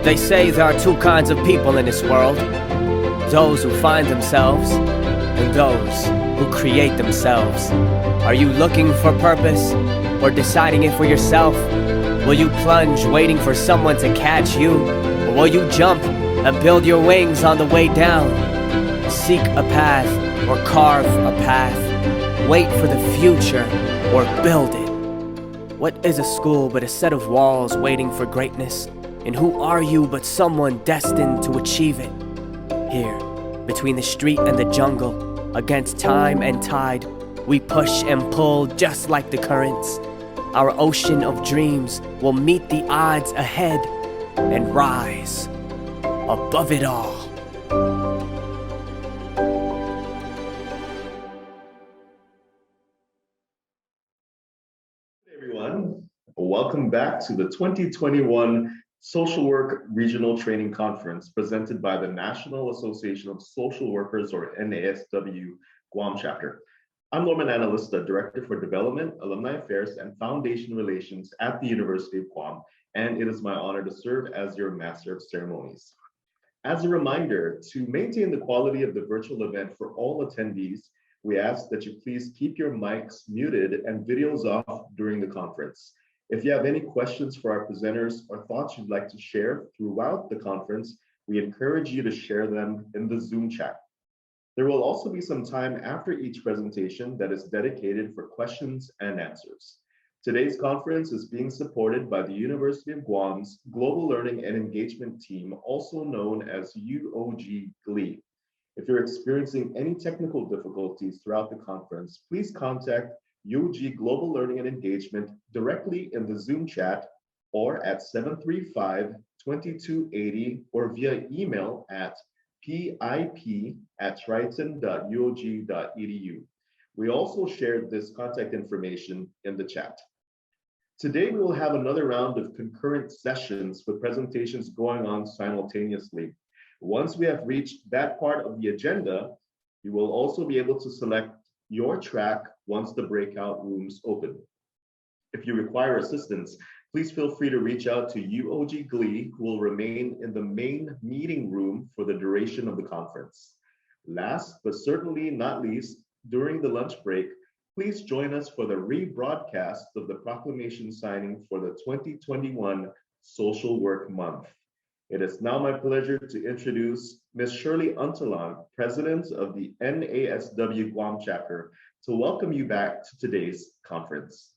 They say there are two kinds of people in this world. Those who find themselves, and those who create themselves. Are you looking for purpose, or deciding it for yourself? Will you plunge waiting for someone to catch you, or will you jump and build your wings on the way down? Seek a path, or carve a path. Wait for the future, or build it. What is a school but a set of walls waiting for greatness? And who are you but someone destined to achieve it? Here, between the street and the jungle, against time and tide, we push and pull just like the currents. Our ocean of dreams will meet the odds ahead and rise above it all. Hey everyone, welcome back to the 2021 Social Work Regional Training Conference presented by the National Association of Social Workers, or NASW Guam Chapter. I'm Norman Analista, Director for Development, Alumni Affairs, and Foundation Relations at the University of Guam, and it is my honor to serve as your Master of Ceremonies. As a reminder, to maintain the quality of the virtual event for all attendees, we ask that you please keep your mics muted and videos off during the conference. If you have any questions for our presenters or thoughts you'd like to share throughout the conference, we encourage you to share them in the Zoom chat. There will also be some time after each presentation that is dedicated for questions and answers. Today's conference is being supported by the University of Guam's Global Learning and Engagement Team, also known as UOG GLE. If you're experiencing any technical difficulties throughout the conference, please contact UOG Global Learning and Engagement directly in the Zoom chat or at 735-2280 or via email at pip@triton.uog.edu. We also shared this contact information in the chat. Today, we will have another round of concurrent sessions with presentations going on simultaneously. Once we have reached that part of the agenda, you will also be able to select your track once the breakout rooms open. If you require assistance, please feel free to reach out to UOG GLE, who will remain in the main meeting room for the duration of the conference. Last, but certainly not least, during the lunch break, please join us for the rebroadcast of the proclamation signing for the 2021 Social Work Month. It is now my pleasure to introduce Ms. Shirley Untalan, President of the NASW Guam Chapter, to welcome you back to today's conference.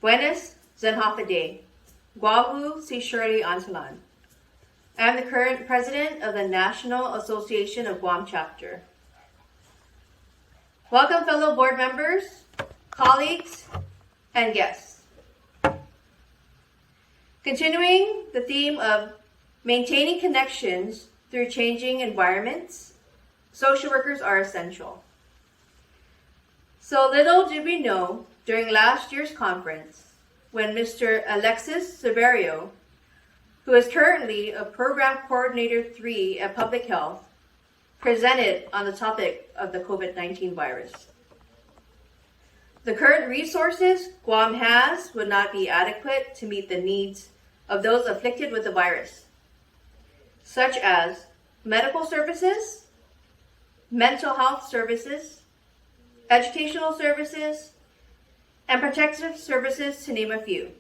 Buenas Zenhafaday, Guahu si Shirley Untalan. I am the current President of the National Association of Guam Chapter. Welcome, fellow board members, colleagues, and guests. Continuing the theme of maintaining connections through changing environments, social workers are essential. So little did we know during last year's conference when Mr. Alexis Severio, who is currently a Program Coordinator 3 at Public Health, presented on the topic of the COVID-19 virus. The current resources Guam has would not be adequate to meet the needs of those afflicted with the virus, such as medical services, mental health services, educational services, and protective services, to name a few.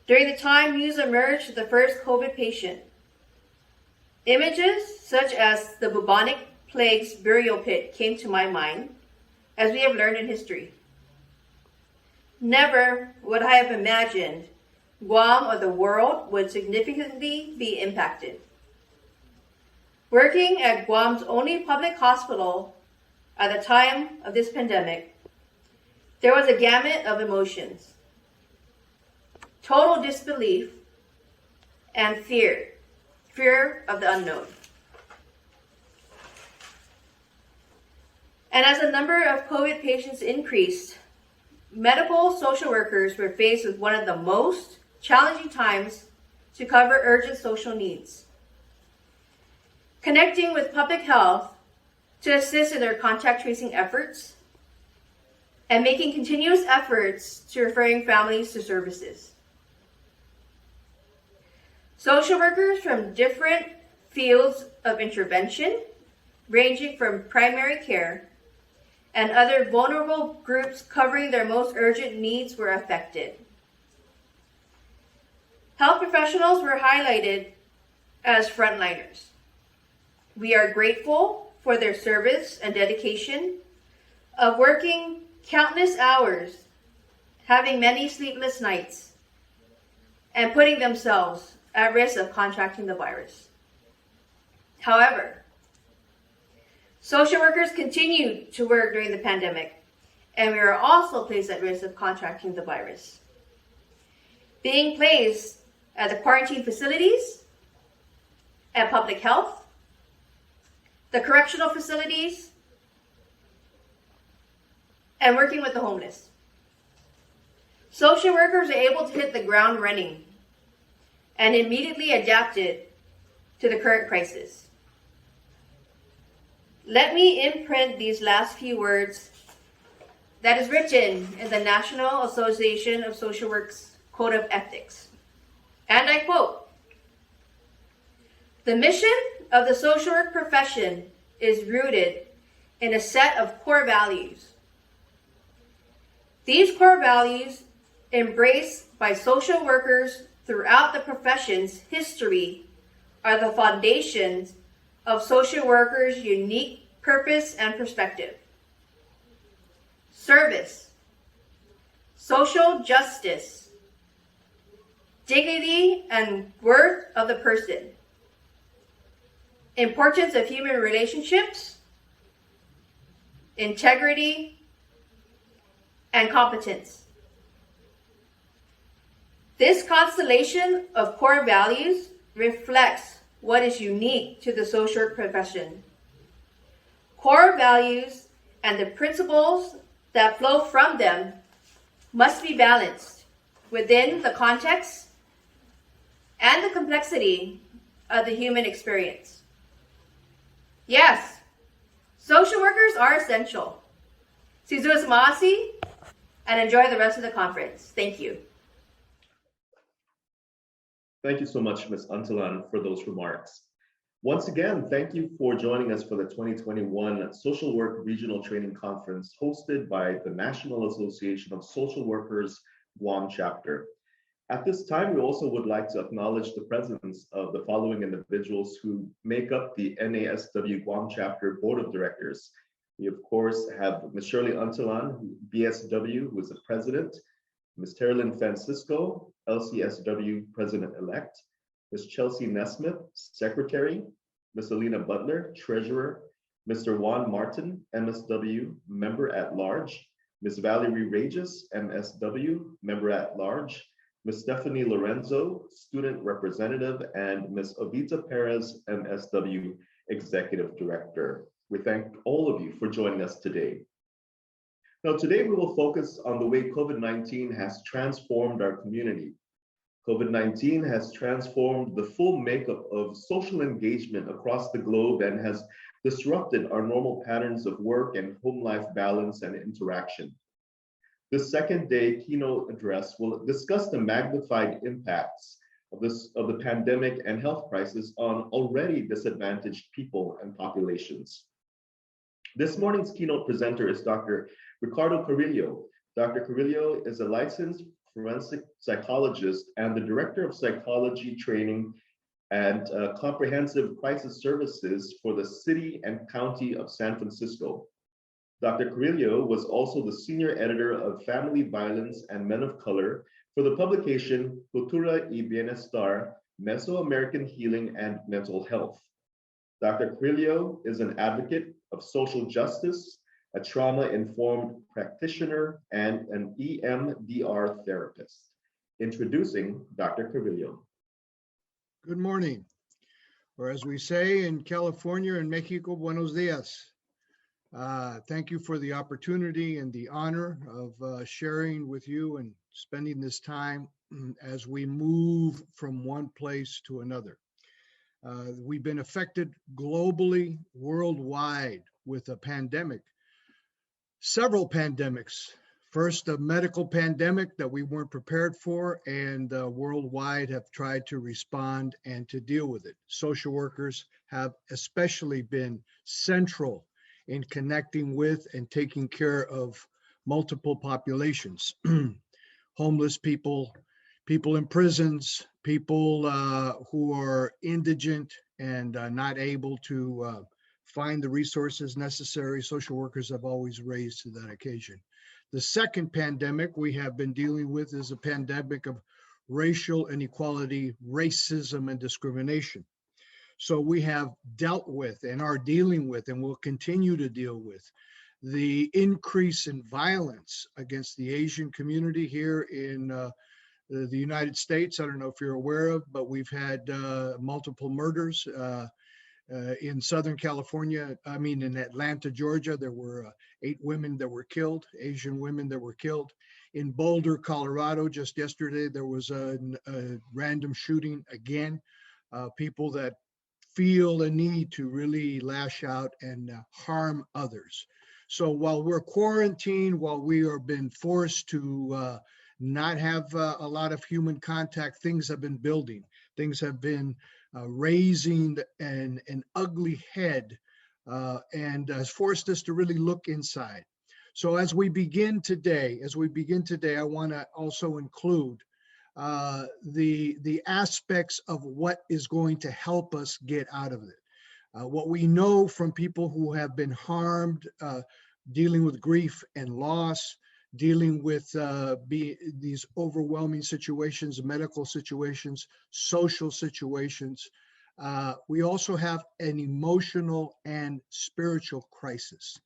During the time news emerged of the first COVID patient, images such as the bubonic plague's burial pit came to my mind, as we have learned in history. Never would I have imagined Guam or the world would significantly be impacted. Working at Guam's only public hospital at the time of this pandemic, there was a gamut of emotions: total disbelief and fear of the unknown. And as the number of COVID patients increased, medical social workers were faced with one of the most challenging times to cover urgent social needs. Connecting with public health to assist in their contact tracing efforts, and making continuous efforts to referring families to services. Social workers from different fields of intervention, ranging from primary care and other vulnerable groups covering their most urgent needs, were affected. Health professionals were highlighted as frontliners. We are grateful for their service and dedication of working countless hours, having many sleepless nights, and putting themselves at risk of contracting the virus. However, social workers continued to work during the pandemic, and we are also placed at risk of contracting the virus. Being placed at the quarantine facilities, at public health, the correctional facilities, and working with the homeless. Social workers are able to hit the ground running and immediately adapted to the current crisis. Let me imprint these last few words that is written in the National Association of Social Work's Code of Ethics. And I quote, "The mission of the social work profession is rooted in a set of core values. These core values, embraced by social workers throughout the profession's history, are the foundations of social workers' unique purpose and perspective. Service, social justice, dignity and worth of the person, importance of human relationships, integrity, and competence. This constellation of core values reflects what is unique to the social work profession. Core values and the principles that flow from them must be balanced within the context and the complexity of the human experience. Yes, social workers are essential. Sizua Samasi, and enjoy the rest of the conference. Thank you. Thank you so much, Ms. Untalan, for those remarks. Once again, thank you for joining us for the 2021 Social Work Regional Training Conference hosted by the National Association of Social Workers Guam Chapter. At this time, we also would like to acknowledge the presence of the following individuals who make up the NASW Guam Chapter Board of Directors. We, of course, have Ms. Shirley Untalan, BSW, who is the president, Ms. Terilyn Francisco, LCSW President-elect, Ms. Chelsea Nesmith, Secretary, Ms. Alina Butler, Treasurer, Mr. Juan Martin, MSW, Member-at-Large, Ms. Valerie Regis, MSW, Member-at-Large, Ms. Stephanie Lorenzo, Student Representative, and Ms. Ovita Perez, MSW, Executive Director. We thank all of you for joining us today. Now, today we will focus on the way COVID-19 has transformed our community. COVID-19 has transformed the full makeup of social engagement across the globe and has disrupted our normal patterns of work and home life balance and interaction. This second day keynote address will discuss the magnified impacts of the pandemic and health crisis on already disadvantaged people and populations. This morning's keynote presenter is Dr. Ricardo Carrillo. Dr. Carrillo is a licensed forensic psychologist and the director of psychology training and comprehensive crisis services for the city and county of San Francisco. Dr. Carrillo was also the senior editor of Family Violence and Men of Color for the publication Cultura y Bienestar, Mesoamerican Healing and Mental Health. Dr. Carrillo is an advocate of social justice, a trauma-informed practitioner, and an EMDR therapist. Introducing Dr. Carrillo. Good morning, or as we say in California and Mexico, buenos dias. Thank you for the opportunity and the honor of sharing with you and spending this time as we move from one place to another. We've been affected globally, worldwide, with a pandemic, several pandemics First, a medical pandemic that we weren't prepared for, and worldwide have tried to respond and to deal with it. Social workers have especially been central in connecting with and taking care of multiple populations. Homeless people, people in prisons, people who are indigent and not able to find the resources necessary. Social workers have always raised to that occasion. The second pandemic we have been dealing with is a pandemic of racial inequality, racism, and discrimination. So we have dealt with and are dealing with and will continue to deal with the increase in violence against the Asian community here in the United States. I don't know if you're aware of, but we've had multiple murders in Southern California. I mean, in Atlanta, Georgia, there were 8 women that were killed, Asian women that were killed. In Boulder, Colorado, just yesterday, there was a random shooting again. People that feel a need to really lash out and harm others. So while we're quarantined, while we are been forced to not have a lot of human contact, things have been building. Things have been raising an ugly head and has forced us to really look inside. So as we begin today, I want to also include the aspects of what is going to help us get out of it. What we know from people who have been harmed, dealing with grief and loss, dealing with these overwhelming situations, medical situations, social situations. We also have an emotional and spiritual crisis.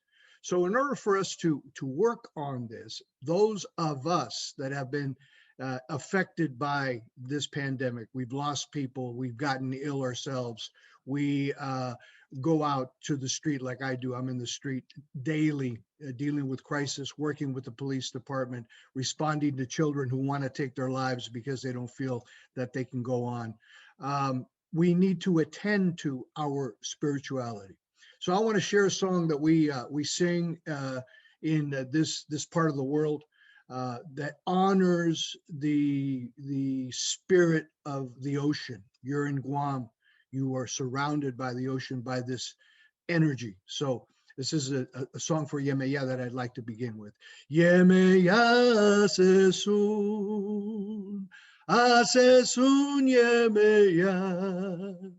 So in order for us to work on this, those of us that have been affected by this pandemic, we've lost people, we've gotten ill ourselves, we go out to the street like I do. I'm in the street daily, dealing with crisis, working with the police department, responding to children who want to take their lives because they don't feel that they can go on. We need to attend to our spirituality. So I want to share a song that we sing in this part of the world that honors the spirit of the ocean. You're in Guam. You are surrounded by the ocean, by this energy. So this is a song for Yemeya that I'd like to begin with. Yemeya sesun, asesun Yemeya.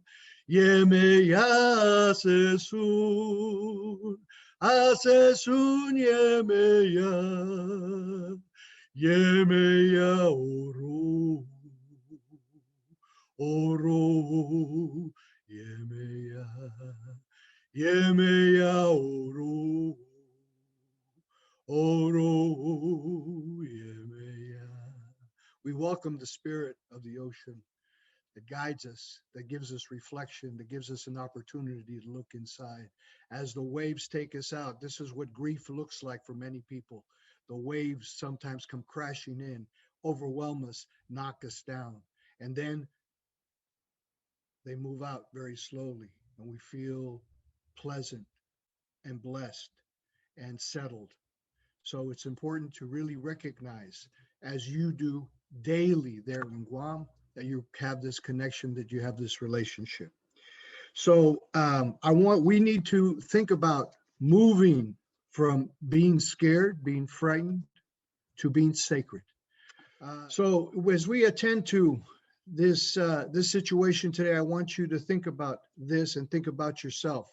Yemeya sesun, asesun Yemeya. Yemeya oro. Oro, Yemeya, Yemeya, Oro, Oro, Yemeya. We welcome the spirit of the ocean that guides us, that gives us reflection, that gives us an opportunity to look inside. As the waves take us out, this is what grief looks like for many people. The waves sometimes come crashing in, overwhelm us, knock us down, and then they move out very slowly, and we feel pleasant and blessed and settled. So it's important to really recognize, as you do daily there in Guam, that you have this connection, that you have this relationship. So we need to think about moving from being scared, being frightened, to being sacred. So as we attend to this situation today, I want you to think about this and think about yourself.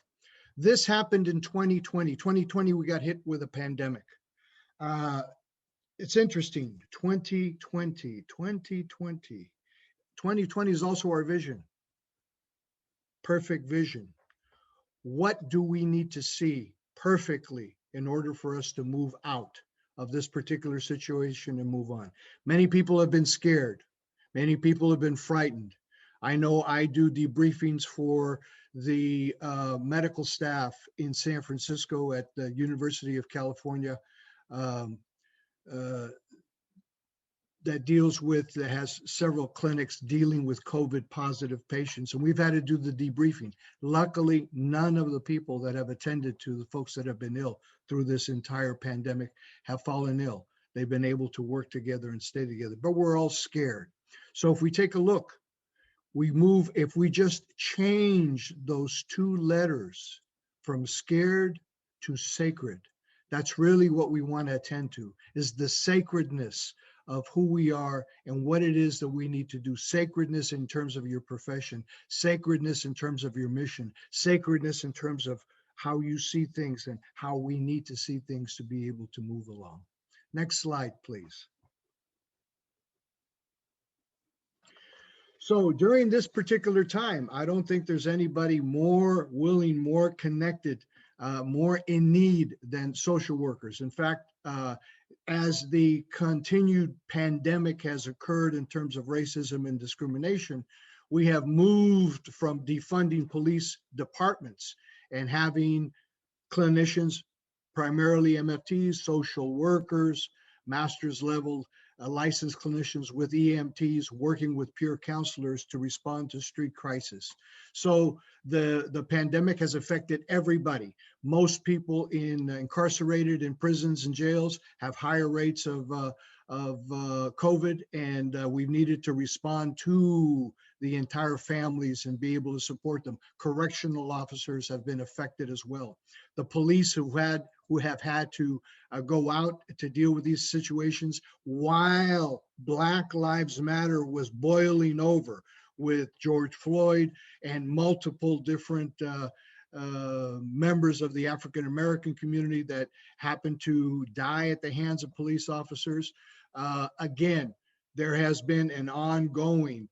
This happened in 2020. 2020, we got hit with a pandemic. It's interesting. 2020 is also our vision. Perfect vision. What do we need to see perfectly in order for us to move out of this particular situation and move on? Many people have been scared. Many people have been frightened. I know I do debriefings for the medical staff in San Francisco at the University of California that has several clinics dealing with COVID positive patients. And we've had to do the debriefing. Luckily, none of the people that have attended to the folks that have been ill through this entire pandemic have fallen ill. they've been able to work together and stay together, but we're all scared. So if we take a look, if we just change those two letters from scared to sacred, that's really what we want to attend to, is the sacredness of who we are and what it is that we need to do. Sacredness in terms of your profession, sacredness in terms of your mission, sacredness in terms of how you see things and how we need to see things to be able to move along. Next slide, please. So during this particular time, I don't think there's anybody more willing, more connected, more in need than social workers. In fact, as the continued pandemic has occurred in terms of racism and discrimination, we have moved from defunding police departments and having clinicians, primarily MFTs, social workers, master's level licensed clinicians with EMTs working with peer counselors to respond to street crisis. So the pandemic has affected everybody. Most people incarcerated in prisons and jails have higher rates of COVID, and we've needed to respond to the entire families and be able to support them. Correctional officers have been affected as well. The police who have had to go out to deal with these situations while Black Lives Matter was boiling over with George Floyd and multiple different members of the African American community that happened to die at the hands of police officers. Again, there has been an ongoing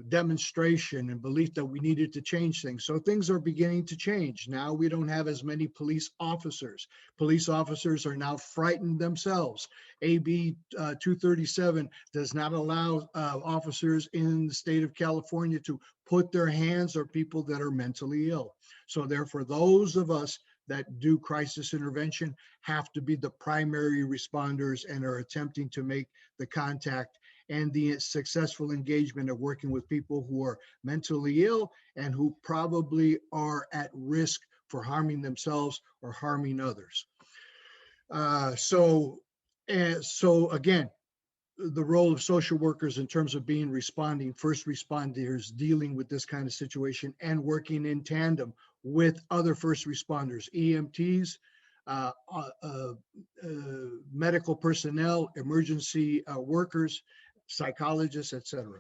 demonstration and belief that we needed to change things. So things are beginning to change. Now we don't have as many police officers. Police officers are now frightened themselves. AB 237 does not allow officers in the state of California to put their hands on people that are mentally ill. So therefore, those of us that do crisis intervention have to be the primary responders and are attempting to make the contact and the successful engagement of working with people who are mentally ill and who probably are at risk for harming themselves or harming others. So again, the role of social workers in terms of being responding, first responders dealing with this kind of situation and working in tandem with other first responders, EMTs, medical personnel, emergency workers, psychologists, etc.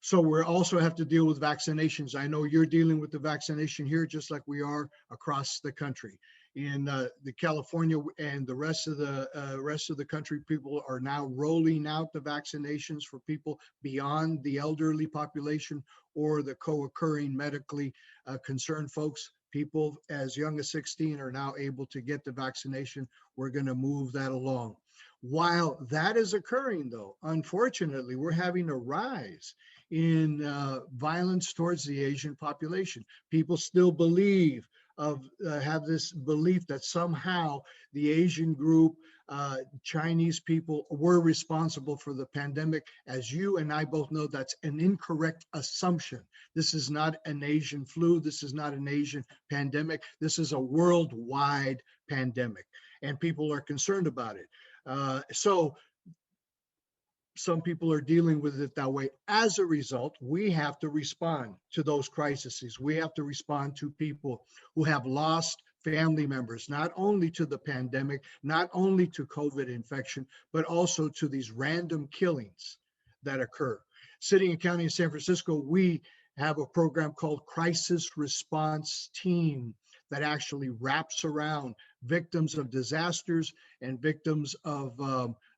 So we also have to deal with vaccinations. I know you're dealing with the vaccination here just like we are across the country. In the California and the rest of the country, people are now rolling out the vaccinations for people beyond the elderly population or the co-occurring medically concerned folks. People as young as 16 are now able to get the vaccination. We're going to move that along. While that is occurring, though, unfortunately, we're having a rise in violence towards the Asian population. People still have this belief that somehow the Asian group, Chinese people, were responsible for the pandemic. As you and I both know, that's an incorrect assumption. This is not an Asian flu. This is not an Asian pandemic. This is a worldwide pandemic, and people are concerned about it. So some people are dealing with it that way. As a result, we have to respond to those crises. We have to respond to people who have lost family members, not only to the pandemic, not only to COVID infection, but also to these random killings that occur. City and County in San Francisco, we have a program called Crisis Response Team that actually wraps around victims of disasters and victims of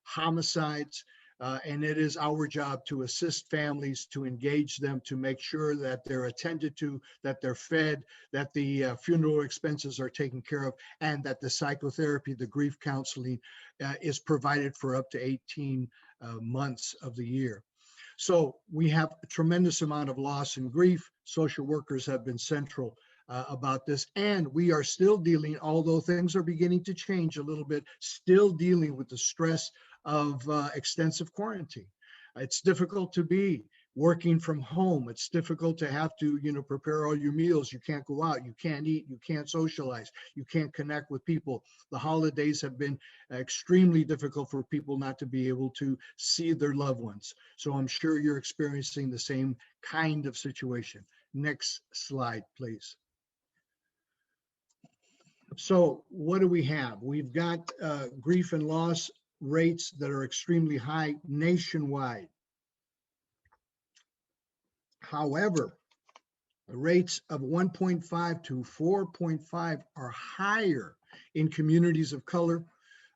homicides. And it is our job to assist families, to engage them, to make sure that they're attended to, that they're fed, that the funeral expenses are taken care of, and that the psychotherapy, the grief counseling is provided for up to 18 months of the year. So we have a tremendous amount of loss and grief. Social workers have been central about this, and we are still dealing, although things are beginning to change a little bit, still dealing with the stress of extensive quarantine. It's difficult to be Working from home, it's difficult to have to, prepare all your meals. You can't go out, you can't eat, you can't socialize, you can't connect with people. The holidays have been extremely difficult for people not to be able to see their loved ones. So I'm sure you're experiencing the same kind of situation. Next slide, please. So what do we have? We've got grief and loss rates that are extremely high nationwide. However, the rates of 1.5 to 4.5 are higher in communities of color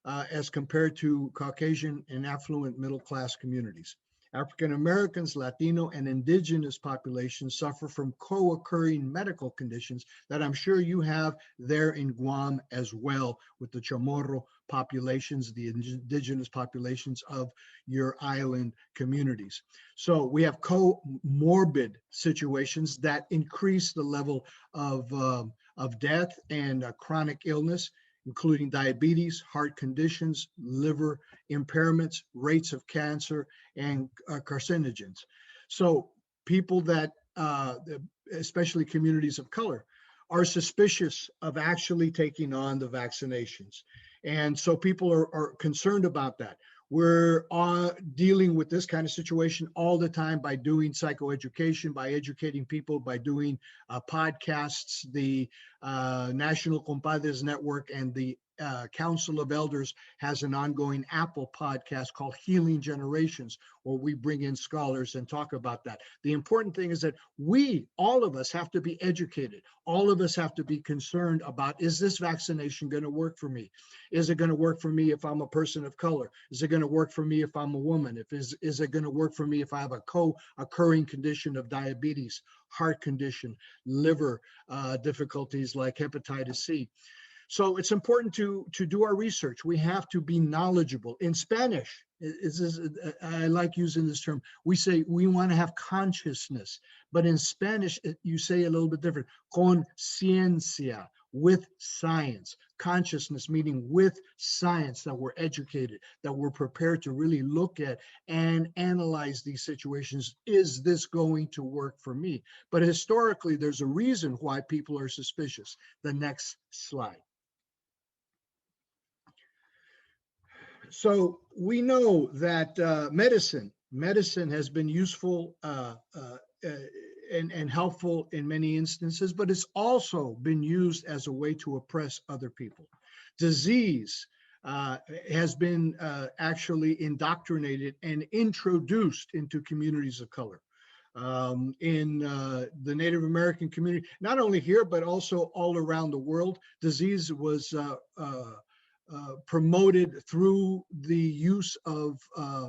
as compared to Caucasian and affluent middle-class communities. African Americans, Latino, and indigenous populations suffer from co-occurring medical conditions that I'm sure you have there in Guam as well, with the Chamorro populations, the indigenous populations of your island communities. So we have comorbid situations that increase the level of death and chronic illness, including diabetes, heart conditions, liver impairments, rates of cancer, and carcinogens. So people that, especially communities of color, are suspicious of actually taking on the vaccinations. And so people are concerned about that. We're dealing with this kind of situation all the time by doing psychoeducation, by educating people, by doing podcasts. The National Compadres Network and the Council of Elders has an ongoing Apple podcast called Healing Generations, where we bring in scholars and talk about that. The important thing is that all of us have to be educated. All of us have to be concerned about, is this vaccination going to work for me? Is it going to work for me if I'm a person of color? Is it going to work for me if I'm a woman? Is it going to work for me if I have a co-occurring condition of diabetes, heart condition, liver difficulties like hepatitis C? So it's important to do our research. We have to be knowledgeable. In Spanish, I like using this term, we say we want to have consciousness, but in Spanish, you say a little bit different, conciencia, with science. Consciousness meaning with science, that we're educated, that we're prepared to really look at and analyze these situations. Is this going to work for me? But historically, there's a reason why people are suspicious. The next slide. So we know that medicine has been useful and helpful in many instances, but it's also been used as a way to oppress other people. Disease has been actually indoctrinated and introduced into communities of color. In the Native American community, not only here, but also all around the world, disease was promoted through the use of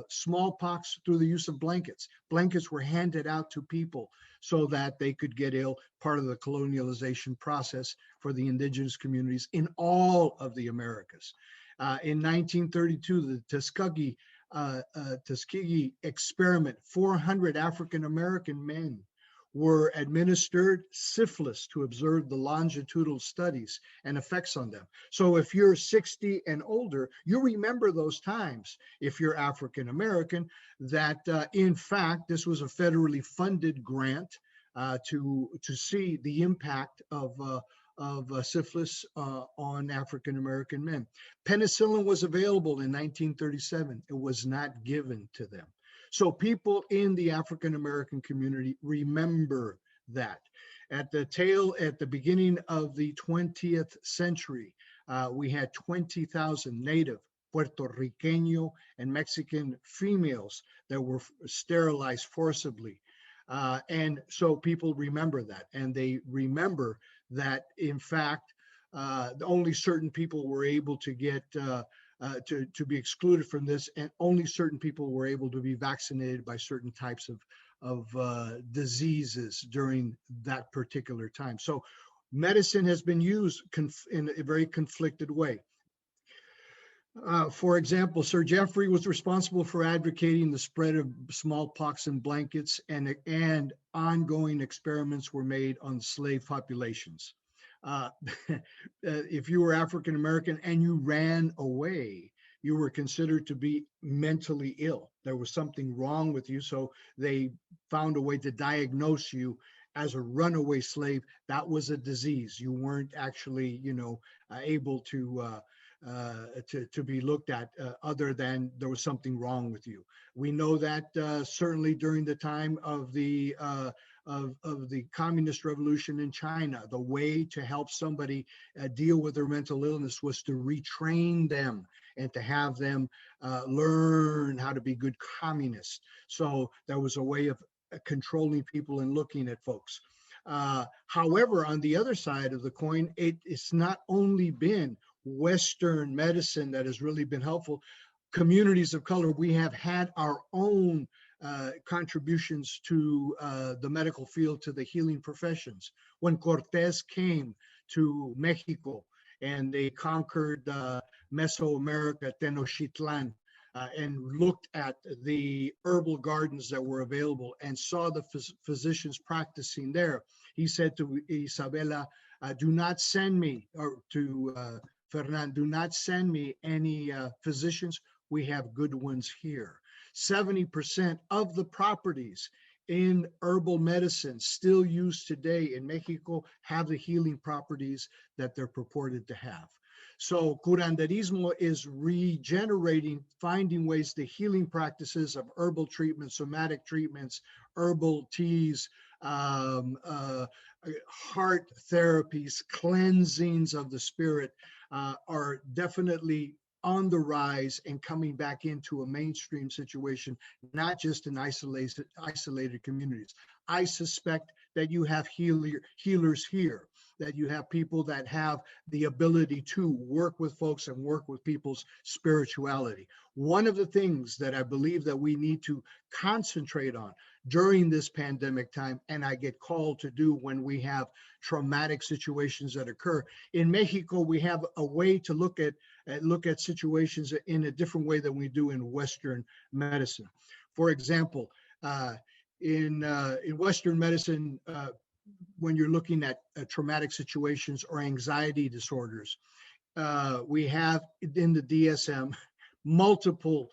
smallpox, through the use of blankets. Blankets were handed out to people so that they could get ill, part of the colonialization process for the indigenous communities in all of the Americas. In 1932, the Tuskegee experiment, 400 African-American men were administered syphilis to observe the longitudinal studies and effects on them. So if you're 60 and older, you remember those times, if you're African American, that in fact, this was a federally funded grant to see the impact of syphilis on African American men. Penicillin was available in 1937. It was not given to them. So people in the African American community remember that. At the beginning of the 20th century, we had 20,000 native, Puerto Riqueño, and Mexican females that were sterilized forcibly. And so people remember that, and they remember that, in fact, only certain people were able to get to be excluded from this, and only certain people were able to be vaccinated by certain types of diseases during that particular time. So medicine has been used in a very conflicted way. For example, Sir Geoffrey was responsible for advocating the spread of smallpox in blankets, and ongoing experiments were made on slave populations. If you were African American and you ran away you were considered to be mentally ill. There was something wrong with you. So they found a way to diagnose you as a runaway slave. That was a disease. You weren't actually, able to be looked at other than there was something wrong with you. We know that certainly during the time of the communist revolution in China, the way to help somebody deal with their mental illness was to retrain them and to have them learn how to be good communists. So there was a way of controlling people and looking at folks. However, on the other side of the coin, it's not only been Western medicine that has really been helpful. Communities of color, we have had our own contributions to the medical field, to the healing professions. When Cortés came to Mexico and they conquered Mesoamerica, Tenochtitlan, and looked at the herbal gardens that were available and saw the physicians practicing there, he said to Isabella, do not send me, or to Fernand, do not send me any physicians. We have good ones here. 70% of the properties in herbal medicine still used today in Mexico have the healing properties that they're purported to have. So curanderismo is regenerating, finding ways, the healing practices of herbal treatments, somatic treatments, herbal teas, heart therapies, cleansings of the spirit are definitely on the rise and coming back into a mainstream situation, not just in isolated communities. I suspect that you have healers here, that you have people that have the ability to work with folks and work with people's spirituality. One of the things that I believe that we need to concentrate on during this pandemic time, and I get called to do when we have traumatic situations that occur. In Mexico, we have a way to look at situations in a different way than we do in Western medicine. For example, in Western medicine, when you're looking at traumatic situations or anxiety disorders, we have in the DSM multiple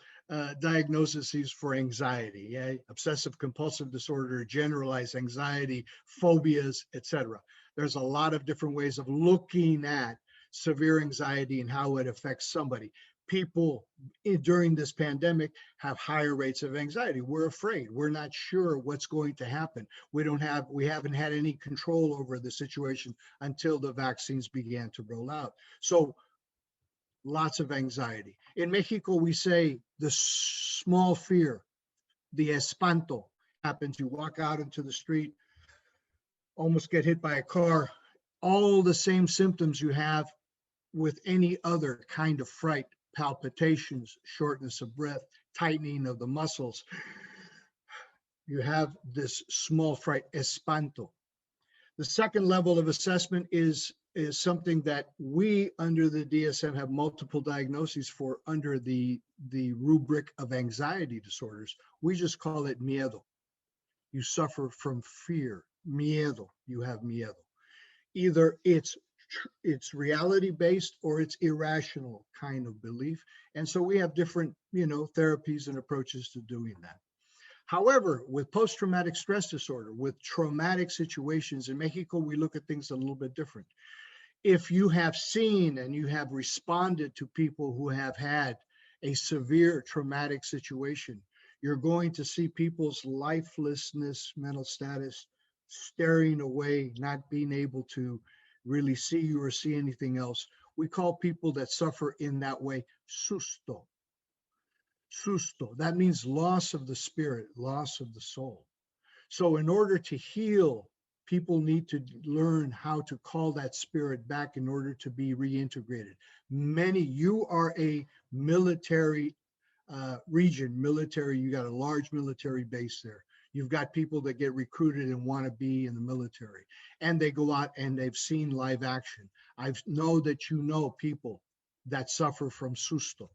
diagnoses for anxiety, obsessive compulsive disorder, generalized anxiety, phobias, etc. There's a lot of different ways of looking at severe anxiety and how it affects somebody. People during this pandemic have higher rates of anxiety. We're afraid. We're not sure what's going to happen. We haven't had any control over the situation until the vaccines began to roll out. So lots of anxiety. In Mexico, we say the small fear, the espanto, happens. You walk out into the street, almost get hit by a car, all the same symptoms you have with any other kind of fright: palpitations, shortness of breath, tightening of the muscles. You have this small fright, espanto. The second level of assessment is something that we under the DSM have multiple diagnoses for under the rubric of anxiety disorders. We just call it miedo. You suffer from fear, miedo, you have miedo. Either it's reality-based or it's irrational kind of belief. And so we have different, therapies and approaches to doing that. However, with post-traumatic stress disorder, with traumatic situations in Mexico, we look at things a little bit different. If you have seen and you have responded to people who have had a severe traumatic situation, you're going to see people's lifelessness, mental status, staring away, not being able to really see you or see anything else. We call people that suffer in that way susto. Susto, that means loss of the spirit, loss of the soul. So in order to heal, people need to learn how to call that spirit back in order to be reintegrated. You are a military region, you got a large military base there. You've got people that get recruited and want to be in the military, and they go out and they've seen live action. I know that you know people that suffer from susto.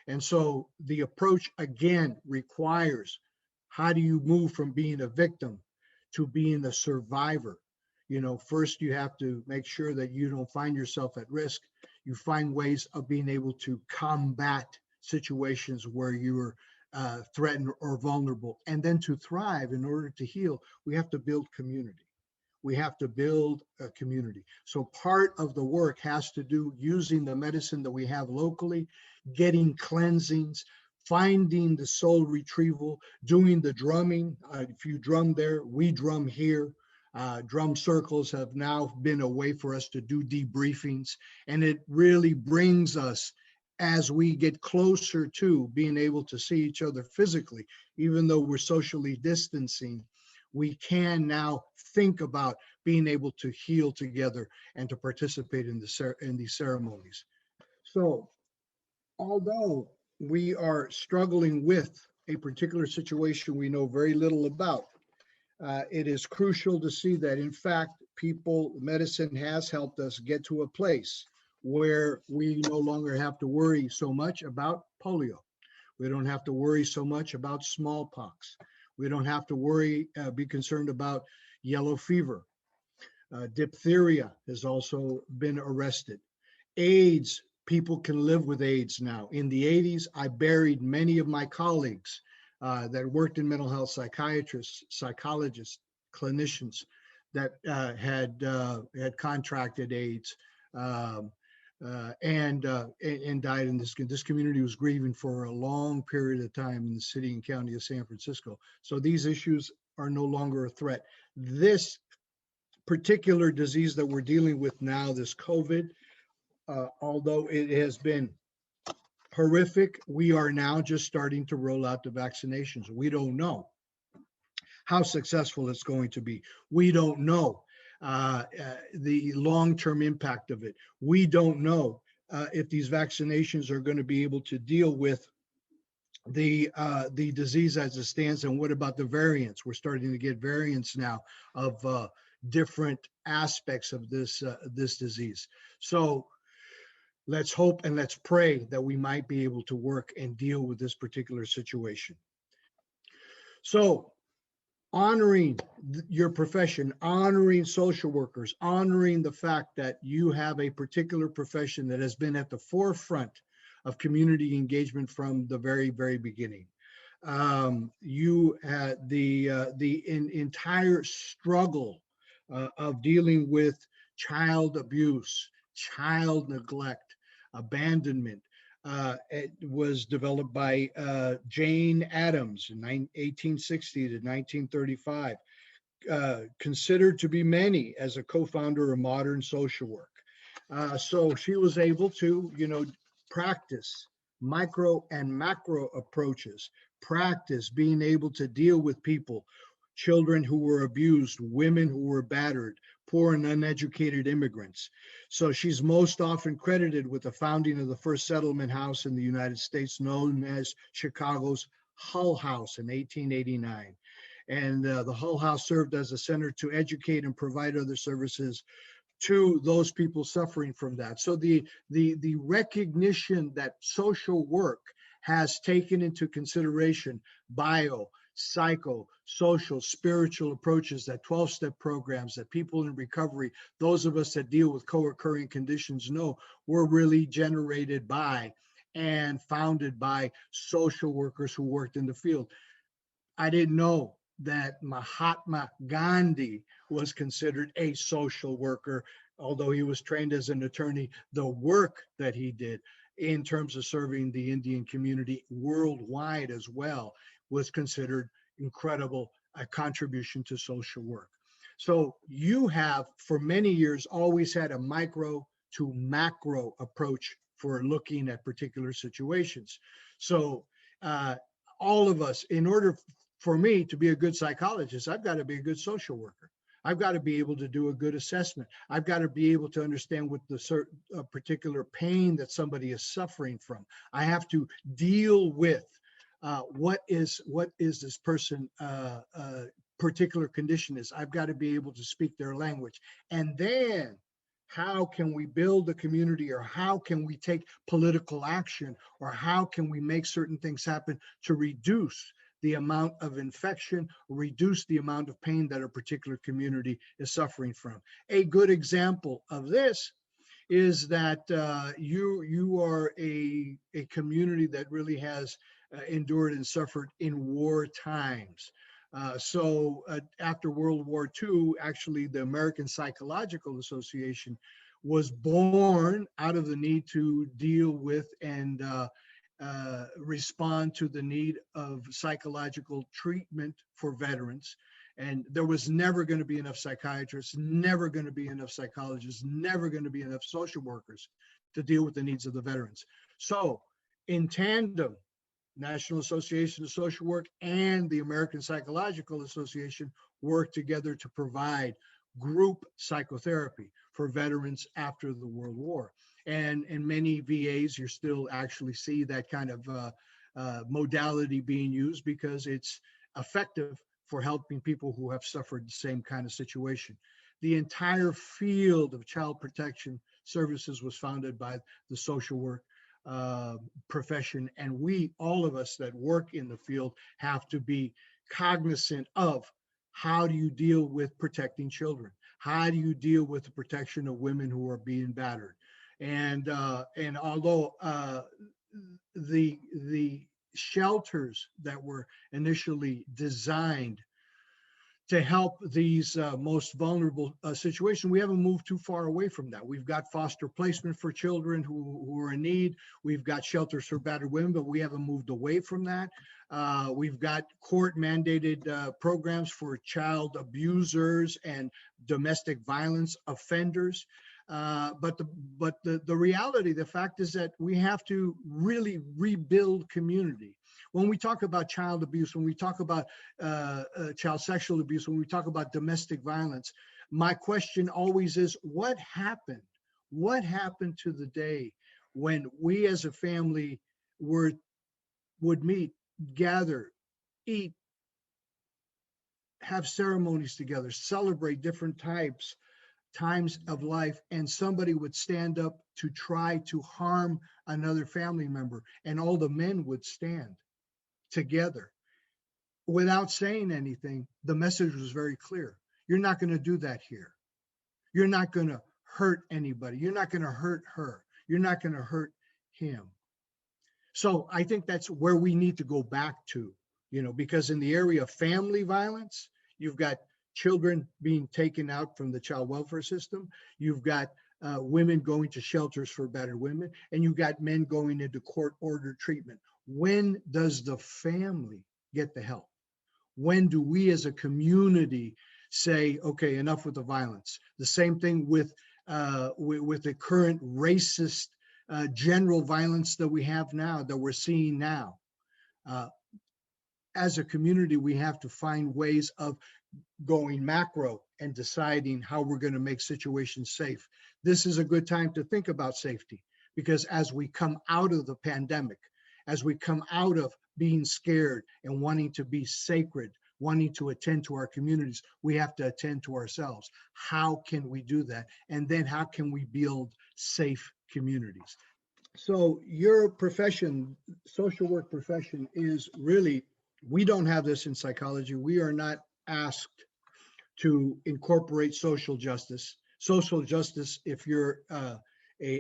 And so the approach again requires, how do you move from being a victim to being a survivor? First you have to make sure that you don't find yourself at risk. You find ways of being able to combat situations where you're threatened or vulnerable. And then to thrive, in order to heal, we have to build community. We have to build a community. So part of the work has to do using the medicine that we have locally, getting cleansings, finding the soul retrieval, doing the drumming. If you drum there, we drum here. Drum circles have now been a way for us to do debriefings, and it really brings us, as we get closer to being able to see each other physically, even though we're socially distancing, we can now think about being able to heal together and to participate in these ceremonies. So, although we are struggling with a particular situation we know very little about, it is crucial to see that, in fact, medicine has helped us get to a place where we no longer have to worry so much about polio. We don't have to worry so much about smallpox. We don't have to be concerned about yellow fever. Diphtheria has also been arrested. AIDS, people can live with AIDS now. In the 80s, I buried many of my colleagues that worked in mental health, psychiatrists, psychologists, clinicians that had contracted AIDS and died in this community was grieving for a long period of time in the city and county of San Francisco. So these issues are no longer a threat. This particular disease that we're dealing with now, this COVID, although it has been horrific, we are now just starting to roll out the vaccinations. We don't know how successful it's going to be. We don't know the long-term impact of it. We don't know if these vaccinations are going to be able to deal with the disease as it stands. And what about the variants? We're starting to get variants now of different aspects of this disease. So let's hope and let's pray that we might be able to work and deal with this particular situation. So honoring your profession, honoring social workers, honoring the fact that you have a particular profession that has been at the forefront of community engagement from the very, very beginning. You had the entire struggle of dealing with child abuse, child neglect, abandonment. It was developed by Jane Addams in 1860 to 1935, considered to be many as a co-founder of modern social work. So she was able to, practice micro and macro approaches, practice being able to deal with people, children who were abused, women who were battered, poor and uneducated immigrants. So she's most often credited with the founding of the first settlement house in the United States, known as Chicago's Hull House in 1889. And the Hull House served as a center to educate and provide other services to those people suffering from that. So the recognition that social work has taken into consideration bio, psycho, social, spiritual approaches, that 12-step programs that people in recovery, those of us that deal with co-occurring conditions know, were really generated by and founded by social workers who worked in the field. I didn't know that Mahatma Gandhi was considered a social worker, although he was trained as an attorney. The work that he did in terms of serving the Indian community worldwide as well was considered incredible, a contribution to social work. So you have, for many years, always had a micro to macro approach for looking at particular situations. So all of us, in order for me to be a good psychologist, I've got to be a good social worker. I've got to be able to do a good assessment. I've got to be able to understand what the particular pain that somebody is suffering from. I have to deal with what is this person particular condition is. I've got to be able to speak their language. And then how can we build a community, or how can we take political action, or how can we make certain things happen to reduce the amount of infection, reduce the amount of pain that a particular community is suffering from. A good example of this is that you are a community that really has endured and suffered in war times. After World War II, actually the American Psychological Association was born out of the need to deal with and respond to the need of psychological treatment for veterans. And there was never going to be enough psychiatrists, never going to be enough psychologists, never going to be enough social workers to deal with the needs of the veterans. So in tandem, National Association of Social Work and the American Psychological Association work together to provide group psychotherapy for veterans after the World War. And in many VAs, you still actually see that kind of modality being used because it's effective for helping people who have suffered the same kind of situation. The entire field of child protection services was founded by the social work profession. And we, all of us that work in the field, have to be cognizant of how do you deal with protecting children? How do you deal with the protection of women who are being battered? And although the shelters that were initially designed to help these most vulnerable situations, we haven't moved too far away from that. We've got foster placement for children who are in need. We've got shelters for battered women, but we haven't moved away from that. We've got court mandated programs for child abusers and domestic violence offenders. But the reality, the fact is that we have to really rebuild community. When we talk about child abuse, when we talk about child sexual abuse, when we talk about domestic violence, my question always is, what happened? What happened to the day when we as a family would meet, gather, eat, have ceremonies together, celebrate different times of life, and somebody would stand up to try to harm another family member, and all the men would stand together without saying anything? The message was very clear. You're not going to do that here. You're not going to hurt anybody. You're not going to hurt her. You're not going to hurt him. So I think that's where we need to go back to, because in the area of family violence, you've got children being taken out from the child welfare system. You've got women going to shelters for battered women, and you've got men going into court-ordered treatment. When does the family get the help? When do we as a community say, okay, enough with the violence? The same thing with the current racist general violence that we have now, that we're seeing now. As a community, we have to find ways of going macro and deciding how we're going to make situations safe. This is a good time to think about safety, because as we come out of the pandemic, as we come out of being scared and wanting to be sacred, wanting to attend to our communities, we have to attend to ourselves. How can we do that? And then how can we build safe communities? So your profession, social work profession, is really, we don't have this in psychology. We are not asked to incorporate social justice. Social justice, if you're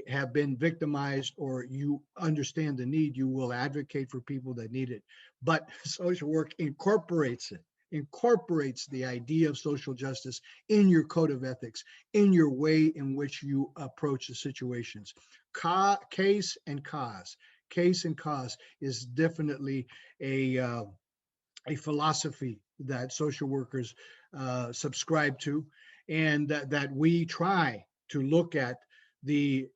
have been victimized or you understand the need, you will advocate for people that need it. But social work incorporates the idea of social justice in your code of ethics, in your way in which you approach the situations. Case and cause. Case and cause is definitely a philosophy that social workers subscribe to, and that we try to look at the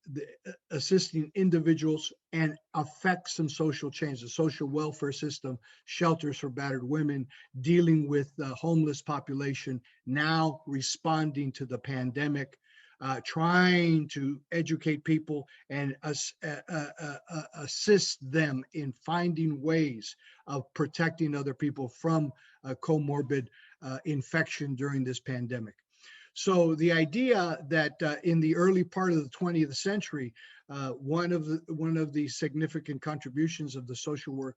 assisting individuals and affect some social change, the social welfare system, shelters for battered women, dealing with the homeless population, now responding to the pandemic, trying to educate people and assist them in finding ways of protecting other people from comorbid infection during this pandemic. So the idea that in the early part of the 20th century, one of the significant contributions of the social work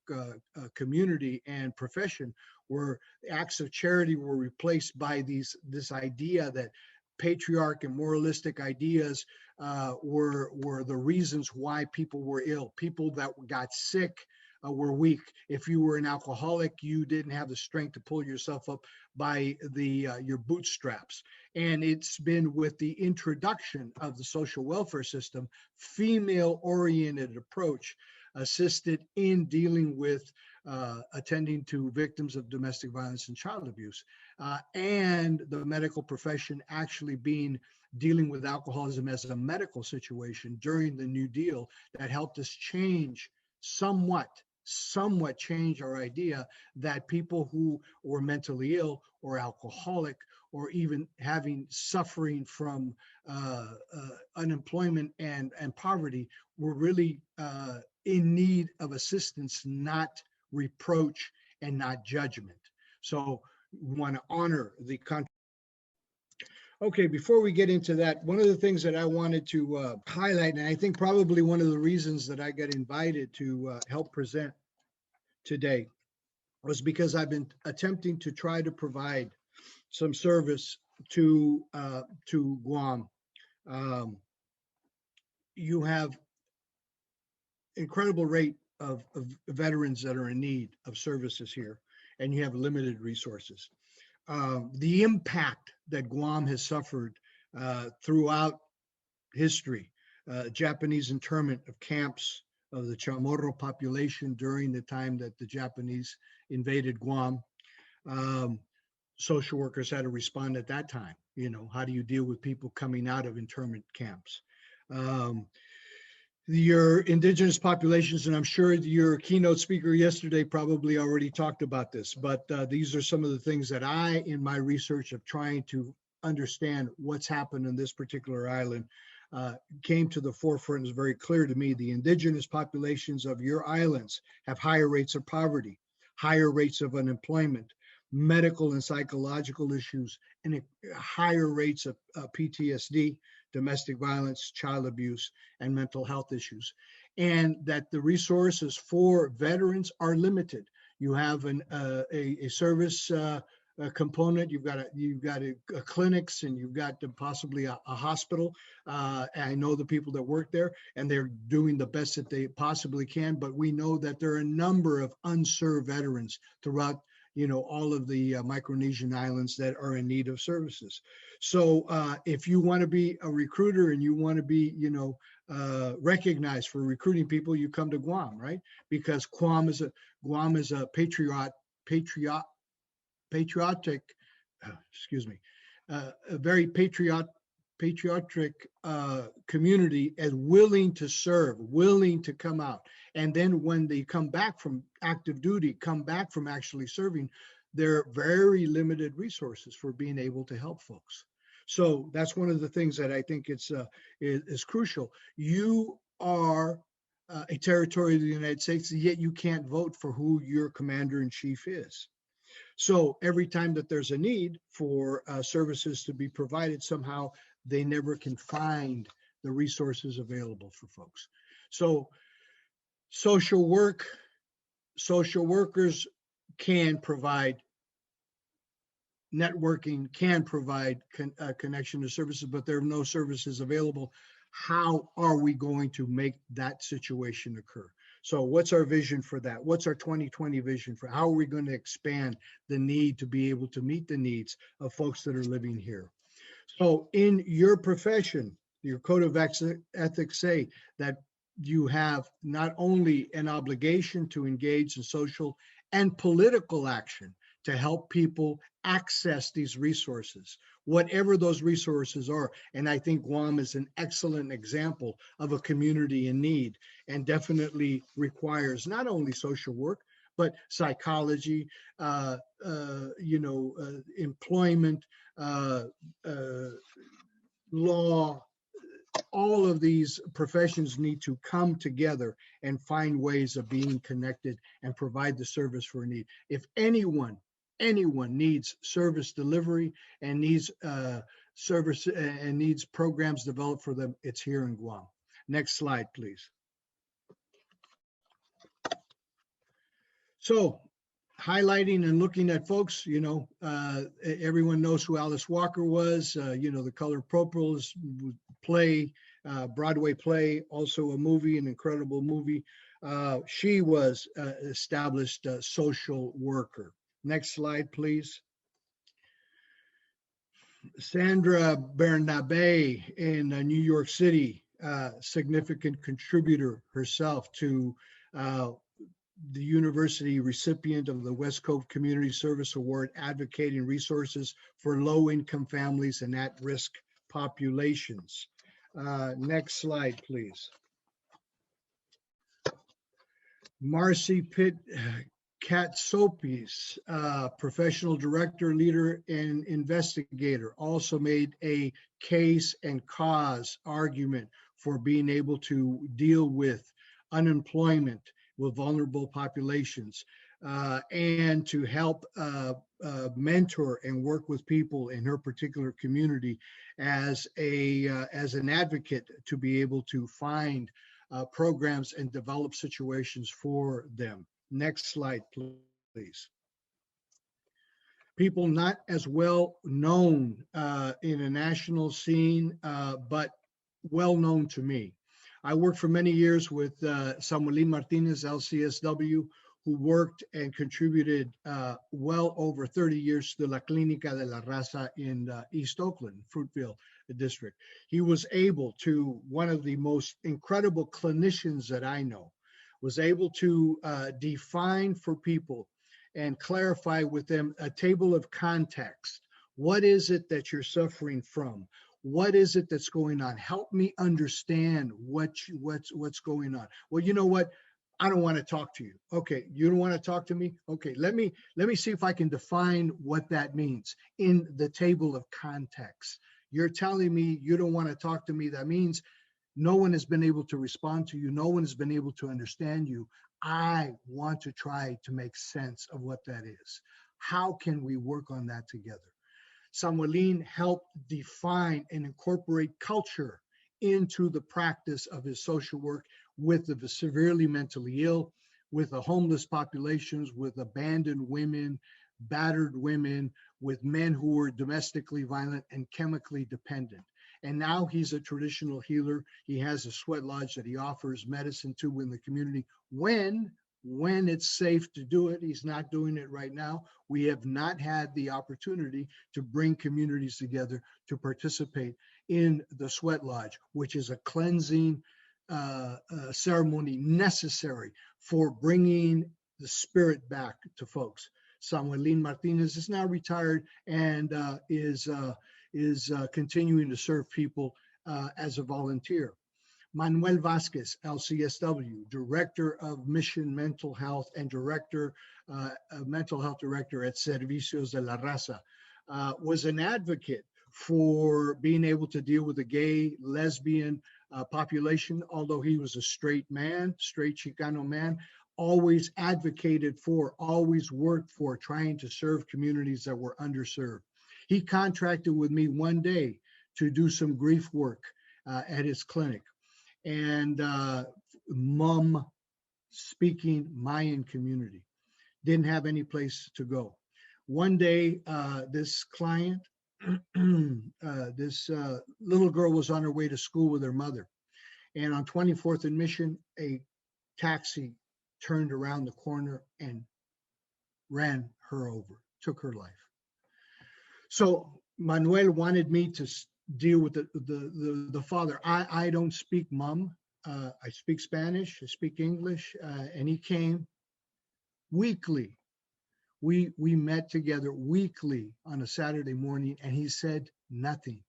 community and profession were acts of charity were replaced by this idea that patriarch and moralistic ideas were the reasons why people were ill. People that got sick were weak. If you were an alcoholic, you didn't have the strength to pull yourself up by your bootstraps. And it's been with the introduction of the social welfare system, female-oriented approach assisted in dealing with attending to victims of domestic violence and child abuse, and the medical profession actually dealing with alcoholism as a medical situation during the New Deal that helped us change somewhat change our idea that people who were mentally ill or alcoholic or even suffering from unemployment and poverty were really in need of assistance, not reproach and not judgment. So we want to honor the country. Okay, before we get into that, one of the things that I wanted to highlight, and I think probably one of the reasons that I got invited to help present today, was because I've been attempting to try to provide some service to Guam. You have incredible rate of veterans that are in need of services here, and you have limited resources. The impact that Guam has suffered throughout history, Japanese internment of camps of the Chamorro population during the time that the Japanese invaded Guam. Social workers had to respond at that time. You know, how do you deal with people coming out of internment camps? Your indigenous populations, and I'm sure your keynote speaker yesterday probably already talked about this, but these are some of the things that I, in my research of trying to understand what's happened in this particular island, came to the forefront. Is very clear to me. The indigenous populations of your islands have higher rates of poverty, higher rates of unemployment, medical and psychological issues, and higher rates of PTSD, domestic violence, child abuse, and mental health issues. And that the resources for veterans are limited. You have a service component, you've got clinics, and you've got possibly a hospital. I know the people that work there, and they're doing the best that they possibly can, but we know that there are a number of unserved veterans throughout all of the Micronesian islands that are in need of services. So if you want to be a recruiter and you want to be, recognized for recruiting people, you come to Guam, right? Because Guam is a patriotic, a very patriotic community, and willing to serve, willing to come out. And then when they come back from active duty, come back from actually serving, there are very limited resources for being able to help folks. So that's one of the things that I think is crucial. You are a territory of the United States, yet you can't vote for who your commander-in-chief is. So every time that there's a need for services to be provided, somehow they never can find the resources available for folks. So social workers can provide networking, can provide connection to services, but there are no services available. How are we going to make that situation occur? So what's our vision for that? What's our 2020 vision for how are we going to expand the need to be able to meet the needs of folks that are living here? So in your profession, your code of ethics say that you have not only an obligation to engage in social and political action to help people access these resources, whatever those resources are. And I think Guam is an excellent example of a community in need, and definitely requires not only social work, but psychology, employment, law. All of these professions need to come together and find ways of being connected and provide the service for a need. If anyone needs service delivery and needs service and needs programs developed for them, it's here in Guam. Next slide, please. So highlighting and looking at folks, everyone knows who Alice Walker was. The Color Purple is play, Broadway play, also a movie, an incredible movie. She was established social worker. Next slide, please. Sandra Bernabe in New York City, significant contributor herself to the university recipient of the West Coast Community Service Award, advocating resources for low-income families and at-risk populations. Next slide, please. Marcy Pitt Katsopis, professional director, leader, and investigator, also made a case and cause argument for being able to deal with unemployment with vulnerable populations, and to help mentor and work with people in her particular community as an advocate to be able to find programs and develop situations for them. Next slide, please. People not as well known in a national scene, but well known to me. I worked for many years with Samuelin Martinez, LCSW, who worked and contributed well over 30 years to La Clínica de la Raza in East Oakland, Fruitville District. He was able to, one of the most incredible clinicians that I know, was able to define for people and clarify with them a table of context. What is it that you're suffering from? What is it that's going on? Help me understand what's going on. Well, you know what? I don't want to talk to you. Okay, you don't want to talk to me? Okay, let me see if I can define what that means in the table of context. You're telling me you don't want to talk to me. That means no one has been able to respond to you. No one has been able to understand you. I want to try to make sense of what that is. How can we work on that together? Samuelin helped define and incorporate culture into the practice of his social work with the severely mentally ill, with the homeless populations, with abandoned women, battered women, with men who were domestically violent and chemically dependent. And now he's a traditional healer. He has a sweat lodge that he offers medicine to in the community when it's safe to do it. He's not doing it right now. We have not had the opportunity to bring communities together to participate in the sweat lodge, which is a cleansing ceremony necessary for bringing the spirit back to folks. Samuelin Martinez is now retired and is continuing to serve people as a volunteer. Manuel Vasquez, LCSW, Director of Mission Mental Health and Director, Mental Health Director at Servicios de la Raza, was an advocate for being able to deal with the gay, lesbian population. Although he was a straight man, straight Chicano man, always advocated for, always worked for trying to serve communities that were underserved. He contracted with me one day to do some grief work at his clinic. And Hmong speaking Mayan community didn't have any place to go. One day, this client, this little girl was on her way to school with her mother. And on 24th and Mission, a taxi turned around the corner and ran her over, took her life. So Manuel wanted me to deal with the father. I don't speak Hmong. I speak Spanish, I speak English, and he came weekly. We met together weekly on a Saturday morning, and he said nothing.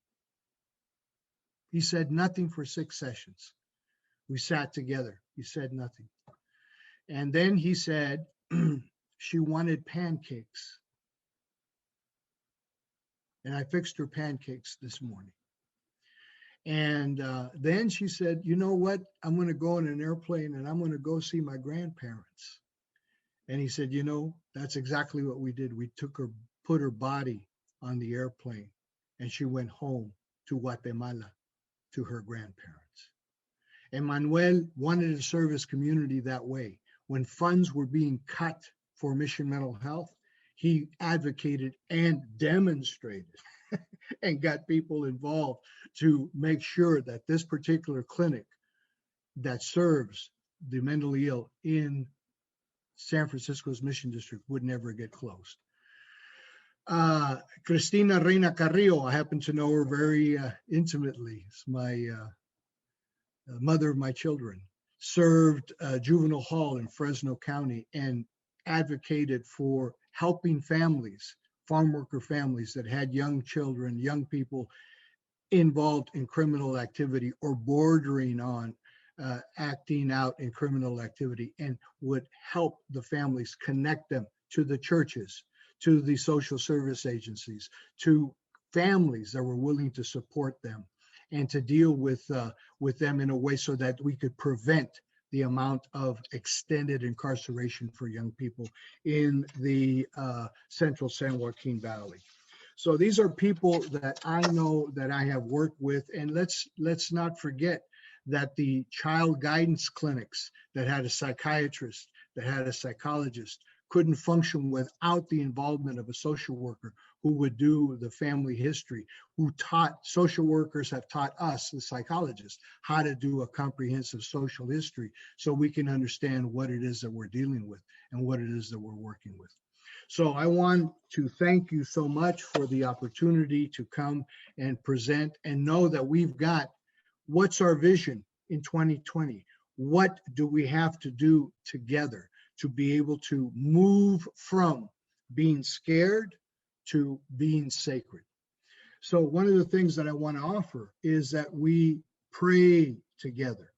He said nothing for 6 sessions. We sat together. He said nothing. And then he said she wanted pancakes. And I fixed her pancakes this morning. And then she said, you know what? I'm going to go on an airplane and I'm going to go see my grandparents. And he said, you know, that's exactly what we did. We took her, put her body on the airplane, and she went home to Guatemala to her grandparents. And Manuel wanted to serve his community that way. When funds were being cut for Mission Mental Health, he advocated and demonstrated and got people involved to make sure that this particular clinic that serves the mentally ill in San Francisco's Mission District would never get closed. Cristina Reina Carrillo, I happen to know her very intimately. It's my mother of my children. Served juvenile hall in Fresno County and advocated for helping families, farm worker families that had young children, young people involved in criminal activity or bordering on acting out in criminal activity, and would help the families, connect them to the churches, to the social service agencies, to families that were willing to support them and to deal with them in a way so that we could prevent the amount of extended incarceration for young people in the central San Joaquin Valley. So these are people that I know, that I have worked with, and let's not forget that the child guidance clinics that had a psychiatrist, that had a psychologist, couldn't function without the involvement of a social worker who would do the family history, who taught, social workers have taught us, the psychologists, how to do a comprehensive social history so we can understand what it is that we're dealing with and what it is that we're working with. So I want to thank you so much for the opportunity to come and present and know that we've got, what's our vision in 2020? What do we have to do together to be able to move from being scared to being sacred? So one of the things that I want to offer is that we pray together.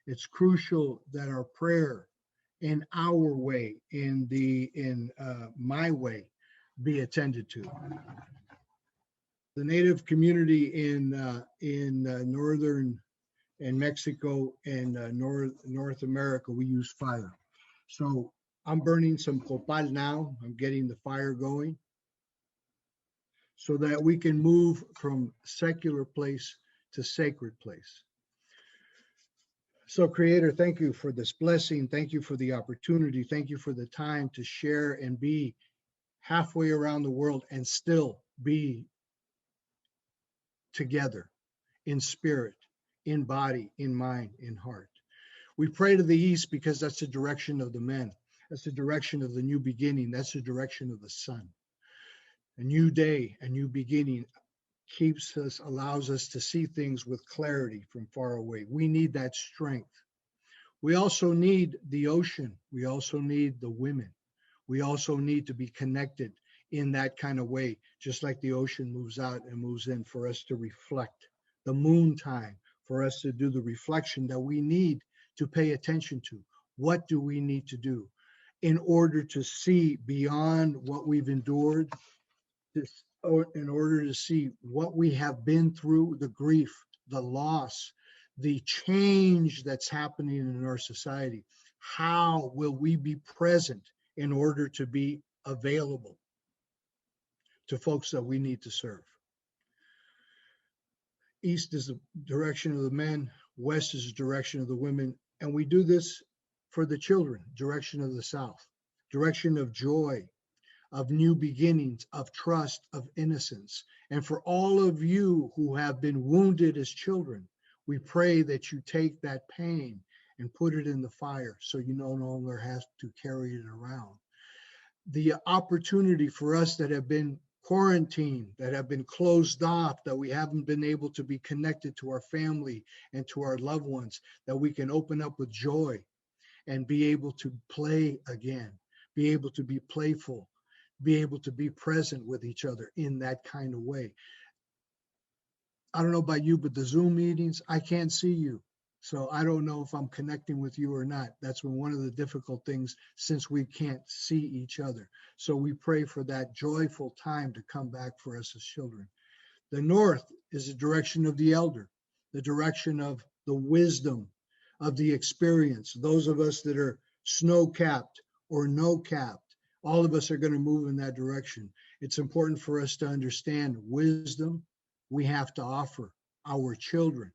It's crucial that our prayer in our way, in my way, be attended to. The Native community in northern and Mexico and North America, we use fire. So I'm burning some copal now. I'm getting the fire going so that we can move from secular place to sacred place. So Creator, thank you for this blessing. Thank you for the opportunity. Thank you for the time to share and be halfway around the world and still be together in spirit, in body, in mind, in heart. We pray to the east because that's the direction of the men. That's the direction of the new beginning. That's the direction of the sun. A new day, a new beginning keeps us, allows us to see things with clarity from far away. We need that strength. We also need the ocean. We also need the women. We also need to be connected in that kind of way, just like the ocean moves out and moves in, for us to reflect. The moon time, for us to do the reflection that we need to pay attention to. What do we need to do in order to see beyond what we've endured, or in order to see what we have been through, the grief, the loss, the change that's happening in our society? How will we be present in order to be available to folks that we need to serve? East is the direction of the men, west is the direction of the women, and we do this for the children, direction of the south, direction of joy, of new beginnings, of trust, of innocence. And for all of you who have been wounded as children, we pray that you take that pain and put it in the fire so you no longer have to carry it around. The opportunity for us that have been quarantined, that have been closed off, that we haven't been able to be connected to our family and to our loved ones, that we can open up with joy and be able to play again, be able to be playful, be able to be present with each other in that kind of way. I don't know about you, but the Zoom meetings, I can't see you. So I don't know if I'm connecting with you or not. That's been one of the difficult things since we can't see each other. So we pray for that joyful time to come back for us as children. The north is the direction of the elder, the direction of the wisdom, of the experience. Those of us that are snow-capped or no-capped, all of us are going to move in that direction. It's important for us to understand wisdom we have to offer our children.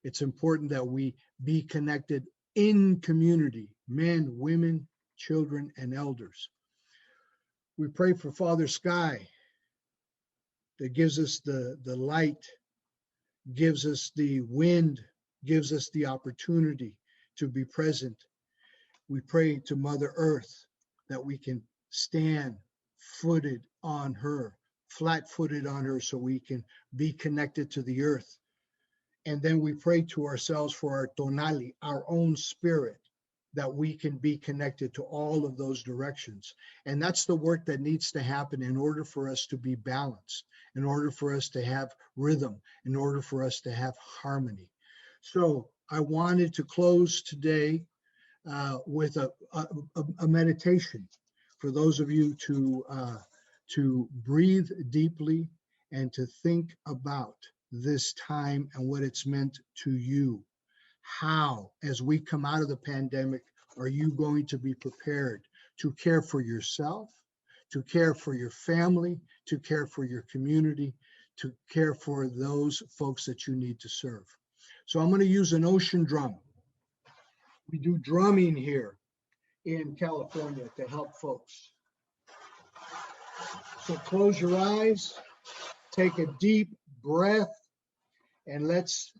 It's important that we be connected in community, men, women, children, and elders. We pray for Father Sky that gives us the light, gives us the wind, gives us the opportunity to be present. We pray to Mother Earth that we can stand footed on her, flat-footed on her, so we can be connected to the earth. And then we pray to ourselves for our tonali, our own spirit, that we can be connected to all of those directions. And that's the work that needs to happen in order for us to be balanced, in order for us to have rhythm, in order for us to have harmony. So I wanted to close today with a meditation for those of you to breathe deeply and to think about this time and what it's meant to you. How, as we come out of the pandemic, are you going to be prepared to care for yourself, to care for your family, to care for your community, to care for those folks that you need to serve? So I'm going to use an ocean drum. We do drumming here in California to help folks. So close your eyes, take a deep breath, and let's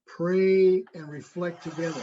pray and reflect together.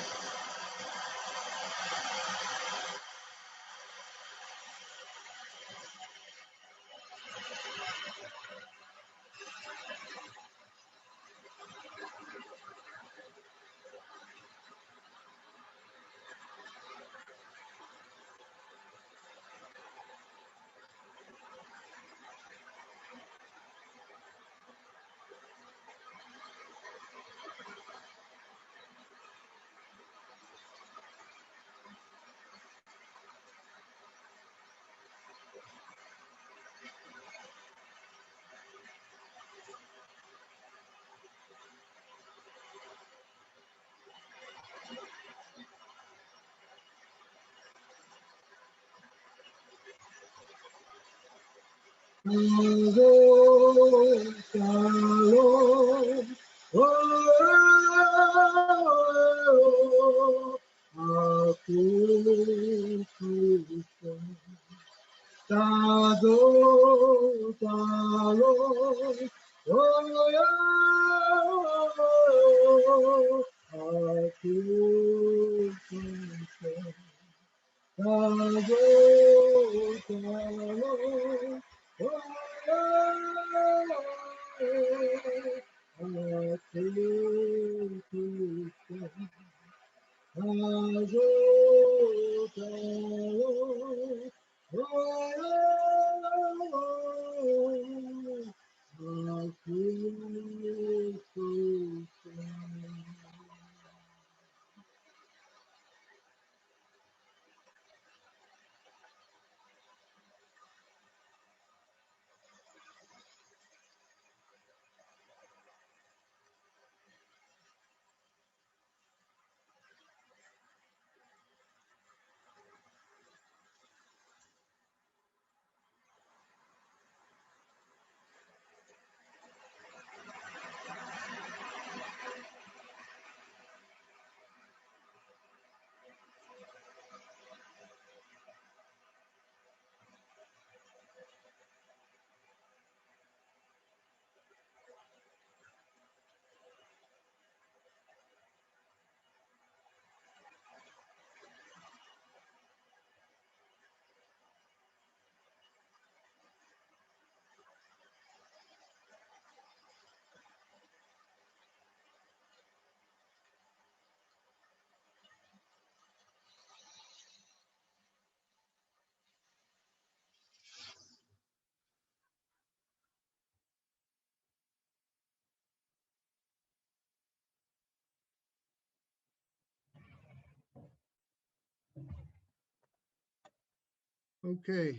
Okay,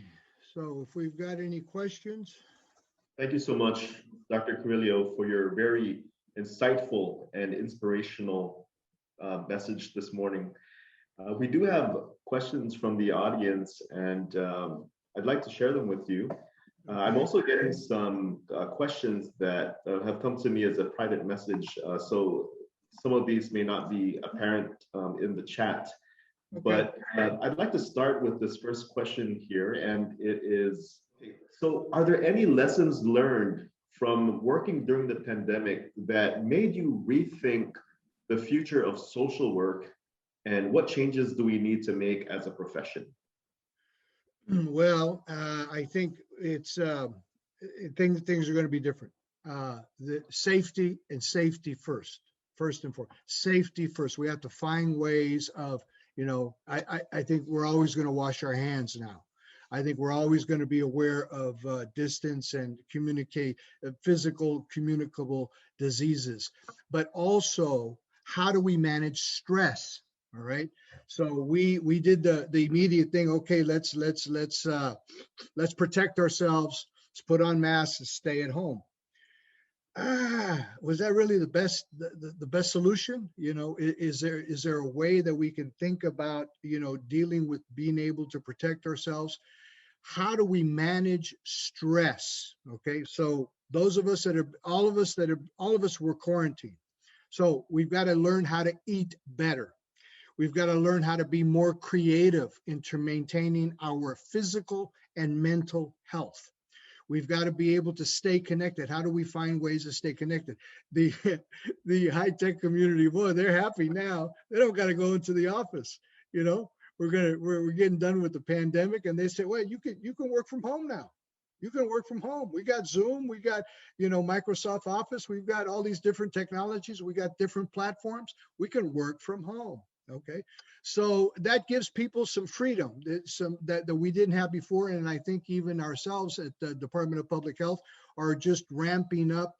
so if we've got any questions. Thank you so much, Dr. Carrillo, for your very insightful and inspirational message this morning. We do have questions from the audience, and I'd like to share them with you. I'm also getting some questions that have come to me as a private message, so some of these may not be apparent in the chat, But I'd like to start with this first question here, and it is, so are there any lessons learned from working during the pandemic that made you rethink the future of social work, and what changes do we need to make as a profession? Well, I think it's things are going to be different. The safety and safety first and foremost. Safety first. We have to find ways of, I think we're always going to wash our hands now. I think we're always going to be aware of distance and physical communicable diseases, but also how do we manage stress? All right. So we did the immediate thing. Okay, let's protect ourselves. Let's put on masks and stay at home. Was that really the best solution? Is there a way that we can think about, dealing with being able to protect ourselves? How do we manage stress? Okay, so all of us were quarantined. So we've got to learn how to eat better. We've got to learn how to be more creative into maintaining our physical and mental health. We've got to be able to stay connected. How do we find ways to stay connected? The high-tech community, boy, they're happy now. They don't got to go into the office. We're getting done with the pandemic, and they say, well, you can work from home now. You can work from home. We got Zoom, we got, Microsoft Office, we've got all these different technologies, we got different platforms. We can work from home. Okay, so that gives people some freedom, that we didn't have before, and I think even ourselves at the Department of Public Health are just ramping up,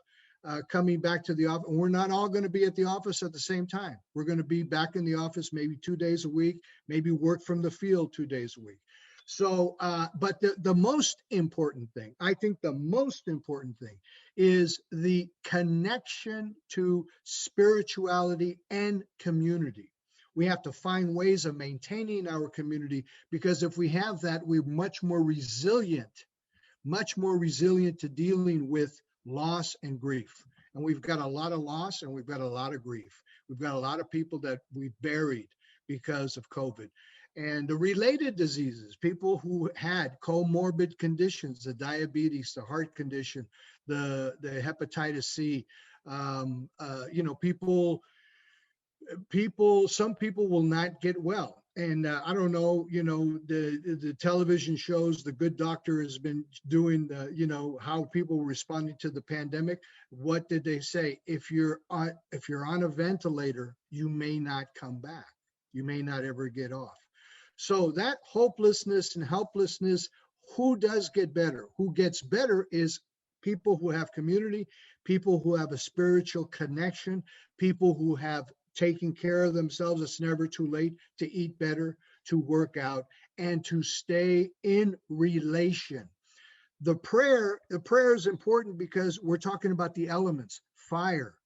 coming back to the office. We're not all going to be at the office at the same time. We're going to be back in the office maybe 2 days a week, maybe work from the field 2 days a week. So, but the most important thing, I think the most important thing is the connection to spirituality and community. We have to find ways of maintaining our community, because if we have that, we're much more resilient to dealing with loss and grief. And we've got a lot of loss and we've got a lot of grief. We've got a lot of people that we buried because of COVID. And the related diseases, people who had comorbid conditions, the diabetes, the heart condition, the hepatitis C, some people will not get well. And I don't know, the television shows The Good Doctor has been doing how people were responding to the pandemic. What did they say? If you're on a ventilator, you may not come back. You may not ever get off. So that hopelessness and helplessness, who does get better? Who gets better is people who have community, people who have a spiritual connection, people who have taken care of themselves. It's never too late to eat better, to work out, and to stay in relation. The prayer is important because we're talking about the elements. Fire.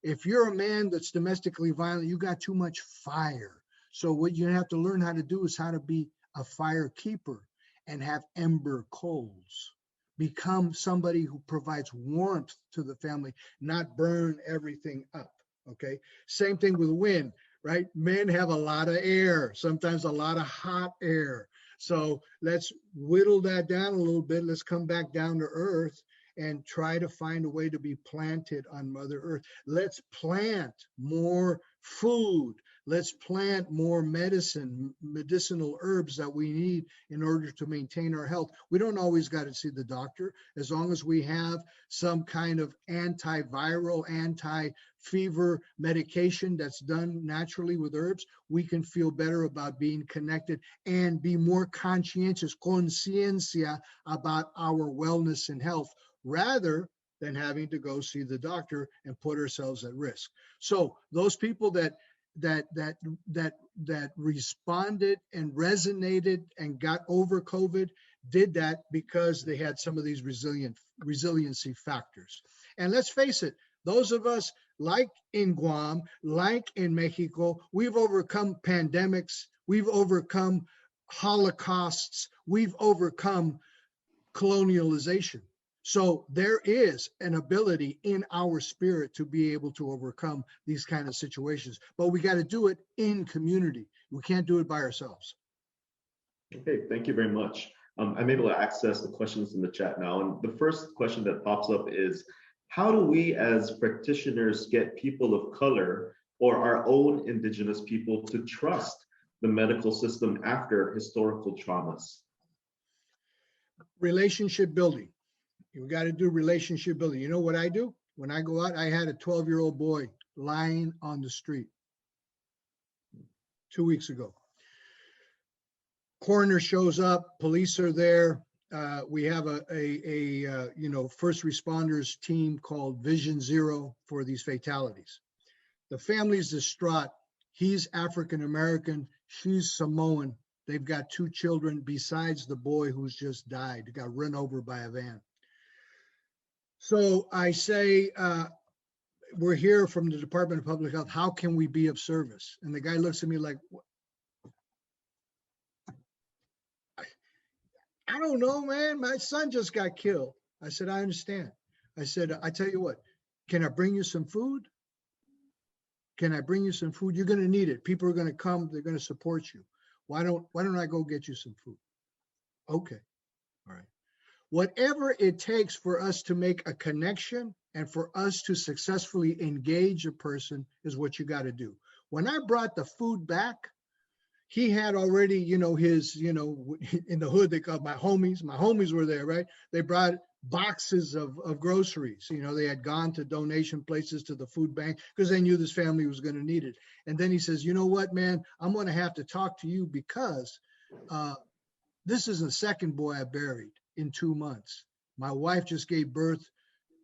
If you're a man that's domestically violent, you got too much fire. So what you have to learn how to do is how to be a fire keeper and have ember coals. Become somebody who provides warmth to the family, not burn everything up. Okay. Same thing with wind, right? Men have a lot of air, sometimes a lot of hot air. So let's whittle that down a little bit. Let's come back down to earth and try to find a way to be planted on Mother Earth. Let's plant more food. Let's plant more medicinal herbs that we need in order to maintain our health. We don't always got to see the doctor. As long as we have some kind of antiviral, anti-fever medication that's done naturally with herbs, we can feel better about being connected and be more conscientious, conciencia, about our wellness and health, rather than having to go see the doctor and put ourselves at risk. So those people that responded and resonated and got over COVID did that because they had some of these resiliency factors. And let's face it, those of us, like in Guam, like in Mexico, we've overcome pandemics, we've overcome holocausts, we've overcome colonialization. So there is an ability in our spirit to be able to overcome these kind of situations, but we got to do it in community. We can't do it by ourselves. Okay, thank you very much. I'm able to access the questions in the chat now. And the first question that pops up is, how do we as practitioners get people of color or our own indigenous people to trust the medical system after historical traumas? Relationship building. You got to do relationship building. You know what I do? When I go out, I had a 12-year-old boy lying on the street 2 weeks ago. Coroner shows up, police are there. We have a first responders team called Vision Zero for these fatalities. The family's distraught. He's African American, she's Samoan. They've got 2 children besides the boy who's just died, got run over by a van. So I say, we're here from the Department of Public Health. How can we be of service? And the guy looks at me like, I don't know, man. My son just got killed. I said, I understand. I said, I tell you what, can I bring you some food? Can I bring you some food? You're going to need it. People are going to come. They're going to support you. Why don't I go get you some food? Okay. All right. Whatever it takes for us to make a connection and for us to successfully engage a person is what you got to do. When I brought the food back, he had already, his, in the hood, they called my homies were there, right? They brought boxes of groceries. They had gone to donation places to the food bank because they knew this family was going to need it. And then he says, you know what, man, I'm going to have to talk to you because this is the second boy I buried in 2 months. My wife just gave birth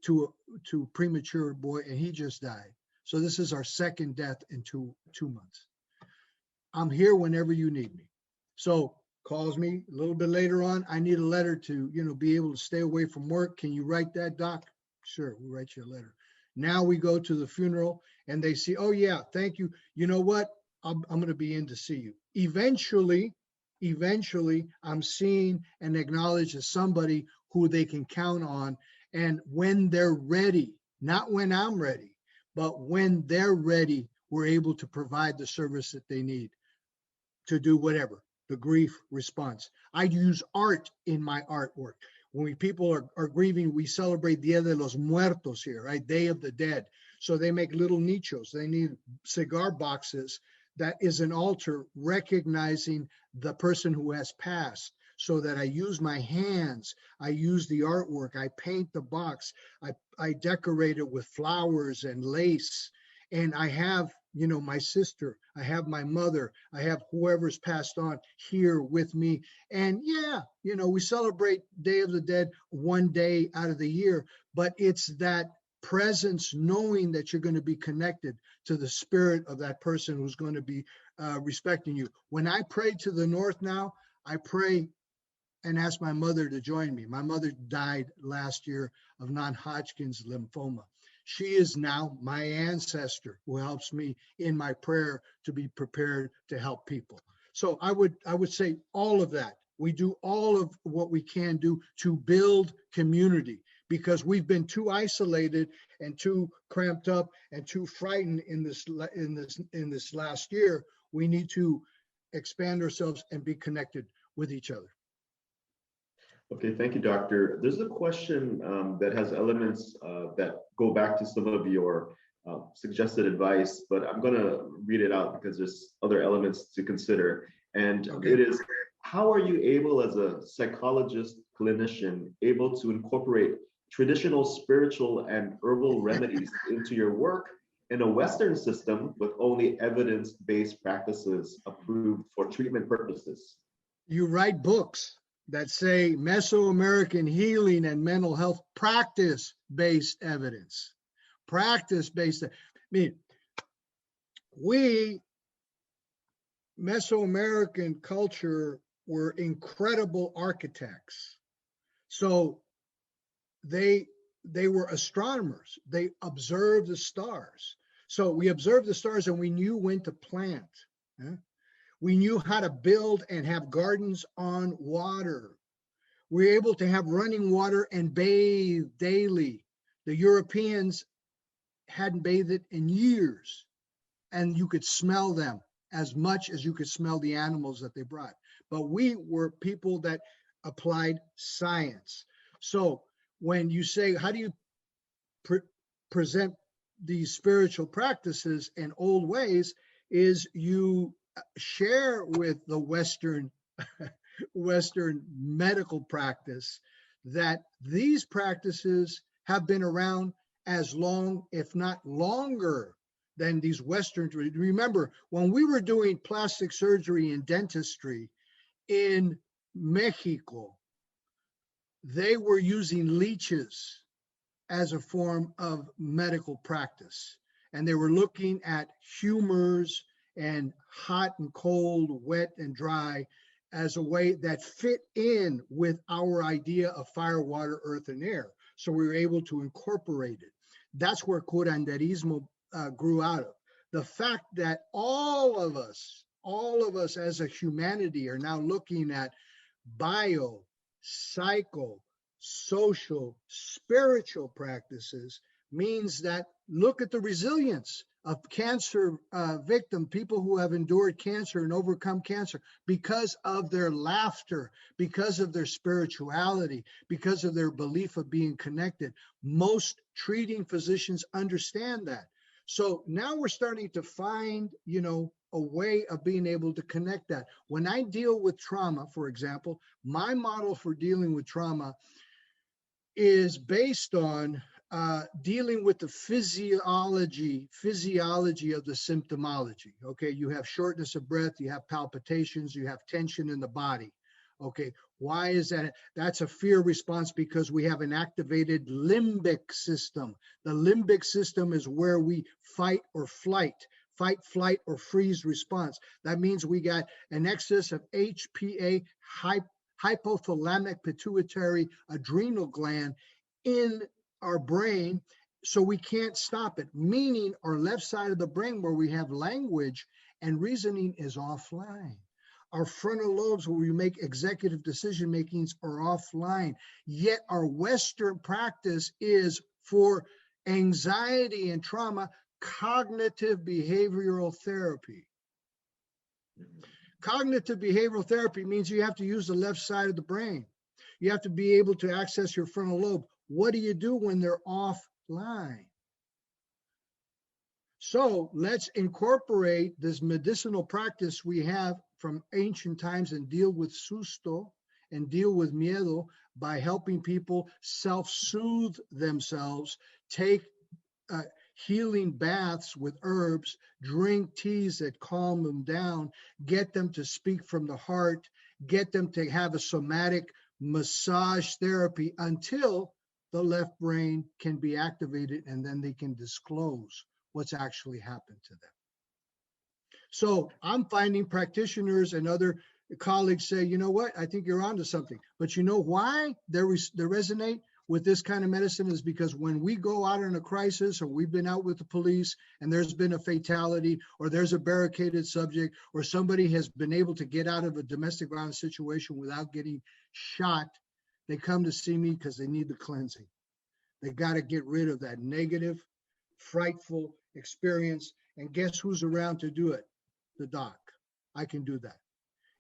to a premature boy and he just died. So this is our second death in two months. I'm here whenever you need me. So calls me a little bit later on. I need a letter to, be able to stay away from work. Can you write that, Doc? Sure, we'll write you a letter. Now we go to the funeral and they see, oh yeah, thank you. You know what? I'm going to be in to see you. Eventually, I'm seen and acknowledged as somebody who they can count on. And when they're ready, not when I'm ready, but when they're ready, we're able to provide the service that they need to do whatever, the grief response. I use art in my artwork. When people are grieving, we celebrate Dia de los Muertos here, right? Day of the Dead. So they make little nichos. They need cigar boxes that is an altar recognizing the person who has passed, so that I use my hands, I use the artwork, I paint the box, I decorate it with flowers and lace, and I have, my sister, I have my mother, I have whoever's passed on here with me. And yeah, we celebrate Day of the Dead one day out of the year, but it's that presence, knowing that you're going to be connected to the spirit of that person who's going to be respecting you. When I pray to the north now, I pray and ask my mother to join me. My mother died last year of non-Hodgkin's lymphoma. She is now my ancestor who helps me in my prayer to be prepared to help people. So I would say all of that. We do all of what we can do to build community, because we've been too isolated and too cramped up and too frightened in this last year. We need to expand ourselves and be connected with each other. Okay, thank you, Doctor. There's a question that has elements that go back to some of your suggested advice, but I'm going to read it out because there's other elements to consider. And okay. It is, how are you able, as a psychologist, clinician, able to incorporate traditional spiritual and herbal remedies into your work in a Western system with only evidence-based practices approved for treatment purposes? You write books that say Mesoamerican healing and mental health practice-based evidence. Practice-based. We, Mesoamerican culture, were incredible architects. So they were astronomers. They observed the stars. So we observed the stars and we knew when to plant. We knew how to build and have gardens on water. We're able to have running water and bathe daily. The Europeans hadn't bathed in years, and you could smell them as much as you could smell the animals that they brought. But we were people that applied science. So when you say, how do you present these spiritual practices in old ways, is you share with the Western medical practice that these practices have been around as long, if not longer, than these Western. Remember, when we were doing plastic surgery and dentistry in Mexico, they were using leeches as a form of medical practice. And they were looking at humors and hot and cold, wet and dry as a way that fit in with our idea of fire, water, earth, and air. So we were able to incorporate it. That's where curanderismo grew out of. The fact that all of us as a humanity are now looking at bio, psycho, social, spiritual practices means that look at the resilience of cancer victim, people who have endured cancer and overcome cancer because of their laughter, because of their spirituality, because of their belief of being connected. Most treating physicians understand that. So now we're starting to find, a way of being able to connect that. When I deal with trauma, for example, my model for dealing with trauma is based on dealing with the physiology of the symptomology. Okay, you have shortness of breath, you have palpitations, you have tension in the body. Okay, why is that? That's a fear response because we have an activated limbic system. The limbic system is where we fight, flight, or freeze response. That means we got an excess of HPA, hypothalamic pituitary adrenal gland, in our brain, so we can't stop it, meaning our left side of the brain where we have language and reasoning is offline. Our frontal lobes where we make executive decision makings are offline. Yet our Western practice is for anxiety and trauma, cognitive behavioral therapy. Cognitive behavioral therapy means you have to use the left side of the brain. You have to be able to access your frontal lobe. What do you do when they're offline? So let's incorporate this medicinal practice we have from ancient times and deal with susto and deal with miedo by helping people self-soothe themselves, take healing baths with herbs, drink teas that calm them down, get them to speak from the heart, get them to have a somatic massage therapy until the left brain can be activated and then they can disclose what's actually happened to them. So I'm finding practitioners and other colleagues say, you know what, I think you're onto something. But you know why they resonate with this kind of medicine is because when we go out in a crisis or we've been out with the police and there's been a fatality or there's a barricaded subject or somebody has been able to get out of a domestic violence situation without getting shot, they come to see me because they need the cleansing. They got to get rid of that negative, frightful experience. And guess who's around to do it? The doc. I can do that.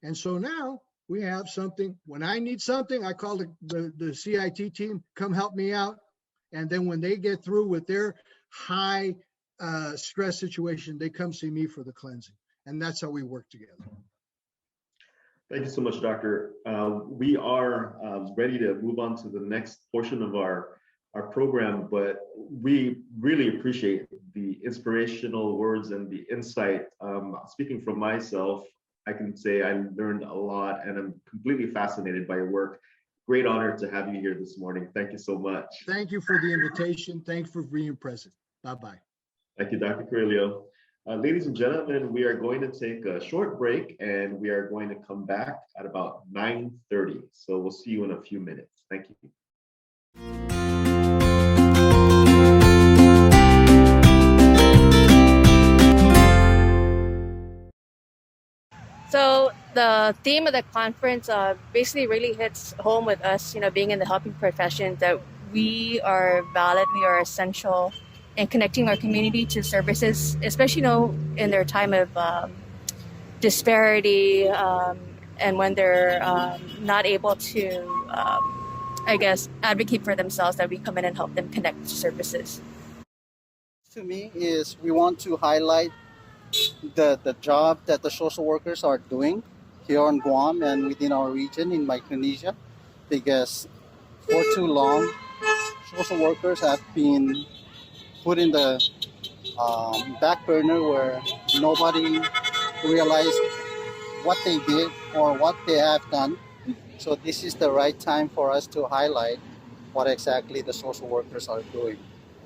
And so now we have something. When I need something, I call the CIT team, come help me out. And then when they get through with their high stress situation, they come see me for the cleansing. And that's how we work together. Thank you so much, Doctor. We are ready to move on to the next portion of our program, but we really appreciate the inspirational words and the insight. Speaking from myself, I can say I learned a lot and I'm completely fascinated by your work. Great honor to have you here this morning. Thank you so much. Thank you for the invitation. Thanks for being present. Bye-bye. Thank you, Dr. Carrillo. Ladies and gentlemen, we are going to take a short break and we are going to come back at about 9:30. So we'll see you in a few minutes. Thank you. So the theme of the conference basically really hits home with us, being in the helping profession, that we are valid, we are essential in connecting our community to services, especially, in their time of disparity, and when they're not able to, advocate for themselves, that we come in and help them connect to services. To me is we want to highlight the job that the social workers are doing here on Guam and within our region in Micronesia, because for too long social workers have been put in the back burner where nobody realized what they did or what they have done. So this is the right time for us to highlight what exactly the social workers are doing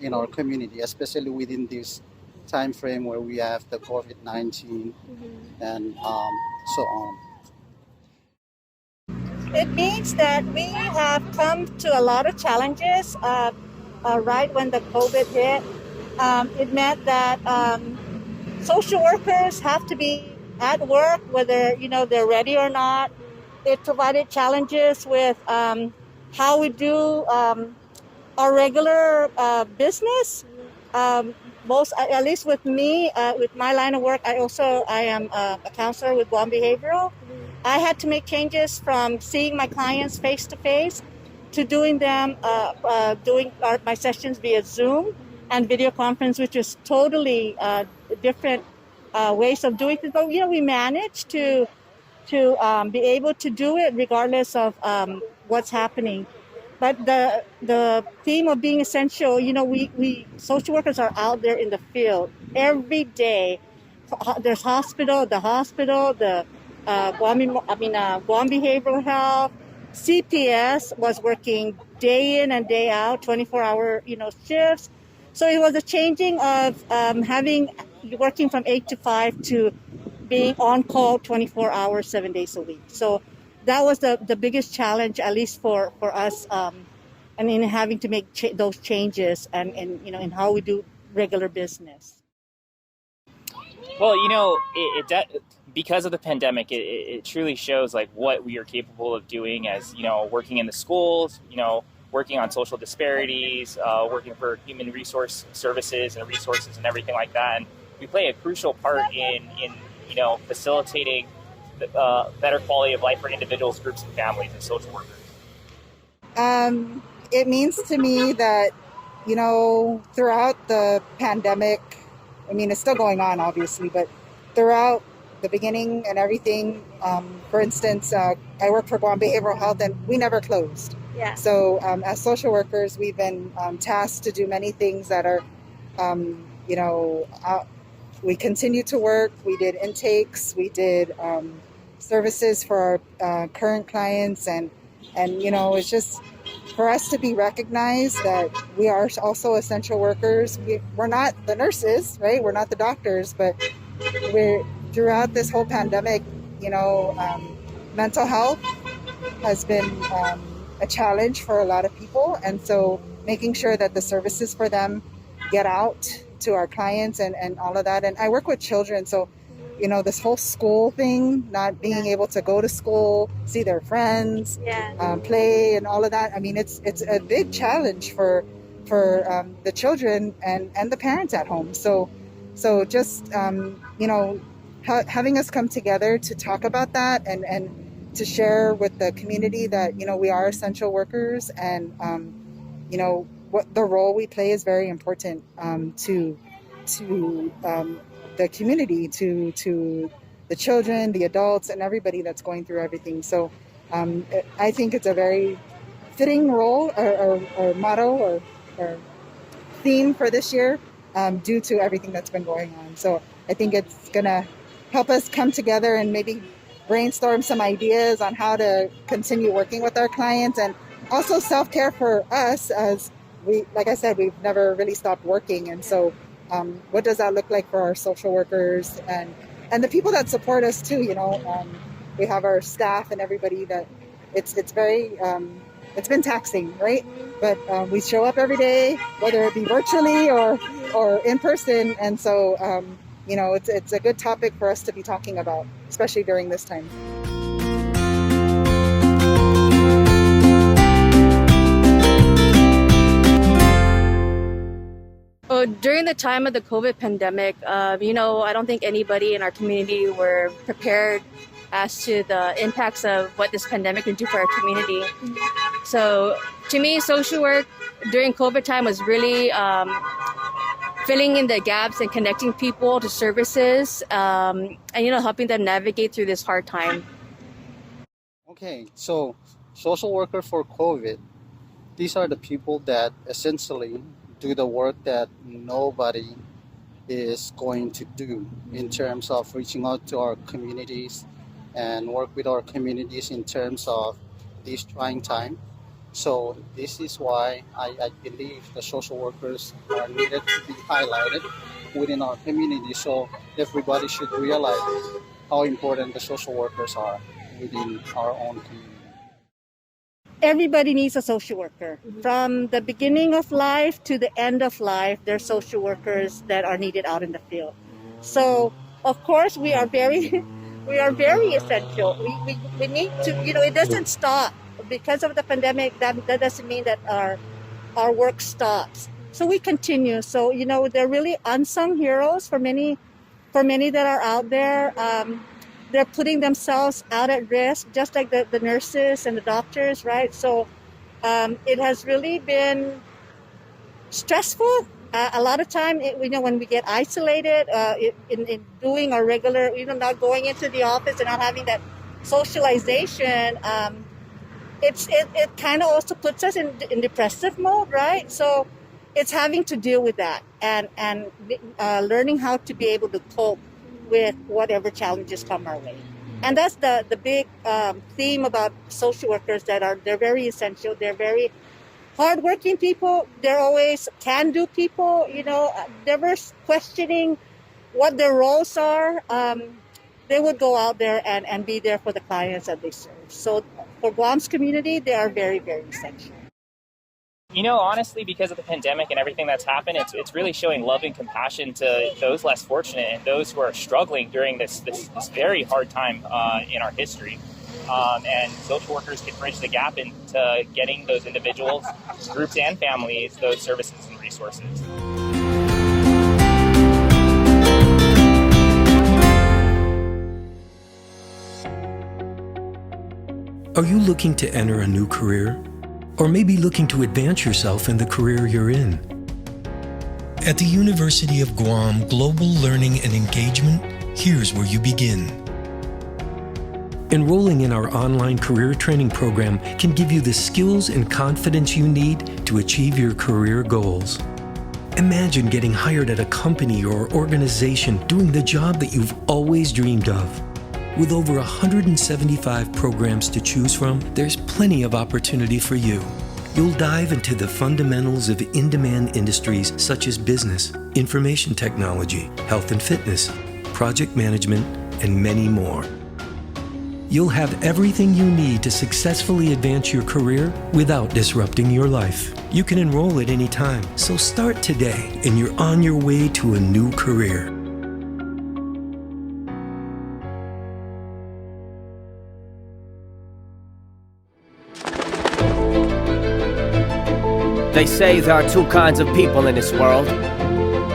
in our community, especially within this time frame where we have the COVID-19 and so on. It means that we have come to a lot of challenges right when the COVID hit. It meant that social workers have to be at work, whether they're ready or not. It provided challenges with how we do our regular business. At least with me, with my line of work, I am a counselor with Guam Behavioral. I had to make changes from seeing my clients face to face to doing my sessions via Zoom and video conference, which is totally different ways of doing things. But we managed to be able to do it regardless of what's happening. But the theme of being essential, we social workers are out there in the field every day. There's the hospital, the Guam Behavioral Health, CPS was working day in and day out, 24-hour shifts. So it was a changing of working from 8 to 5 to being on call 24 hours, 7 days a week. So that was the biggest challenge, at least for us, and in having to make those changes and in how we do regular business. Well, because of the pandemic, it truly shows like what we are capable of doing as, working in the schools, working on social disparities, working for human resource services and resources and everything like that. And we play a crucial part in facilitating better quality of life for individuals, groups, and families and social workers. It means to me that, throughout the pandemic, it's still going on, obviously, but throughout the beginning and everything, for instance, I work for Guam Behavioral Health and we never closed. Yeah. So as social workers, we've been tasked to do many things that are, we continue to work. We did intakes, we did services for our current clients, and it's just for us to be recognized that we are also essential workers. We're not the nurses, right? We're not the doctors, but throughout this whole pandemic, mental health has been a challenge for a lot of people. And so making sure that the services for them get out to our clients and all of that. And I work with children, so this whole school thing, not being able to go to school, see their friends, play and all of that. It's a big challenge for the children and the parents at home. So just, having us come together to talk about that and to share with the community that, we are essential workers and, what the role we play is very important to the community, to the children, the adults, and everybody that's going through everything. So I think it's a very fitting role or motto or theme for this year due to everything that's been going on. So I think it's going to help us come together and maybe brainstorm some ideas on how to continue working with our clients, and also self-care for us, as like I said, we've never really stopped working. And so what does that look like for our social workers and the people that support us too? We have our staff and everybody that it's very, it's been taxing, right? But we show up every day, whether it be virtually or in person. And so, it's a good topic for us to be talking about, especially during this time. Well, during the time of the COVID pandemic, I don't think anybody in our community were prepared as to the impacts of what this pandemic would do for our community. So to me, social work during COVID time was really filling in the gaps and connecting people to services and, helping them navigate through this hard time. Okay, so social worker for COVID, these are the people that essentially do the work that nobody is going to do in terms of reaching out to our communities and work with our communities in terms of this trying time. So this is why I believe the social workers are needed to be highlighted within our community, so everybody should realize how important the social workers are within our own community. Everybody needs a social worker. From the beginning of life to the end of life, there are social workers that are needed out in the field. So, of course, we are very essential. We need to, it doesn't stop. Because of the pandemic, that doesn't mean that our work stops. So we continue. So, they're really unsung heroes for many that are out there. They're putting themselves out at risk, just like the nurses and the doctors, right? So it has really been stressful. A lot of time, when we get isolated in doing our regular, not going into the office and not having that socialization, it kind of also puts us in depressive mode, right? So it's having to deal with that and learning how to be able to cope with whatever challenges come our way. And that's the big theme about social workers, they're very essential. They're very hardworking people. They're always can-do people, never questioning what their roles are. They would go out there and be there for the clients that they serve. So for Guam's community, they are very, very essential. Honestly, because of the pandemic and everything that's happened, it's really showing love and compassion to those less fortunate and those who are struggling during this very hard time in our history. And social workers can bridge the gap into getting those individuals, groups, and families those services and resources. Are you looking to enter a new career? Or maybe looking to advance yourself in the career you're in? At the University of Guam Global Learning and Engagement, here's where you begin. Enrolling in our online career training program can give you the skills and confidence you need to achieve your career goals. Imagine getting hired at a company or organization doing the job that you've always dreamed of. With over 175 programs to choose from, there's plenty of opportunity for you. You'll dive into the fundamentals of in-demand industries such as business, information technology, health and fitness, project management, and many more. You'll have everything you need to successfully advance your career without disrupting your life. You can enroll at any time, so start today and you're on your way to a new career. They say there are two kinds of people in this world.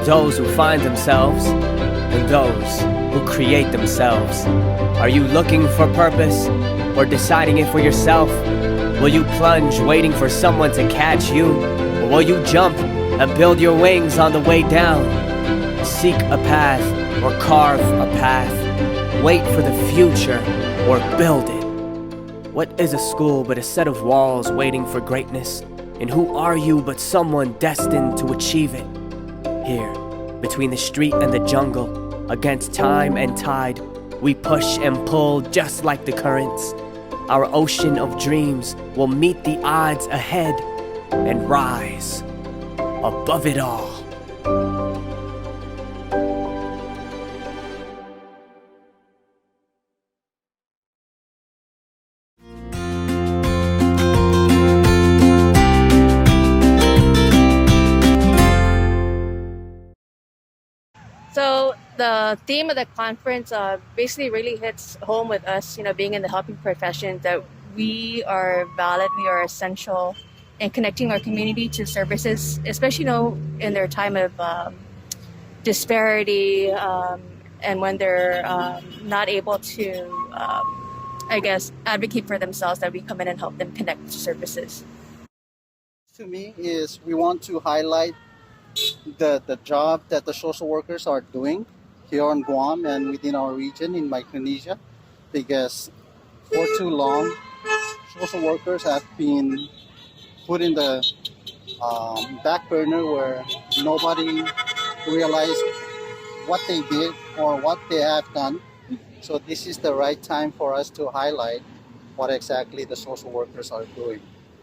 Those who find themselves and those who create themselves. Are you looking for purpose or deciding it for yourself? Will you plunge waiting for someone to catch you? Or will you jump and build your wings on the way down? Seek a path or carve a path. Wait for the future or build it. What is a school but a set of walls waiting for greatness? And who are you but someone destined to achieve it? Here, between the street and the jungle, against time and tide, we push and pull just like the currents. Our ocean of dreams will meet the odds ahead and rise above it all. So The theme of the conference basically really hits home with us, being in the helping profession, that we are valid, we are essential in connecting our community to services, especially, in their time of disparity, and when they're not able to, advocate for themselves, that we come in and help them connect to services. To me is we want to highlight the job that the social workers are doing here on Guam and within our region in Micronesia, because for too long, social workers have been put in the back burner where nobody realized what they did or what they have done. So this is the right time for us to highlight what exactly the social workers are doing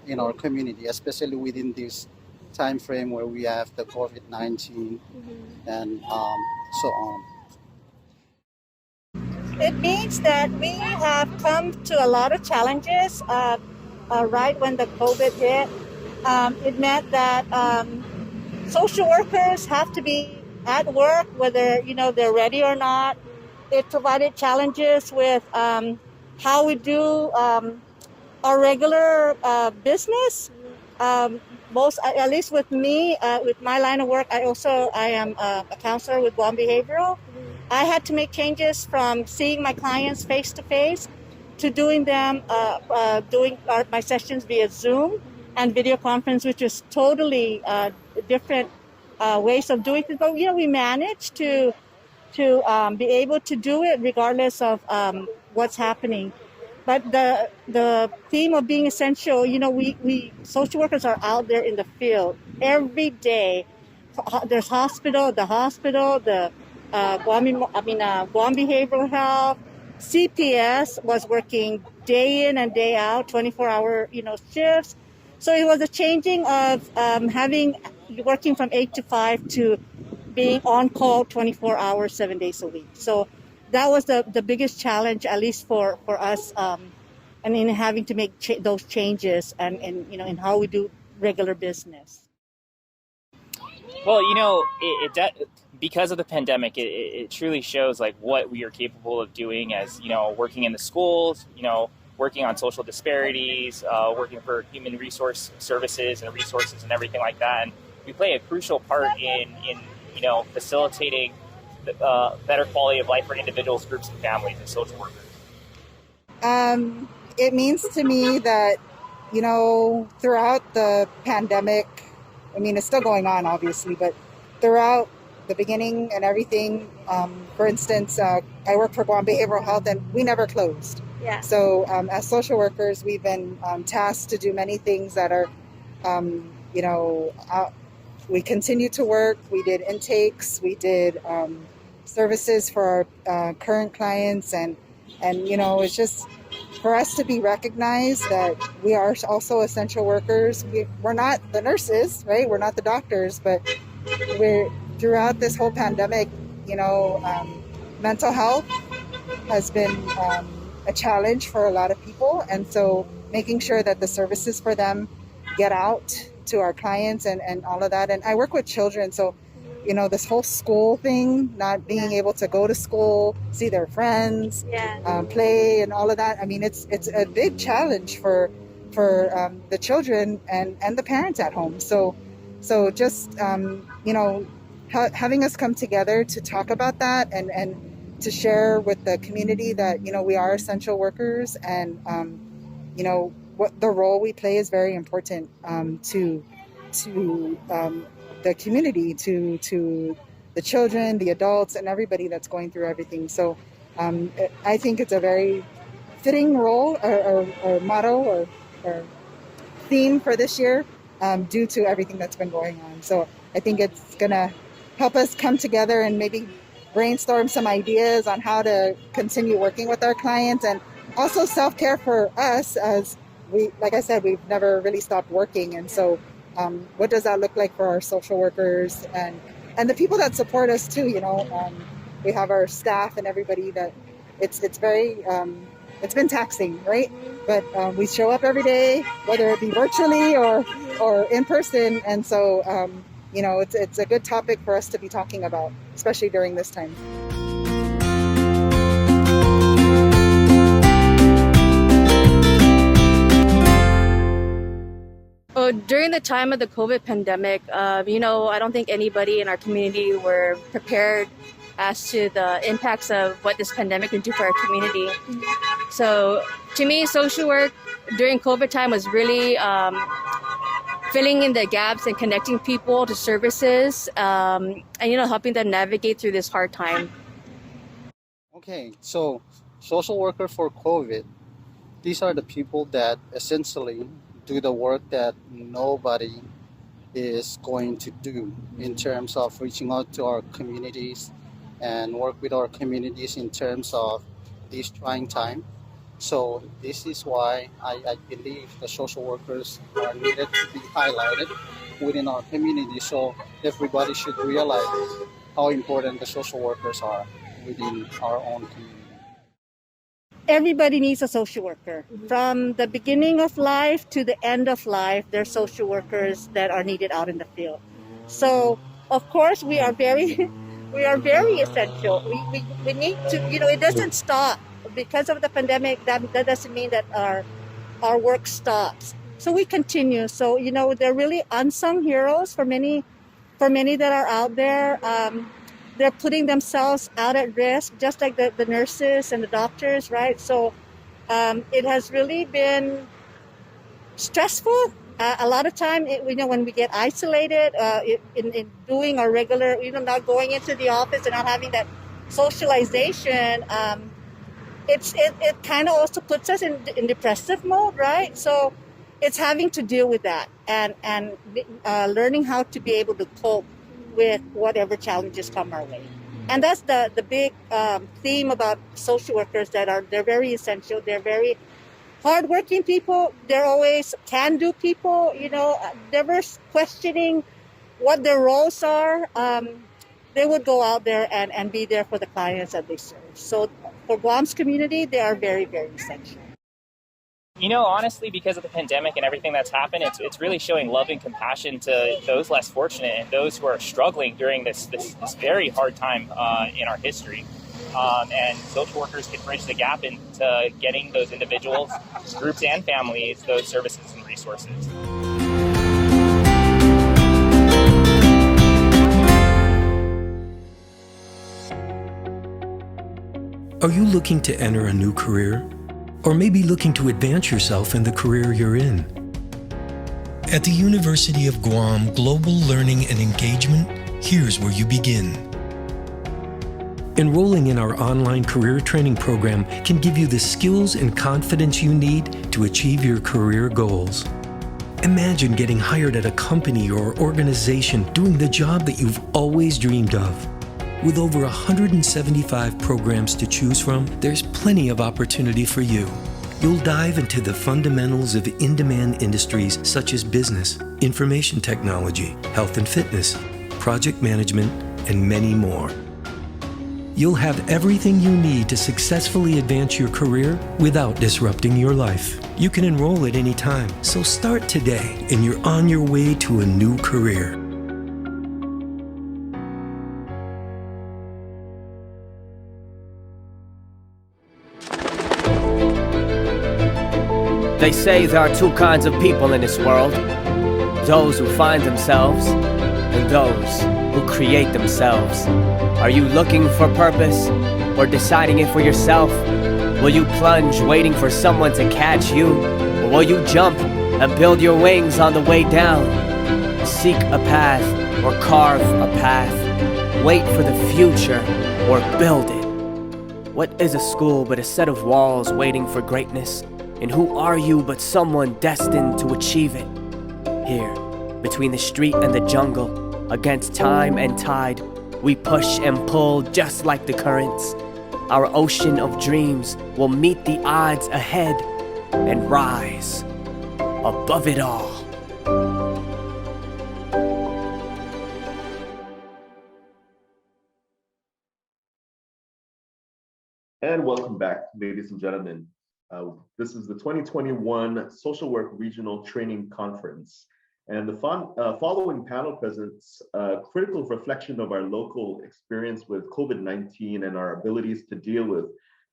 in our community, especially within this time frame where we have the COVID-19 and so on. It means that we have come to a lot of challenges right when the COVID hit. It meant that social workers have to be at work, whether they're ready or not. It provided challenges with how we do our regular business. At least with me, with my line of work, I am a counselor with Guam Behavioral. I had to make changes from seeing my clients face to face to doing my sessions via Zoom and video conference, which is totally different ways of doing things. But we managed to be able to do it regardless of what's happening. But the theme of being essential, we social workers are out there in the field every day. There's the hospital, the Guam Behavioral Health, CPS was working day in and day out, 24-hour shifts. So it was a changing of working from 8 to 5 to being on call 24 hours, 7 days a week. So that was the biggest challenge, at least for us, and in having to make those changes and in how we do regular business. Well, because of the pandemic, it truly shows like what we are capable of doing as, working in the schools, working on social disparities, working for human resource services and resources and everything like that. And we play a crucial part in facilitating better quality of life for individuals, groups, and families as social workers. It means to me that, throughout the pandemic, it's still going on, obviously, but throughout the beginning and everything, for instance, I work for Guam Behavioral Health and we never closed. Yeah. So as social workers, we've been tasked to do many things that are, we continue to work. We did intakes, we did services for our current clients, and it's just for us to be recognized that we are also essential workers. We're not the nurses, right? We're not the doctors, but throughout this whole pandemic, mental health has been a challenge for a lot of people. And so making sure that the services for them get out to our clients and all of that. And I work with children, so this whole school thing, not being able to go to school, see their friends, play and all of that. It's a big challenge for the children and the parents at home. So just, having us come together to talk about that and to share with the community that, we are essential workers and, what the role we play is very important to the community, to the children, the adults, and everybody that's going through everything. So I think it's a very fitting role or motto or theme for this year due to everything that's been going on. So I think it's going to help us come together and maybe brainstorm some ideas on how to continue working with our clients, and also self-care for us, as like I said, we've never really stopped working. And so what does that look like for our social workers and the people that support us too? We have our staff and everybody that it's very, it's been taxing, right? But we show up every day, whether it be virtually or in person. And so, it's a good topic for us to be talking about, especially during this time. the time of the COVID pandemic, I don't think anybody in our community were prepared as to the impacts of what this pandemic can do for our community. So to me, social work during COVID time was really filling in the gaps and connecting people to services and, helping them navigate through this hard time. Okay, so social worker for COVID, these are the people that essentially do the work that nobody is going to do in terms of reaching out to our communities and work with our communities in terms of this trying time. So this is why I believe the social workers are needed to be highlighted within our community, so everybody should realize how important the social workers are within our own community. Everybody needs a social worker. From the beginning of life to the end of life, there's social workers that are needed out in the field. So, of course, we are very essential. We need to, it doesn't stop. Because of the pandemic, that doesn't mean that our work stops. So we continue. So, they're really unsung heroes for many that are out there. They're putting themselves out at risk, just like the nurses and the doctors, right? So it has really been stressful. A lot of time, when we get isolated in doing our regular, not going into the office and not having that socialization, it kind of also puts us in depressive mode, right? So it's having to deal with that and learning how to be able to cope with whatever challenges come our way. And that's the big theme about social workers, they're very essential. They're very hardworking people. They're always can-do people, never questioning what their roles are. They would go out there and be there for the clients that they serve. So for Guam's community, they are very, very essential. Honestly, because of the pandemic and everything that's happened, it's really showing love and compassion to those less fortunate and those who are struggling during this very hard time in our history. And social workers can bridge the gap into getting those individuals, groups, and families those services and resources. Are you looking to enter a new career? Or maybe looking to advance yourself in the career you're in? At the University of Guam Global Learning and Engagement, here's where you begin. Enrolling in our online career training program can give you the skills and confidence you need to achieve your career goals. Imagine getting hired at a company or organization doing the job that you've always dreamed of. With over 175 programs to choose from, there's plenty of opportunity for you. You'll dive into the fundamentals of in-demand industries such as business, information technology, health and fitness, project management, and many more. You'll have everything you need to successfully advance your career without disrupting your life. You can enroll at any time, so start today and you're on your way to a new career. They say there are two kinds of people in this world. Those who find themselves and those who create themselves. Are you looking for purpose or deciding it for yourself? Will you plunge waiting for someone to catch you? Or will you jump and build your wings on the way down? Seek a path or carve a path. Wait for the future or build it. What is a school but a set of walls waiting for greatness? And who are you but someone destined to achieve it? Here, between the street and the jungle, against time and tide, we push and pull just like the currents. Our ocean of dreams will meet the odds ahead and rise above it all. And welcome back, ladies and gentlemen. This is the 2021 Social Work Regional Training Conference. And the following panel presents a critical reflection of our local experience with COVID-19 and our abilities to deal with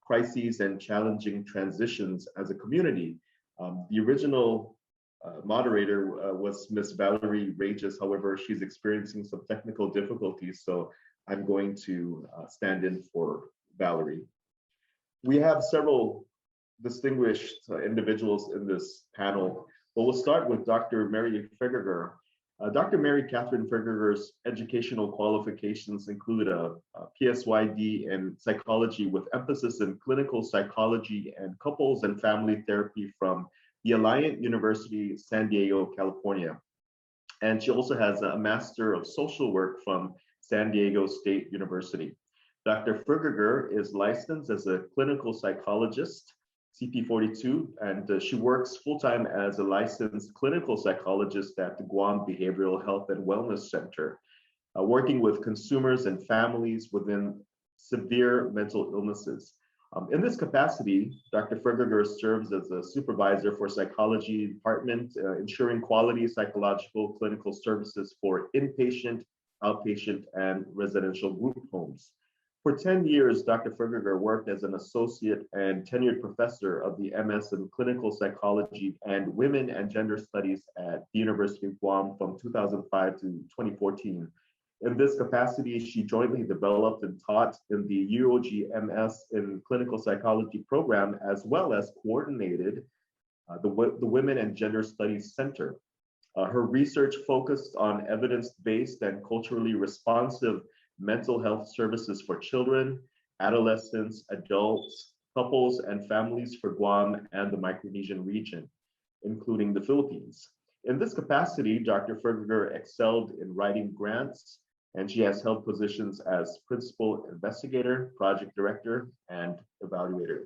crises and challenging transitions as a community. The original moderator was Miss Valerie Regis. However, she's experiencing some technical difficulties, so I'm going to stand in for Valerie. We have several distinguished individuals in this panel, but we'll start with Dr. Mary Fegurgur. Dr. Mary Catherine Fegurgur's educational qualifications include a PSYD in psychology with emphasis in clinical psychology and couples and family therapy from the Alliant University, San Diego, California. And she also has a Master of Social Work from San Diego State University. Dr. Fegurgur is licensed as a clinical psychologist, CP42, and she works full-time as a licensed clinical psychologist at the Guam Behavioral Health and Wellness Center, working with consumers and families within severe mental illnesses. In this capacity, Dr. Fegurgur serves as a supervisor for psychology department, ensuring quality psychological clinical services for inpatient, outpatient, and residential group homes. For 10 years, Dr. Fegurgur worked as an associate and tenured professor of the MS in Clinical Psychology and Women and Gender Studies at the University of Guam from 2005 to 2014. In this capacity, she jointly developed and taught in the UOG MS in Clinical Psychology program, as well as coordinated the Women and Gender Studies Center. Her research focused on evidence-based and culturally responsive mental health services for children, adolescents, adults, couples, and families for Guam and the Micronesian region, including the Philippines. In this capacity, Dr. Fegurgur excelled in writing grants, and she has held positions as principal investigator, project director, and evaluator.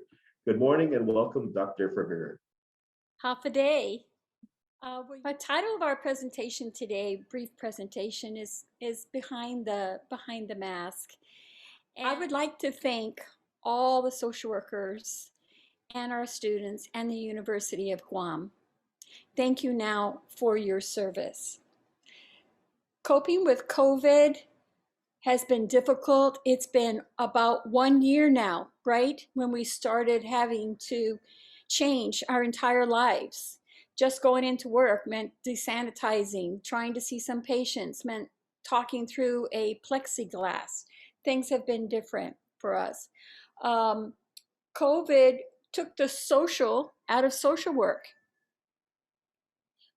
Good morning and welcome, Dr. Fegurgur. Half a day. The title of our presentation today, brief presentation, is behind the mask. And I would like to thank all the social workers and our students and the University of Guam. Thank you now for your service. Coping with COVID has been difficult. It's been about 1 year now, right? When we started having to change our entire lives. Just going into work meant desanitizing, trying to see some patients meant talking through a plexiglass. Things have been different for us. COVID took the social out of social work.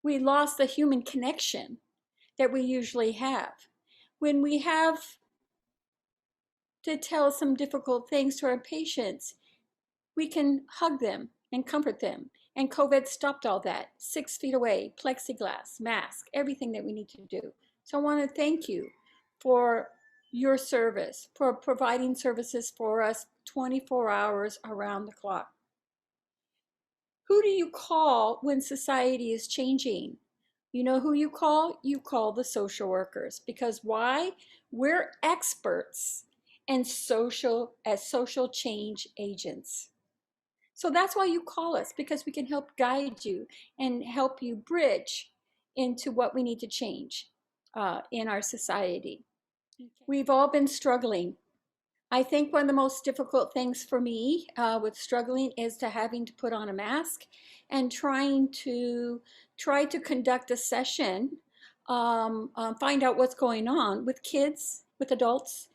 We lost the human connection that we usually have. When we have to tell some difficult things to our patients, we can hug them and comfort them. And COVID stopped all that. 6 feet away, plexiglass, mask, everything that we need to do. So I want to thank you for your service, for providing services for us 24 hours around the clock. Who do you call when society is changing? You know who you call? You call the social workers. Because why? We're experts and social change agents. So that's why you call us, because we can help guide you and help you bridge into what we need to change in our society. Okay. We've all been struggling. I think one of the most difficult things for me with struggling is to having to put on a mask and trying to conduct a session, find out what's going on with kids, with adults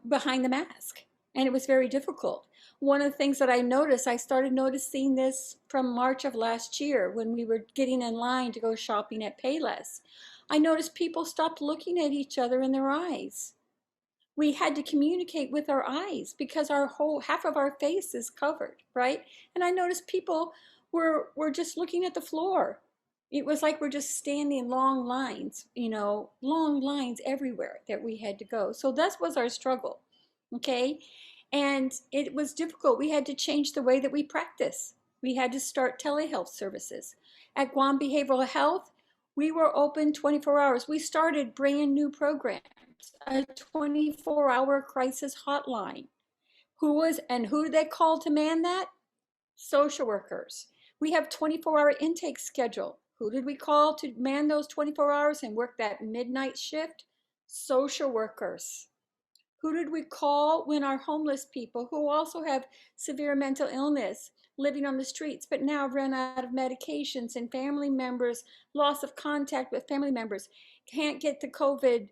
behind the mask. And it was very difficult. One of the things that I noticed, I started noticing this from March of last year when we were getting in line to go shopping at Payless. I noticed people stopped looking at each other in their eyes. We had to communicate with our eyes because our half of our face is covered, right? And I noticed people were just looking at the floor. It was like we're just standing long lines, long lines everywhere that we had to go. So that was our struggle, okay? And it was difficult. We had to change the way that we practice. We had to start telehealth services. At Guam Behavioral Health, we were open 24 hours. We started brand new programs, a 24-hour crisis hotline. Who did they call to man that? Social workers. We have 24-hour intake schedule. Who did we call to man those 24 hours and work that midnight shift? Social workers. Who did we call when our homeless people, who also have severe mental illness, living on the streets, but now run out of medications, and family members, loss of contact with family members, can't get the COVID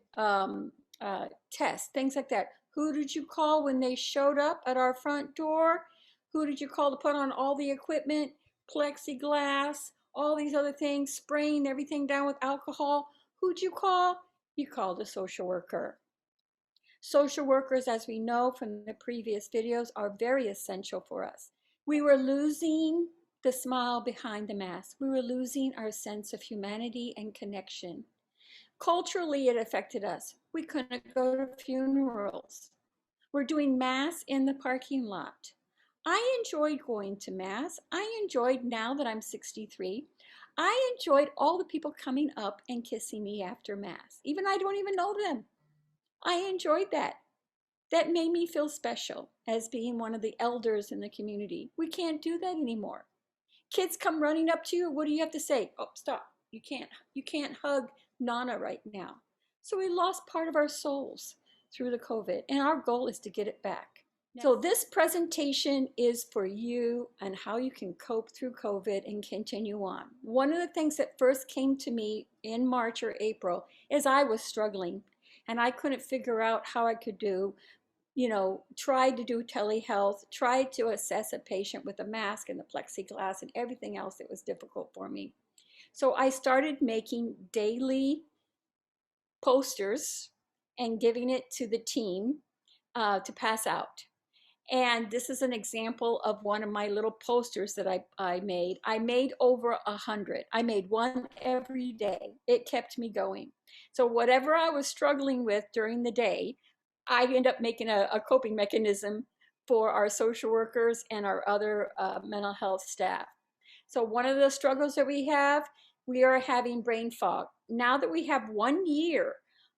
test, things like that? Who did you call when they showed up at our front door? Who did you call to put on all the equipment, plexiglass, all these other things, spraying everything down with alcohol? Who'd you call? You called a social worker. Social workers, as we know from the previous videos, are very essential for us. We were losing the smile behind the mask. We were losing our sense of humanity and connection. Culturally, it affected us. We couldn't go to funerals. We're doing mass in the parking lot. I enjoyed going to mass. I enjoyed, now that I'm 63, I enjoyed all the people coming up and kissing me after mass. Even I don't even know them. I enjoyed that. That made me feel special as being one of the elders in the community. We can't do that anymore. Kids come running up to you. What do you have to say? Oh, stop. You can't hug Nana right now. So we lost part of our souls through the COVID, and our goal is to get it back. So this presentation is for you and how you can cope through COVID and continue on. One of the things that first came to me in March or April is I was struggling and I couldn't figure out how I could do, tried to do telehealth, tried to assess a patient with a mask and the plexiglass and everything else that was difficult for me. So I started making daily posters and giving it to the team to pass out. And this is an example of one of my little posters that I made. I made over 100. I made one every day. It kept me going. So whatever I was struggling with during the day, I end up making a coping mechanism for our social workers and our other mental health staff. So one of the struggles that we are having brain fog. Now that we have 1 year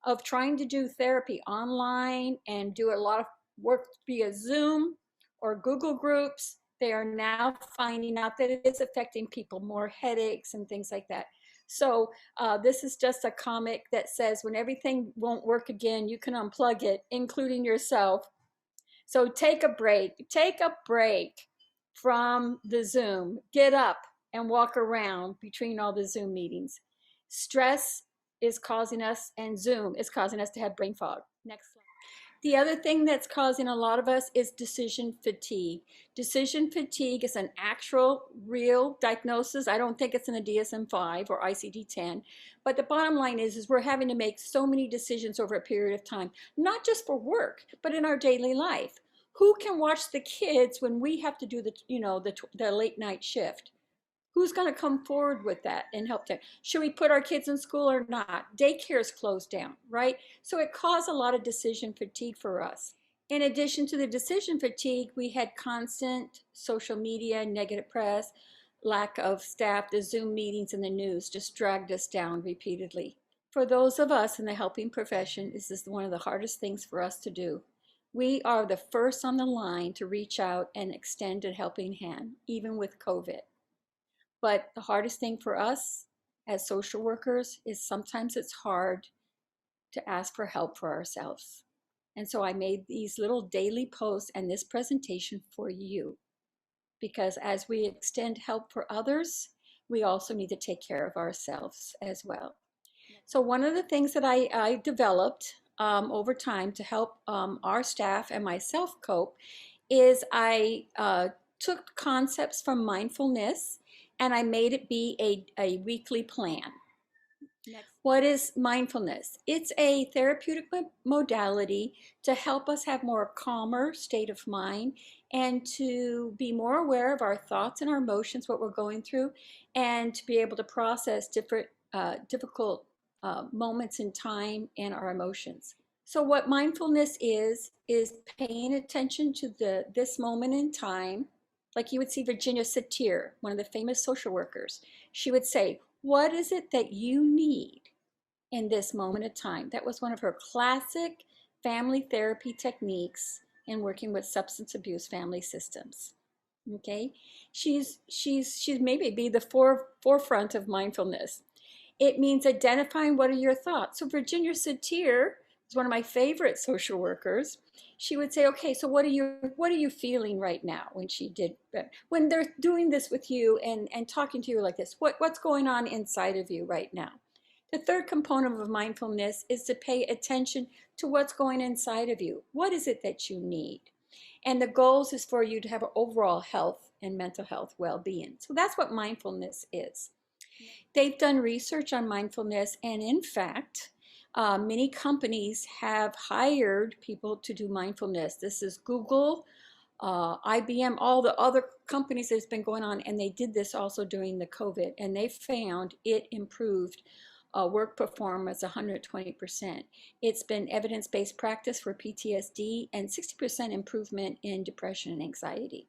of trying to do therapy online and do a lot of work via Zoom or Google Groups, they are now finding out that it is affecting people more, headaches and things like that. So this is just a comic that says when everything won't work again, you can unplug it, including yourself. So take a break from the Zoom, get up and walk around between all the Zoom meetings. Stress is causing us, and Zoom is causing us to have brain fog. Next slide. The other thing that's causing a lot of us is decision fatigue. Decision fatigue is an actual, real diagnosis. I don't think it's in the DSM-5 or ICD-10, but the bottom line is we're having to make so many decisions over a period of time, not just for work, but in our daily life. Who can watch the kids when we have to do the late night shift? Who's going to come forward with that and help them? Should we put our kids in school or not? Daycare is closed down, right? So it caused a lot of decision fatigue for us. In addition to the decision fatigue, we had constant social media, negative press, lack of staff, the Zoom meetings and the news just dragged us down repeatedly. For those of us in the helping profession, this is one of the hardest things for us to do. We are the first on the line to reach out and extend a helping hand, even with COVID. But the hardest thing for us as social workers is sometimes it's hard to ask for help for ourselves. And so I made these little daily posts and this presentation for you, because as we extend help for others, we also need to take care of ourselves as well. So one of the things that I developed over time to help our staff and myself cope is I took concepts from mindfulness and I made it be a weekly plan. What is mindfulness? It's a therapeutic modality to help us have more calmer state of mind and to be more aware of our thoughts and our emotions, what we're going through, and to be able to process different difficult moments in time and our emotions. So what mindfulness is paying attention to this moment in time. Like you would see Virginia Satir, one of the famous social workers. She would say, what is it that you need in this moment of time? That was one of her classic family therapy techniques in working with substance abuse family systems. Okay, she's maybe be the forefront of mindfulness. It means identifying what are your thoughts. So Virginia Satir was one of my favorite social workers. She would say, okay, so what are you feeling right now? When they're doing this with you and talking to you like this, what's going on inside of you right now? The third component of mindfulness is to pay attention to what's going inside of you. What is it that you need? And the goals is for you to have overall health and mental health well-being. So that's what mindfulness is. They've done research on mindfulness, and in fact, many companies have hired people to do mindfulness. This is Google, IBM, all the other companies that's been going on, and they did this also during the COVID, and they found it improved work performance 120%. It's been evidence-based practice for PTSD and 60% improvement in depression and anxiety.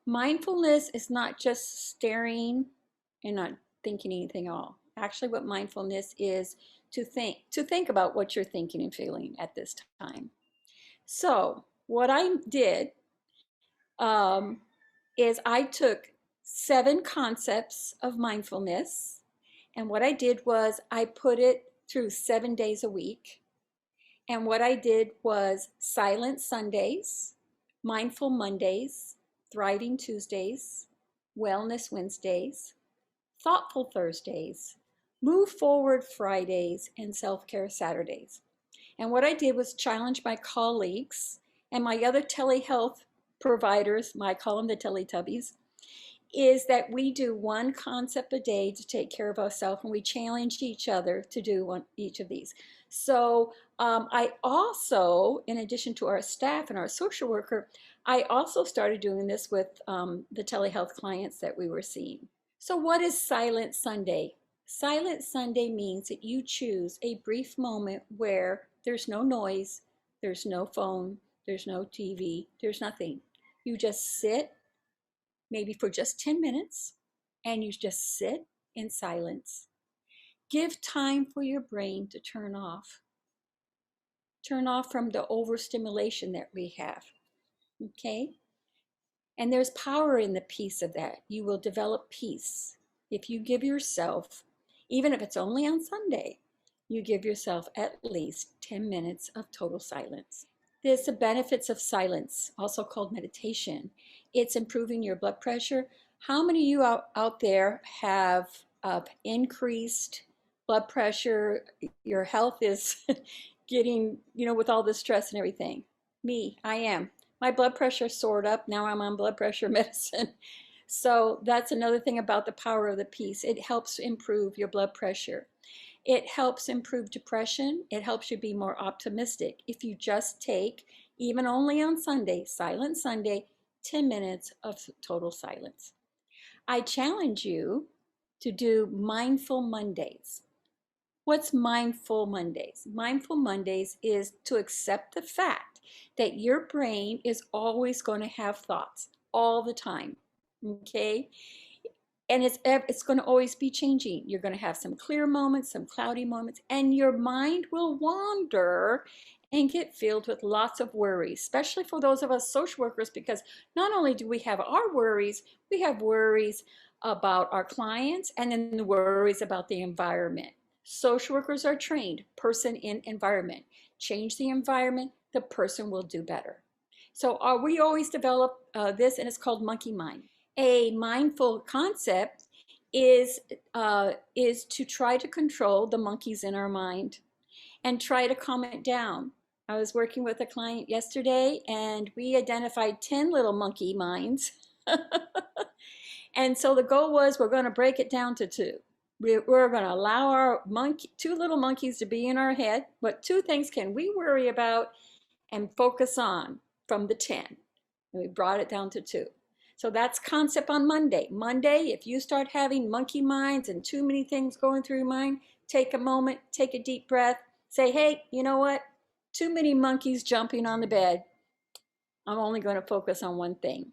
Mindfulness is not just staring and not thinking anything at all. Actually, what mindfulness is to think about what you're thinking and feeling at this time. So what I did is I took 7 concepts of mindfulness, and what I did was I put it through 7 days a week. And what I did was Silent Sundays, Mindful Mondays, Thriving Tuesdays, Wellness Wednesdays, Thoughtful Thursdays, Move Forward Fridays, and Self-Care Saturdays. And what I did was challenge my colleagues and my other telehealth providers, I call them the Teletubbies, is that we do one concept a day to take care of ourselves, and we challenge each other to do each of these. So I also, in addition to our staff and our social worker, I also started doing this with the telehealth clients that we were seeing. So what is Silent Sunday? Silent Sunday means that you choose a brief moment where there's no noise, there's no phone, there's no TV, there's nothing. You just sit, maybe for just 10 minutes, and you just sit in silence. Give time for your brain to turn off. Turn off from the overstimulation that we have, okay? And there's power in the peace of that. You will develop peace if you give yourself, even if it's only on Sunday, you give yourself at least 10 minutes of total silence. There's the benefits of silence, also called meditation. It's improving your blood pressure. How many of you out there have increased blood pressure? Your health is getting, with all the stress and everything. Me, I am. My blood pressure soared up. Now I'm on blood pressure medicine. So that's another thing about the power of the peace. It helps improve your blood pressure. It helps improve depression. It helps you be more optimistic. If you just take, even only on Sunday, Silent Sunday, 10 minutes of total silence. I challenge you to do Mindful Mondays. What's Mindful Mondays? Mindful Mondays is to accept the fact that your brain is always going to have thoughts all the time, okay? And it's going to always be changing. You're going to have some clear moments, some cloudy moments, and your mind will wander and get filled with lots of worries, especially for those of us social workers, because not only do we have our worries, we have worries about our clients and then the worries about the environment. Social workers are trained, person in environment. Change the environment, the person will do better. So we always develop this, and it's called monkey mind. A mindful concept is to try to control the monkeys in our mind and try to calm it down. I was working with a client yesterday, and we identified 10 little monkey minds. And so the goal was we're going to break it down to 2. We're going to allow our 2 little monkeys to be in our head. What 2 things can we worry about and focus on from the 10? And we brought it down to 2. So that's concept on Monday. Monday, if you start having monkey minds and too many things going through your mind, take a moment, take a deep breath, say, hey, you know what? Too many monkeys jumping on the bed. I'm only going to focus on one thing.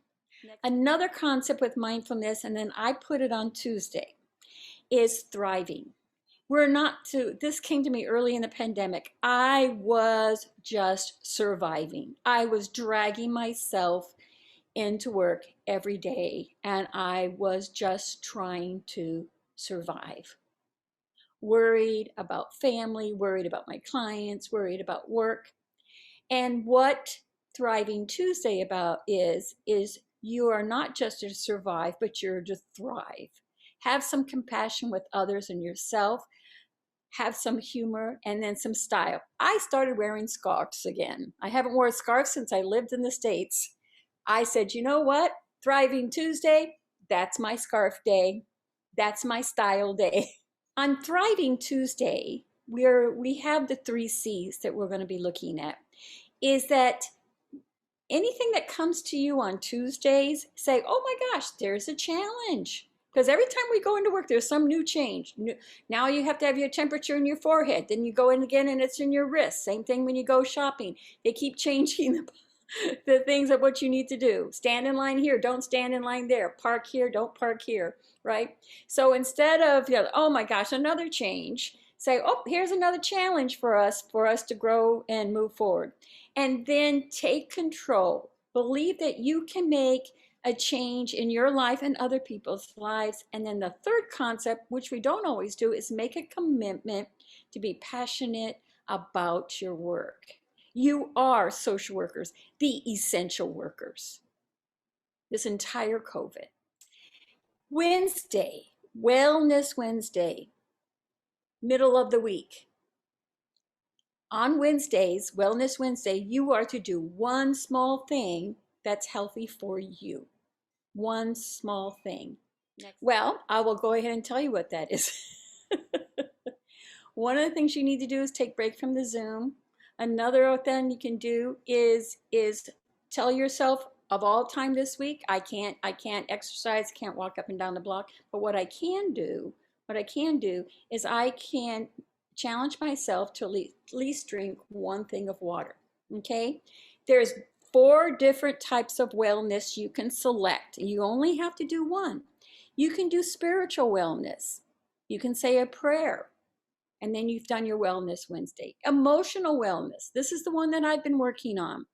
Another concept with mindfulness, and then I put it on Tuesday, is thriving. This came to me early in the pandemic. I was just surviving. I was dragging myself into work every day, and I was just trying to survive. worried about family, worried about my clients, worried about work. And what Thriving Tuesday about is you are not just to survive, but you're to thrive. Have some compassion with others and yourself. Have some humor and then some style. I started wearing scarves again. I haven't worn a scarf since I lived in the States. I said, you know what? Thriving Tuesday, that's my scarf day. That's my style day. On Thriving Tuesday, we have the 3 C's that we're going to be looking at. Is that anything that comes to you on Tuesdays, say, oh my gosh, there's a challenge. Because every time we go into work, there's some new change. Now you have to have your temperature in your forehead. Then you go in again and it's in your wrist. Same thing when you go shopping. They keep changing the things of what you need to do. Stand in line here, don't stand in line there. Park here, don't park here, right? So instead of, oh my gosh, another change, say, oh, here's another challenge for us to grow and move forward. And then take control. Believe that you can make a change in your life and other people's lives. And then the third concept, which we don't always do, is make a commitment to be passionate about your work. You are social workers, the essential workers. This entire COVID. Wednesday, Wellness Wednesday, middle of the week. On Wednesdays, Wellness Wednesday, you are to do one small thing that's healthy for you. One small thing. Well, I will go ahead and tell you what that is. One of the things you need to do is take a break from the Zoom. Another thing you can do is tell yourself, of all time this week, I can't exercise, can't walk up and down the block. But what I can do is I can challenge myself to at least drink one thing of water. Okay? There's 4 different types of wellness you can select. You only have to do one. You can do spiritual wellness. You can say a prayer, and then you've done your Wellness Wednesday. Emotional wellness, this is the one that I've been working on,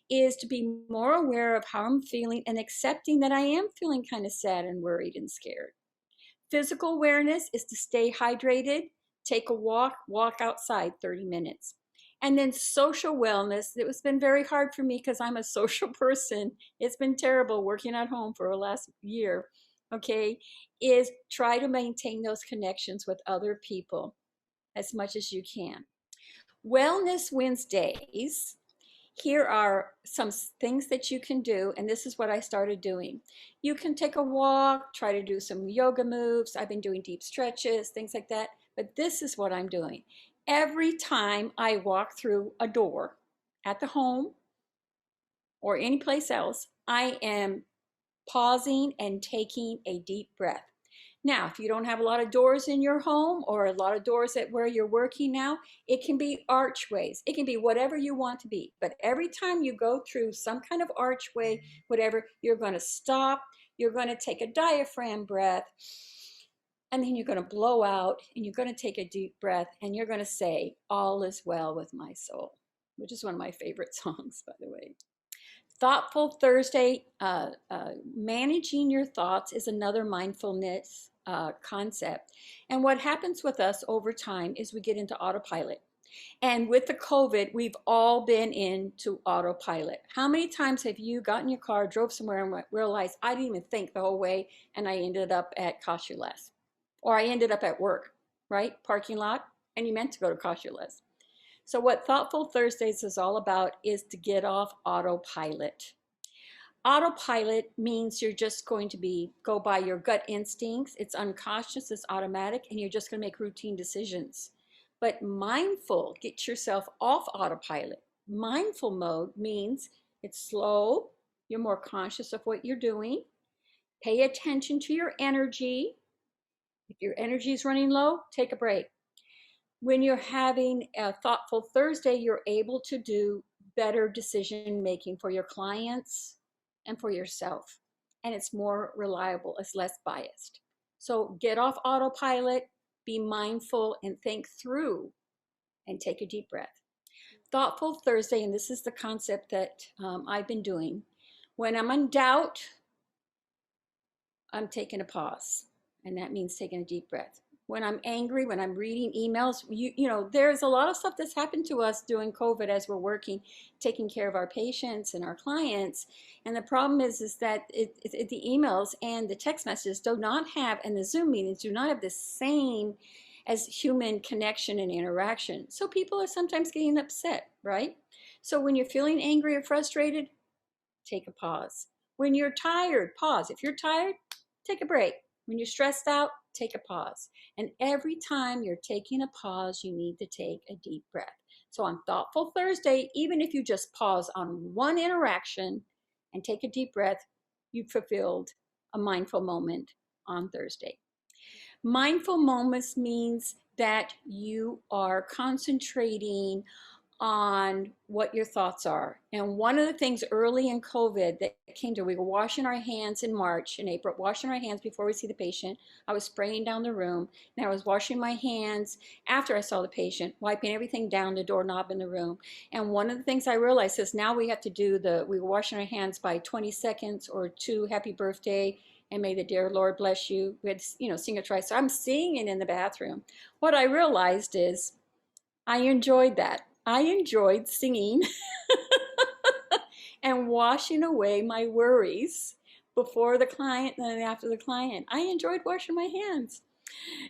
is to be more aware of how I'm feeling and accepting that I am feeling kind of sad and worried and scared. Physical awareness is to stay hydrated, take a walk outside 30 minutes. And then social wellness, it's been very hard for me because I'm a social person. It's been terrible working at home for the last year, okay, is try to maintain those connections with other people as much as you can. Wellness Wednesdays, here are some things that you can do, and this is what I started doing. You can take a walk, try to do some yoga moves. I've been doing deep stretches, things like that, but this is what I'm doing. Every time I walk through a door at the home or any place else, I am pausing and taking a deep breath. Now, if you don't have a lot of doors in your home or a lot of doors at where you're working now, it can be archways. It can be whatever you want to be. But every time you go through some kind of archway, whatever, you're going to stop. You're going to take a diaphragm breath. And then you're going to blow out and you're going to take a deep breath and you're going to say, all is well with my soul, which is one of my favorite songs, by the way. Thoughtful Thursday, managing your thoughts is another mindfulness concept. And what happens with us over time is we get into autopilot. And with the COVID, we've all been into autopilot. How many times have you gotten in your car, drove somewhere and realized I didn't even think the whole way and I ended up at Cost You Less? Or I ended up at work, right? Parking lot, and you meant to go to Cost You Less. So what Thoughtful Thursdays is all about is to get off autopilot. Autopilot means you're just going to go by your gut instincts. It's unconscious, it's automatic, and you're just going to make routine decisions. But mindful, get yourself off autopilot. Mindful mode means it's slow, you're more conscious of what you're doing. Pay attention to your energy. If your energy is running low, take a break. When you're having a Thoughtful Thursday, you're able to do better decision making for your clients and for yourself. And it's more reliable, it's less biased. So get off autopilot, be mindful, and think through and take a deep breath. Thoughtful Thursday, and this is the concept that I've been doing. When I'm in doubt, I'm taking a pause. And that means taking a deep breath. when I'm angry, when I'm reading emails. You know, there's a lot of stuff that's happened to us during COVID as we're working, taking care of our patients and our clients. And the problem is that the emails and the text messages do not have, and the Zoom meetings do not have the same as human connection and interaction. So people are sometimes getting upset, right? So when you're feeling angry or frustrated, take a pause. When you're tired, pause. If you're tired, take a break. When you're stressed out, take a pause. And every time you're taking a pause, you need to take a deep breath. So on Thoughtful Thursday, even if you just pause on one interaction and take a deep breath, you've fulfilled a mindful moment on Thursday. Mindful moments means that you are concentrating on what your thoughts are. And one of the things early in COVID that came to, we were washing our hands in March and April, washing our hands before we see the patient. I was spraying down the room, and I was washing my hands after I saw the patient, wiping everything down, the doorknob in the room. And one of the things I realized is now we have to do we were washing our hands by 20 seconds or 2 happy birthday, and may the dear Lord bless you. We had to, sing a try. So I'm singing in the bathroom. What I realized is I enjoyed that. I enjoyed singing and washing away my worries before the client and then after the client. I enjoyed washing my hands.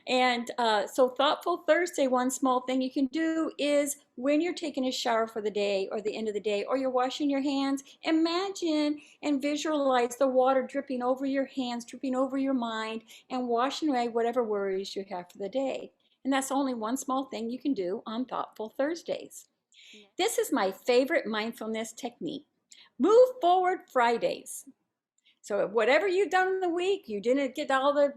And so Thoughtful Thursday, one small thing you can do is when you're taking a shower for the day or the end of the day, or you're washing your hands, imagine and visualize the water dripping over your hands, dripping over your mind, and washing away whatever worries you have for the day. And that's only one small thing you can do on Thoughtful Thursdays. This is my favorite mindfulness technique. Move Forward Fridays. So whatever you've done in the week, you didn't get all the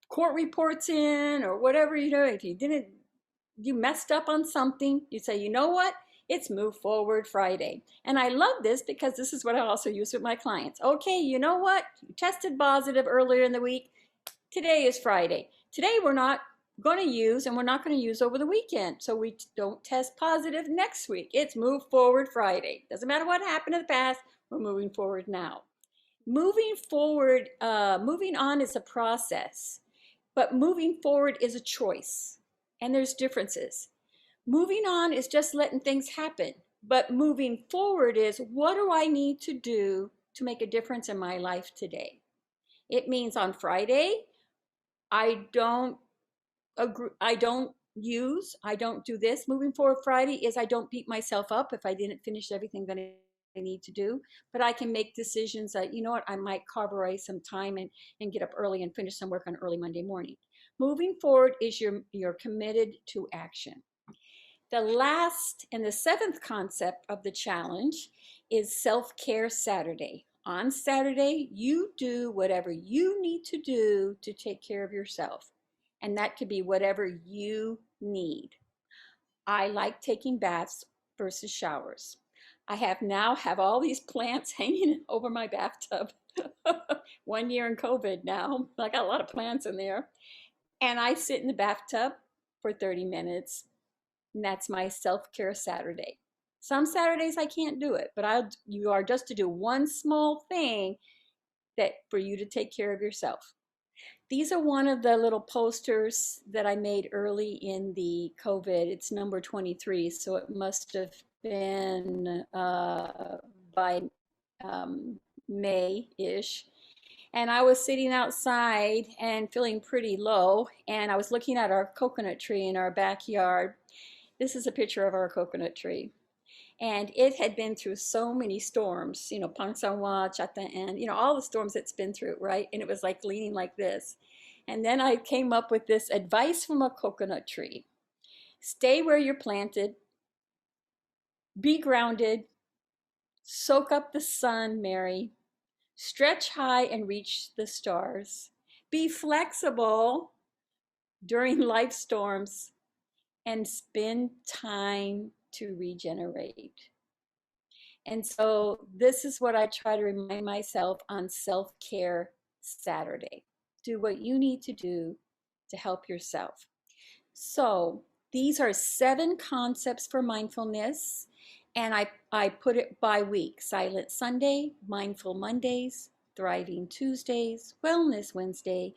court reports in or whatever, if you messed up on something, you say, you know what? It's Move Forward Friday. And I love this because this is what I also use with my clients. Okay, you know what? You tested positive earlier in the week. Today is Friday. Today we're not going to use, and we're not going to use over the weekend. So we don't test positive next week. It's Move Forward Friday. Doesn't matter what happened in the past, we're moving forward now. Moving forward, moving on is a process, but moving forward is a choice. And there's differences. Moving on is just letting things happen, but moving forward is, what do I need to do to make a difference in my life today? It means on Friday, I don't do this. Moving Forward Friday is I don't beat myself up if I didn't finish everything that I need to do, but I can make decisions that, you know what, I might carve away some time and get up early and finish some work on early Monday morning. Moving forward is you're committed to action. The last and the seventh concept of the challenge is Self-Care Saturday. On Saturday, you do whatever you need to do to take care of yourself. And that could be whatever you need. I like taking baths versus showers. I now have all these plants hanging over my bathtub. 1 year in COVID now. I got a lot of plants in there. And I sit in the bathtub for 30 minutes. And that's my self-care Saturday. Some Saturdays I can't do it, but you are just to do one small thing that for you to take care of yourself. These are one of the little posters that I made early in the COVID. It's number 23, so it must have been by May-ish. And I was sitting outside and feeling pretty low, and I was looking at our coconut tree in our backyard. This is a picture of our coconut tree. And it had been through so many storms, Pangsanwa, Chatan, all the storms it's been through, right? And it was like leaning like this. And then I came up with this advice from a coconut tree. Stay where you're planted, be grounded, soak up the sun, Mary, stretch high and reach the stars, be flexible during life storms, and spend time to regenerate. And so this is what I try to remind myself on Self-Care Saturday. Do what you need to do to help yourself. So these are 7 concepts for mindfulness, and I put it by week. Silent Sunday, Mindful Mondays, Thriving Tuesdays, Wellness Wednesday,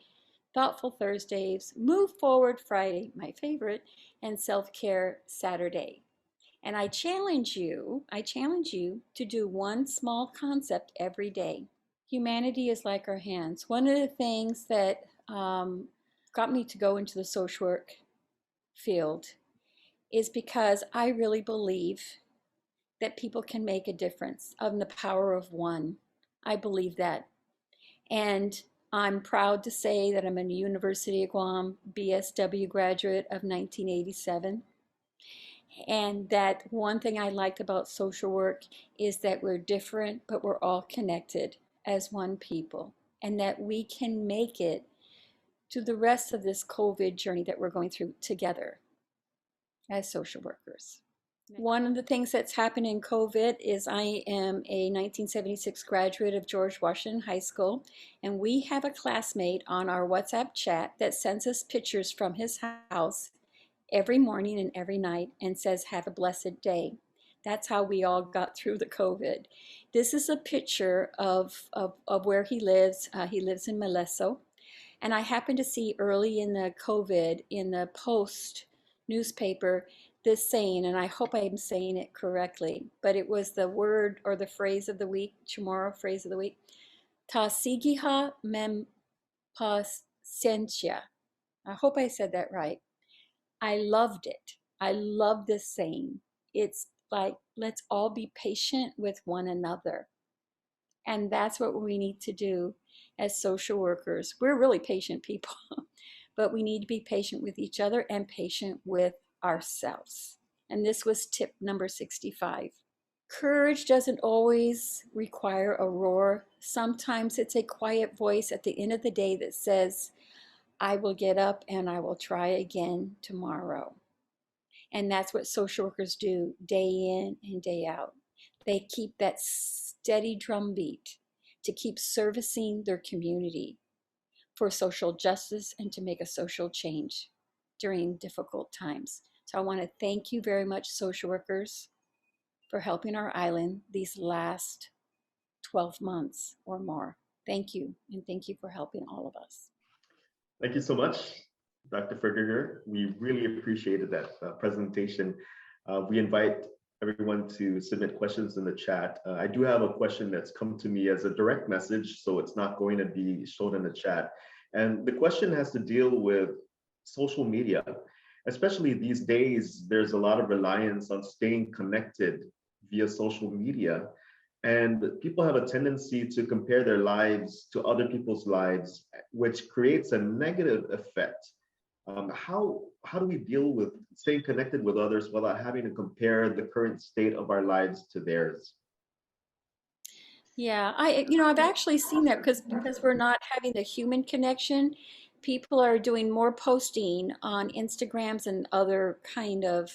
Thoughtful Thursdays, Move Forward Friday, my favorite, and Self-Care Saturday. And I challenge you to do one small concept every day. Humanity is like our hands. One of the things that got me to go into the social work field is because I really believe that people can make a difference of the power of one. I believe that. And I'm proud to say that I'm a University of Guam BSW graduate of 1987. And that one thing I liked about social work is that we're different, but we're all connected as one people, and that we can make it to the rest of this COVID journey that we're going through together as social workers. One of the things that's happened in COVID is I am a 1976 graduate of George Washington High School, and we have a classmate on our WhatsApp chat that sends us pictures from his house every morning and every night and says, "Have a blessed day." That's how we all got through the COVID. This is a picture of where he lives. He lives in Maleso. And I happened to see early in the COVID, in the Post newspaper, this saying, and I hope I'm saying it correctly, but it was the word or the phrase of the week, Chamorro phrase of the week, Ta sigiha mem paciencia. I hope I said that right. I loved it. I love this saying. It's like, let's all be patient with one another. And that's what we need to do as social workers. We're really patient people, but we need to be patient with each other and patient with ourselves. And this was tip number 65. Courage doesn't always require a roar. Sometimes it's a quiet voice at the end of the day that says, I will get up and I will try again tomorrow. And that's what social workers do day in and day out. They keep that steady drumbeat to keep servicing their community for social justice and to make a social change during difficult times. So I want to thank you very much, social workers, for helping our island these last 12 months or more. Thank you, and thank you for helping all of us. Thank you so much, Dr. Fegurgur. We really appreciated that presentation. We invite everyone to submit questions in the chat. I do have a question that's come to me as a direct message, so it's not going to be shown in the chat. And the question has to deal with social media. Especially these days, there's a lot of reliance on staying connected via social media. And people have a tendency to compare their lives to other people's lives, which creates a negative effect. How do we deal with staying connected with others without having to compare the current state of our lives to theirs? Yeah, I've actually seen that because we're not having the human connection. People are doing more posting on Instagrams and other kind of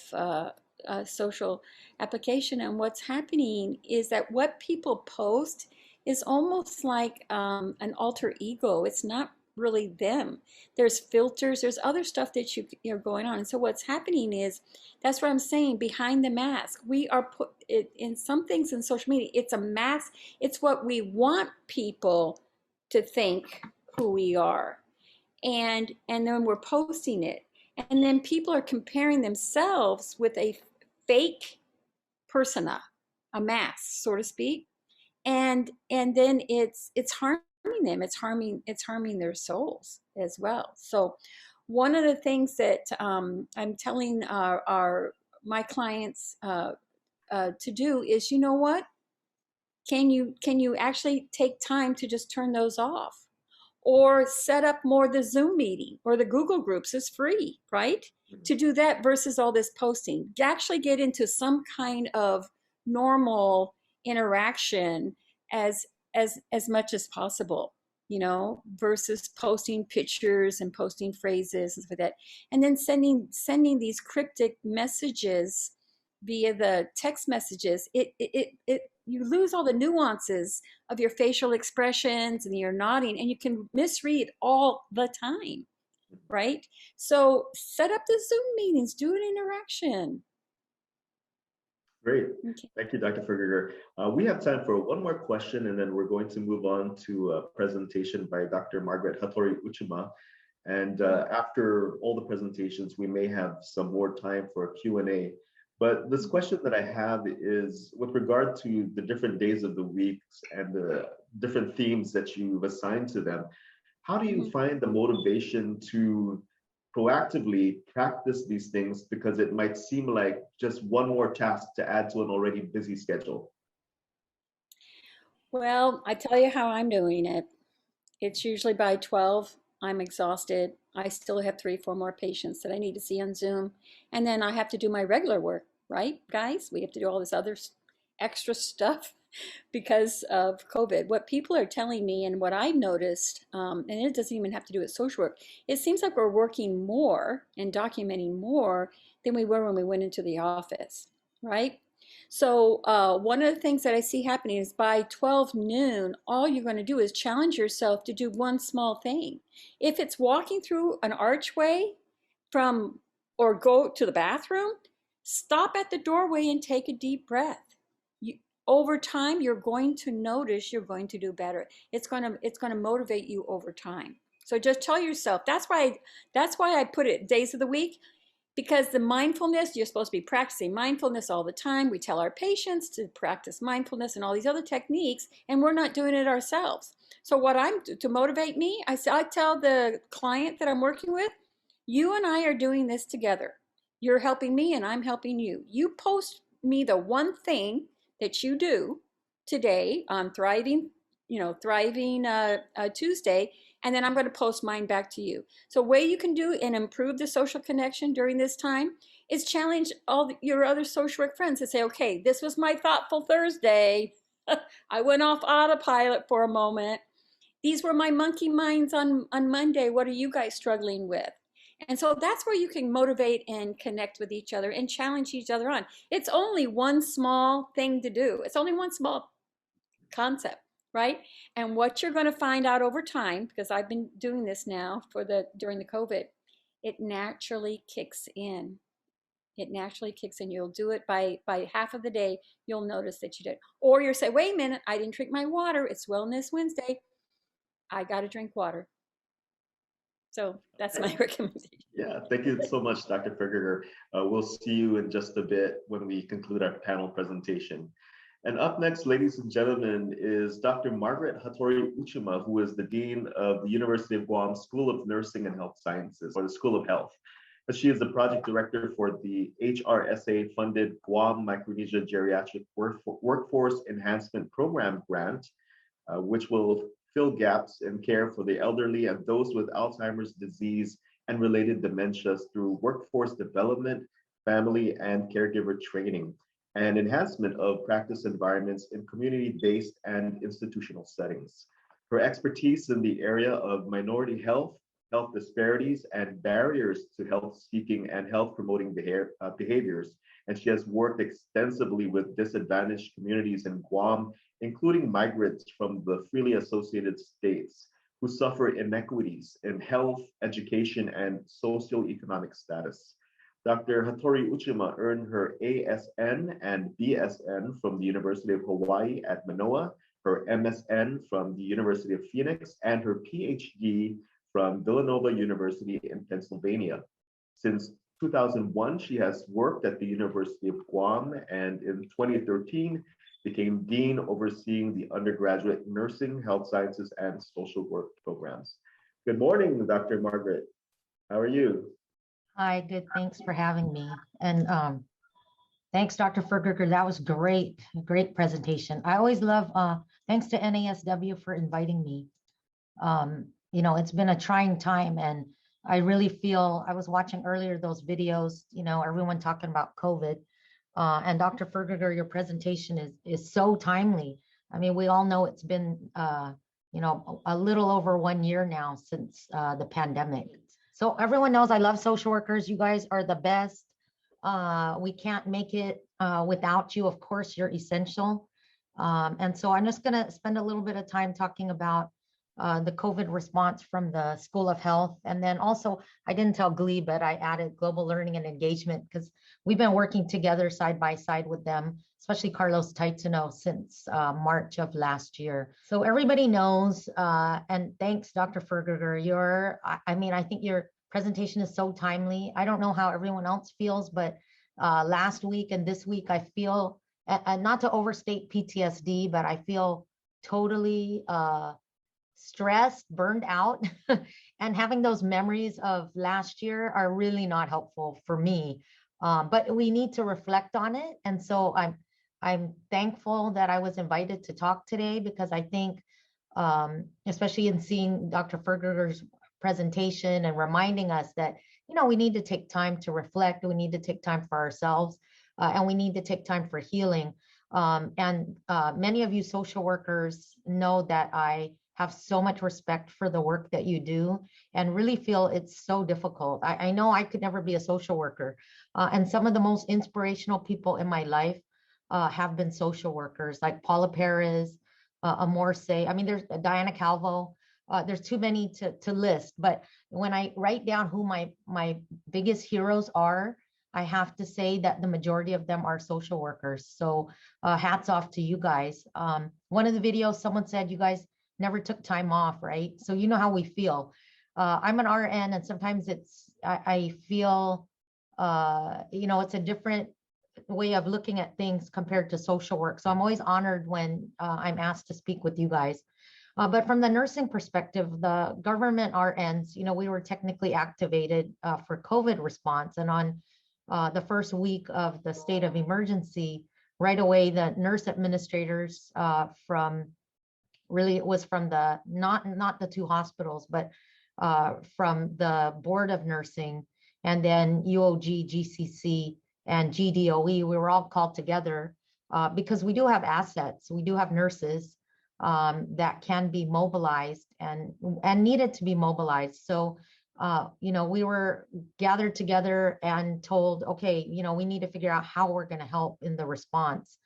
social application, and what's happening is that what people post is almost like an alter ego. It's not really them. There's filters, there's other stuff that you're going on, and so what's happening is, that's what I'm saying, behind the mask. We are put in some things in social media. It's a mask. It's what we want people to think who we are, and then we're posting it, and then people are comparing themselves with a fake persona, a mask, so to speak, and then it's harming them. It's harming their souls as well. So one of the things that I'm telling my clients to do is, you know what? Can you actually take time to just turn those off? Or set up more the Zoom meeting or the Google Groups is free, right? To do that versus all this posting. Actually get into some kind of normal interaction as much as possible, versus posting pictures and posting phrases and stuff like that. And then sending these cryptic messages via the text messages, you lose all the nuances of your facial expressions and your nodding, and you can misread all the time, right? So set up the Zoom meetings, do an interaction. Great. Okay. Thank you, Dr. Fegurgur. We have time for one more question, and then we're going to move on to a presentation by Dr. Margaret Hattori-Uchima. And after all the presentations, we may have some more time for a Q&A. But this question that I have is with regard to the different days of the week and the different themes that you've assigned to them. How do you find the motivation to proactively practice these things, because it might seem like just one more task to add to an already busy schedule? Well, I tell you how I'm doing it. It's usually by 12. I'm exhausted. I still have 3, 4 more patients that I need to see on Zoom. And then I have to do my regular work, right, guys? We have to do all this other extra stuff because of COVID. What people are telling me and what I've noticed, and it doesn't even have to do with social work, it seems like we're working more and documenting more than we were when we went into the office, right? So one of the things that I see happening is by 12 noon, all you're going to do is challenge yourself to do one small thing. If it's walking through an archway or go to the bathroom, stop at the doorway and take a deep breath. Over time, you're going to notice you're going to do better. It's going to motivate you over time. So just tell yourself, that's why I put it days of the week. Because the mindfulness, you're supposed to be practicing mindfulness all the time. We tell our patients to practice mindfulness and all these other techniques, and we're not doing it ourselves. So what to motivate me, I tell the client that I'm working with, you and I are doing this together. You're helping me and I'm helping you. You post me the one thing that you do today on Thriving Tuesday, and then I'm going to post mine back to you. So way you can do and improve the social connection during this time is challenge all your other social work friends to say, okay, this was my thoughtful Thursday. I went off autopilot for a moment. These were my monkey minds on Monday. What are you guys struggling with? And so that's where you can motivate and connect with each other and challenge each other on. It's only one small thing to do. It's only one small concept, right? And what you're going to find out over time, because I've been doing this now during the COVID, it naturally kicks in. It naturally kicks in. You'll do it by half of the day. You'll notice that you did. Or you'll say, wait a minute, I didn't drink my water. It's Wellness Wednesday. I got to drink water. So that's my recommendation. Yeah, thank you so much, Dr. Fegurgur. We'll see you in just a bit when we conclude our panel presentation. And up next, ladies and gentlemen, is Dr. Margaret Hattori-Uchima, who is the Dean of the University of Guam School of Nursing and Health Sciences, or the School of Health. She is the project director for the HRSA-funded Guam Micronesia Geriatric Workforce Enhancement Program grant, which will fill gaps in care for the elderly and those with Alzheimer's disease and related dementias through workforce development, family and caregiver training, and enhancement of practice environments in community-based and institutional settings. Her expertise in the area of minority health, health disparities, and barriers to health-seeking and health-promoting behaviors, and she has worked extensively with disadvantaged communities in Guam, including migrants from the freely associated states who suffer inequities in health, education, and socioeconomic status. Dr. Hattori-Uchima earned her ASN and BSN from the University of Hawaii at Manoa, her MSN from the University of Phoenix, and her PhD from Villanova University in Pennsylvania. Since 2001, she has worked at the University of Guam, and in 2013, became Dean overseeing the undergraduate nursing, health sciences, and social work programs. Good morning, Dr. Margaret. How are you? Hi, good. Thanks for having me. And thanks, Dr. Fegurgur. That was great presentation. I always love, thanks to NASW for inviting me. You know, it's been a trying time, and I really feel, I was watching earlier those videos, you know, everyone talking about COVID. And Dr. Fegurgur, your presentation is so timely. I mean, we all know it's been, you know, a little over 1 year now since the pandemic. So everyone knows I love social workers. You guys are the best. We can't make it without you. Of course, you're essential. And so I'm just gonna spend a little bit of time talking about the COVID response from the School of Health. And then also, I didn't tell Glee, but I added global learning and engagement because we've been working together side by side with them, especially Carlos Taitano, since March of last year. So everybody knows, and thanks, Dr. Fegurgur. I think your presentation is so timely. I don't know how everyone else feels, but last week and this week, I feel, and not to overstate PTSD, but I feel totally stressed, burned out, and having those memories of last year are really not helpful for me. But we need to reflect on it. And so I'm thankful that I was invited to talk today because I think, especially in seeing Dr. Fegurgur's presentation and reminding us that, we need to take time to reflect, we need to take time for ourselves, and we need to take time for healing. And many of you social workers know that I have so much respect for the work that you do and really feel it's so difficult. I know I could never be a social worker. And some of the most inspirational people in my life have been social workers, like Paula Perez, Amor Say. I mean, there's Diana Calvo. There's too many to list. But when I write down who my biggest heroes are, I have to say that the majority of them are social workers. So hats off to you guys. One of the videos, someone said you guys never took time off, right? So you know how we feel. I'm an RN, and sometimes I feel, it's a different way of looking at things compared to social work. So I'm always honored when I'm asked to speak with you guys. But from the nursing perspective, the government RNs, we were technically activated for COVID response. And on the first week of the state of emergency, right away, the nurse administrators it was from the, not the two hospitals, but from the Board of Nursing, and then UOG, GCC, and GDOE, we were all called together because we do have assets. We do have nurses that can be mobilized and needed to be mobilized. So, we were gathered together and told, okay, we need to figure out how we're going to help in the response.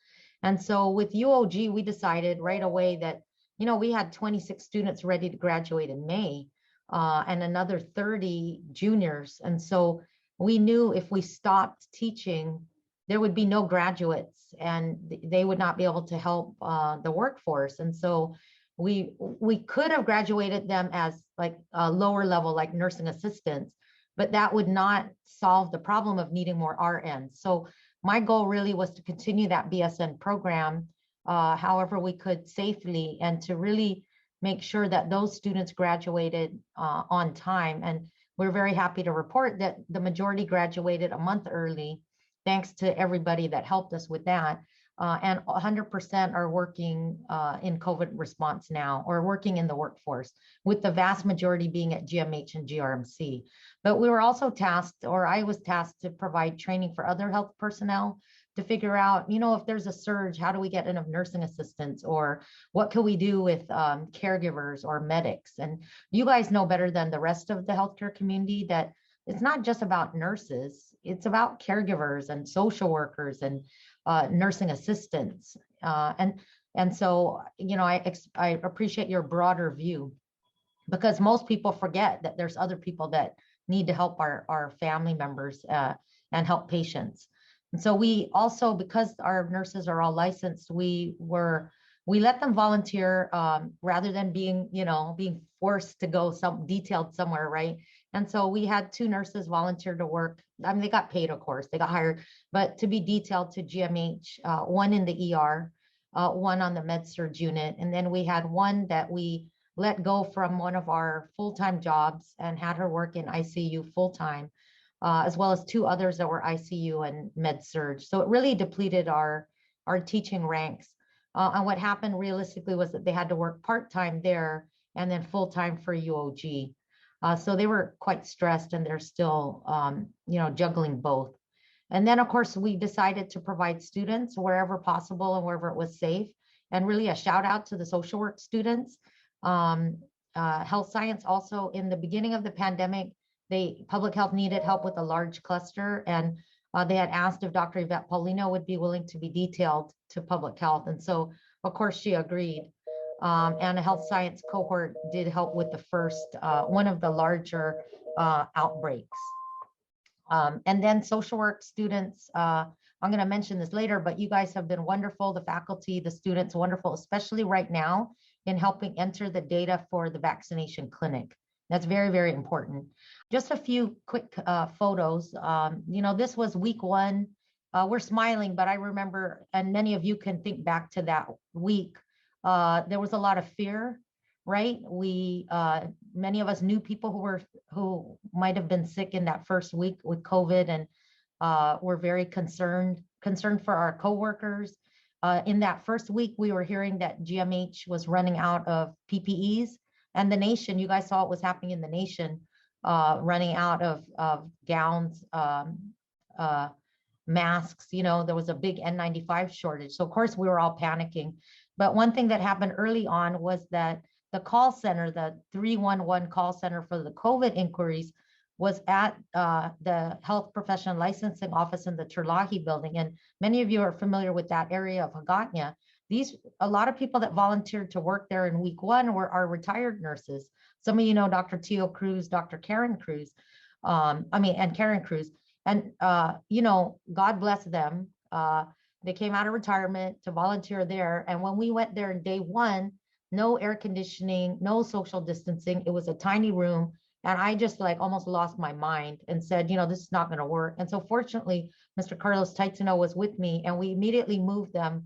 And so with UOG, we decided right away that, we had 26 students ready to graduate in May and another 30 juniors. And so we knew if we stopped teaching, there would be no graduates and they would not be able to help the workforce. And so we could have graduated them as like a lower level, like nursing assistants, but that would not solve the problem of needing more RNs. So my goal really was to continue that BSN program however we could safely, and to really make sure that those students graduated on time. And we're very happy to report that the majority graduated a month early, thanks to everybody that helped us with that. And 100% are working in COVID response now, or working in the workforce, with the vast majority being at GMH and GRMC. But we were also tasked, or I was tasked, to provide training for other health personnel to figure out, if there's a surge, how do we get enough nursing assistants, or what can we do with caregivers or medics? And you guys know better than the rest of the healthcare community that it's not just about nurses, it's about caregivers and social workers and nursing assistants. And so, I appreciate your broader view, because most people forget that there's other people that need to help our family members and help patients. And so we also, because our nurses are all licensed, we let them volunteer rather than being forced to go detailed somewhere, right? And so we had 2 nurses volunteer to work. I mean, they got paid, of course, they got hired, but to be detailed to GMH, one in the ER, one on the med-surg unit. And then we had one that we let go from one of our full-time jobs and had her work in ICU full-time, as well as 2 others that were ICU and med-surg. So it really depleted our teaching ranks. And what happened realistically was that they had to work part-time there and then full-time for UOG. So they were quite stressed, and they're still, juggling both. And then, of course, we decided to provide students wherever possible and wherever it was safe. And really a shout out to the social work students. Health science also, in the beginning of the pandemic, public health needed help with a large cluster, and they had asked if Dr. Yvette Paulino would be willing to be detailed to public health. And so, of course, she agreed. and a health science cohort did help with the first, one of the larger outbreaks. And then social work students, I'm going to mention this later, but you guys have been wonderful. The faculty, the students, wonderful, especially right now in helping enter the data for the vaccination clinic. That's very, very important. Just a few quick photos. This was week one. We're smiling, but I remember, and many of you can think back to that week. There was a lot of fear, right? Many of us knew people who might have been sick in that first week with COVID, and were very concerned for our coworkers. In that first week, we were hearing that GMH was running out of PPEs, and the nation, you guys saw what was happening in the nation, running out of gowns, masks. There was a big N95 shortage. So of course we were all panicking. But one thing that happened early on was that the call center, the 311 call center for the COVID inquiries, was at the Health Professional Licensing Office in the Turlahi building. And many of you are familiar with that area of Hagåtña. A lot of people that volunteered to work there in week one are retired nurses. Some of you know Dr. Tio Cruz, Dr. Karen Cruz, and Karen Cruz. And, God bless them. They came out of retirement to volunteer there. And when we went there in day one, no air conditioning, no social distancing. It was a tiny room. And I just almost lost my mind and said, this is not going to work. And so fortunately, Mr. Carlos Taitano was with me, and we immediately moved them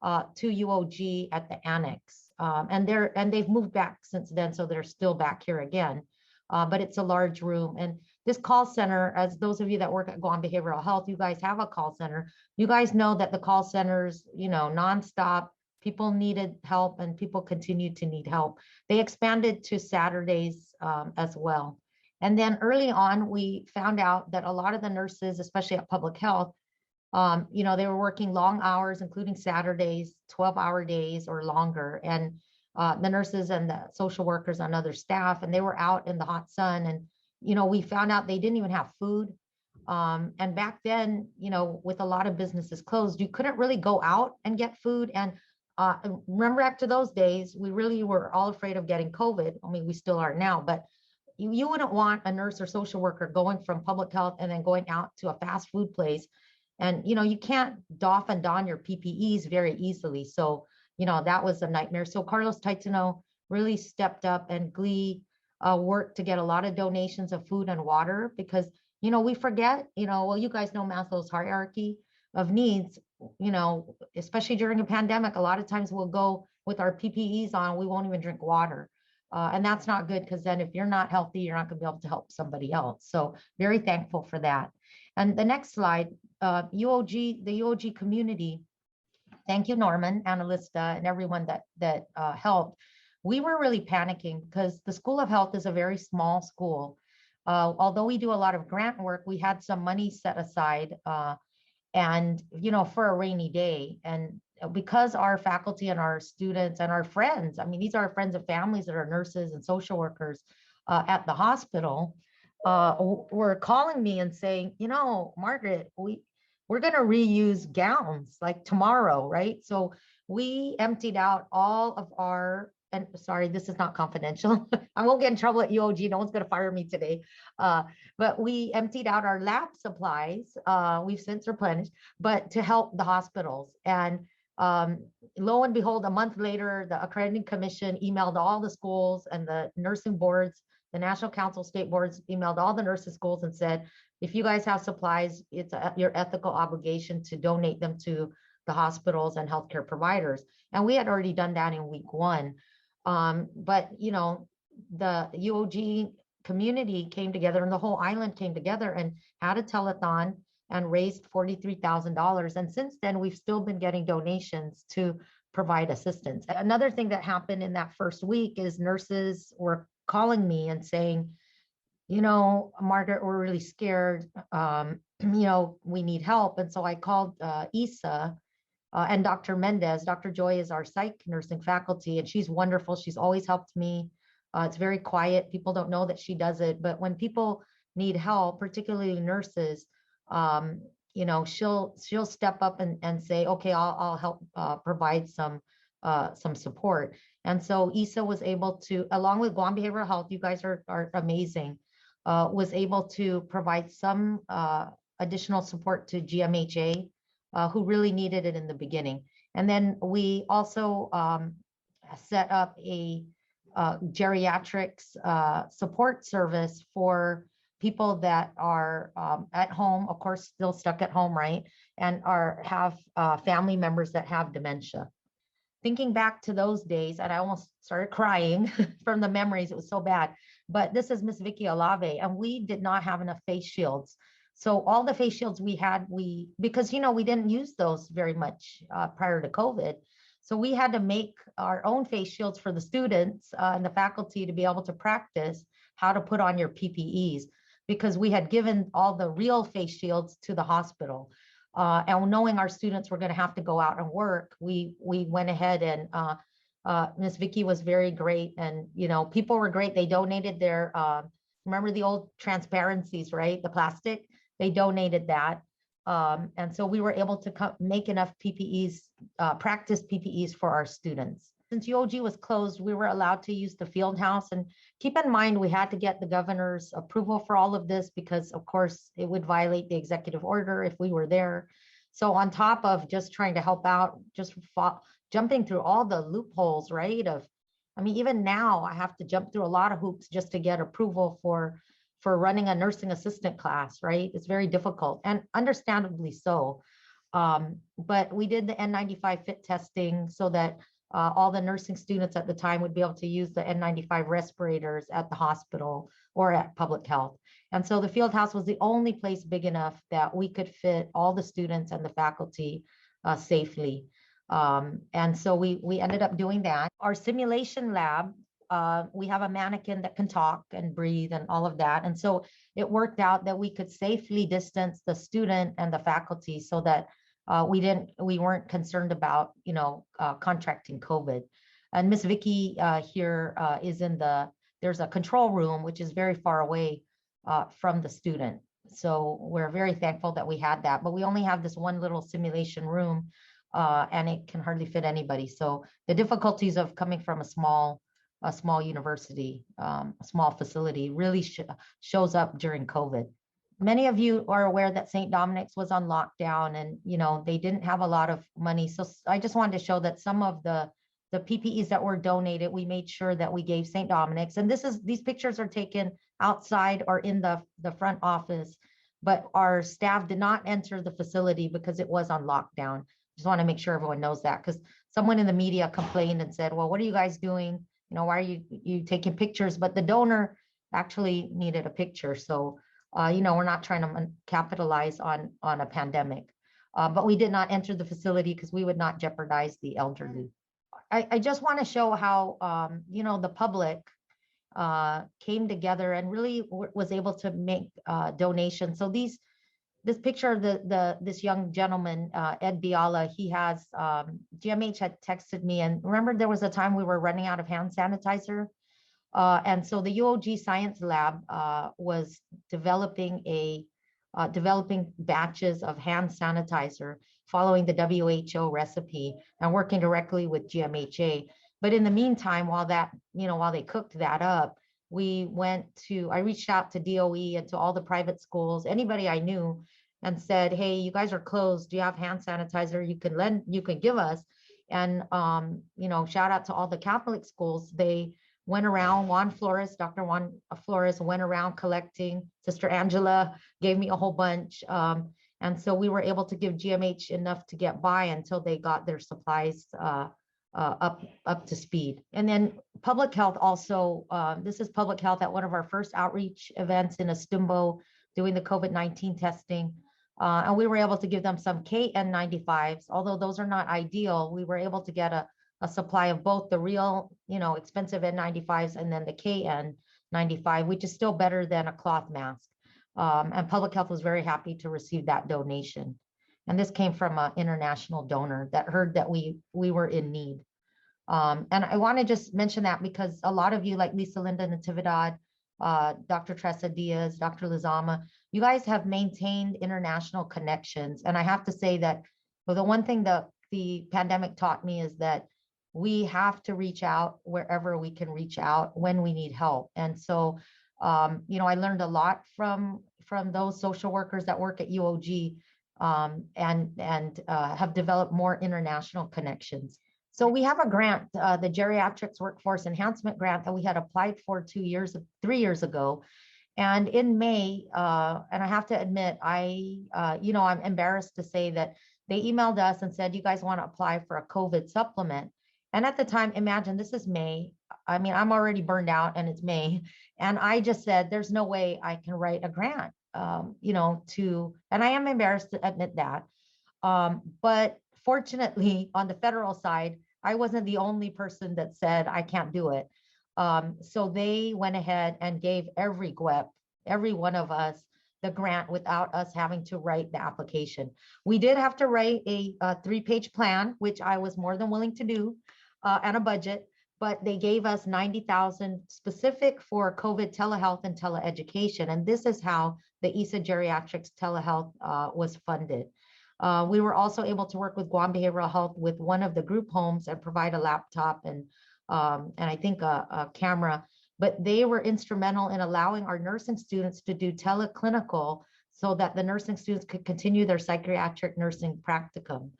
to UOG at the annex. And they've moved back since then. So they're still back here again. But it's a large room. And this call center, as those of you that work at Guam Behavioral Health, you guys have a call center. You guys know that the call centers, nonstop, people needed help, and people continue to need help. They expanded to Saturdays as well. And then early on, we found out that a lot of the nurses, especially at public health, they were working long hours, including Saturdays, 12-hour days or longer. And the nurses and the social workers and other staff, and they were out in the hot sun. And, we found out they didn't even have food. And back then, with a lot of businesses closed, you couldn't really go out and get food. And remember, back to those days, we really were all afraid of getting COVID. I mean, we still are now, but you wouldn't want a nurse or social worker going from public health and then going out to a fast food place. And, you can't doff and don your PPEs very easily. So, that was a nightmare. So Carlos Taitano really stepped up, and GLEE worked to get a lot of donations of food and water, because, we forget, you guys know Maslow's hierarchy of needs, especially during a pandemic. A lot of times we'll go with our PPEs on, we won't even drink water. And that's not good, because then if you're not healthy, you're not going to be able to help somebody else. So very thankful for that. And the next slide, the UOG community. Thank you, Norman, Annalista, and everyone that helped. We were really panicking because the School of Health is a very small school. Although we do a lot of grant work, we had some money set aside, and for a rainy day. And because our faculty and our students and our friends, these are our friends and families that are nurses and social workers at the hospital, were calling me and saying, Margaret, we're going to reuse gowns like tomorrow, right? So we emptied out all of our, and sorry, this is not confidential. I won't get in trouble at UOG. No one's going to fire me today. But we emptied out our lab supplies. We've since replenished, but to help the hospitals. And lo and behold, a month later, the accrediting commission emailed all the schools and the nursing boards, the National Council State Boards emailed all the nursing schools and said, if you guys have supplies, it's your ethical obligation to donate them to the hospitals and healthcare providers. And we had already done that in week one. But, the UOG community came together, and the whole island came together and had a telethon and raised $43,000. And since then, we've still been getting donations to provide assistance. Another thing that happened in that first week is nurses were calling me and saying, Margaret, we're really scared. We need help. And so I called Isa and Dr. Mendez. Dr. Joy is our psych nursing faculty, and she's wonderful. She's always helped me. It's very quiet. People don't know that she does it. But when people need help, particularly nurses, she'll step up and say, okay, I'll help provide some support. And so ISA was able to, along with Guam Behavioral Health, you guys are amazing, was able to provide some additional support to GMHA, who really needed it in the beginning. And then we also set up a geriatrics support service for people that are at home, of course, still stuck at home, right? And have family members that have dementia. Thinking back to those days, and I almost started crying from the memories, it was so bad. But this is Miss Vicky Olave, and we did not have enough face shields. So all the face shields we had, because we didn't use those very much prior to COVID. So we had to make our own face shields for the students and the faculty to be able to practice how to put on your PPEs, because we had given all the real face shields to the hospital. And knowing our students were going to have to go out and work, we went ahead and Miss Vicky was very great. And, people were great. They donated their, remember the old transparencies, right? The plastic, they donated that. And so we were able to make enough PPEs, practice PPEs for our students. Since UOG was closed, we were allowed to use the field house. And keep in mind, we had to get the governor's approval for all of this because, of course, it would violate the executive order if we were there. So on top of just trying to help out, just jumping through all the loopholes, right? Even now I have to jump through a lot of hoops just to get approval for running a nursing assistant class, right? It's very difficult, and understandably so. But we did the N95 fit testing so that all the nursing students at the time would be able to use the N95 respirators at the hospital or at public health. And so the field house was the only place big enough that we could fit all the students and the faculty safely. And so we ended up doing that. Our simulation lab, we have a mannequin that can talk and breathe and all of that. And so it worked out that we could safely distance the student and the faculty so that we weren't concerned about, contracting COVID. And Miss Vicky here is there's a control room, which is very far away from the student. So we're very thankful that we had that, but we only have this one little simulation room and it can hardly fit anybody. So the difficulties of coming from a small university, a small facility really shows up during COVID. Many of you are aware that St. Dominic's was on lockdown and, they didn't have a lot of money. So I just wanted to show that some of the PPEs that were donated, we made sure that we gave St. Dominic's. And these pictures are taken outside or in the front office, but our staff did not enter the facility because it was on lockdown. Just want to make sure everyone knows that, because someone in the media complained and said, well, what are you guys doing? Why are you taking pictures? But the donor actually needed a picture. So we're not trying to capitalize on a pandemic, but we did not enter the facility because we would not jeopardize the elderly. I just want to show how, the public came together and really was able to make donations. So this picture of this young gentleman, Ed Biala, he has, GMH had texted me, and remember there was a time we were running out of hand sanitizer. And so the UOG Science Lab was developing batches of hand sanitizer following the WHO recipe and working directly with GMHA. But in the meantime, while they cooked that up, I reached out to DOE and to all the private schools, anybody I knew, and said, hey, you guys are closed. Do you have hand sanitizer you can give us? And, shout out to all the Catholic schools. They went around, Dr. Juan Flores went around collecting. Sister Angela gave me a whole bunch. And so we were able to give GMH enough to get by until they got their supplies up to speed. And then public health also, this is public health at one of our first outreach events in Estumbo doing the COVID-19 testing. And we were able to give them some KN95s, although those are not ideal. We were able to get a supply of both the real, expensive N95s and then the KN95, which is still better than a cloth mask. And public health was very happy to receive that donation. And this came from an international donor that heard that we were in need. And I want to just mention that because a lot of you, like Lisa Linda Natividad, Dr. Tressa Diaz, Dr. Lizama, you guys have maintained international connections. And I have to say that the one thing that the pandemic taught me is that we have to reach out wherever we can reach out when we need help. And so, I learned a lot from those social workers that work at UOG, and have developed more international connections. So we have a grant, the Geriatrics Workforce Enhancement Grant, that we had applied for 3 years ago. And in May, and I have to admit, I'm embarrassed to say that they emailed us and said, you guys want to apply for a COVID supplement. And at the time, imagine, this is May. I mean, I'm already burned out and it's May. And I just said, there's no way I can write a grant, and I am embarrassed to admit that. But fortunately, on the federal side, I wasn't the only person that said I can't do it. So they went ahead and gave every GWEP, every one of us, the grant without us having to write the application. We did have to write a 3-page plan, which I was more than willing to do, and a budget, but they gave us $90,000 specific for COVID telehealth and teleeducation. And this is how the ESA Geriatrics telehealth was funded. We were also able to work with Guam Behavioral Health with one of the group homes and provide a laptop and I think a camera, but they were instrumental in allowing our nursing students to do teleclinical so that the nursing students could continue their psychiatric nursing practicum,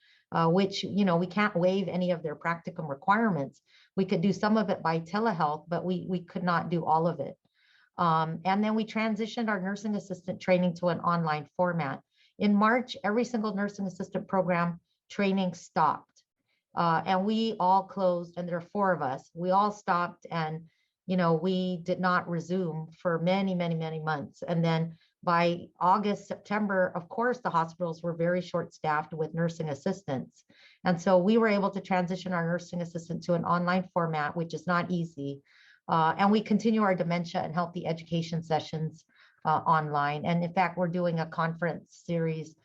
which, we can't waive any of their practicum requirements. We could do some of it by telehealth, but we could not do all of it. And then we transitioned our nursing assistant training to an online format. In March, every single nursing assistant program training stopped. And we all closed, and there are 4 of us. We all stopped, and we did not resume for many, many, many months. And then by August, September, of course, the hospitals were very short-staffed with nursing assistants. And so we were able to transition our nursing assistant to an online format, which is not easy. And we continue our dementia and healthy education sessions online. And in fact, we're doing a conference series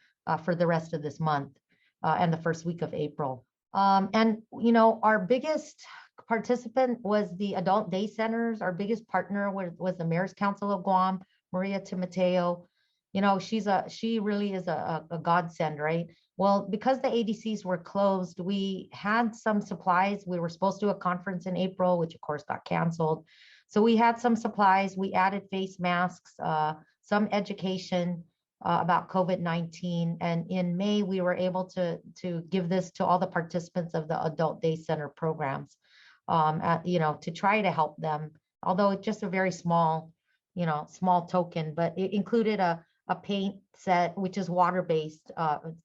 for the rest of this month and the first week of April. Our biggest participant was the adult day centers. Our biggest partner was the Mayor's Council of Guam, Maria Timoteo. She really is a godsend, right? Well, because the ADCs were closed, we had some supplies. We were supposed to do a conference in April, which of course got canceled. So we had some supplies. We added face masks, some education about COVID-19. And in May, we were able to give this to all the participants of the adult day center programs, to try to help them, although it's just a very small token, but it included a paint set, which is water-based,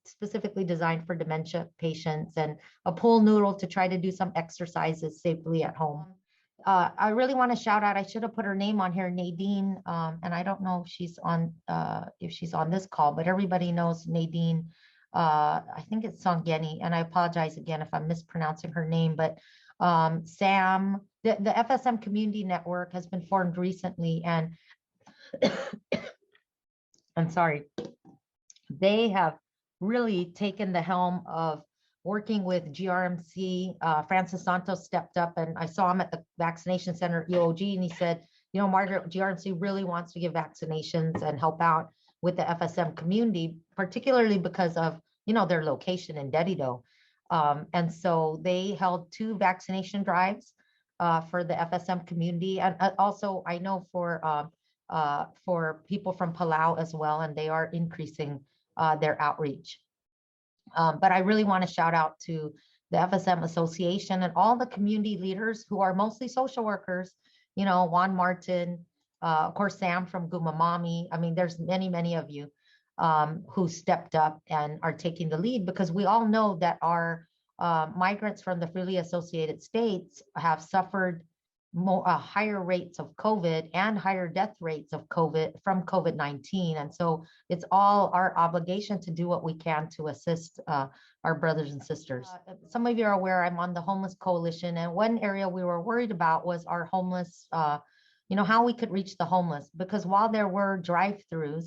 specifically designed for dementia patients, and a pool noodle to try to do some exercises safely at home. I really want to shout out, I should have put her name on here, Nadine, and I don't know if she's on this call, but everybody knows Nadine. I think it's Songeni, and I apologize again if I'm mispronouncing her name, but Sam, the FSM Community Network has been formed recently, and I'm sorry, they have really taken the helm of working with GRMC. Francis Santos stepped up, and I saw him at the vaccination center at EOG, and he said, Margaret, GRMC really wants to give vaccinations and help out with the FSM community, particularly because of, their location in Dedido. And so they held 2 vaccination drives for the FSM community. And also I know for people from Palau as well, and they are increasing their outreach. But I really want to shout out to the FSM Association and all the community leaders who are mostly social workers, Juan Martin, of course, Sam from Gumamami. I mean, there's many, many of you who stepped up and are taking the lead, because we all know that our migrants from the freely associated states have suffered higher rates of COVID and higher death rates of COVID from COVID-19. And so it's all our obligation to do what we can to assist our brothers and sisters. Some of you are aware I'm on the Homeless Coalition, and one area we were worried about was our homeless, how we could reach the homeless, because while there were drive-through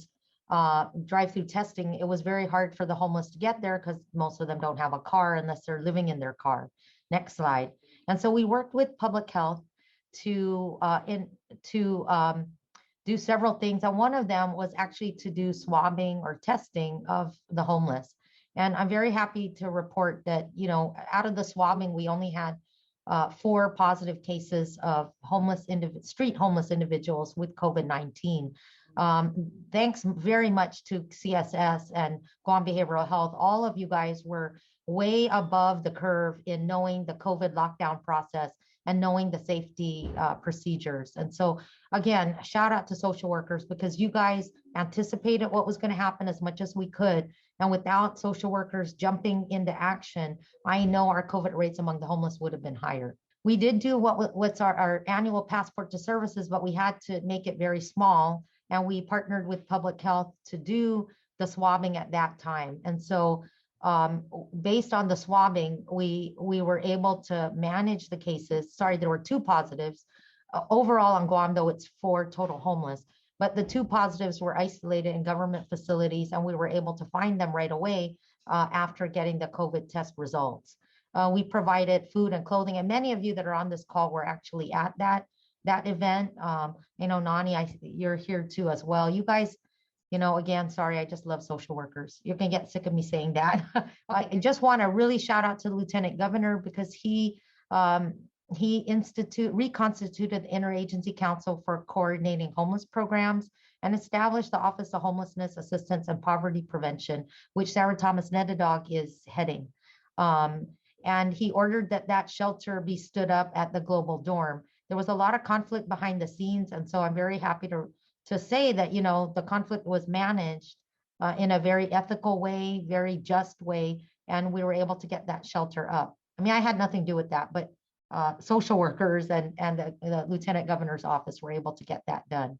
testing, it was very hard for the homeless to get there because most of them don't have a car unless they're living in their car. Next slide. And so we worked with public health to do several things. And one of them was actually to do swabbing or testing of the homeless. And I'm very happy to report that, out of the swabbing, we only had 4 positive cases of street homeless individuals with COVID-19. Thanks very much to CSS and Guam Behavioral Health. All of you guys were way above the curve in knowing the COVID lockdown process and knowing the safety procedures. And so again, shout out to social workers, because you guys anticipated what was going to happen as much as we could. And without social workers jumping into action, I know our COVID rates among the homeless would have been higher. We did do what's our annual passport to services, but we had to make it very small. And we partnered with public health to do the swabbing at that time. And so based on the swabbing, we were able to manage the cases. Sorry, there were 2 positives. Overall on Guam, though, it's 4 total homeless. But the 2 positives were isolated in government facilities, and we were able to find them right away after getting the COVID test results. We provided food and clothing, and many of you that are on this call were actually at that event. Nani, you're here too as well. You guys, again, sorry, I just love social workers. You're gonna get sick of me saying that. I just want to really shout out to the Lieutenant Governor, because he reconstituted the Interagency Council for Coordinating Homeless Programs and established the Office of Homelessness Assistance and Poverty Prevention, which Sarah Thomas Nedadog is heading. And he ordered that shelter be stood up at the Global Dorm. There was a lot of conflict behind the scenes, and so I'm very happy to say that the conflict was managed in a very ethical way, very just way, and we were able to get that shelter up. I mean, I had nothing to do with that, but social workers and the Lieutenant Governor's office were able to get that done.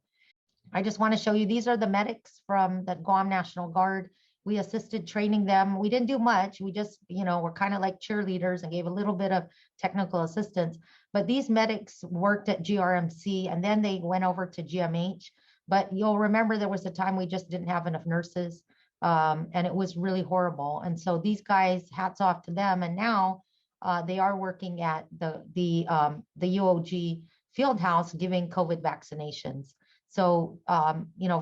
I just want to show you, these are the medics from the Guam National Guard. We assisted training them. We didn't do much. We just, were kind of like cheerleaders and gave a little bit of technical assistance. But these medics worked at GRMC, and then they went over to GMH. But you'll remember there was a time we just didn't have enough nurses, and it was really horrible. And so these guys, hats off to them. And now they are working at the UOG field house giving COVID vaccinations. So,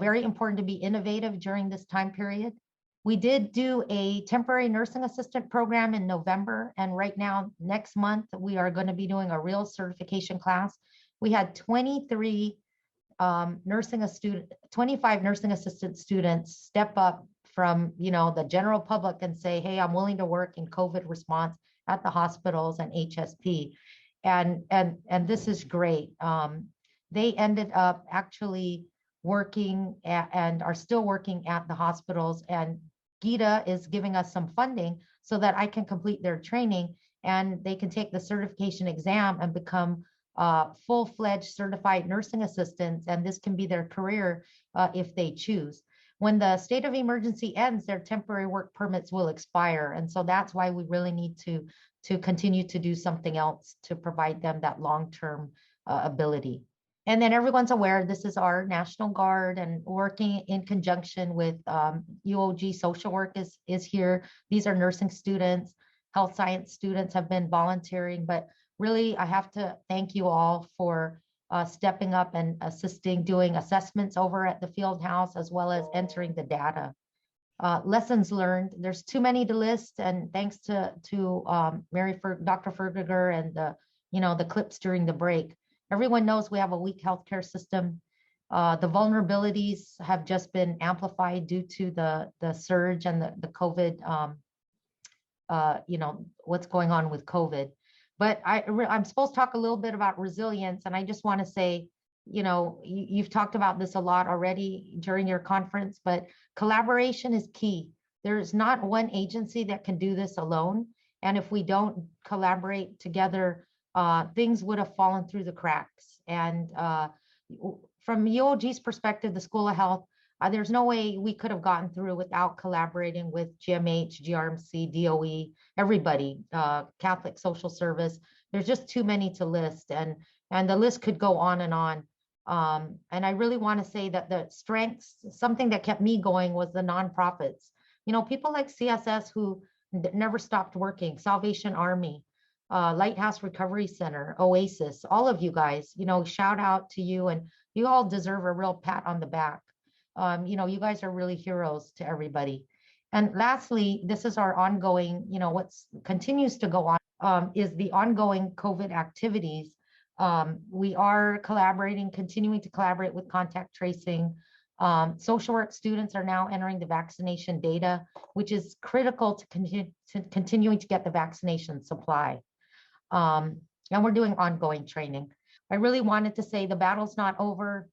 very important to be innovative during this time period. We did do a temporary nursing assistant program in November. And right now, next month, we are going to be doing a real certification class. We had 25 nursing assistant students step up from, the general public and say, hey, I'm willing to work in COVID response at the hospitals and HSP. And this is great. They ended up actually working and are still working at the hospitals, and Gita is giving us some funding so that I can complete their training and they can take the certification exam and become full-fledged certified nursing assistants, and this can be their career if they choose. When the state of emergency ends, their temporary work permits will expire, and so that's why we really need to continue to do something else to provide them that long-term ability. And then everyone's aware this is our National Guard, and working in conjunction with UOG Social Work is here. These are nursing students, health science students have been volunteering, but really I have to thank you all for stepping up and assisting, doing assessments over at the field house, as well as entering the data. Lessons learned, there's too many to list, and thanks to Dr. Fegurgur and the clips during the break. Everyone knows we have a weak healthcare system. The vulnerabilities have just been amplified due to the surge and the COVID, what's going on with COVID. But I'm supposed to talk a little bit about resilience, and I just want to say, you've talked about this a lot already during your conference, but collaboration is key. There's not one agency that can do this alone, and if we don't collaborate together, things would have fallen through the cracks. And from UOG's perspective, the School of Health, there's no way we could have gotten through without collaborating with GMH, GRMC, DOE, everybody, Catholic Social Service. There's just too many to list, and the list could go on and on. And I really want to say that the strengths, something that kept me going was the nonprofits. People like CSS who never stopped working, Salvation Army, Lighthouse Recovery Center, Oasis, all of you guys, shout out to you, and you all deserve a real pat on the back. You guys are really heroes to everybody. And lastly, this is our ongoing, what continues to go on. is the ongoing COVID activities. We are continuing to collaborate with contact tracing. Social work students are now entering the vaccination data, which is critical to continuing to get the vaccination supply. And we're doing ongoing training. I really wanted to say the battle's not over.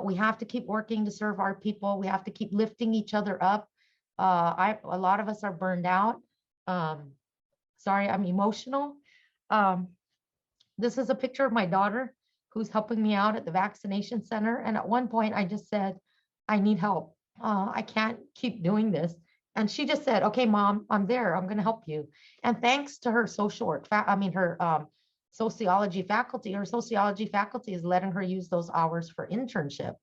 We have to keep working to serve our people. We have to keep lifting each other up. A lot of us are burned out. Sorry, I'm emotional. This is a picture of my daughter who's helping me out at the vaccination center. And at one point I just said, I need help. I can't keep doing this. And she just said, okay, Mom, I'm there. I'm going to help you. And thanks to her social work, her sociology faculty is letting her use those hours for internship.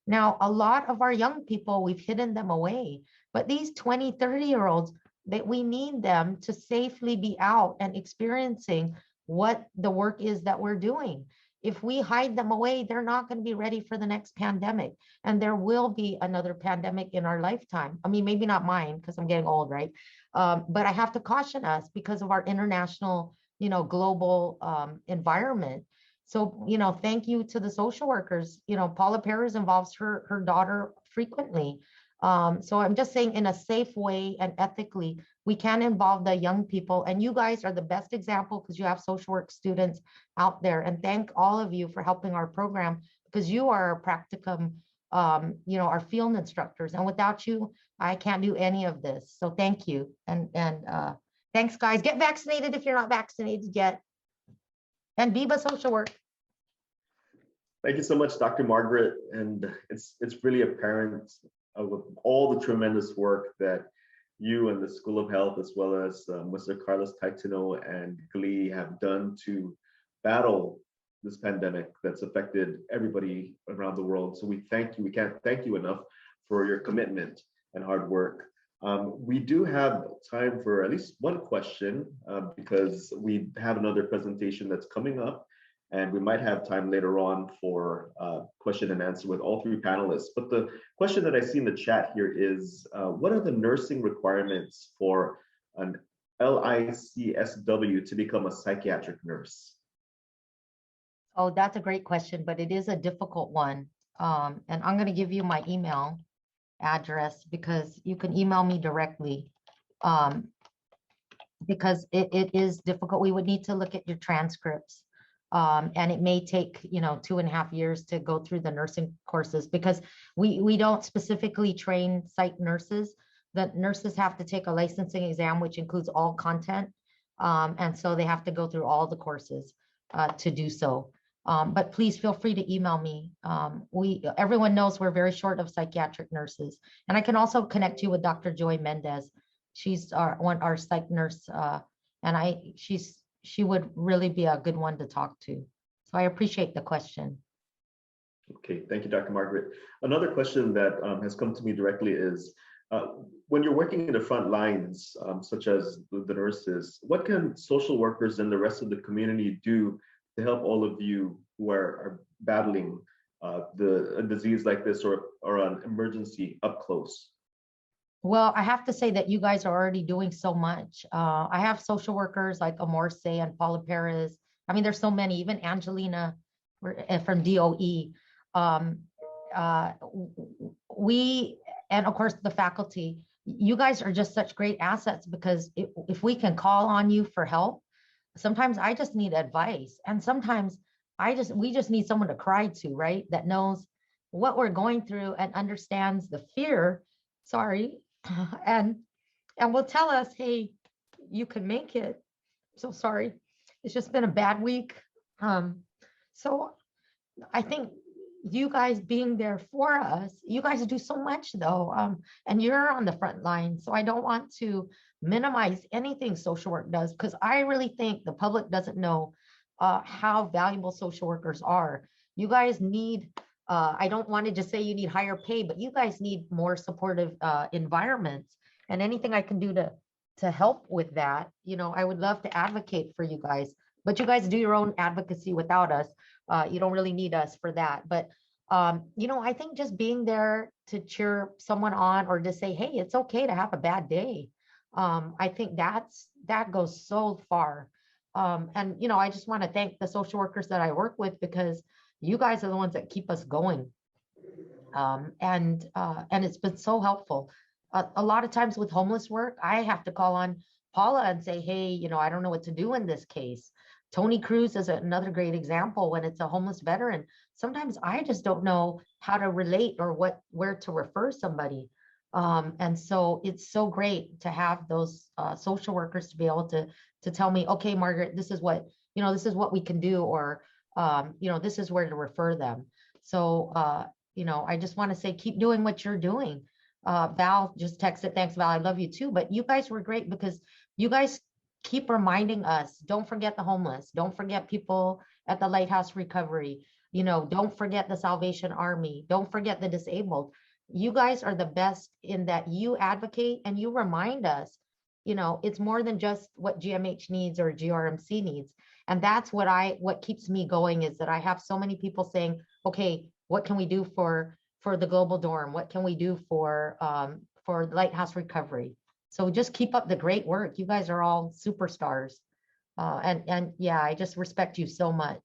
Now, a lot of our young people, we've hidden them away, but these 20, 30-year-olds, that we need them to safely be out and experiencing what the work is that we're doing. If we hide them away, they're not going to be ready for the next pandemic. And there will be another pandemic in our lifetime. I mean, maybe not mine because I'm getting old, right? But I have to caution us because of our international, global environment. So, thank you to the social workers. Paula Perez involves her daughter frequently. So I'm just saying, in a safe way and ethically, we can involve the young people, and you guys are the best example because you have social work students out there. And thank all of you for helping our program, because you are our practicum, our field instructors. And without you, I can't do any of this. So thank you. And thanks, guys. Get vaccinated if you're not vaccinated yet. And Biba social work. Thank you so much, Dr. Margaret. And it's really apparent with all the tremendous work that you and the School of Health, as well as Mr. Carlos Taitino and Glee, have done to battle this pandemic that's affected everybody around the world. So we thank you. We can't thank you enough for your commitment and hard work. We do have time for at least one question because we have another presentation that's coming up, and we might have time later on for question and answer with all three panelists. But the question that I see in the chat here is, what are the nursing requirements for an LICSW to become a psychiatric nurse? Oh, that's a great question, but it is a difficult one. And I'm going to give you my email address because you can email me directly because it is difficult. We would need to look at your transcripts. And it may take, 2.5 years to go through the nursing courses because we don't specifically train psych nurses. The nurses have to take a licensing exam, which includes all content. And so they have to go through all the courses to do so. But please feel free to email me. Everyone knows we're very short of psychiatric nurses. And I can also connect you with Dr. Joy Mendez. She's our psych nurse. And she would really be a good one to talk to. So I appreciate the question. Okay, thank you, Dr. Margaret. Another question that has come to me directly is, when you're working in the front lines, such as the nurses, what can social workers and the rest of the community do to help all of you who are battling a disease like this or an emergency up close? Well, I have to say that you guys are already doing so much. I have social workers like Amorce and Paula Perez. I mean, there's so many, even Angelina from DOE. And of course, the faculty, you guys are just such great assets because if we can call on you for help, sometimes I just need advice. And sometimes we just need someone to cry to, right? That knows what we're going through and understands the fear. Sorry. And will tell us, hey, you can make it. So sorry. It's just been a bad week. So I think you guys being there for us, you guys do so much though. And you're on the front line. So I don't want to minimize anything social work does, because I really think the public doesn't know how valuable social workers are. You guys need, I don't want to just say you need higher pay, but you guys need more supportive environments, and anything I can do to help with that, I would love to advocate for you guys, but you guys do your own advocacy without us. You don't really need us for that. But, I think just being there to cheer someone on or to say, hey, it's okay to have a bad day. I think that goes so far. And, you know, I just want to thank the social workers that I work with, because you guys are the ones that keep us going. And it's been so helpful. A lot of times with homeless work, I have to call on Paula and say, hey, you know, I don't know what to do in this case. Tony Cruz is another great example when it's a homeless veteran. Sometimes I just don't know how to relate or where to refer somebody. And so it's so great to have those social workers to be able to tell me, okay, Margaret, this is what, you know, this is what we can do, or, you know, this is where to refer them. So, you know, I just want to say, keep doing what you're doing. Val just texted, thanks, Val, I love you too. But you guys were great because you guys keep reminding us, don't forget the homeless, don't forget people at the Lighthouse Recovery, you know, don't forget the Salvation Army, don't forget the disabled. You guys are the best in that you advocate and you remind us, you know, it's more than just what GMH needs or GRMC needs. And that's what keeps me going, is that I have so many people saying, okay, what can we do for the global dorm? What can we do for Lighthouse Recovery? So just keep up the great work. You guys are all superstars. And yeah, I just respect you so much.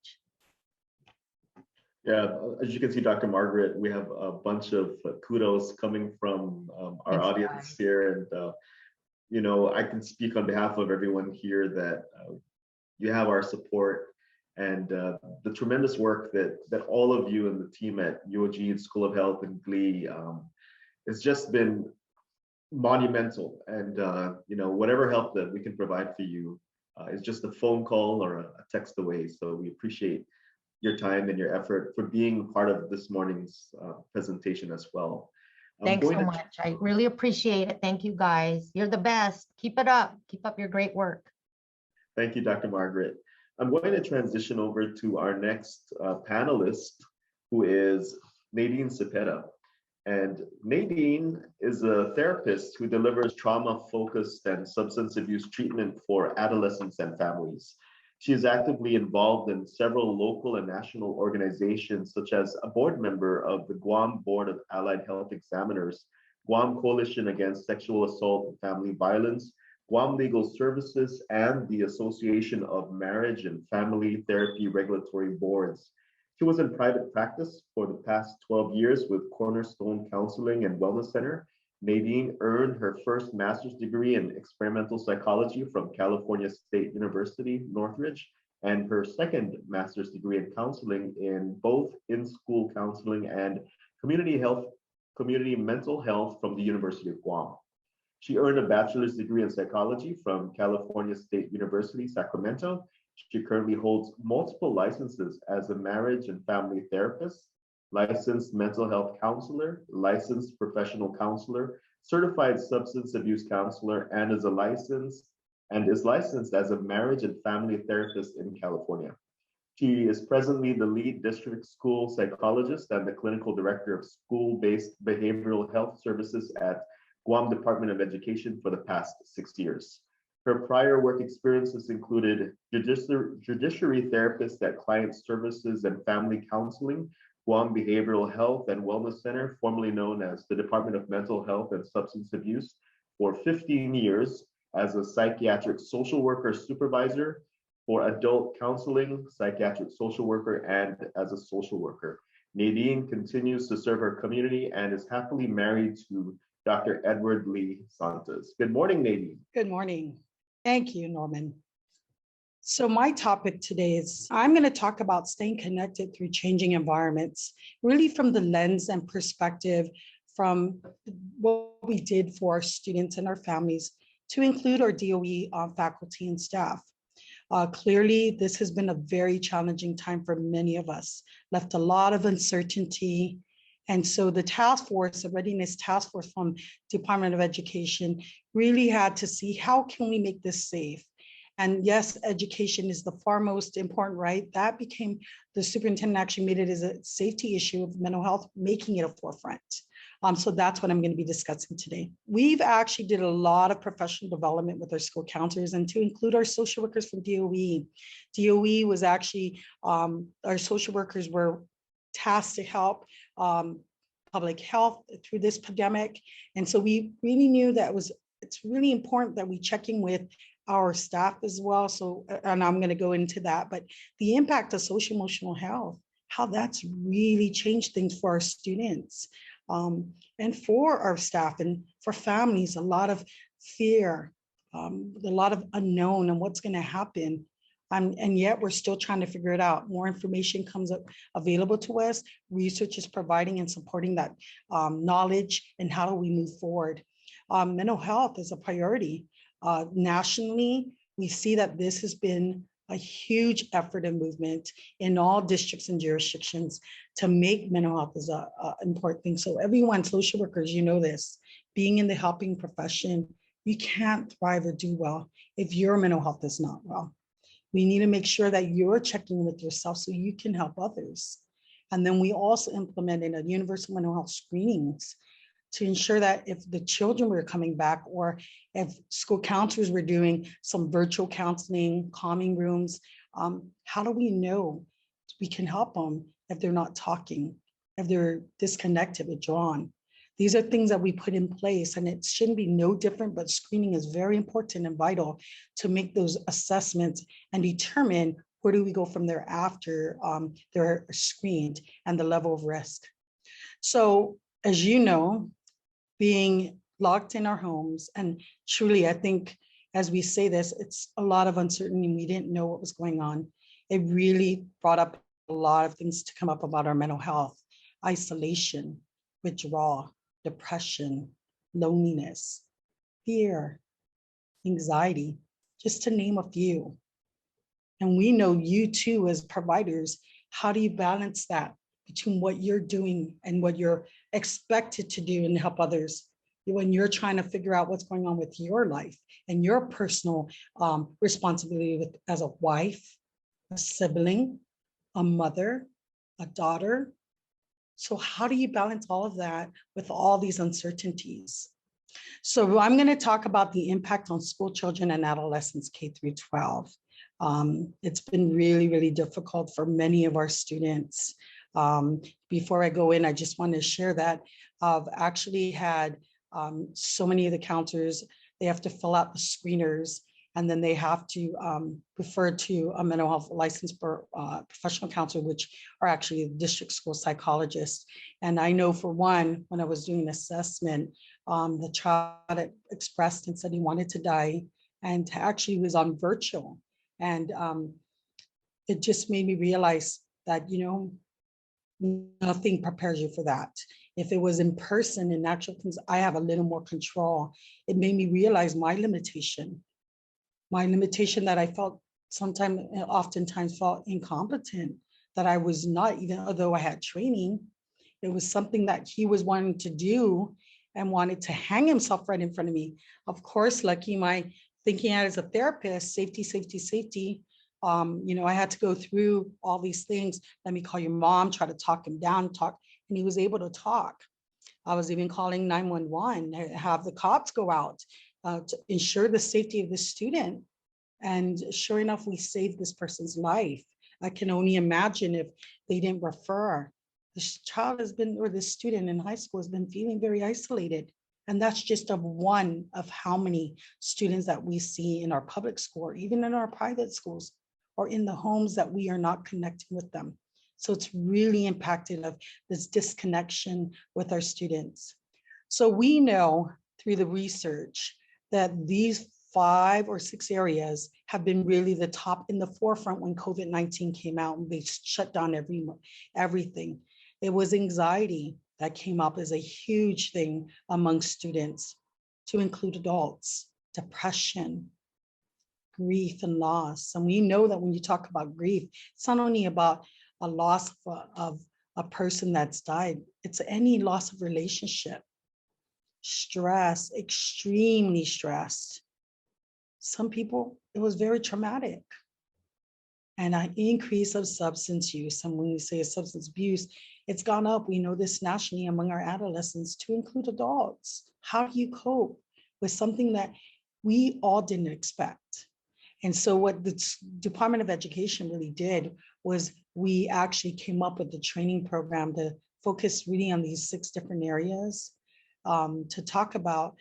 Yeah, as you can see, Dr. Margaret, we have a bunch of kudos coming from our Thanks, audience guys. here. And, you know, I can speak on behalf of everyone here that you have our support, and the tremendous work that all of you and the team at UOG School of Health and GLE has just been monumental. And you know, whatever help that we can provide for you is just a phone call or a text away. So we appreciate your time and your effort for being part of this morning's presentation as well. Thanks so much. I really appreciate it. Thank you, guys. You're the best. Keep it up. Keep up your great work. Thank you, Dr. Margaret. I'm going to transition over to our next panelist, who is Nadine Cepeda. And Nadine is a therapist who delivers trauma-focused and substance abuse treatment for adolescents and families. She is actively involved in several local and national organizations, such as a board member of the Guam Board of Allied Health Examiners, Guam Coalition Against Sexual Assault and Family Violence, Guam Legal Services, and the Association of Marriage and Family Therapy Regulatory Boards. She was in private practice for the past 12 years with Cornerstone Counseling and Wellness Center. Nadine earned her first master's degree in experimental psychology from California State University, Northridge, and her second master's degree in counseling in both in-school counseling and community mental health from the University of Guam. She earned a bachelor's degree in psychology from California State University, Sacramento. She currently holds multiple licenses as a marriage and family therapist, licensed mental health counselor, licensed professional counselor, certified substance abuse counselor, and is licensed as a marriage and family therapist in California. She is presently the lead district school psychologist and the clinical director of school-based behavioral health services at Guam Department of Education for the past 6 years. Her prior work experiences included judiciary therapist at Client Services and Family Counseling, Guam Behavioral Health and Wellness Center, formerly known as the Department of Mental Health and Substance Abuse, for 15 years as a psychiatric social worker supervisor, for adult counseling, psychiatric social worker, and as a social worker. Nadine continues to serve her community and is happily married to Dr. Edward Lee Santos. Good morning, Nadine. Good morning. Thank you, Norman. So my topic today is, I'm going to talk about staying connected through changing environments, really from the lens and perspective from what we did for our students and our families to include our DOE faculty and staff. Clearly, this has been a very challenging time for many of us, left a lot of uncertainty. And so the task force, the readiness task force from Department of Education really had to see how can we make this safe? And yes, education is the far most important, right? That became, the superintendent actually made it as a safety issue of mental health, making it a forefront. So that's what I'm going to be discussing today. We've actually did a lot of professional development with our school counselors and to include our social workers from DOE. DOE was actually, our social workers were tasked to help public health through this pandemic. And so we really knew that it's really important that we check in with our staff as well. So, and I'm going to go into that, but the impact of social emotional health, how that's really changed things for our students, and for our staff and for families, a lot of fear, a lot of unknown and what's going to happen. And yet we're still trying to figure it out. More information comes up available to us. Research is providing and supporting that knowledge, and how do we move forward? Mental health is a priority. Nationally, we see that this has been a huge effort and movement in all districts and jurisdictions to make mental health as an important thing. So everyone, social workers, you know this, being in the helping profession, you can't thrive or do well if your mental health is not well. We need to make sure that you're checking with yourself so you can help others. And then we also implemented a universal mental health screenings to ensure that if the children were coming back, or if school counselors were doing some virtual counseling, calming rooms, how do we know we can help them if they're not talking, if they're disconnected, withdrawn? These are things that we put in place, and it shouldn't be no different, but screening is very important and vital to make those assessments and determine where do we go from there after they're screened and the level of risk. So as you know, being locked in our homes, and truly, I think as we say this, it's a lot of uncertainty. We didn't know what was going on. It really brought up a lot of things to come up about our mental health: isolation, withdrawal, depression, loneliness, fear, anxiety, just to name a few. And we know you too, as providers, how do you balance that between what you're doing and what you're expected to do and help others, when you're trying to figure out what's going on with your life and your personal responsibility as a wife, a sibling, a mother, a daughter? So how do you balance all of that with all these uncertainties? So I'm going to talk about the impact on school children and adolescents K through 12. It's been really, really difficult for many of our students. Before I go in, I just want to share that I've actually had so many of the counselors, they have to fill out the screeners, and then they have to refer to a mental health licensed professional counselor, which are actually district school psychologists. And I know for one, when I was doing an assessment, the child expressed and said he wanted to die, and actually was on virtual. And it just made me realize that, you know, nothing prepares you for that. If it was in person, in actual things, I have a little more control. It made me realize my limitation that I felt oftentimes felt incompetent, that I was not, even although I had training, it was something that he was wanting to do and wanted to hang himself right in front of me. Of course, lucky my thinking as a therapist, safety, safety, safety. You know, I had to go through all these things. Let me call your mom, try to talk him down, and he was able to talk. I was even calling 911, have the cops go out to ensure the safety of the student. And sure enough, we saved this person's life. I can only imagine if they didn't refer. This child has been, or this student in high school has been feeling very isolated. And that's just one of how many students that we see in our public school, or even in our private schools, or in the homes that we are not connecting with them. So it's really impacted of this disconnection with our students. So we know through the research that these 5 or 6 areas have been really the top in the forefront when COVID-19 came out and they shut down everything. It was anxiety that came up as a huge thing among students, to include adults, depression, grief and loss. And we know that when you talk about grief, it's not only about a loss of a person that's died, it's any loss of relationship, stress, extremely stressed. Some people, it was very traumatic. And an increase of substance use. And when we say substance abuse, it's gone up. We know this nationally among our adolescents, to include adults. How do you cope with something that we all didn't expect? And so what the Department of Education really did was we actually came up with the training program to focus really on these 6 different areas, to talk about,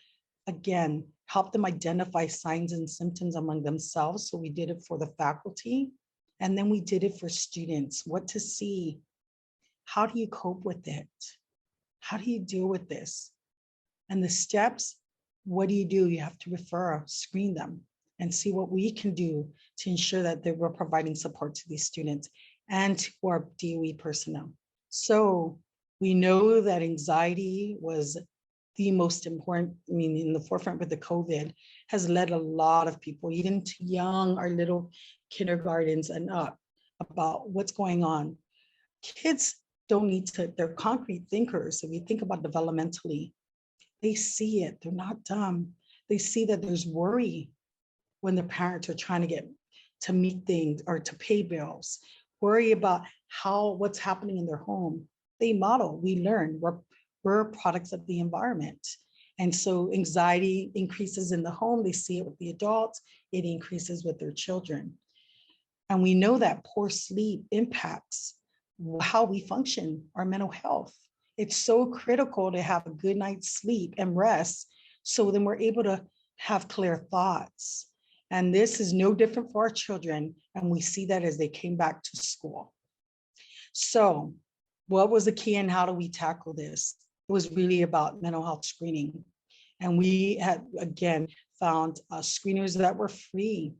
again, help them identify signs and symptoms among themselves. So we did it for the faculty, and then we did it for students, what to see. How do you cope with it? How do you deal with this? And the steps, what do? You have to refer, screen them, and see what we can do to ensure that we're providing support to these students and to our DOE personnel. So we know that anxiety was the most important, in the forefront with the COVID, has led a lot of people, even to young, our little kindergartens and up, about what's going on. Kids don't need to, they're concrete thinkers. If you think about developmentally, they see it, they're not dumb. They see that there's worry when the parents are trying to get to meet things or to pay bills, worry about what's happening in their home. They model, we learn, we're products of the environment. And so anxiety increases in the home, they see it with the adults, it increases with their children. And we know that poor sleep impacts how we function, our mental health. It's so critical to have a good night's sleep and rest, so then we're able to have clear thoughts. And this is no different for our children, and we see that as they came back to school. So what was the key and how do we tackle this? It was really about mental health screening. And we had, again, found screeners that were free.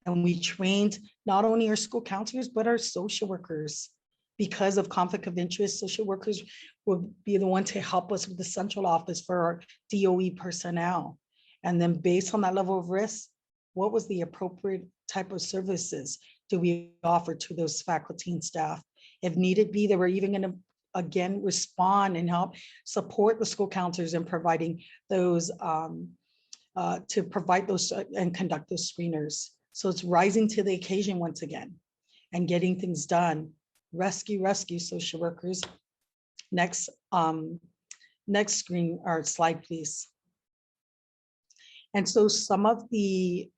And we trained not only our school counselors, but our social workers. Because of conflict of interest, social workers will be the one to help us with the central office for our DOE personnel. And then based on that level of risk, what was the appropriate type of services do we offer to those faculty and staff? If needed be, they were even going to, again, respond and help support the school counselors in providing those, to provide those and conduct those screeners. So it's rising to the occasion once again and getting things done. Rescue social workers. Next screen or slide, please. And so some of the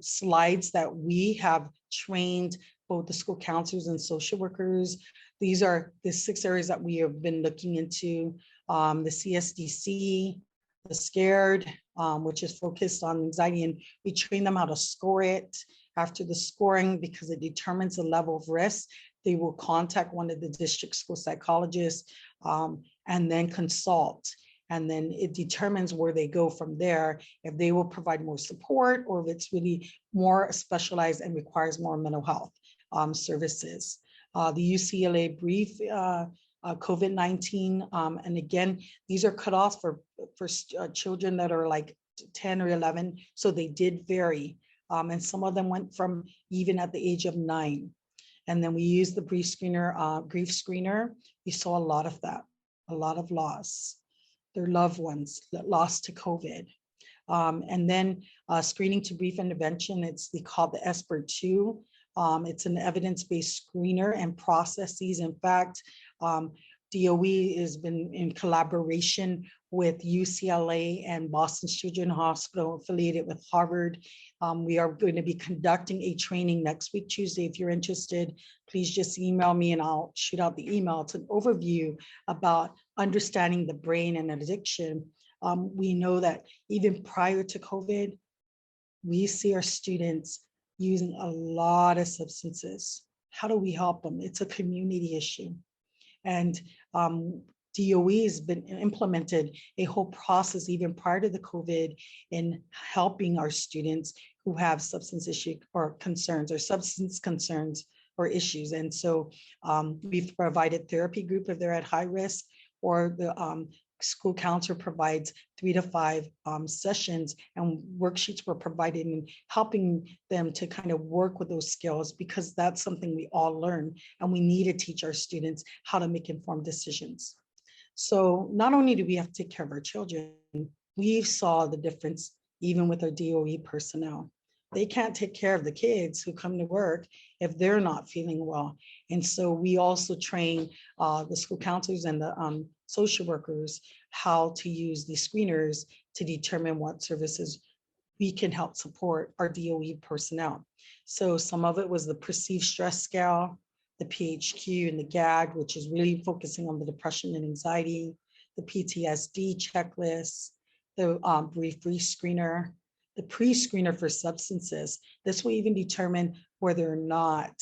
slides that we have trained both the school counselors and social workers, these are the 6 areas that we have been looking into. The CSDC, the SCARED, which is focused on anxiety, and we train them how to score it. After the scoring, because it determines the level of risk, they will contact one of the district school psychologists and then consult. And then it determines where they go from there, if they will provide more support or if it's really more specialized and requires more mental health services. The UCLA brief, COVID-19, and again, these are cut off for children that are like 10 or 11, so they did vary. And some of them went from even at the age of 9. And then we used the grief screener. We saw a lot of that, a lot of loss, their loved ones that lost to COVID. And then screening to brief intervention, it's called the ESPER 2. It's an evidence-based screener and processes. In fact, DOE has been in collaboration with UCLA and Boston Children's Hospital affiliated with Harvard. We are going to be conducting a training next week, Tuesday. If you're interested, please just email me and I'll shoot out the email. It's an overview about understanding the brain and addiction. We know that even prior to COVID, we see our students using a lot of substances. How do we help them? It's a community issue. And DOE has been implemented a whole process even prior to the COVID in helping our students who have substance issue or concerns or substance concerns or issues. And so we've provided therapy group if they're at high risk, or the school counselor provides 3 to 5 sessions, and worksheets were provided and helping them to kind of work with those skills, because that's something we all learn and we need to teach our students how to make informed decisions. So not only do we have to take care of our children, we saw the difference even with our DOE personnel. They can't take care of the kids who come to work if they're not feeling well. And so we also train the school counselors and the social workers how to use these screeners to determine what services we can help support our DOE personnel. So some of it was the perceived stress scale, the PHQ and the GAD, which is really focusing on the depression and anxiety, the PTSD checklist, the brief screener, the pre-screener for substances. This will even determine whether or not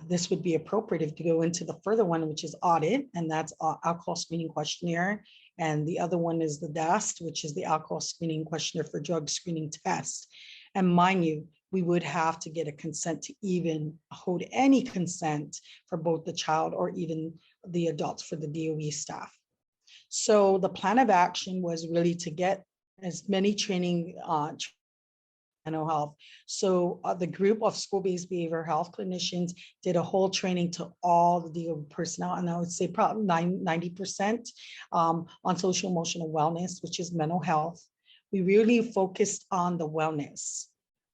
this would be appropriate if to go into the further one, which is audit, and that's alcohol screening questionnaire. And the other one is the DAST, which is the alcohol screening questionnaire for drug screening test. And mind you, we would have to get a consent to even hold any consent for both the child or even the adults for the DOE staff. So the plan of action was really to get as many training mental health. So the group of school-based behavioral health clinicians did a whole training to all the DOE personnel, and I would say probably 90% on social emotional wellness, which is mental health. We really focused on the wellness.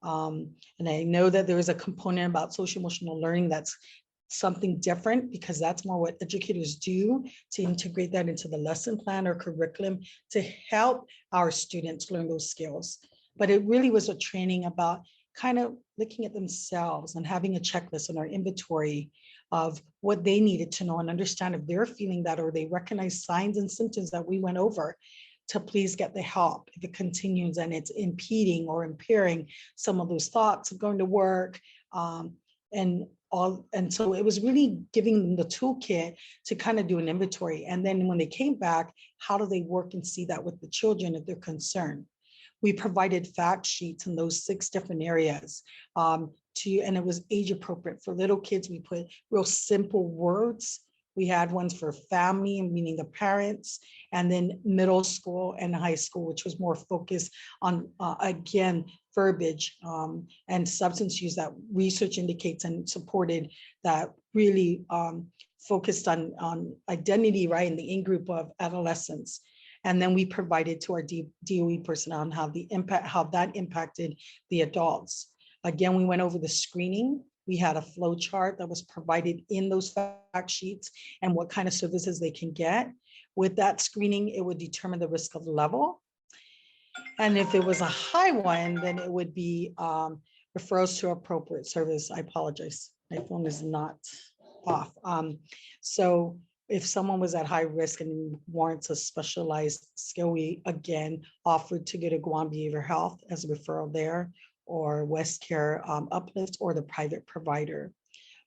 And I know that there is a component about social emotional learning that's something different, because that's more what educators do to integrate that into the lesson plan or curriculum to help our students learn those skills. But it really was a training about kind of looking at themselves and having a checklist and our inventory of what they needed to know and understand if they're feeling that, or they recognize signs and symptoms that we went over, to please get the help if it continues and it's impeding or impairing some of those thoughts of going to work. And so it was really giving them the toolkit to kind of do an inventory. And then when they came back, how do they work and see that with the children if they're concerned? We provided fact sheets in those 6 different areas and it was age appropriate. For little kids, we put real simple words. We had ones for family, meaning the parents, and then middle school and high school, which was more focused on, again, verbiage and substance use that research indicates and supported, that really focused on identity, right, in the in-group of adolescents. And then we provided to our DOE personnel on how that impacted the adults. Again, we went over the screening. We had a flow chart that was provided in those fact sheets and what kind of services they can get. With that screening, it would determine the risk of level. And if it was a high one, then it would be referrals to appropriate service. I apologize, my phone is not off. So if someone was at high risk and warrants a specialized skill, we again offered to go to Guam Behavioral Health as a referral there, or West Care Uplift, or the private provider.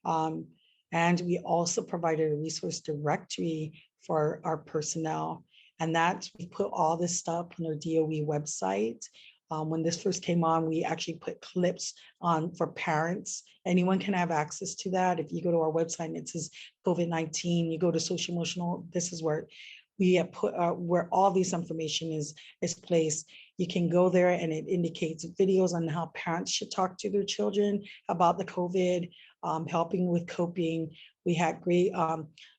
And we also provided a resource directory for our personnel. And that we put all this stuff on our DOE website. When this first came on, we actually put clips on for parents. Anyone can have access to that. If you go to our website and it says COVID-19, you go to social emotional, this is where we have put where all this information is placed. You can go there and it indicates videos on how parents should talk to their children about the COVID, helping with coping. We had great,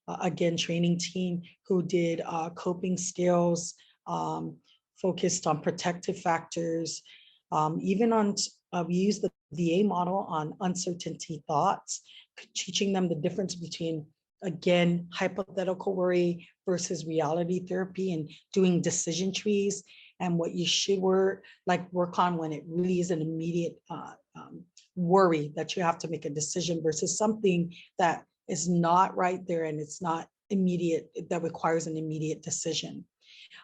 again, training team who did coping skills, focused on protective factors, even on, we use the VA model on uncertainty thoughts, teaching them the difference between, again, hypothetical worry versus reality therapy, and doing decision trees and what you should work on when it really is an immediate worry that you have to make a decision versus something that is not right there and it's not immediate, that requires an immediate decision.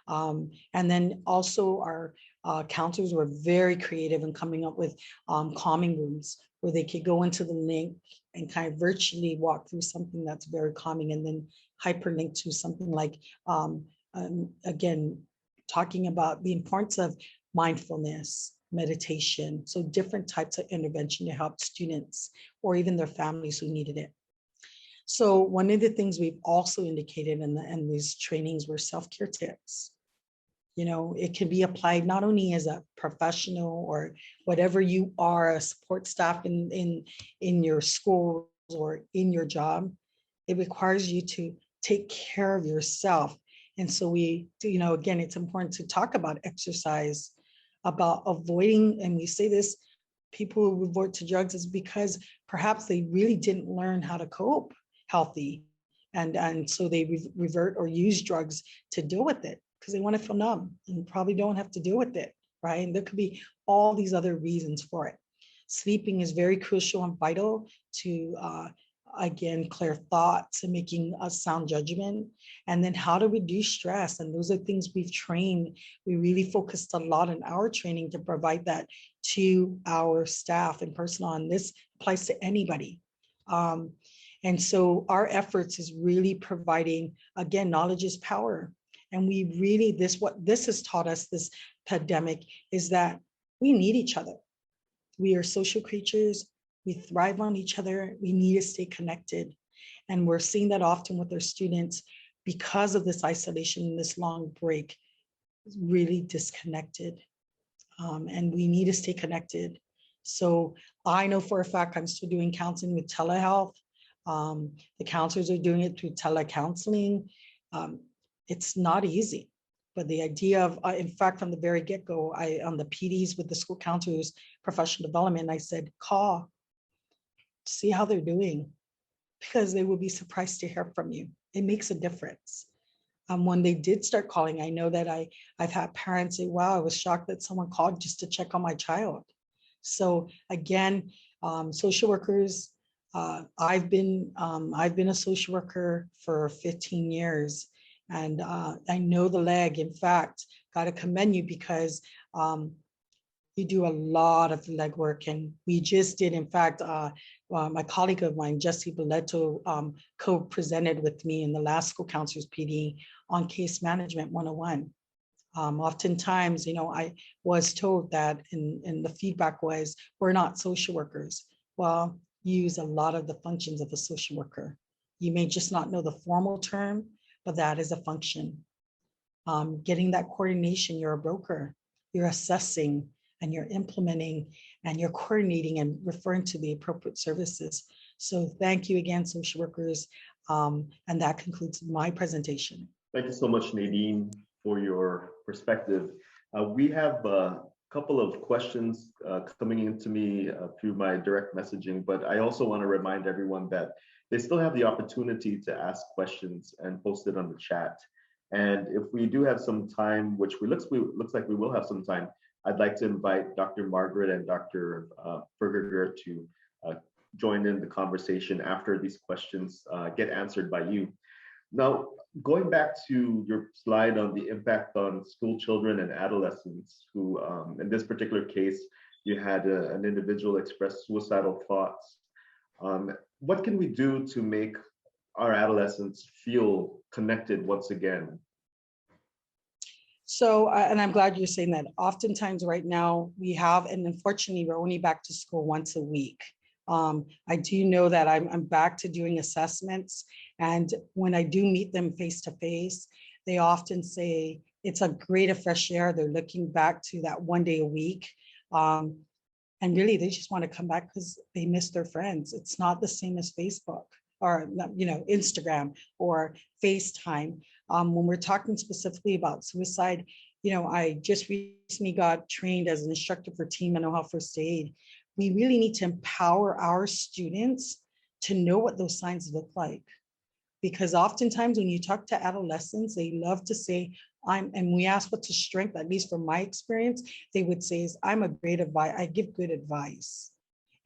And then also our counselors were very creative in coming up with calming rooms where they could go into the link and kind of virtually walk through something that's very calming, and then hyperlink to something like, again, talking about the importance of mindfulness, meditation. So different types of intervention to help students or even their families who needed it. So one of the things we've also indicated in these trainings were self-care tips. You know, it can be applied not only as a professional or whatever you are, a support staff in your school or in your job. It requires you to take care of yourself. And so we, you know, again, it's important to talk about exercise, about avoiding, and we say this, people who resort to drugs is because perhaps they really didn't learn how to cope healthy. And so they revert or use drugs to deal with it because they want to feel numb and probably don't have to deal with it, right? And there could be all these other reasons for it. Sleeping is very crucial and vital to again, clear thoughts and making a sound judgment, and then how to reduce stress. And those are things we've trained. We really focused a lot in our training to provide that to our staff and personnel, and this applies to anybody. And so our efforts is really providing, again, knowledge is power. And we really, what this has taught us, this pandemic, is that we need each other. We are social creatures. We thrive on each other. We need to stay connected. And we're seeing that often with our students because of this isolation, this long break, really disconnected. And we need to stay connected. So I know for a fact I'm still doing counseling with telehealth. The counselors are doing it through telecounseling. It's not easy, but the idea of, in fact, from the very get-go, on the PDs with the school counselors, professional development, I said, call, see how they're doing, because they will be surprised to hear from you. It makes a difference. When they did start calling, I know that I've had parents say, wow, I was shocked that someone called just to check on my child. So again, social workers, I've been a social worker for 15 years, and I know the leg. In fact, got to commend you because you do a lot of legwork, and we just did. In fact, my colleague of mine, Jesse Belletto, co-presented with me in the last school counselors PD on case management 101. Oftentimes, I was told that, and the feedback was, we're not social workers. Well, you use a lot of the functions of a social worker. You may just not know the formal term, but that is a function. Getting that coordination, you're a broker. You're assessing and you're implementing and you're coordinating and referring to the appropriate services. So thank you again, social workers. And that concludes my presentation. Thank you so much, Nadine, for your perspective. We have a couple of questions coming into me through my direct messaging, but I also want to remind everyone that they still have the opportunity to ask questions and post it on the chat. And if we do have some time, which looks like we will have some time, I'd like to invite Dr. Margaret and Dr. Fegurgur to join in the conversation after these questions get answered by you. Now, going back to your slide on the impact on school children and adolescents who, in this particular case, you had an individual express suicidal thoughts. What can we do to make our adolescents feel connected once again? So, and I'm glad you're saying that. Oftentimes right now we have, and unfortunately we're only back to school once a week. I do know that I'm back to doing assessments, and when I do meet them face to face, they often say it's a great of fresh air. They're looking back to that one day a week. And really they just want to come back because they miss their friends. It's not the same as Facebook or Instagram or FaceTime. When we're talking specifically about suicide, I just recently got trained as an instructor for teen mental health first aid. We really need to empower our students to know what those signs look like. Because oftentimes when you talk to adolescents, they love to say, and we ask what's a strength, at least from my experience, they would say, I'm a great advice, I give good advice.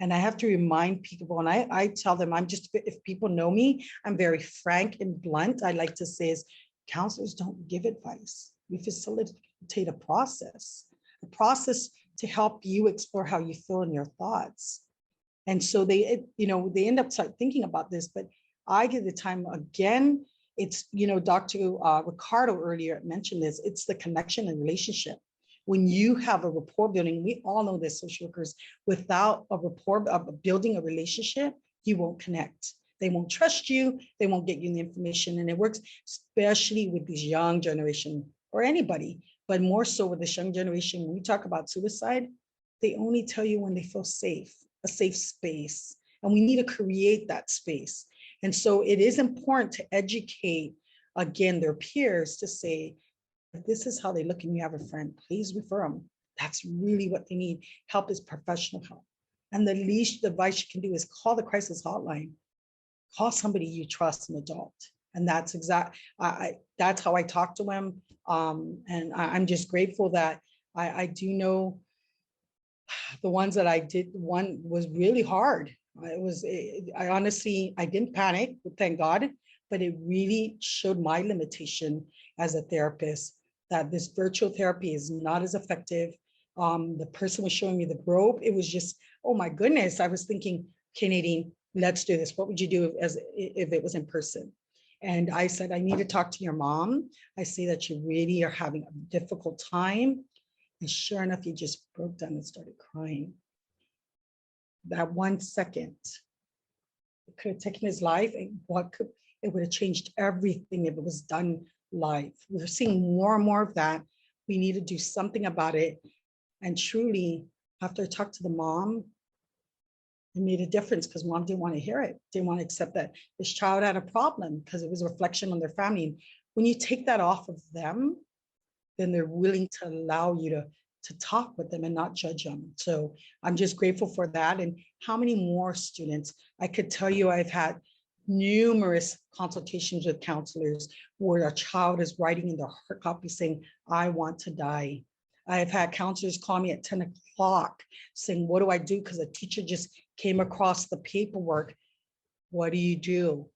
And I have to remind people, and I tell them, if people know me, I'm very frank and blunt. I like to say is, counselors don't give advice. We facilitate a process to help you explore how you feel in your thoughts. And so they end up start thinking about this, but I give the time again. It's, Dr. Ricardo earlier mentioned this, it's the connection and relationship. When you have a rapport building, we all know this, social workers, without a rapport of building a relationship, you won't connect. They won't trust you, they won't get you the information. And it works especially with this young generation or anybody, but more so with this young generation. When we talk about suicide, they only tell you when they feel safe, a safe space. And we need to create that space. And so it is important to educate, again, their peers to say, if this is how they look and you have a friend, please refer them. That's really what they need. Help is professional help. And the least advice you can do is call the crisis hotline. Call somebody you trust, an adult. And that's that's how I talk to them. And I'm just grateful that I do know the ones that I did. One was really hard. I honestly, I didn't panic, thank God, but it really showed my limitation as a therapist that this virtual therapy is not as effective. The person was showing me the rope. It was just, oh my goodness. I was thinking, okay, Nadine, let's do this. What would you do if it was in person? And I said, I need to talk to your mom. I see that you really are having a difficult time. And sure enough, he just broke down and started crying. That 1 second, it could have taken his life. And it would have changed everything if it was done live. We're seeing more and more of that. We need to do something about it. And truly, after I talked to the mom, it made a difference because mom didn't want to hear it, didn't want to accept that this child had a problem because it was a reflection on their family. When you take that off of them, then they're willing to allow you to talk with them and not judge them. So I'm just grateful for that. And how many more students? I could tell you I've had numerous consultations with counselors where a child is writing in their hard copy saying, I want to die. I've had counselors call me at 10 o'clock saying, what do I do? Because a teacher just came across the paperwork. What do you do?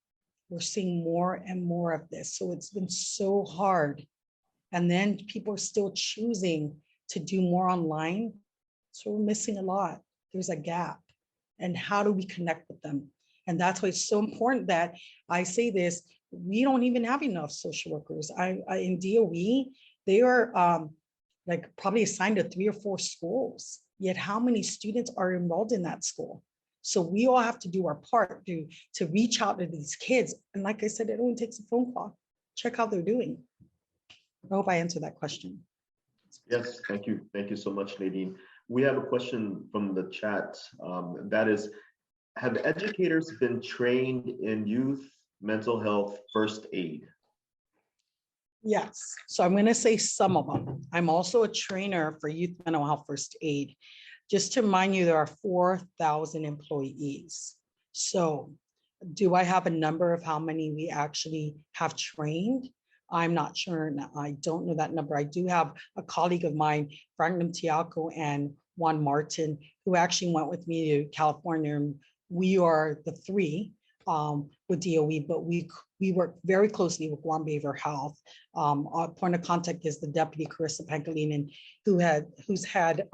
We're seeing more and more of this. So it's been so hard. And then people are still choosing to do more online. So we're missing a lot. There's a gap. And how do we connect with them? And that's why it's so important that I say this, we don't even have enough social workers. In DOE, they are like probably assigned to 3 or 4 schools, yet how many students are enrolled in that school? So we all have to do our part to reach out to these kids. And like I said, it only takes a phone call. Check how they're doing. I hope I answered that question. Yes, thank you. Thank you so much, Nadine. We have a question from the chat. That is, have educators been trained in youth mental health first aid? Yes, so I'm going to say some of them. I'm also a trainer for youth mental health first aid. Just to remind you, there are 4,000 employees. So do I have a number of how many we actually have trained? I'm not sure. I don't know that number. I do have a colleague of mine, Frank Tiaco and Juan Martin, who actually went with me to California. And we are the 3 with DOE, but we work very closely with Guam Behavioral Health. Our point of contact is the Deputy Carissa Pankalinen, who's had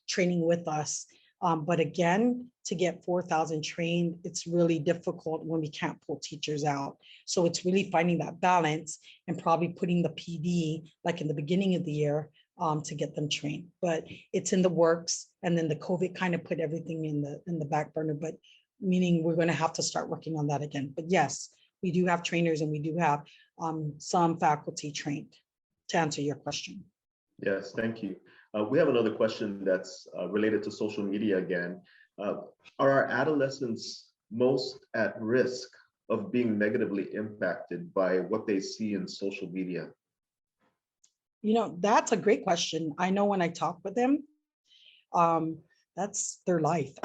training with us. But again, to get 4,000 trained, it's really difficult when we can't pull teachers out. So it's really finding that balance and probably putting the PD like in the beginning of the year to get them trained. But it's in the works. And then the COVID kind of put everything in the back burner, but meaning we're going to have to start working on that again. But yes, we do have trainers and we do have some faculty trained, to answer your question. Yes, thank you. We have another question that's related to social media again. Are our adolescents most at risk of being negatively impacted by what they see in social media? You know, that's a great question. I know when I talk with them, that's their life.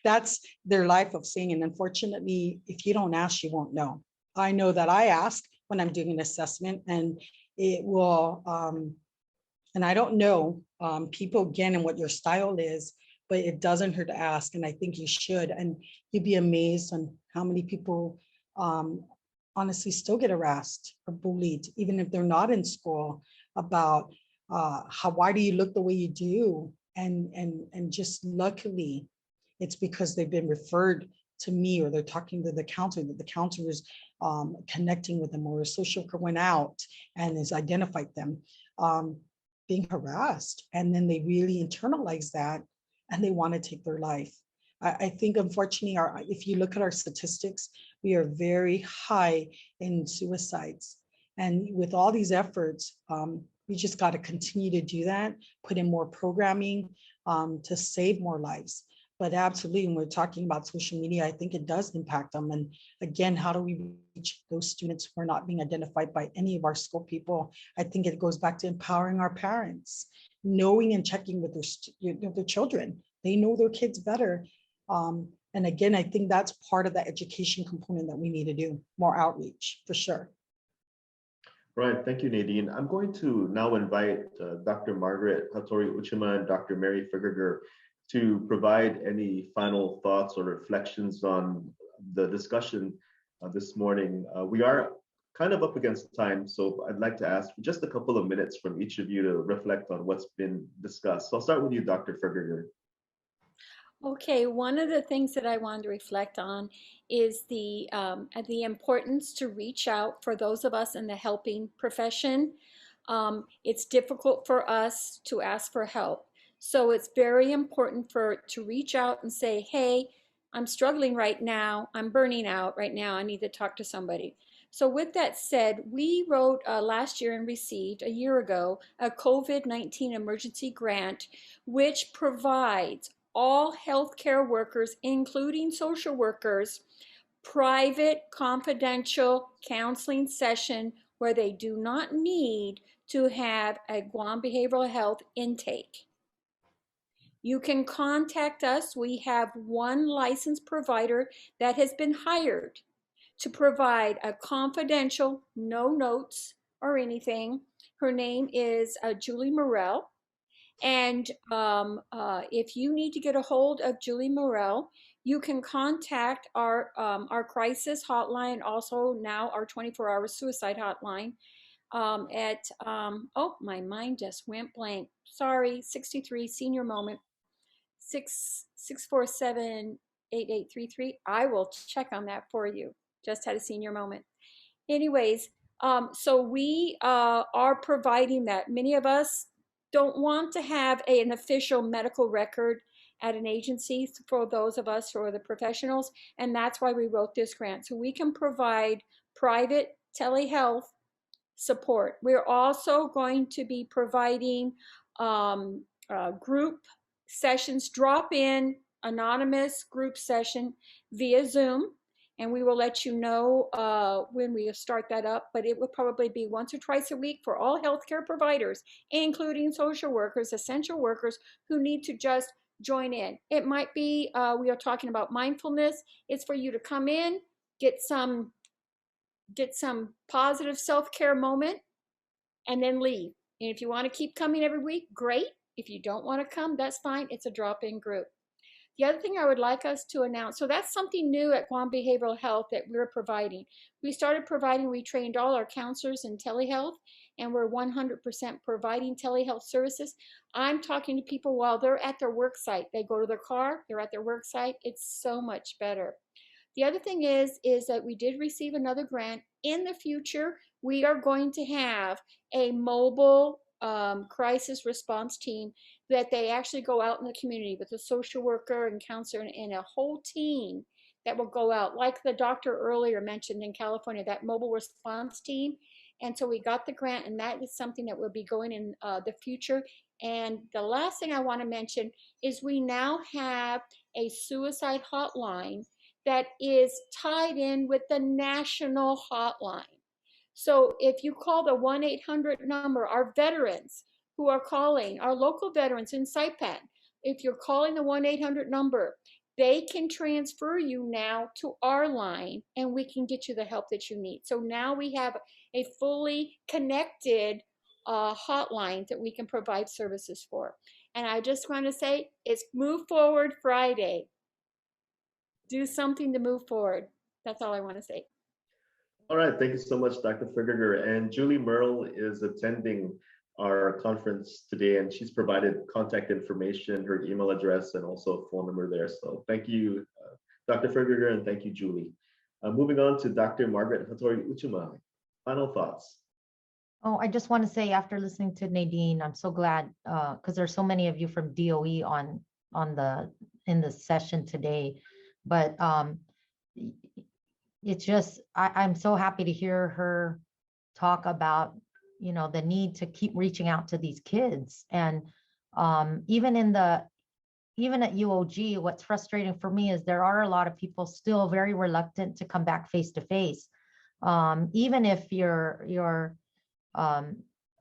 That's their life of seeing. And unfortunately, if you don't ask, you won't know. I know that I ask when I'm doing an assessment, and it will, and I don't know people again and what your style is, but it doesn't hurt to ask. And I think you should. And you'd be amazed on how many people honestly still get harassed or bullied, even if they're not in school, about why do you look the way you do? And just luckily, it's because they've been referred to me, or they're talking to the counselor, that the counselor is connecting with them, or a social worker went out and has identified them being harassed. And then they really internalize that and they want to take their life. I think, unfortunately, if you look at our statistics, we are very high in suicides. And with all these efforts, we just got to continue to do that, put in more programming to save more lives. But absolutely, when we're talking about social media, I think it does impact them. And again, how do we reach those students who are not being identified by any of our school people? I think it goes back to empowering our parents, knowing and checking with their children. They know their kids better. And again, I think that's part of the education component that we need to do, more outreach, for sure. Right, thank you, Nadine. I'm going to now invite Dr. Margaret Hattori-Uchima and Dr. Mary Fegurgur to provide any final thoughts or reflections on the discussion this morning. We are kind of up against time, so I'd like to ask for just a couple of minutes from each of you to reflect on what's been discussed. So I'll start with you, Dr. Fegurgur. Okay, one of the things that I wanted to reflect on is the importance to reach out for those of us in the helping profession. It's difficult for us to ask for help. So it's very important to reach out and say, hey, I'm struggling right now. I'm burning out right now. I need to talk to somebody. So with that said, we wrote last year and received a year ago a COVID-19 emergency grant, which provides all healthcare workers, including social workers, private confidential counseling session where they do not need to have a Guam behavioral health intake. You can contact us. We have one licensed provider that has been hired to provide a confidential, no notes or anything. Her name is Julie Morell. And if you need to get a hold of Julie Morell, you can contact our crisis hotline, also now our 24-hour suicide hotline at, oh, my mind just went blank. Sorry, 63 senior moment, 647-8833. I will check on that for you. Just had a senior moment. Anyways, so we are providing that. Many of us don't want to have an official medical record at an agency for those of us who are the professionals, and that's why we wrote this grant. So we can provide private telehealth support. We're also going to be providing group sessions, drop-in anonymous group session via Zoom, and we will let you know when we start that up, but it will probably be once or twice a week for all healthcare providers, including social workers, essential workers who need to just join in. It might be, we are talking about mindfulness. It's for you to come in, get some positive self-care moment, and then leave. And if you want to keep coming every week, great. If you don't want to come, that's fine. It's a drop-in group. The other thing I would like us to announce, so that's something new at Guam Behavioral Health that we're providing. We trained all our counselors in telehealth, and we're 100% providing telehealth services. I'm talking to people while they're at their work site. They go to their car, they're at their work site. It's so much better. The other thing is that we did receive another grant. In the future, we are going to have a mobile crisis response team that they actually go out in the community with a social worker and counselor and a whole team that will go out, like the doctor earlier mentioned in California, that mobile response team. And so we got the grant, and that is something that will be going in the future. And the last thing I want to mention is we now have a suicide hotline that is tied in with the national hotline. So if you call the 1-800 number, our veterans who are calling, our local veterans in Saipan, if you're calling the 1-800 number, they can transfer you now to our line, and we can get you the help that you need. So now we have a fully connected hotline that we can provide services for. And I just want to say, it's Move Forward Friday. Do something to move forward. That's all I want to say. All right, thank you so much, Dr. Fegurgur. And Julie Merle is attending our conference today, and she's provided contact information, her email address, and also a phone number there. So thank you, Dr. Fegurgur, and thank you, Julie. Moving on to Dr. Margaret Hattori-Uchima. Final thoughts. Oh, I just want to say, after listening to Nadine, I'm so glad because there's so many of you from DOE in the session today. But it's just, I'm so happy to hear her talk about, the need to keep reaching out to these kids. And even at UOG, what's frustrating for me is there are a lot of people still very reluctant to come back face to face, even if you're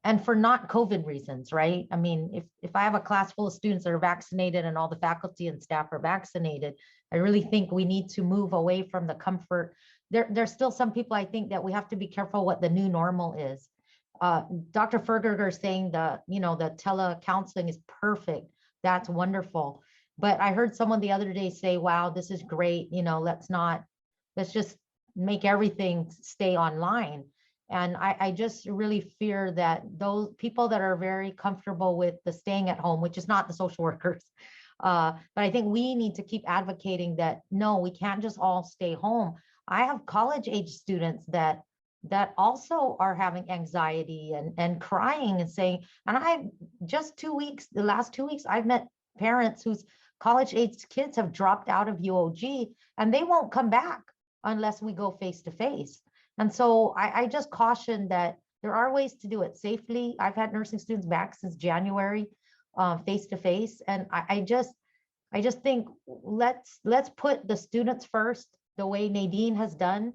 and for not COVID reasons, right? I mean, if I have a class full of students that are vaccinated and all the faculty and staff are vaccinated, I really think we need to move away from the comfort. There's still some people, I think, that we have to be careful what the new normal is. Dr. Fegurgur saying the telecounseling is perfect. That's wonderful. But I heard someone the other day say, wow, this is great. Let's just make everything stay online. And I just really fear that those people that are very comfortable with the staying at home, which is not the social workers, but I think we need to keep advocating that, no, we can't just all stay home. I have college age students that also are having anxiety and crying and saying, and I just the last 2 weeks, I've met parents whose college age kids have dropped out of UOG and they won't come back unless we go face to face. And so I just caution that there are ways to do it safely. I've had nursing students back since January, face to face. And I just think let's put the students first, the way Nadine has done.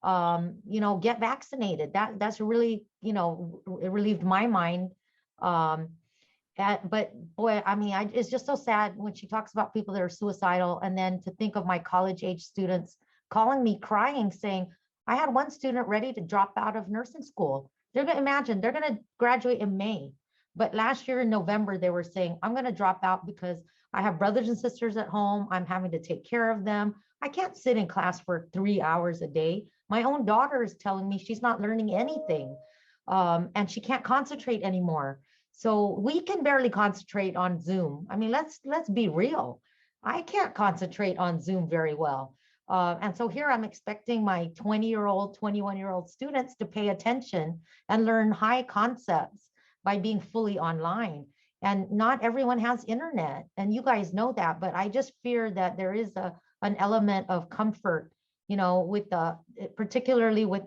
Get vaccinated. That's really, it relieved my mind. But boy, I mean, it's just so sad when she talks about people that are suicidal, and then to think of my college age students calling me crying, saying, I had one student ready to drop out of nursing school. They're going to graduate in May. But last year in November, they were saying, I'm going to drop out because I have brothers and sisters at home. I'm having to take care of them. I can't sit in class for 3 hours a day. My own daughter is telling me she's not learning anything, and she can't concentrate anymore. So we can barely concentrate on Zoom. I mean, let's be real. I can't concentrate on Zoom very well. And so here I'm expecting my 20-year-old, 21-year-old students to pay attention and learn high concepts by being fully online. And not everyone has internet, and you guys know that, but I just fear that there is an element of comfort, with particularly with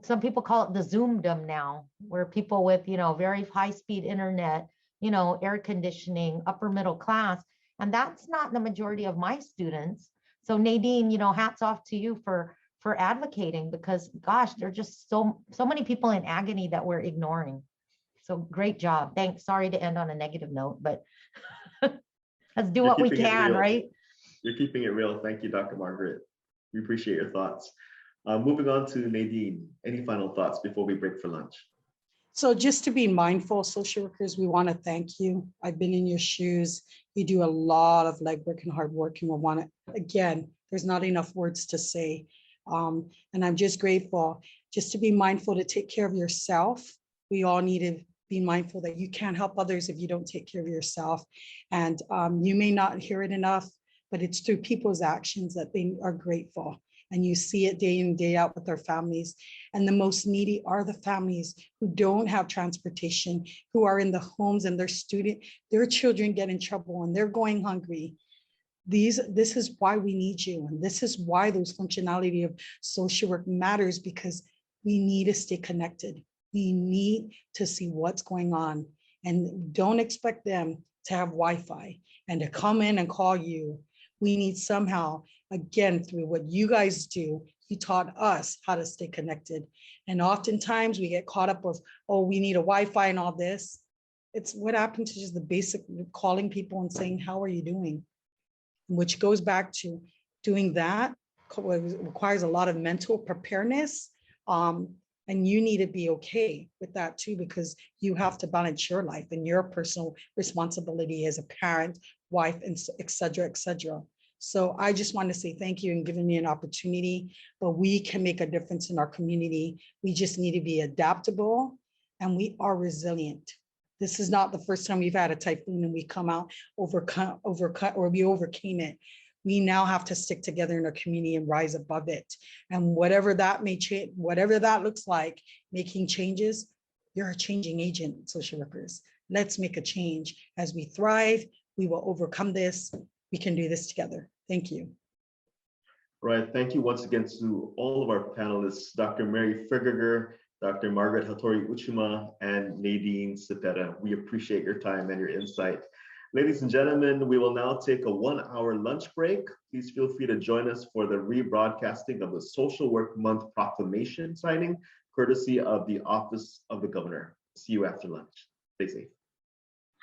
some people call it the Zoomdom now, where people with, very high-speed internet, air conditioning, upper middle class, and that's not the majority of my students. So Nadine, hats off to you for advocating, because gosh, there are just so many people in agony that we're ignoring. So great job. Thanks. Sorry to end on a negative note, but let's do what we can, right? You're keeping it real. Thank you, Dr. Margaret. We appreciate your thoughts. Moving on to Nadine, any final thoughts before we break for lunch? So just to be mindful, social workers, we want to thank you. I've been in your shoes. You do a lot of legwork and hard work, and we want to, again, there's not enough words to say. And I'm just grateful just to be mindful to take care of yourself. We all need to be mindful that you can't help others if you don't take care of yourself. And you may not hear it enough, but it's through people's actions that they are grateful. And you see it day in, day out with their families. And the most needy are the families who don't have transportation, who are in the homes, and their children get in trouble and they're going hungry. This is why we need you. And this is why those functionality of social work matters, because we need to stay connected. We need to see what's going on, and don't expect them to have Wi-Fi and to come in and call you. We need somehow, again, through what you guys do, you taught us how to stay connected. And oftentimes we get caught up with, oh, we need a Wi-Fi and all this. It's what happened to just the basic calling people and saying, how are you doing? Which goes back to doing that requires a lot of mental preparedness. And you need to be okay with that too, because you have to balance your life and your personal responsibility as a parent, wife, and et cetera, et cetera. So I just want to say thank you and giving me an opportunity, but we can make a difference in our community. We just need to be adaptable, and we are resilient. This is not the first time we've had a typhoon and we come out we overcame it. We now have to stick together in our community and rise above it. And whatever that may change, whatever that looks like, making changes, you're a changing agent, social workers. Let's make a change. As we thrive, we will overcome this. We can do this together. Thank you. Right. Thank you once again to all of our panelists, Dr. Mary Fegurgur, Dr. Margaret Hattori-Uchima, and Nadine Cepeda. We appreciate your time and your insight. Ladies and gentlemen, we will now take a 1-hour lunch break. Please feel free to join us for the rebroadcasting of the Social Work Month proclamation signing, courtesy of the Office of the Governor. See you after lunch. Stay safe.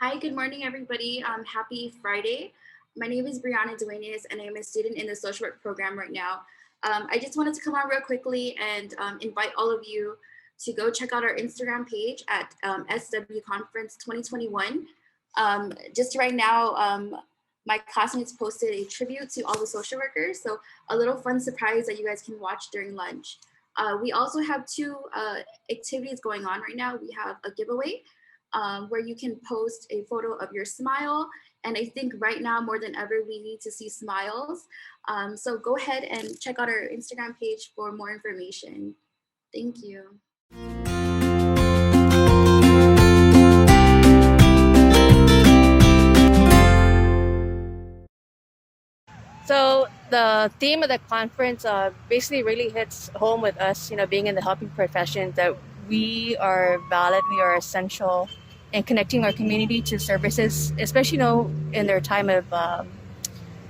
Hi, good morning, everybody. Happy Friday. My name is Brianna Duenas, and I'm a student in the social work program right now. I just wanted to come on real quickly and invite all of you to go check out our Instagram page at SW Conference 2021. Just right now, my classmates posted a tribute to all the social workers. So a little fun surprise that you guys can watch during lunch. We also have two activities going on right now. We have a giveaway where you can post a photo of your smile. And I think right now more than ever, we need to see smiles. So go ahead and check out our Instagram page for more information. Thank you. So the theme of the conference basically really hits home with us, being in the helping profession, that we are valid, we are essential, and connecting our community to services, especially in their time of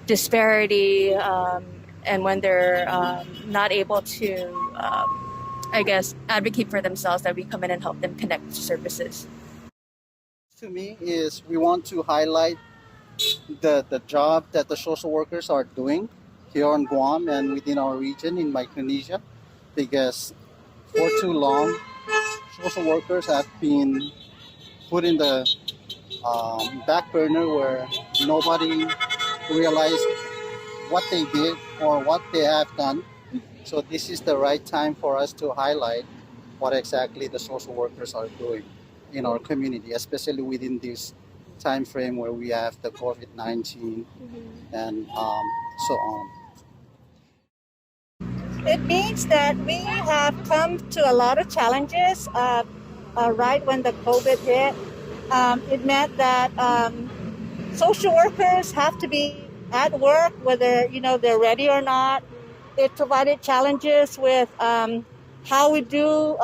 disparity and when they're not able to, advocate for themselves, that we come in and help them connect to services. To me is we want to highlight the job that the social workers are doing here on Guam and within our region in Micronesia, because for too long, social workers have been put in the back burner where nobody realized what they did or what they have done. So this is the right time for us to highlight what exactly the social workers are doing in our community, especially within this time frame where we have the COVID-19 and so on. It means that we have come to a lot of challenges right when the COVID hit. It meant that social workers have to be at work, whether they're ready or not. It provided challenges with how we do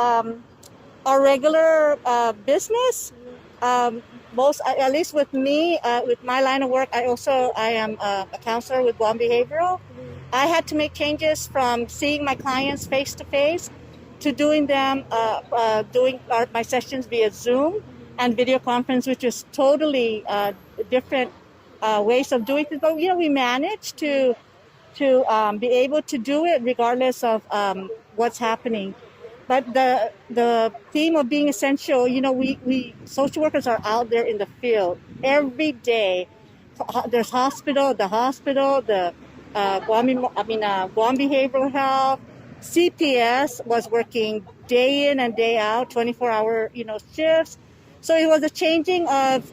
our regular business. At least with me, with my line of work, I am a counselor with Guam Behavioral. I had to make changes from seeing my clients face to face to doing my sessions via Zoom and video conference, which is totally different ways of doing things. But we managed to be able to do it regardless of what's happening. But the theme of being essential, we social workers are out there in the field every day. There's the hospital, the Guam Behavioral Health, CPS was working day in and day out, 24-hour shifts. So it was a changing of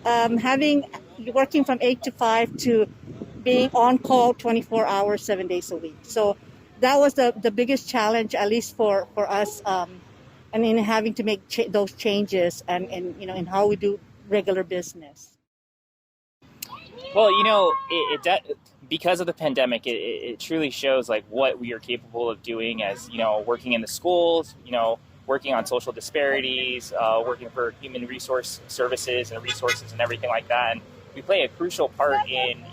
working from 8 to 5 to being on call 24 hours, 7 days a week. So that was the biggest challenge, at least for us, having to make those changes and in how we do regular business. Well, because of the pandemic, it truly shows like what we are capable of doing as, working in the schools, working on social disparities, working for human resource services and resources and everything like that. And we play a crucial part in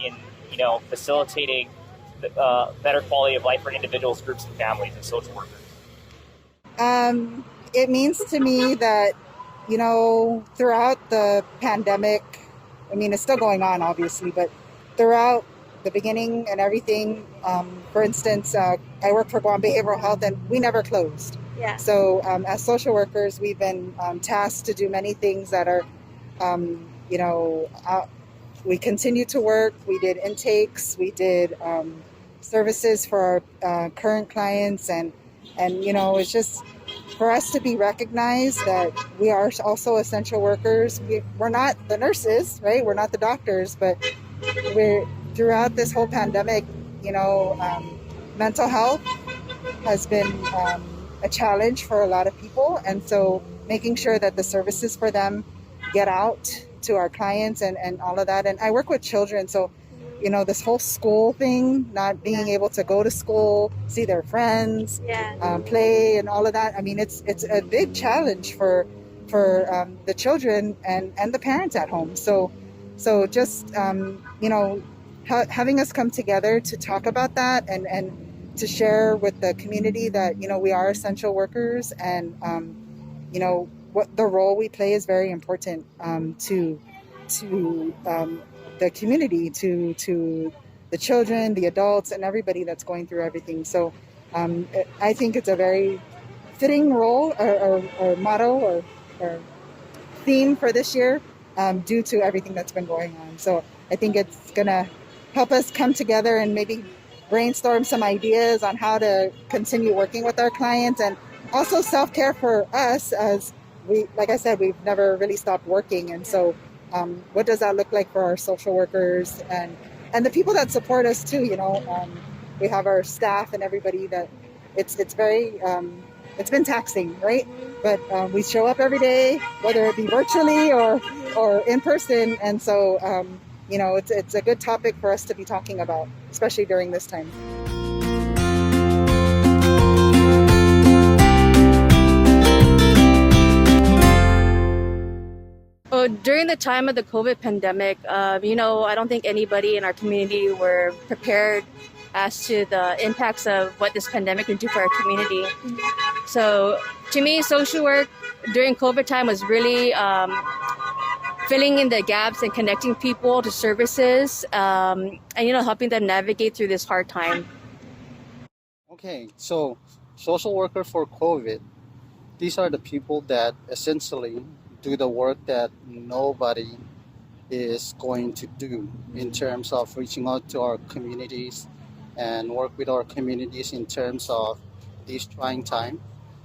facilitating better quality of life for individuals, groups, and families as social workers. It means to me that, throughout the pandemic, it's still going on, obviously, but throughout the beginning and everything, for instance, I work for Guam Behavioral Health and we never closed. Yeah. So as social workers, we've been tasked to do many things that are, we continue to work. We did intakes, we did services for our current clients, and it's just for us to be recognized that we are also essential workers. We're not the nurses, right? We're not the doctors, but throughout this whole pandemic, mental health has been a challenge for a lot of people. And so making sure that the services for them get out to our clients and all of that. And I work with children, so this whole school thing, not being able to go to school, see their friends, play and all of that. It's a big challenge for the children and the parents at home. So just, having us come together to talk about that and to share with the community that, we are essential workers and, what the role we play is very important to the community, to the children, the adults, and everybody that's going through everything. So I think it's a very fitting role or motto or theme for this year, due to everything that's been going on. So I think it's going to help us come together and maybe brainstorm some ideas on how to continue working with our clients, and also self-care for us, as we, like I said, we've never really stopped working. And so what does that look like for our social workers and the people that support us too? We have our staff and everybody that it's very, it's been taxing, right? But we show up every day, whether it be virtually or in person. And so, it's a good topic for us to be talking about, especially during this time. During the time of the COVID pandemic, I don't think anybody in our community were prepared as to the impacts of what this pandemic would do for our community. So to me, social work during COVID time was really filling in the gaps and connecting people to services, and helping them navigate through this hard time. Okay, so social worker for COVID, these are the people that essentially do the work that nobody is going to do in terms of reaching out to our communities and work with our communities in terms of this trying time.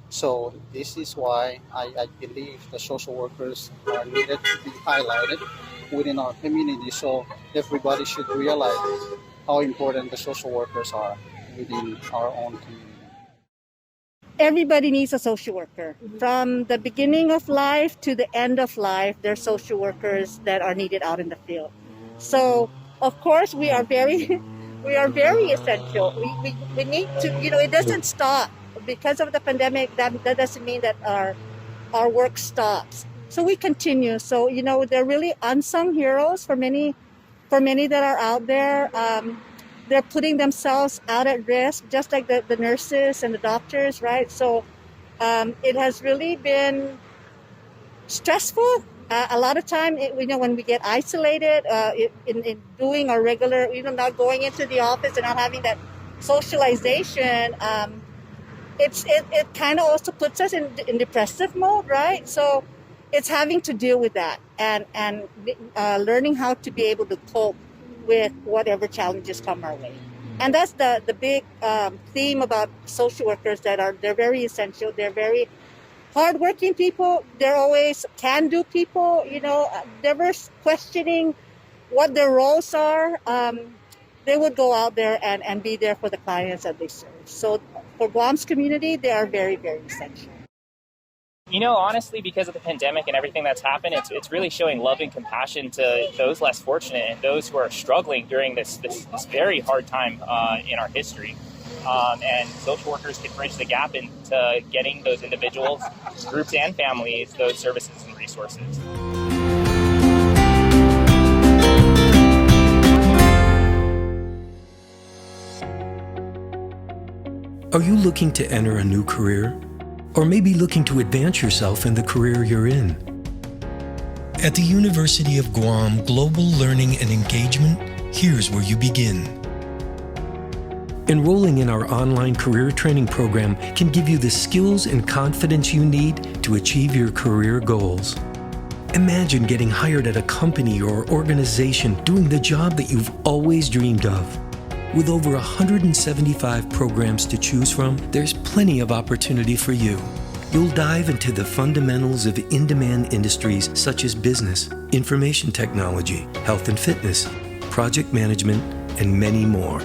So this is why I believe the social workers are needed to be highlighted within our community, so everybody should realize how important the social workers are within our own community. Everybody needs a social worker. From the beginning of life to the end of life, there are social workers that are needed out in the field. So, of course, we are very essential. We need to, it doesn't stop. Because of the pandemic, that doesn't mean that our work stops. So we continue. So, they're really unsung heroes for many that are out there. They're putting themselves out at risk, just like the nurses and the doctors, right? So it has really been stressful. A lot of time, when we get isolated in doing our regular, not going into the office and not having that socialization, it kind of also puts us in depressive mode, right? So it's having to deal with that and learning how to be able to cope with whatever challenges come our way. And that's the big theme about social workers, they're very essential. They're very hardworking people. They're always can-do people, never questioning what their roles are. They would go out there and be there for the clients that they serve. So for Guam's community, they are very, very essential. Honestly, because of the pandemic and everything that's happened, it's really showing love and compassion to those less fortunate and those who are struggling during this very hard time in our history. And social workers can bridge the gap into getting those individuals, groups, and families those services and resources. Are you looking to enter a new career? Or maybe looking to advance yourself in the career you're in? At the University of Guam Global Learning and Engagement, here's where you begin. Enrolling in our online career training program can give you the skills and confidence you need to achieve your career goals. Imagine getting hired at a company or organization doing the job that you've always dreamed of. With over 175 programs to choose from, there's plenty of opportunity for you. You'll dive into the fundamentals of in-demand industries such as business, information technology, health and fitness, project management, and many more.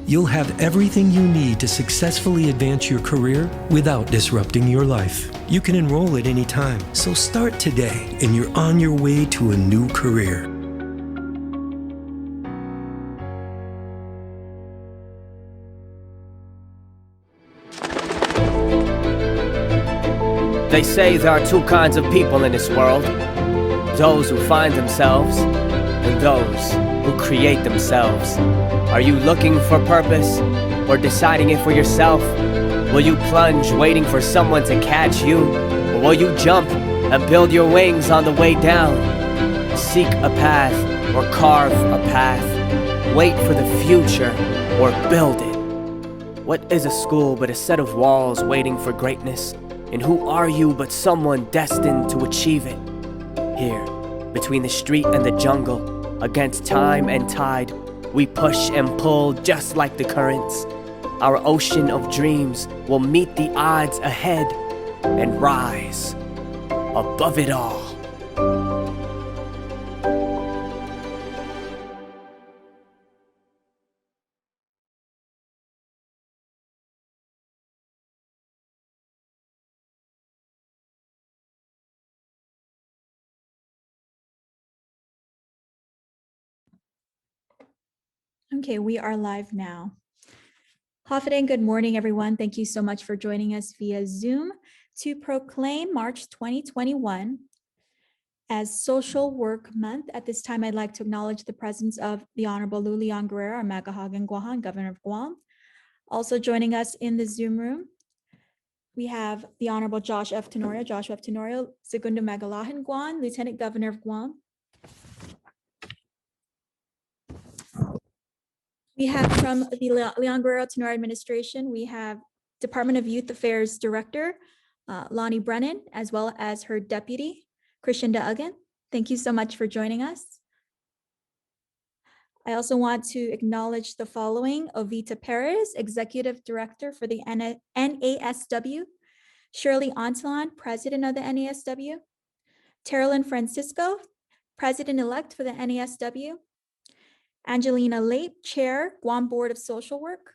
You'll have everything you need to successfully advance your career without disrupting your life. You can enroll at any time, so start today and you're on your way to a new career. They say there are two kinds of people in this world. Those who find themselves and those who create themselves. Are you looking for purpose or deciding it for yourself? Will you plunge waiting for someone to catch you? Or will you jump and build your wings on the way down? Seek a path or carve a path. Wait for the future or build it. What is a school but a set of walls waiting for greatness? And who are you but someone destined to achieve it? Here, Between the street and the jungle, against time and tide, we push and pull just like the currents. Our ocean of dreams will meet the odds ahead and rise above it all. Okay, we are live now. Hafiden, good morning, everyone. Thank you so much for joining us via Zoom to proclaim March 2021 as Social Work Month. At this time, I'd like to acknowledge the presence of the Honorable Lulian Guerrero, our Magahagan Guahan, Governor of Guam. Also joining us in the Zoom room, we have the Honorable Joshua F. Tenorio, Segundo Magalahan Guam, Lieutenant Governor of Guam. We have from the Leon Guerrero Tenorio administration, we have Department of Youth Affairs Director, Lonnie Brennan, as well as her deputy, Christian Duggan. Thank you so much for joining us. I also want to acknowledge the following: Ovita Perez, Executive Director for the NASW, Shirley Untalan, President of the NASW, Terrelyn Francisco, President-elect for the NASW, Angelina Lape, Chair, Guam Board of Social Work,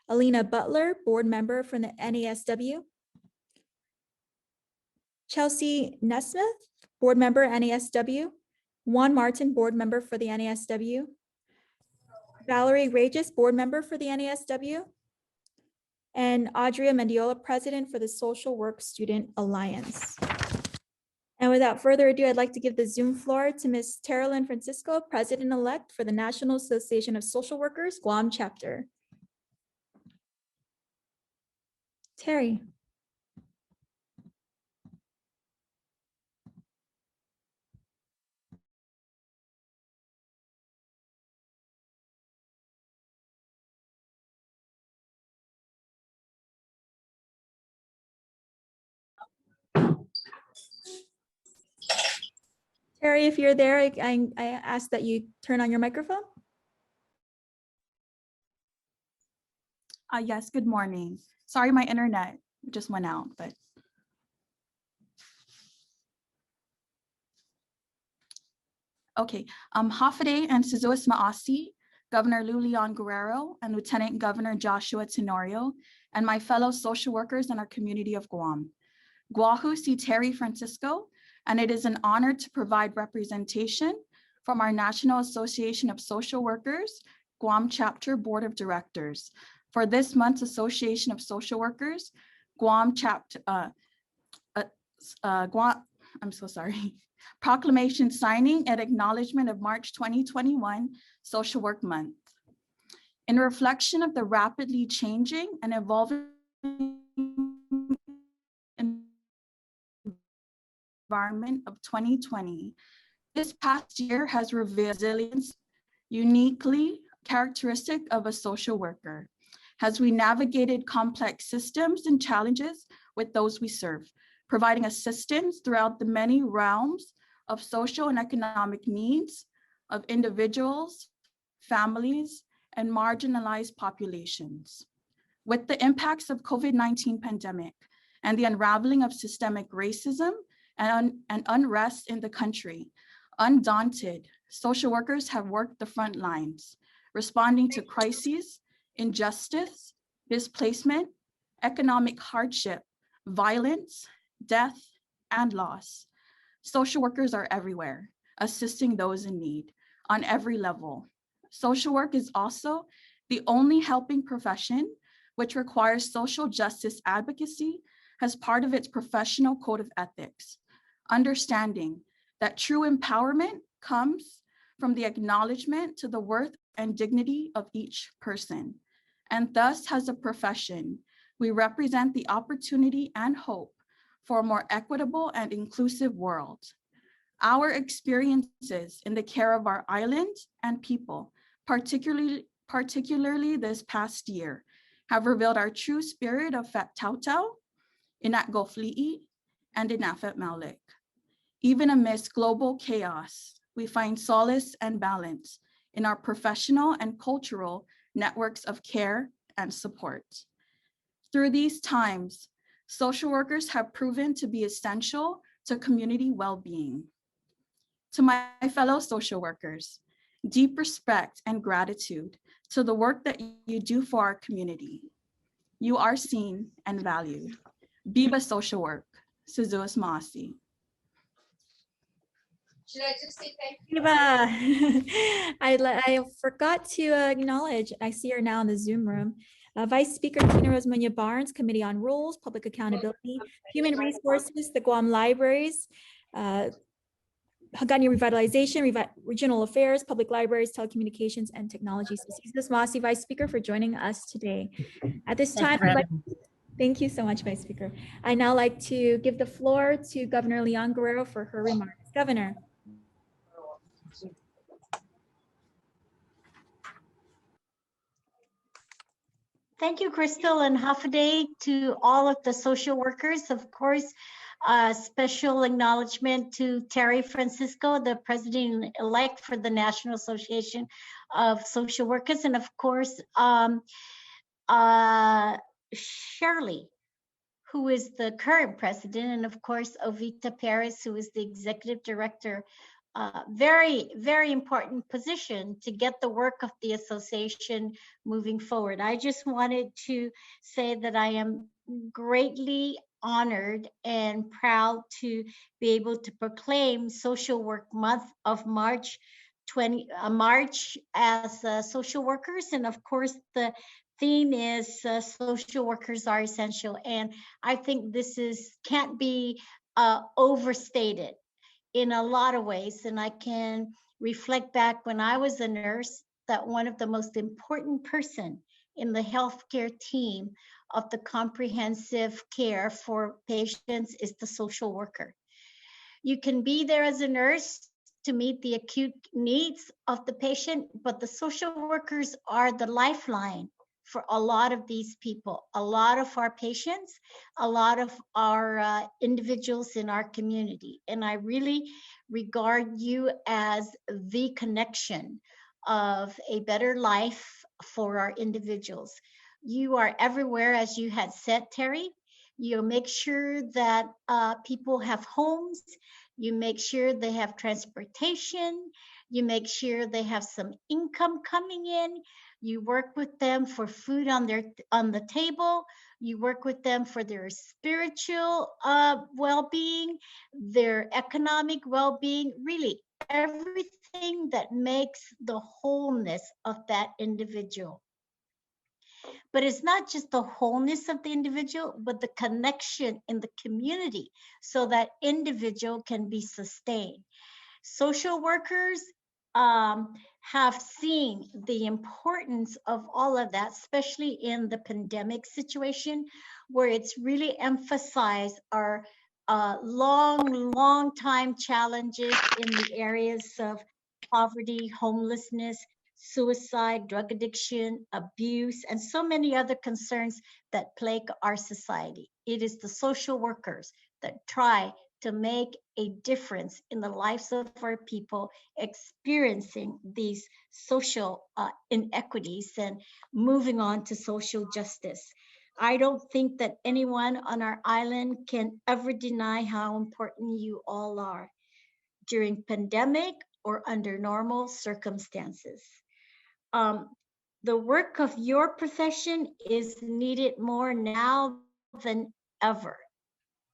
Alina Butler, Board Member from the NASW, Chelsea Nesmith, Board Member, NASW, Juan Martin, Board Member for the NASW, Valerie Regis, Board Member for the NASW, and Audria Mendiola, President for the Social Work Student Alliance. And without further ado, I'd like to give the Zoom floor to Ms. Terrelyn Francisco, President-elect for the National Association of Social Workers, Guam Chapter. Terry. Terry, if you're there, I ask that you turn on your microphone. Yes, good morning. Sorry, my internet just went out, but. Okay, Hafide and Suzuis Maasi, Governor Lulian Guerrero, and Lieutenant Governor Joshua Tenorio, and my fellow social workers in our community of Guam. Guahu si Terry Francisco, and it is an honor to provide representation from our National Association of Social Workers, Guam Chapter Board of Directors, for this month's Association of Social Workers, Guam Chapter, Guam, I'm so sorry, proclamation signing and acknowledgement of March 2021 Social Work Month. In reflection of the rapidly changing and evolving environment of 2020, this past year has revealed resilience uniquely characteristic of a social worker, as we navigated complex systems and challenges with those we serve, providing assistance throughout the many realms of social and economic needs of individuals, families, and marginalized populations. With the impacts of COVID-19 pandemic and the unraveling of systemic racism and unrest in the country, undaunted, social workers have worked the front lines, responding to crises, injustice, displacement, economic hardship, violence, death, and loss. Social workers are everywhere, assisting those in need on every level. Social work is also the only helping profession which requires social justice advocacy as part of its professional code of ethics, understanding that true empowerment comes from the acknowledgement to the worth and dignity of each person. And thus, as a profession, we represent the opportunity and hope for a more equitable and inclusive world. Our experiences in the care of our island and people, particularly this past year, have revealed our true spirit of Fat Tautau, Inat Gofli'i, and Inafet Maulik. Even amidst global chaos, we find solace and balance in our professional and cultural networks of care and support. Through these times, social workers have proven to be essential to community well-being. To my fellow social workers, deep respect and gratitude to the work that you do for our community. You are seen and valued. Biba Social Work, Suzuas Maasi. Should I just say thank you? Eva, I forgot to acknowledge, I see her now in the Zoom room. Vice Speaker Tina Rose Muñoz Barnes, Committee on Rules, Public Accountability, Human Resources, the Guam Libraries, Hagani Revitalization, Regional Affairs, Public Libraries, Telecommunications, and Technology. So Cesar Masi, Vice Speaker, for joining us today. At this time, thank you so much, Vice Speaker. I'd now like to give the floor to Governor Leon Guerrero for her remarks. Governor. Thank you, Crystal, and half a day to all of the social workers. Of course, special acknowledgement to Terry Francisco, the president-elect for the National Association of Social Workers, and of course, Shirley, who is the current president, and of course, Ovita Perez, who is the executive director. Very, very important position to get the work of the association moving forward. I just wanted to say that I am greatly honored and proud to be able to proclaim Social Work Month of March as social workers. And of course, the theme is social workers are essential. And I think this can't be overstated in a lot of ways. And I can reflect back when I was a nurse, that one of the most important person in the healthcare team of the comprehensive care for patients is the social worker. You can be there as a nurse to meet the acute needs of the patient, but the social workers are the lifeline for a lot of these people, a lot of our patients, a lot of our individuals in our community. And I really regard you as the connection of a better life for our individuals. You are everywhere, as you had said, Terry. You make sure that people have homes. You make sure they have transportation. You make sure they have some income coming in. You work with them for food on the table. You work with them for their spiritual well-being, their economic well-being, really everything that makes the wholeness of that individual. But it's not just the wholeness of the individual, but the connection in the community so that individual can be sustained. Social workers have seen the importance of all of that, especially in the pandemic situation, where it's really emphasized our long time challenges in the areas of poverty, homelessness, suicide, drug addiction, abuse, and so many other concerns that plague our society. It is the social workers that try to make a difference in the lives of our people experiencing these social inequities and moving on to social justice. I don't think that anyone on our island can ever deny how important you all are during pandemic or under normal circumstances. The work of your profession is needed more now than ever.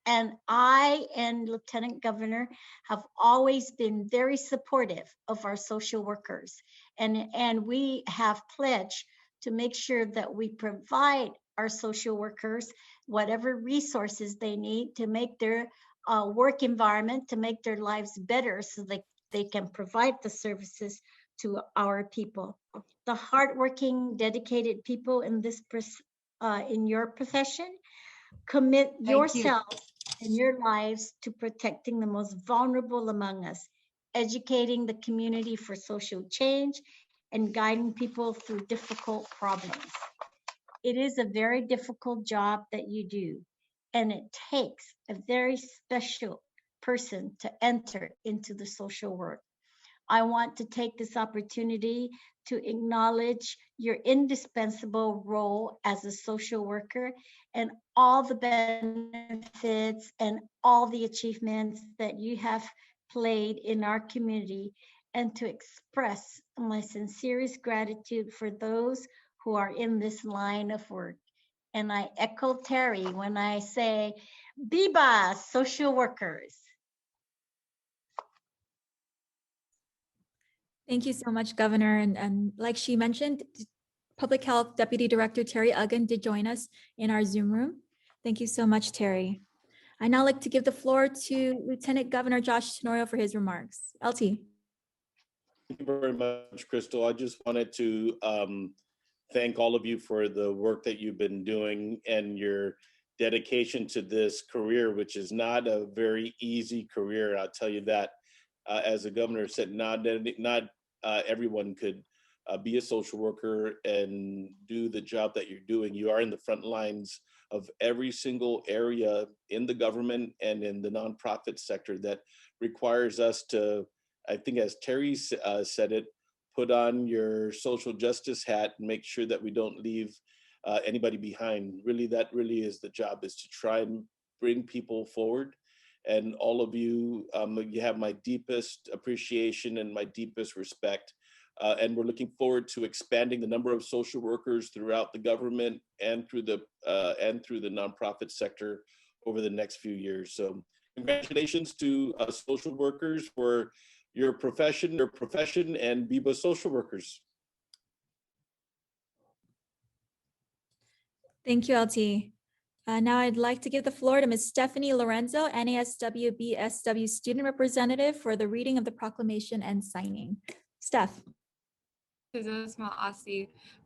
And I and Lieutenant Governor have always been very supportive of our social workers. And we have pledged to make sure that we provide our social workers whatever resources they need to make their work environment, to make their lives better so that they can provide the services to our people. The hardworking, dedicated people in this in your profession, commit yourselves and your lives to protecting the most vulnerable among us, educating the community for social change, and guiding people through difficult problems. It is a very difficult job that you do, and it takes a very special person to enter into the social work. I want to take this opportunity to acknowledge your indispensable role as a social worker and all the benefits and all the achievements that you have played in our community, and to express my sincerest gratitude for those who are in this line of work. And I echo Terry when I say, Viva social workers. Thank you so much, Governor. And like she mentioned, Public Health Deputy Director Terry Uggan did join us in our Zoom room. Thank you so much, Terry. I now like to give the floor to Lieutenant Governor Josh Tenorio for his remarks. LT. Thank you very much, Crystal. I just wanted to thank all of you for the work that you've been doing and your dedication to this career, which is not a very easy career. I'll tell you that. As the governor said, not everyone could be a social worker and do the job that you're doing. You are in the front lines of every single area in the government and in the nonprofit sector that requires us to, I think as Terry said it, put on your social justice hat and make sure that we don't leave anybody behind. Really, that really is the job, is to try and bring people forward. And all of you, you have my deepest appreciation and my deepest respect. And we're looking forward to expanding the number of social workers throughout the government and through the nonprofit sector over the next few years. So congratulations to social workers for your profession, and Viva social workers. Thank you, LT. Now I'd like to give the floor to Ms. Stephanie Lorenzo, NASW BSW Student Representative, for the reading of the proclamation and signing. Steph.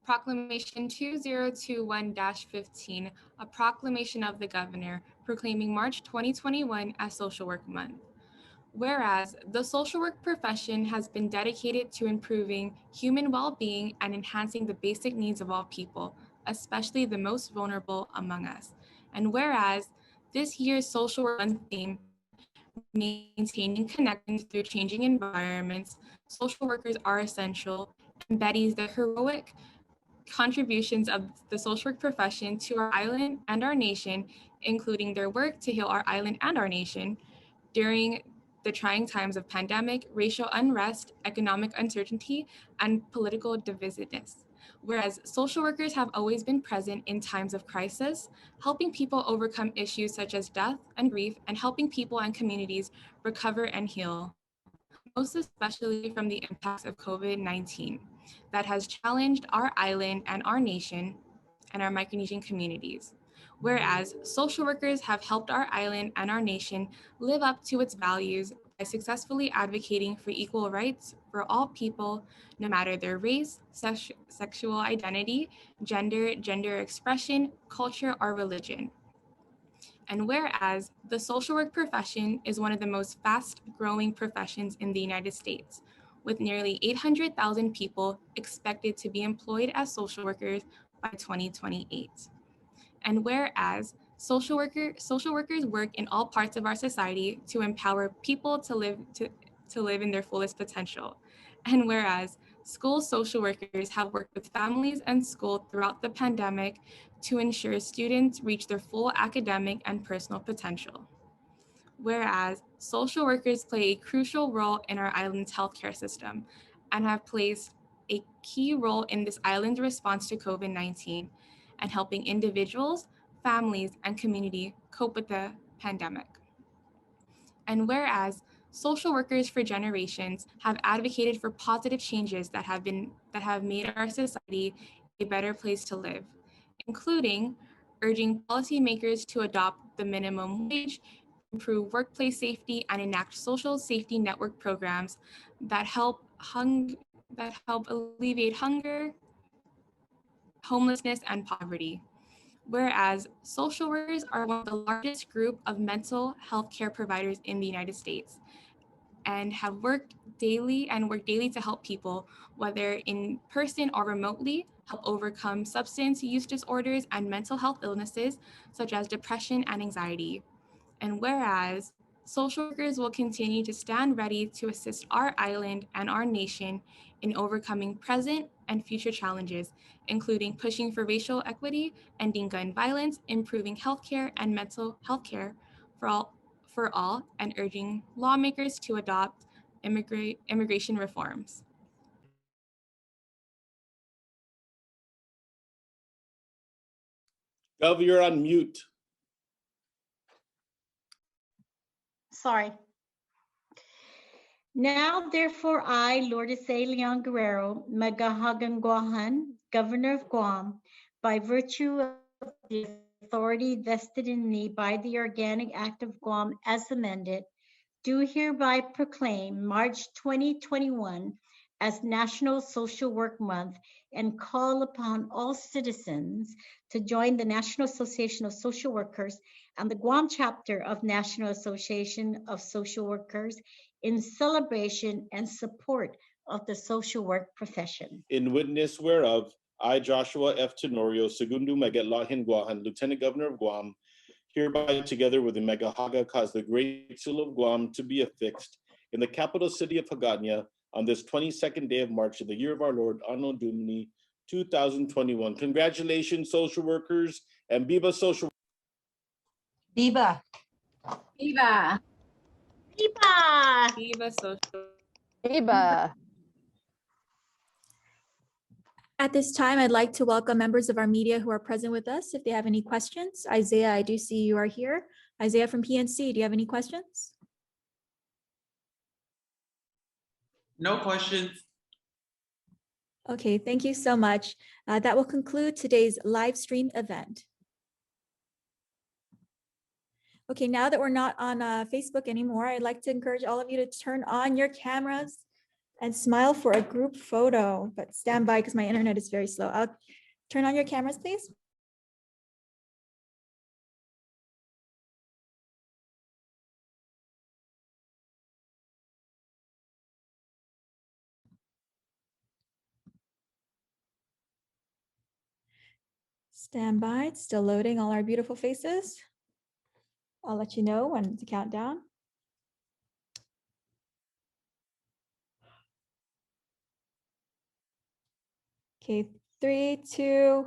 Proclamation 2021-15, a proclamation of the Governor proclaiming March 2021 as Social Work Month. Whereas the social work profession has been dedicated to improving human well-being and enhancing the basic needs of all people, especially the most vulnerable among us. And whereas this year's Social Work Month theme, maintaining connections through changing environments, social workers are essential, embodies the heroic contributions of the social work profession to our island and our nation, including their work to heal our island and our nation during the trying times of pandemic, racial unrest, economic uncertainty, and political divisiveness. Whereas social workers have always been present in times of crisis, helping people overcome issues such as death and grief, and helping people and communities recover and heal, most especially from the impacts of COVID-19 that has challenged our island and our nation and our Micronesian communities. Whereas social workers have helped our island and our nation live up to its values by successfully advocating for equal rights for all people, no matter their race, sexual identity, gender expression, culture, or religion. And whereas the social work profession is one of the most fast-growing professions in the United States, with nearly 800,000 people expected to be employed as social workers by 2028. And whereas social workers work in all parts of our society to empower people to live in their fullest potential. And whereas school social workers have worked with families and school throughout the pandemic to ensure students reach their full academic and personal potential. Whereas social workers play a crucial role in our island's healthcare system and have placed a key role in this island's response to COVID-19 and helping individuals, families, and community cope with the pandemic. And whereas social workers for generations have advocated for positive changes that have made our society a better place to live, including urging policymakers to adopt the minimum wage, improve workplace safety, and enact social safety network programs that help alleviate hunger, homelessness, and poverty. Whereas social workers are one of the largest group of mental health care providers in the United States and have worked daily to help people, whether in person or remotely, help overcome substance use disorders and mental health illnesses such as depression and anxiety. And whereas social workers will continue to stand ready to assist our island and our nation in overcoming present and future challenges, including pushing for racial equity, ending gun violence, improving healthcare and mental health care for all, and urging lawmakers to adopt immigration reforms. Gov, you're on mute. Sorry. Now, therefore, I, Lourdes A. Leon Guerrero, Magahaganguahan, Governor of Guam, by virtue of the authority vested in me by the Organic Act of Guam as amended, do hereby proclaim March 2021 as National Social Work Month and call upon all citizens to join the National Association of Social Workers and the Guam chapter of National Association of Social Workers in celebration and support of the social work profession. In witness whereof, I, Joshua F. Tenorio, Segundo Magetlahin Guahan, Lieutenant Governor of Guam, hereby together with the Megahaga cause the great seal of Guam to be affixed in the capital city of Hagåtña on this 22nd day of March of the year of our Lord, Anno Domini 2021. Congratulations, social workers, and Viva Social. Viva. Viva! Viva! Viva social. Viva. At this time, I'd like to welcome members of our media who are present with us. If they have any questions, Isaiah, I do see you are here. Isaiah from PNC, do you have any questions? No questions. Okay, thank you so much. That will conclude today's live stream event. Okay, now that we're not on Facebook anymore, I'd like to encourage all of you to turn on your cameras and smile for a group photo, but stand by because my internet is very slow. I'll turn on your cameras, please. Stand by, it's still loading all our beautiful faces. I'll let you know when to count down. Okay, 3, 2,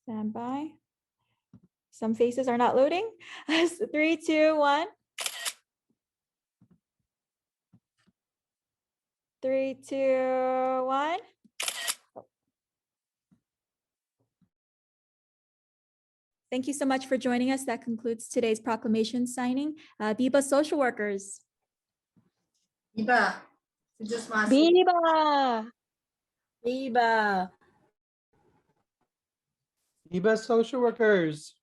stand by. Some faces are not loading. 3, 2, 1. 3, 2, 1. Thank you so much for joining us. That concludes today's proclamation signing. Viva Social Workers. Viva. Viva! Viva! Viva social workers.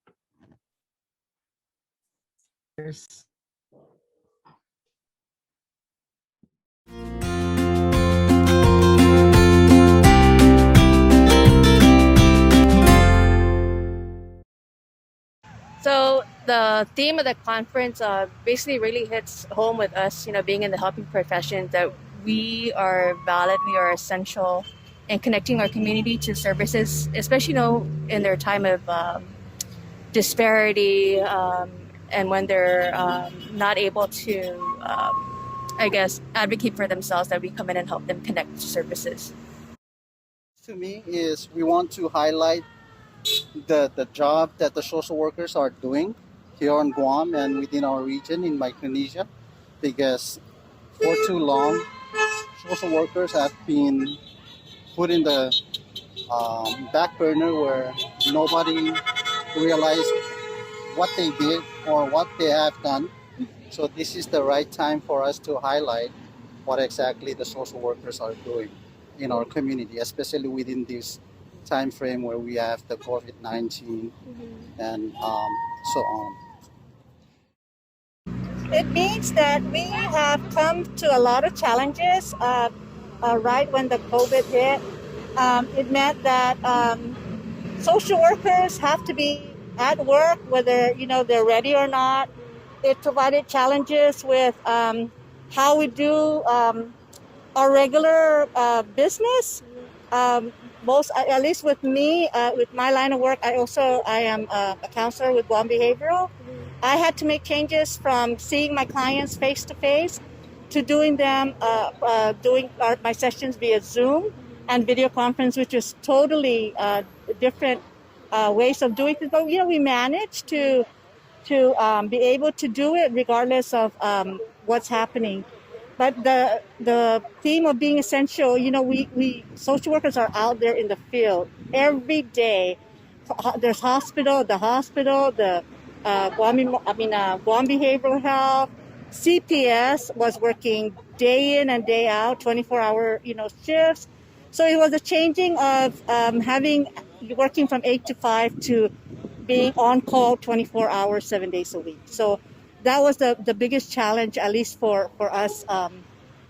So the theme of the conference basically really hits home with us, being in the helping profession, that we are valid, we are essential in connecting our community to services, especially, in their time of disparity and when they're not able to, advocate for themselves, that we come in and help them connect to services. To me is we want to highlight the job that the social workers are doing here on Guam and within our region in Micronesia, because for too long social workers have been put in the back burner where nobody realized what they did or what they have done. So this is the right time for us to highlight what exactly the social workers are doing in our community, especially within this time frame where we have the COVID-19 and so on. It means that we have come to a lot of challenges right when the COVID hit. It meant that social workers have to be at work, whether they're ready or not. It provided challenges with how we do our regular business. At least with me, with my line of work, I am a counselor with Guam Behavioral. I had to make changes from seeing my clients face to face to doing my sessions via Zoom and video conference, which is totally different ways of doing things. But we managed to be able to do it regardless of what's happening. But the theme of being essential, we social workers are out there in the field every day. There's the hospital, the Guam Behavioral Health, CPS was working day in and day out, 24-hour shifts. So it was a changing of working from 8 to 5 to being on call 24 hours, 7 days a week. So that was the biggest challenge, at least for us, and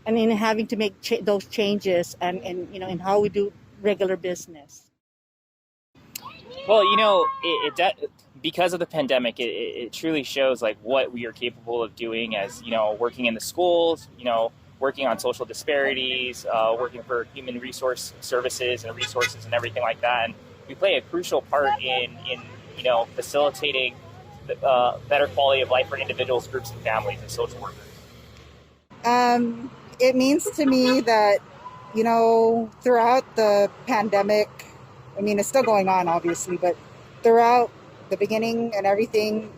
in having to make those changes and in how we do regular business. Well, because of the pandemic, it truly shows like what we are capable of doing as, working in the schools, working on social disparities, working for human resource services and resources and everything like that. And we play a crucial part in facilitating better quality of life for individuals, groups, and families as social workers. It means to me that, throughout the pandemic, it's still going on, obviously, but throughout the beginning and everything,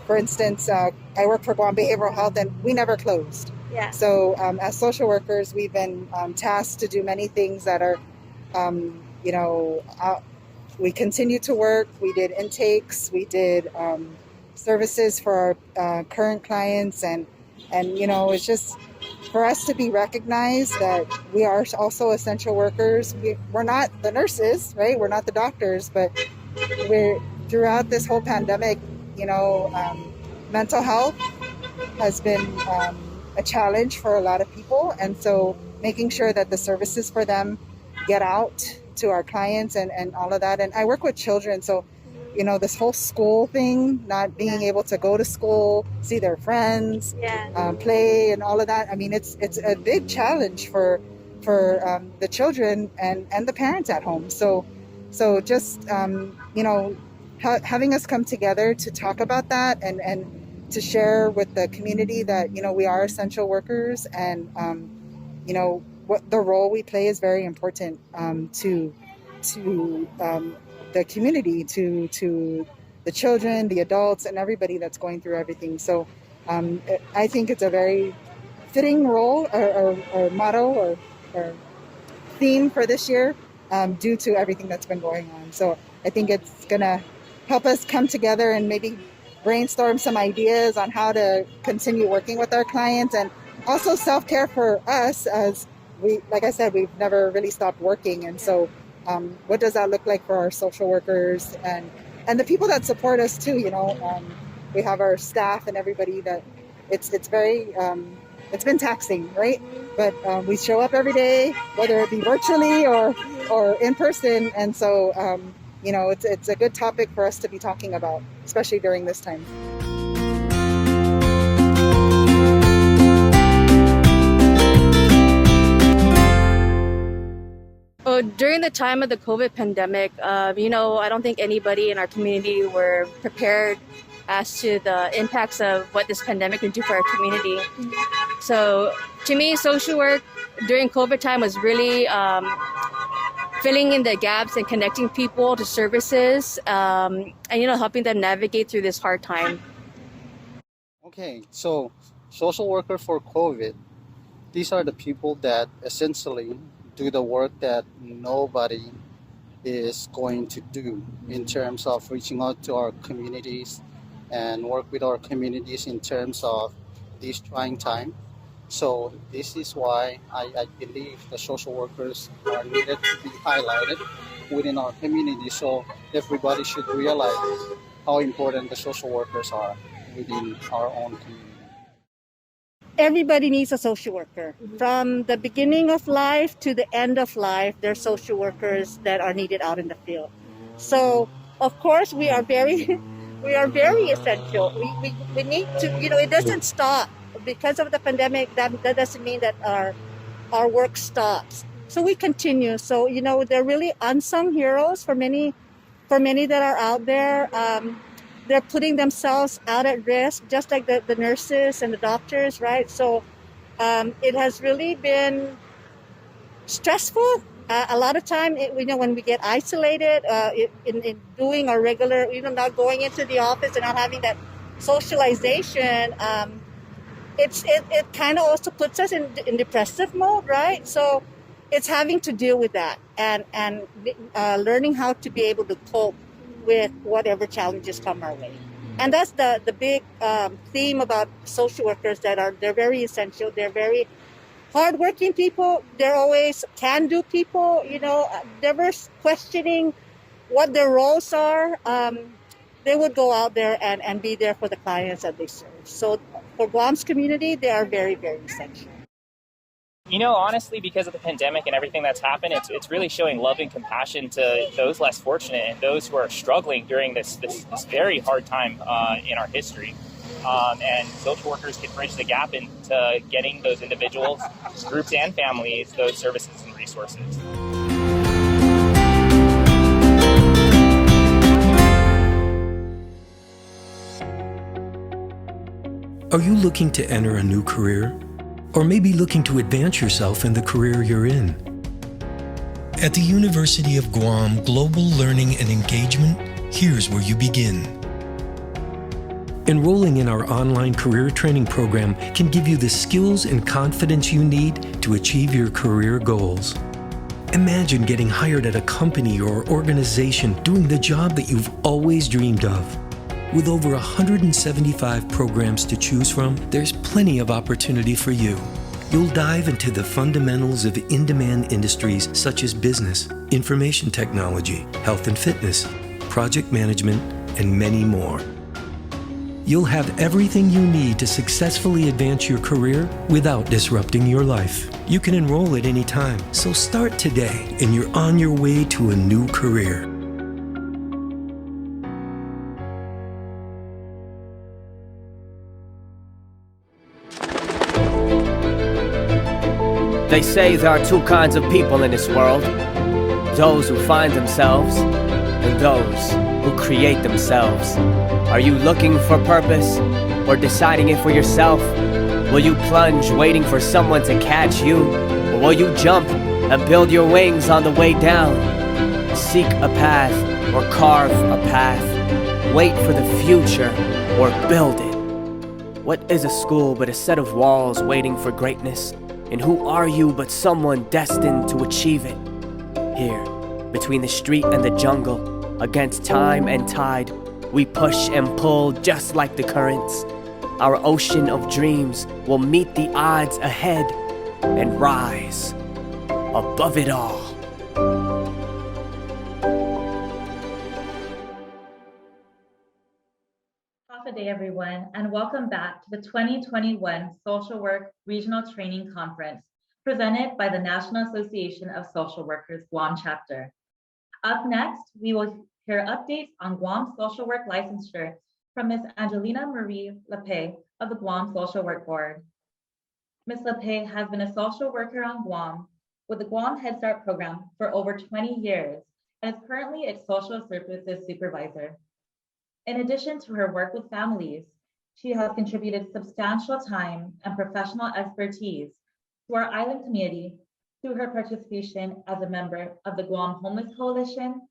for instance, I work for Guam Behavioral Health and we never closed. Yeah. So as social workers, we've been tasked to do many things that are, we continue to work. We did intakes, we did services for our current clients, and it's just for us to be recognized that we are also essential workers. We're not the nurses, right? We're not the doctors, but we're throughout this whole pandemic, mental health has been a challenge for a lot of people. And so making sure that the services for them get out to our clients and all of that. And I work with children, so this whole school thing, not being able to go to school, see their friends, play and all of that. It's a big challenge for the children and the parents at home. So just, having us come together to talk about that and to share with the community that, we are essential workers and, what the role we play is very important to the community, to the children, the adults, and everybody that's going through everything. So I think it's a very fitting role or motto or theme for this year due to everything that's been going on. So I think it's going to help us come together and maybe brainstorm some ideas on how to continue working with our clients, and also self-care for us, as like I said, we've never really stopped working. And so what does that look like for our social workers and the people that support us too? We have our staff and everybody that it's very it's been taxing, right? But we show up every day, whether it be virtually or in person. And so it's a good topic for us to be talking about, especially during this time. Well, during the time of the COVID pandemic, I don't think anybody in our community were prepared as to the impacts of what this pandemic can do for our community. So to me, social work during COVID time was really filling in the gaps and connecting people to services and, helping them navigate through this hard time. Okay, so social worker for COVID, these are the people that essentially do the work that nobody is going to do in terms of reaching out to our communities and work with our communities in terms of this trying time. So this is why I believe the social workers are needed to be highlighted within our community, so everybody should realize how important the social workers are within our own community. Everybody needs a social worker. From the beginning of life to the end of life, there's social workers that are needed out in the field. So, of course, we are very essential. We need to, it doesn't stop. Because of the pandemic, that doesn't mean that our work stops. So we continue. So, they're really unsung heroes for many that are out there. they're putting themselves out at risk, just like the nurses and the doctors, right? So it has really been stressful. A lot of time, when we get isolated in doing our regular, not going into the office and not having that socialization, it kind of also puts us in depressive mode, right? So it's having to deal with that and learning how to be able to cope with whatever challenges come our way. And that's the big theme about social workers, they're very essential. They're very hardworking people. They're always can-do people, never questioning what their roles are. They would go out there and be there for the clients that they serve. So for Guam's community, they are very, very essential. Honestly, because of the pandemic and everything that's happened, it's really showing love and compassion to those less fortunate and those who are struggling during this very hard time in our history. And social workers can bridge the gap into getting those individuals, groups, and families those services and resources. Are you looking to enter a new career? Or maybe looking to advance yourself in the career you're in? At the University of Guam Global Learning and Engagement, here's where you begin. Enrolling in our online career training program can give you the skills and confidence you need to achieve your career goals. Imagine getting hired at a company or organization doing the job that you've always dreamed of. With over 175 programs to choose from, there's plenty of opportunity for you. You'll dive into the fundamentals of in-demand industries such as business, information technology, health and fitness, project management, and many more. You'll have everything you need to successfully advance your career without disrupting your life. You can enroll at any time, so start today and you're on your way to a new career. They say there are two kinds of people in this world. Those who find themselves and those who create themselves. Are you looking for purpose or deciding it for yourself? Will you plunge waiting for someone to catch you? Or will you jump and build your wings on the way down? Seek a path or carve a path. Wait for the future or build it. What is a school but a set of walls waiting for greatness? And who are you but someone destined to achieve it? Here, between the street and the jungle, against time and tide, we push and pull just like the currents. Our ocean of dreams will meet the odds ahead and rise above it all. Good day, everyone, and welcome back to the 2021 Social Work Regional Training Conference presented by the National Association of Social Workers Guam chapter. Up next, we will hear updates on Guam Social Work licensure from Ms. Angelina-Marie Lape of the Guam Social Work Board. Ms. Lape has been a social worker on Guam with the Guam Head Start program for over 20 years and is currently its social services supervisor. In addition to her work with families, she has contributed substantial time and professional expertise to our island community through her participation as a member of the Guam Homeless Coalition,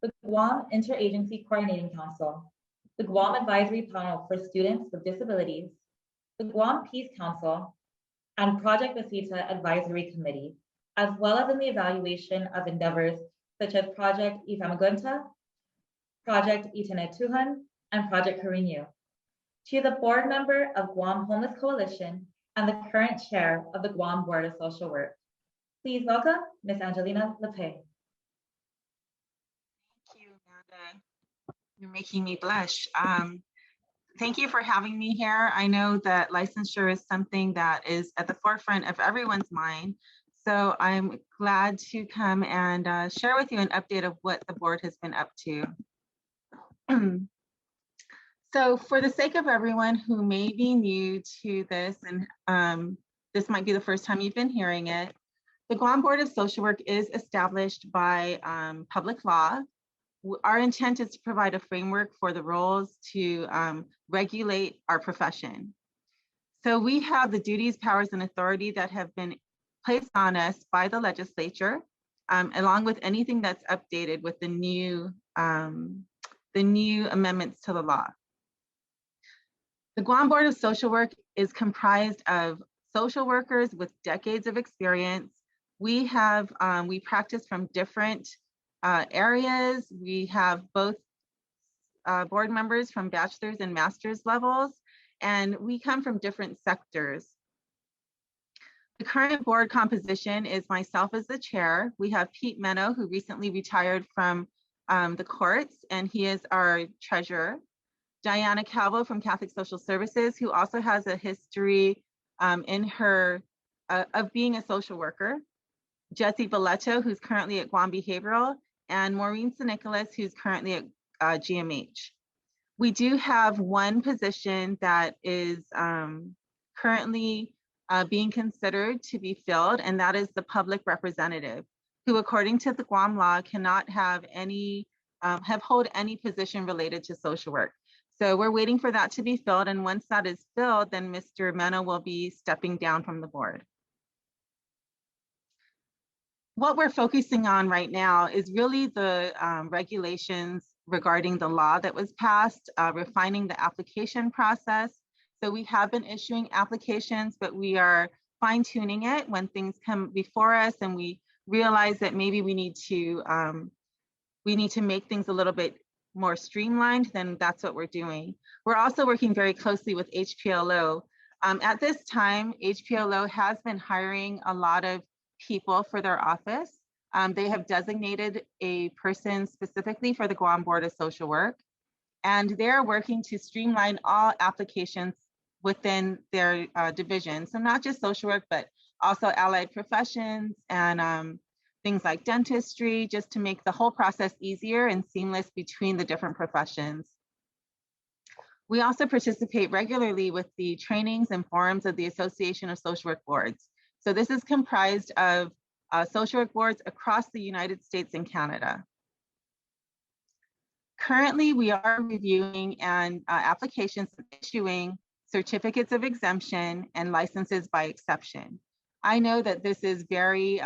the Guam Interagency Coordinating Council, the Guam Advisory Panel for Students with Disabilities, the Guam Peace Council, and Project Visita Advisory Committee, as well as in the evaluation of endeavors such as Project Ifamagunta, Project Itanetuhan, and Project Carrillo. She is a board member of Guam Homeless Coalition and the current chair of the Guam Board of Social Work. Please welcome Ms. Angelina Lape. Thank you, Amanda. You're making me blush. Thank you for having me here. I know that licensure is something that is at the forefront of everyone's mind. So I'm glad to come and share with you an update of what the board has been up to. So for the sake of everyone who may be new to this, and this might be the first time you've been hearing it, the Guam Board of Social Work is established by public law. Our intent is to provide a framework for the roles to regulate our profession. So we have the duties, powers, and authority that have been placed on us by the legislature, along with anything that's updated with the new amendments to the law. The Guam Board of Social Work is comprised of social workers with decades of experience. We practice from different areas. We have both board members from bachelor's and master's levels, and we come from different sectors. The current board composition is myself as the chair. We have Pete Meno, who recently retired from the courts, and he is our treasurer. Diana Calvo from Catholic Social Services, who also has a history in her of being a social worker. Jesse Valletto, who's currently at Guam Behavioral, and Maureen St-Nicholas, who's currently at GMH. We do have one position that is currently being considered to be filled, and that is the public representative, who according to the Guam law cannot have hold any position related to social work. So we're waiting for that to be filled, and once that is filled, then Mr. Mena will be stepping down from the board. What we're focusing on right now is really the regulations regarding the law that was passed, refining the application process. So we have been issuing applications, but we are fine-tuning it when things come before us and we realize that maybe we need to make things a little bit more streamlined, then that's what we're doing. We're also working very closely with HPLO. At this time, HPLO has been hiring a lot of people for their office. They have designated a person specifically for the Guam Board of Social Work, and they're working to streamline all applications within their division. So not just social work, but also allied professions and things like dentistry, just to make the whole process easier and seamless between the different professions. We also participate regularly with the trainings and forums of the Association of Social Work Boards. So this is comprised of social work boards across the United States and Canada. Currently, we are reviewing and applications and issuing certificates of exemption and licenses by exception. I know that this is very,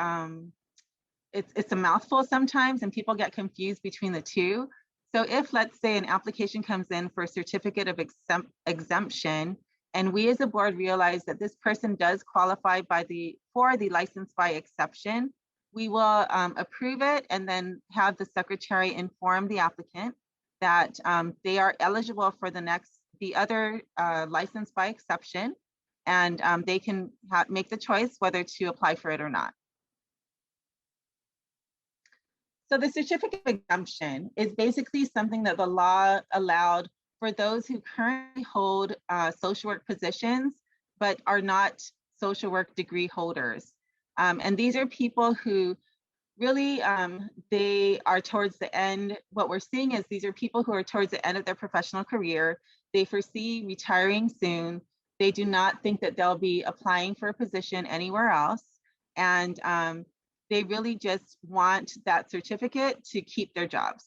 it's a mouthful sometimes and people get confused between the two. So if, let's say, an application comes in for a certificate of exemption, and we as a board realize that this person does qualify for the license by exception, we will approve it and then have the secretary inform the applicant that they are eligible for the other license by exception, and they can make the choice whether to apply for it or not. So the certificate of exemption is basically something that the law allowed for those who currently hold social work positions, but are not social work degree holders. And these are people who really, they are towards the end. What we're seeing is these are people who are towards the end of their professional career. They foresee retiring soon. They do not think that they'll be applying for a position anywhere else. And they really just want that certificate to keep their jobs.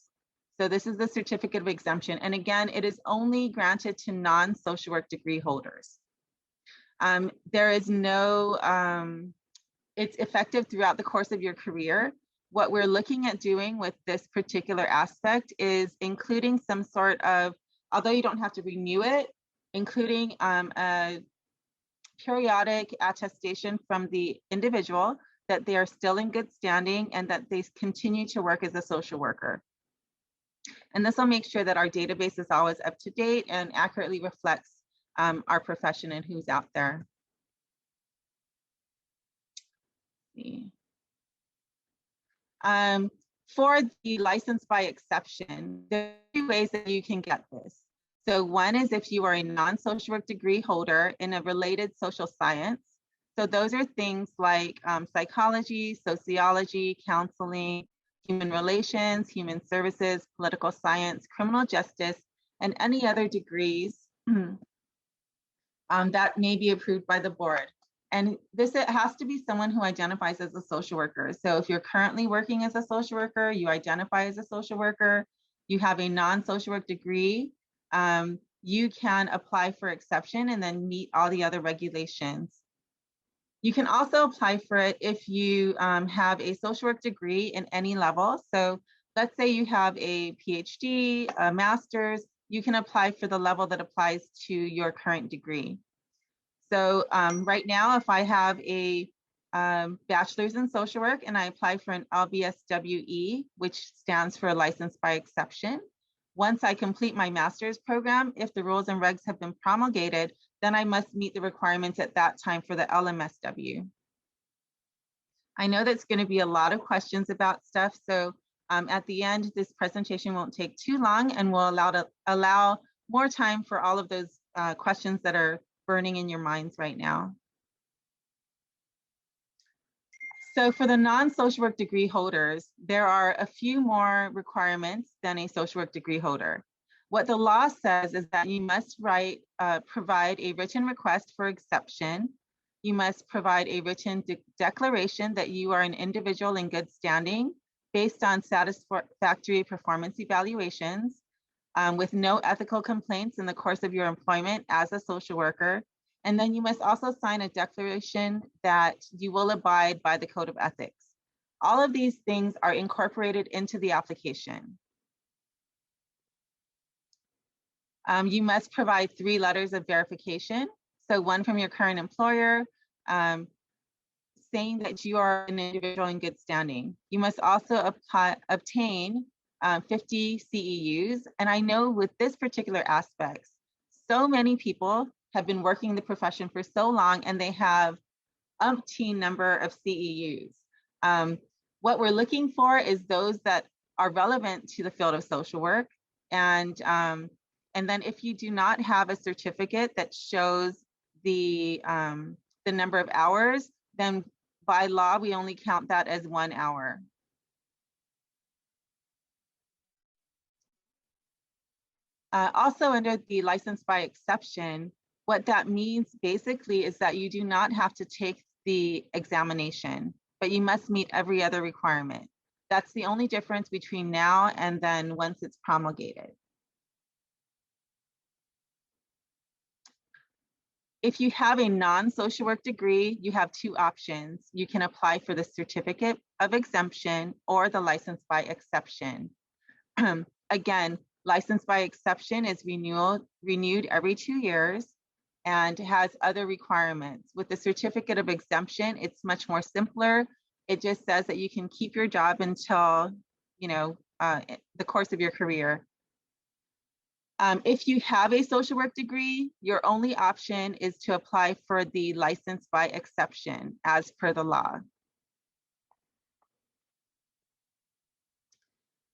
So this is the certificate of exemption. And again, it is only granted to non-social work degree holders. There is no, it's effective throughout the course of your career. What we're looking at doing with this particular aspect is including some sort of, although you don't have to renew it, including a periodic attestation from the individual that they are still in good standing and that they continue to work as a social worker. And this will make sure that our database is always up to date and accurately reflects our profession and who's out there. For the license by exception, there are 2 ways that you can get this. So one is if you are a non-social work degree holder in a related social science. So those are things like psychology, sociology, counseling, human relations, human services, political science, criminal justice, and any other degrees that may be approved by the board. And this, it has to be someone who identifies as a social worker. So if you're currently working as a social worker, you identify as a social worker, you have a non-social work degree, you can apply for exception and then meet all the other regulations. You can also apply for it if you have a social work degree in any level. So let's say you have a PhD, a master's, you can apply for the level that applies to your current degree. So right now, if I have a bachelor's in social work and I apply for an LBSWE, which stands for License by Exception, once I complete my master's program, if the rules and regs have been promulgated, then I must meet the requirements at that time for the LMSW. I know that's going to be a lot of questions about stuff, so at the end, this presentation won't take too long and will allow more time for all of those questions that are burning in your minds right now. So for the non-social work degree holders, there are a few more requirements than a social work degree holder. What the law says is that you must provide a written request for exception. You must provide a written declaration that you are an individual in good standing based on satisfactory performance evaluations with no ethical complaints in the course of your employment as a social worker. And then you must also sign a declaration that you will abide by the Code of Ethics. All of these things are incorporated into the application. You must provide 3 letters of verification. So one from your current employer, saying that you are an individual in good standing. You must also obtain 50 CEUs. And I know with this particular aspect, so many people have been working the profession for so long and they have umpteen number of CEUs. What we're looking for is those that are relevant to the field of social work. And then if you do not have a certificate that shows the number of hours, then by law, we only count that as 1 hour. Also under the license by exception, what that means basically is that you do not have to take the examination, but you must meet every other requirement. That's the only difference between now and then once it's promulgated. If you have a non-social work degree, you have 2 options. You can apply for the certificate of exemption or the license by exception. Again, license by exception is renewed every 2 years and has other requirements. With the certificate of exemption, it's much more simpler. It just says that you can keep your job until, the course of your career. If you have a social work degree, your only option is to apply for the license by exception as per the law.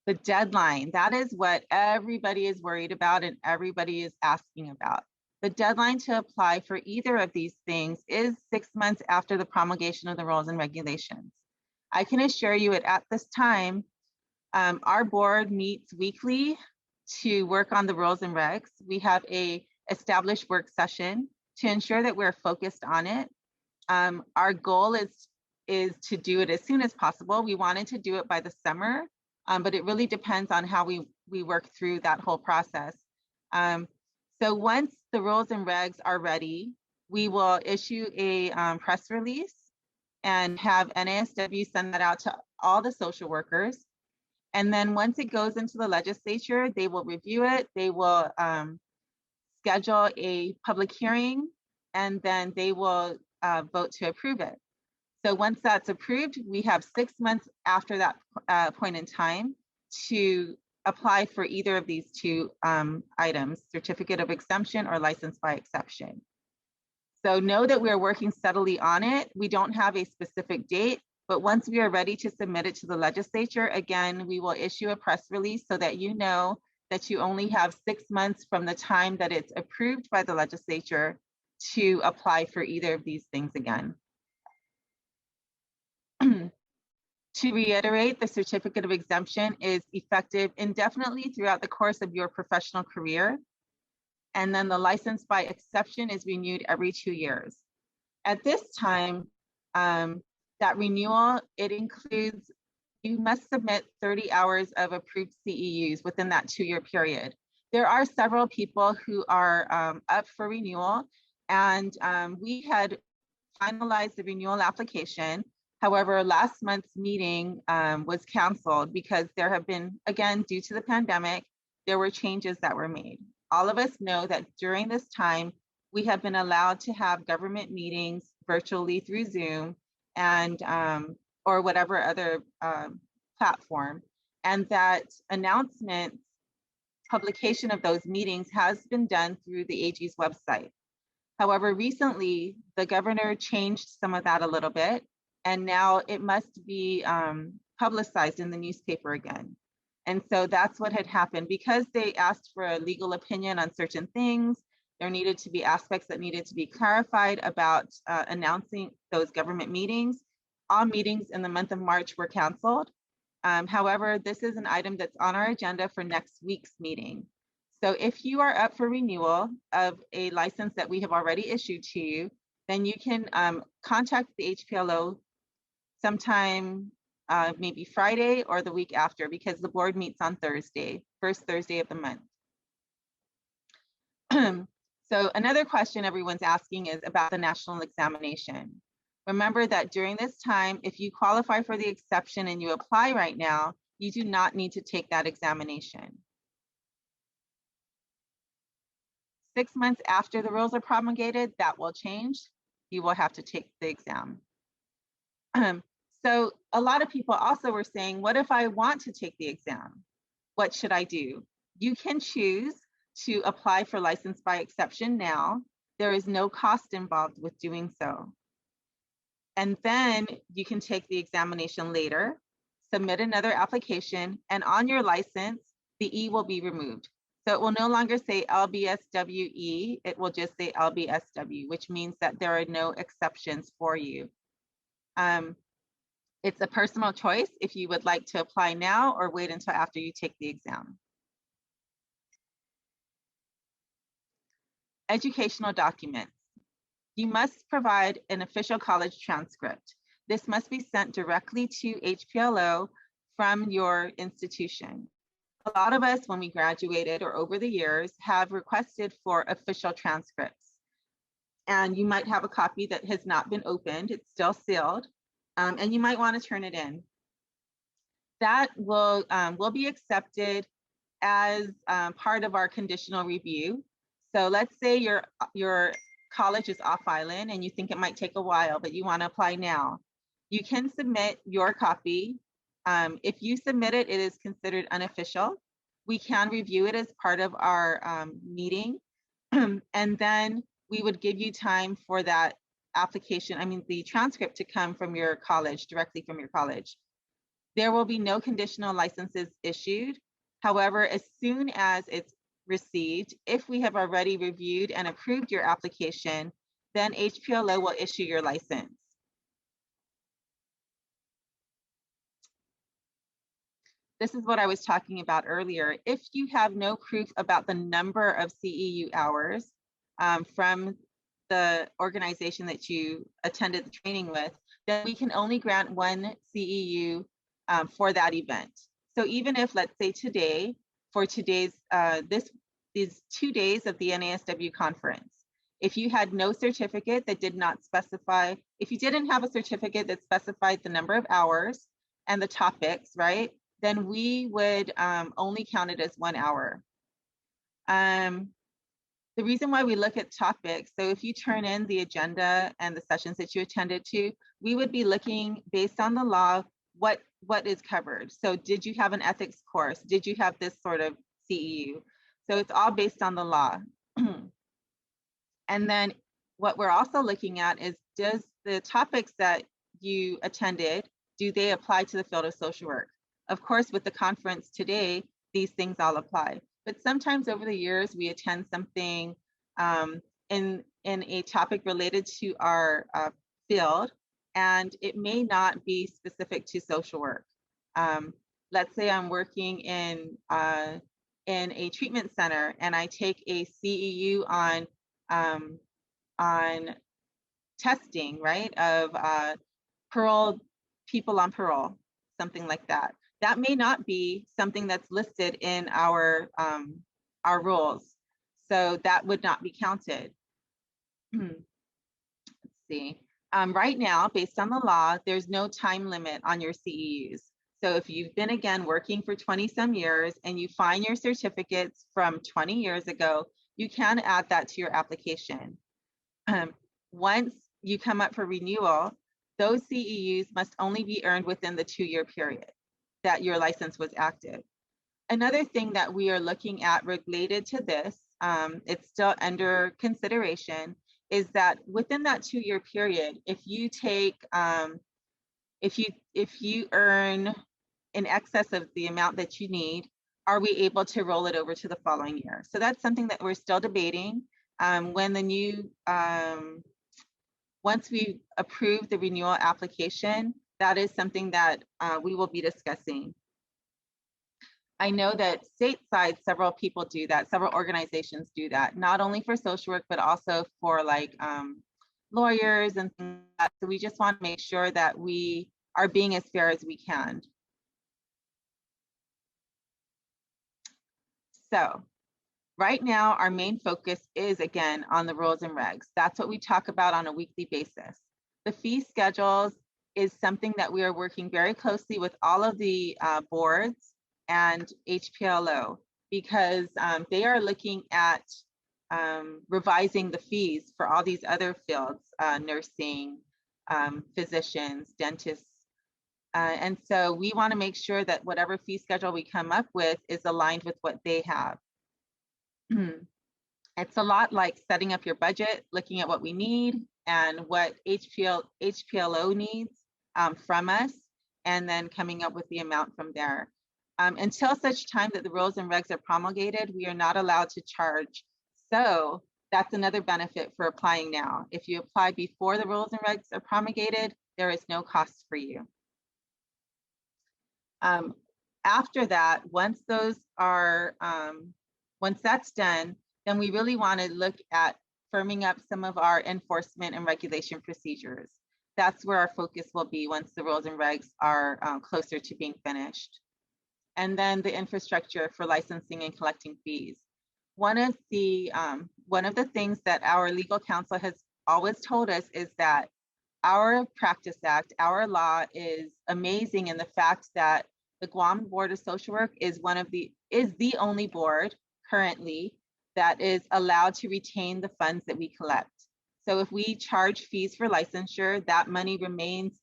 The deadline, that is what everybody is worried about and everybody is asking about. The deadline to apply for either of these things is 6 months after the promulgation of the rules and regulations. I can assure you at this time, our board meets weekly to work on the rules and regs. We have a established work session to ensure that we're focused on it. Our goal is to do it as soon as possible. We wanted to do it by the summer, but it really depends on how we work through that whole process. So once the rules and regs are ready, we will issue a press release and have NASW send that out to all the social workers. And then once it goes into the legislature, they will review it. They will schedule a public hearing, and then they will vote to approve it. So once that's approved, we have 6 months after that point in time to apply for either of these 2 items, certificate of exemption or license by exception. So know that we're working steadily on it. We don't have a specific date, but once we are ready to submit it to the legislature, again, we will issue a press release so that you know that you only have 6 months from the time that it's approved by the legislature to apply for either of these things again. To reiterate, the certificate of exemption is effective indefinitely throughout the course of your professional career. And then the license by exception is renewed every 2 years. At this time, that renewal, it includes you must submit 30 hours of approved CEUs within that 2-year period. There are several people who are up for renewal, and we had finalized the renewal application. However, last month's meeting was canceled because there have been, again, due to the pandemic, there were changes that were made. All of us know that during this time, we have been allowed to have government meetings virtually through Zoom and or whatever other platform, and that announcements, publication of those meetings has been done through the AG's website. However, recently, the governor changed some of that a little bit, and now it must be publicized in the newspaper again. And so that's what had happened. Because they asked for a legal opinion on certain things, there needed to be aspects that needed to be clarified about announcing those government meetings. All meetings in the month of March were canceled. However, this is an item that's on our agenda for next week's meeting. So if you are up for renewal of a license that we have already issued to you, then you can contact the HPLO sometime maybe Friday or the week after, because the board meets on Thursday, first Thursday of the month. So another question everyone's asking is about the national examination. Remember that during this time, if you qualify for the exception and you apply right now, you do not need to take that examination. 6 months after the rules are promulgated, that will change. You will have to take the exam. So a lot of people also were saying, what if I want to take the exam? What should I do? You can choose to apply for license by exception now. There is no cost involved with doing so. And then you can take the examination later, submit another application, and on your license, the E will be removed. So it will no longer say LBSWE, it will just say LBSW, which means that there are no exceptions for you. It's a personal choice if you would like to apply now or wait until after you take the exam. Educational documents. You must provide an official college transcript. This must be sent directly to HPLO from your institution. A lot of us, when we graduated or over the years, have requested for official transcripts. And you might have a copy that has not been opened, it's still sealed, and you might want to turn it in. That will be accepted as part of our conditional review. So let's say your college is off island and you think it might take a while, but you want to apply now. You can submit your copy. If you submit it, it is considered unofficial. We can review it as part of our meeting. And then we would give you time for that application, the transcript to come from your college, directly from your college. There will be no conditional licenses issued. However, as soon as it's received, if we have already reviewed and approved your application, then HPLO will issue your license. This is what I was talking about earlier. If you have no proof about the number of CEU hours from the organization that you attended the training with, then we can only grant one CEU for that event. So even if, let's say today, for today's, these 2 days of the NASW conference, if you had no certificate that did not specify, if you didn't have a certificate that specified the number of hours and the topics, right, then we would only count it as 1 hour. The reason why we look at topics, so if you turn in the agenda and the sessions that you attended to, we would be looking based on the law, what is covered. So did you have an ethics course? Did you have this sort of CEU? So it's all based on the law. And then what we're also looking at is, does the topics that you attended, do they apply to the field of social work? Of course, with the conference today, these things all apply. But sometimes over the years, we attend something in a topic related to our field, and it may not be specific to social work. Let's say I'm working in a treatment center, and I take a CEU on testing, right, of people on parole. something like that. That may not be something that's listed in our rules. So that would not be counted. Let's see. Right now, based on the law, there's no time limit on your CEUs. So if you've been, again, working for 20 some years and you find your certificates from 20 years ago, you can add that to your application. Once you come up for renewal, those CEUs must only be earned within the 2-year period that your license was active. Another thing that we are looking at related to this, it's still under consideration, is that within that 2-year period, if you take, if you earn in excess of the amount that you need, are we able to roll it over to the following year? So that's something that we're still debating. When the new, once we approve the renewal application, that is something that we will be discussing. I know that stateside, several people do that, several organizations do that, not only for social work, but also for like lawyers and things like that. So we just want to make sure that we are being as fair as we can. So right now, our main focus is, again, on the rules and regs. That's what we talk about on a weekly basis. The fee schedules is something that we are working very closely with all of the boards and HPLO, because they are looking at revising the fees for all these other fields, nursing, physicians, dentists. And so we want to make sure that whatever fee schedule we come up with is aligned with what they have. It's a lot like setting up your budget, looking at what we need and what HPLO needs from us, and then coming up with the amount from there. Until such time that the rules and regs are promulgated, we are not allowed to charge. So that's another benefit for applying now. If you apply before the rules and regs are promulgated, there is no cost for you. After that, once those are, once that's done, then we really want to look at firming up some of our enforcement and regulation procedures. That's where our focus will be once the rules and regs are closer to being finished. And then the infrastructure for licensing and collecting fees. One of the things that our legal counsel has always told us is that our Practice Act, our law, is amazing in the fact that the Guam Board of Social Work is the only board currently that is allowed to retain the funds that we collect. So if we charge fees for licensure, that money remains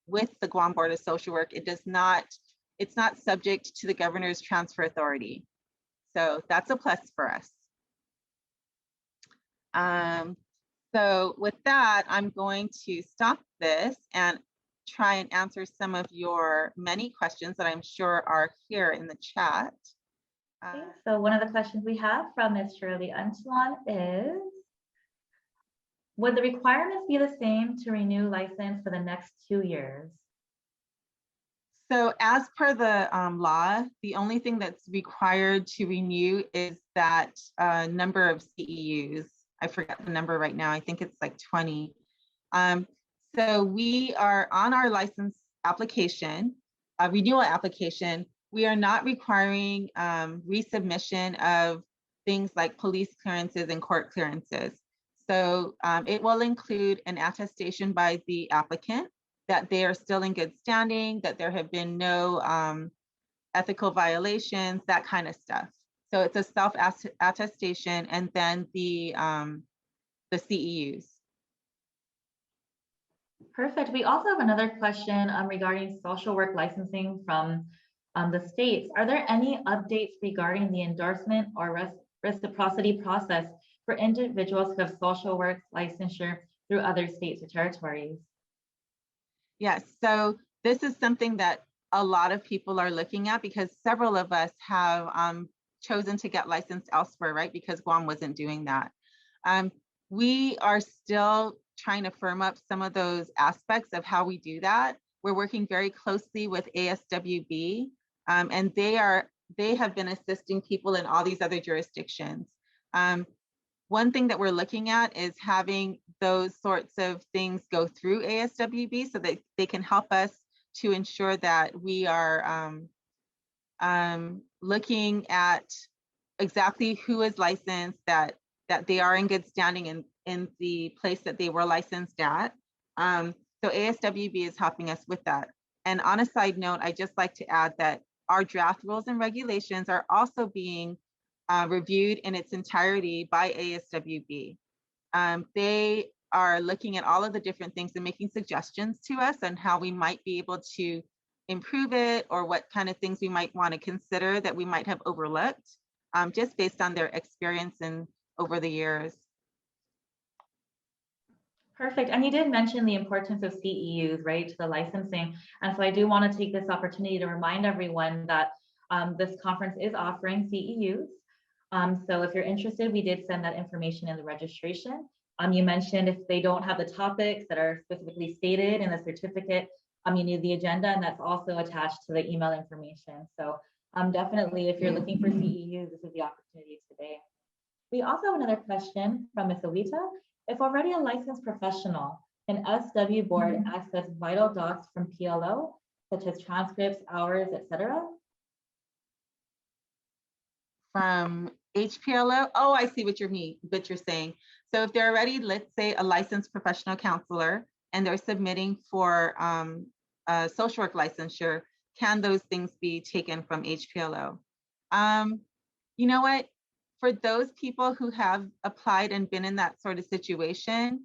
with the Guam Board of Social Work. It's not subject to the governor's transfer authority. So that's a plus for us. So with that, I'm going to stop this and try and answer some of your many questions that I'm sure are here in the chat. Okay, so one of the questions we have from Ms. Shirley Untalan is, would the requirements be the same to renew license for the next 2 years? So as per the law, the only thing that's required to renew is that number of CEUs. I forget the number right now. I think it's like 20. So we are on our license application, renewal application. We are not requiring resubmission of things like police clearances and court clearances. So it will include an attestation by the applicant that they are still in good standing, that there have been no ethical violations, that kind of stuff. So it's a self-attestation, and then the CEUs. Perfect. We also have another question regarding social work licensing from the states. Are there any updates regarding the endorsement or reciprocity process for individuals who have social work licensure through other states or territories? Yes, so this is something that a lot of people are looking at, because several of us have chosen to get licensed elsewhere, right? Because Guam wasn't doing that. We are still trying to firm up some of those aspects of how we do that. We're working very closely with ASWB, and they have been assisting people in all these other jurisdictions. One thing that we're looking at is having those sorts of things go through ASWB so that they can help us to ensure that we are looking at exactly who is licensed, that they are in good standing in the place that they were licensed at. So ASWB is helping us with that. And on a side note, I just like to add that our draft rules and regulations are also being reviewed in its entirety by ASWB. They are looking at all of the different things and making suggestions to us on how we might be able to improve it, or what kind of things we might want to consider that we might have overlooked, just based on their experience and over the years. Perfect. And you did mention the importance of CEUs, right, to the licensing. And so I do want to take this opportunity to remind everyone that this conference is offering CEUs. So if you're interested, we did send that information in the registration. You mentioned if they don't have the topics that are specifically stated in the certificate, you need the agenda, and that's also attached to the email information. So definitely, if you're looking for CEUs, this is the opportunity today. We also have another question from Ms. Awita. If already a licensed professional, can SW board access vital docs from PLO, such as transcripts, hours, etc.? From HPLO? Oh, I see what you're saying. So if they're already, let's say, a licensed professional counselor and they're submitting for a social work licensure, can those things be taken from HPLO? You know what? For those people who have applied and been in that sort of situation,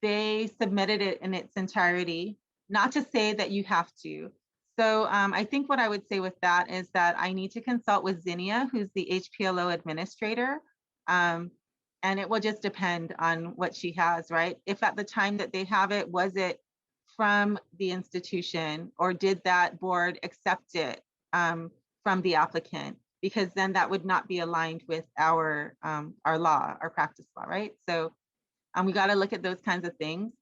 they submitted it in its entirety, not to say that you have to. So I think what I would say with that is that I need to consult with Zinnia, who's the HPLO administrator, and it will just depend on what she has, right? If at the time that they have it, was it from the institution, or did that board accept it from the applicant? Because then that would not be aligned with our law, our practice law, right? So we got to look at those kinds of things.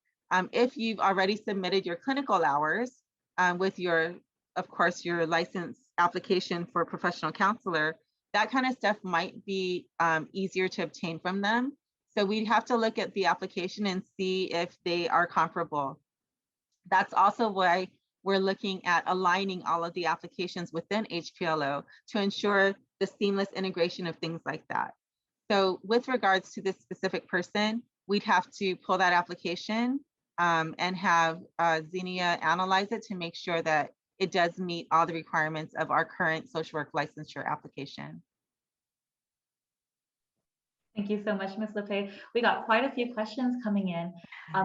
If you've already submitted your clinical hours with your, of course, your license application for professional counselor, that kind of stuff might be easier to obtain from them. So we'd have to look at the application and see if they are comparable. That's also why we're looking at aligning all of the applications within HPLO to ensure the seamless integration of things like that. So with regards to this specific person, we'd have to pull that application and have Zinnia analyze it to make sure that it does meet all the requirements of our current social work licensure application. Thank you so much, Ms. Lape. We got quite a few questions coming in.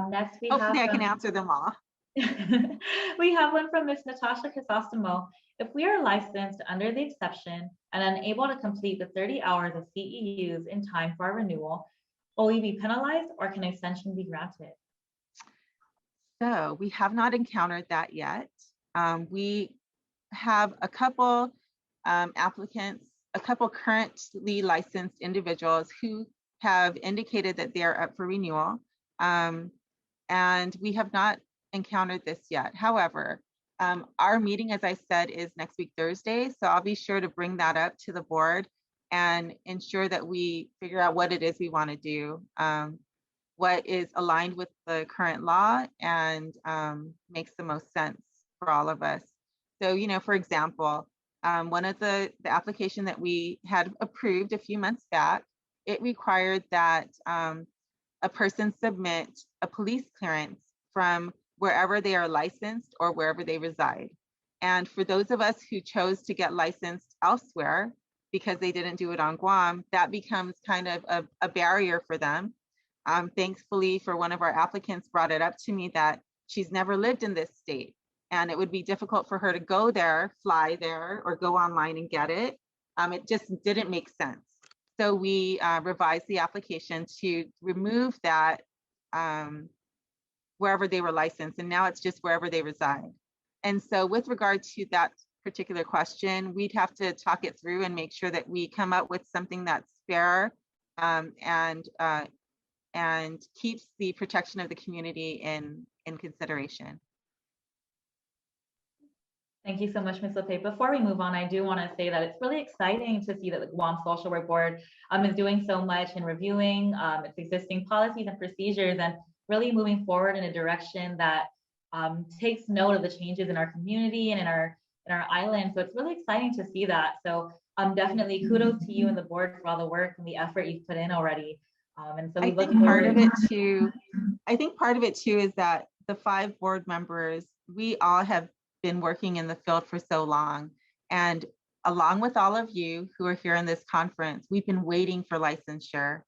Next, we Hopefully have I can answer them all. we have one from Ms. Natasha Crisostomo. If we are licensed under the exception and unable to complete the 30 hours of CEUs in time for our renewal, will we be penalized, or can extension be granted? So we have not encountered that yet. We have a couple applicants, a couple currently licensed individuals who have indicated that they are up for renewal. And we have not encountered this yet. However, our meeting, as I said, is next week, Thursday. So I'll be sure to bring that up to the board and ensure that we figure out what it is we want to do, what is aligned with the current law and makes the most sense for all of us. So, you know, for example, one of the application that we had approved a few months back, it required that a person submit a police clearance from wherever they are licensed or wherever they reside. And for those of us who chose to get licensed elsewhere because they didn't do it on Guam, that becomes kind of a barrier for them. Thankfully, for one of our applicants brought it up to me that she's never lived in this state and it would be difficult for her to go there, fly there, or go online and get it. It just didn't make sense. So we revised the application to remove that wherever they were licensed, and now it's just wherever they reside. And so with regard to that particular question, we'd have to talk it through and make sure that we come up with something that's fair and keeps the protection of the community in consideration. Thank you so much, Ms. Lape. Before we move on, I do want to say that it's really exciting to see that the Guam Social Work Board is doing so much in reviewing its existing policies and procedures and really moving forward in a direction that takes note of the changes in our community and in our island. So it's really exciting to see that. So definitely kudos to you and the board for all the work and the effort you've put in already. And so we look forward. I think part of it too is that the 5 board members, we all have been working in the field for so long. And along with all of you who are here in this conference, we've been waiting for licensure.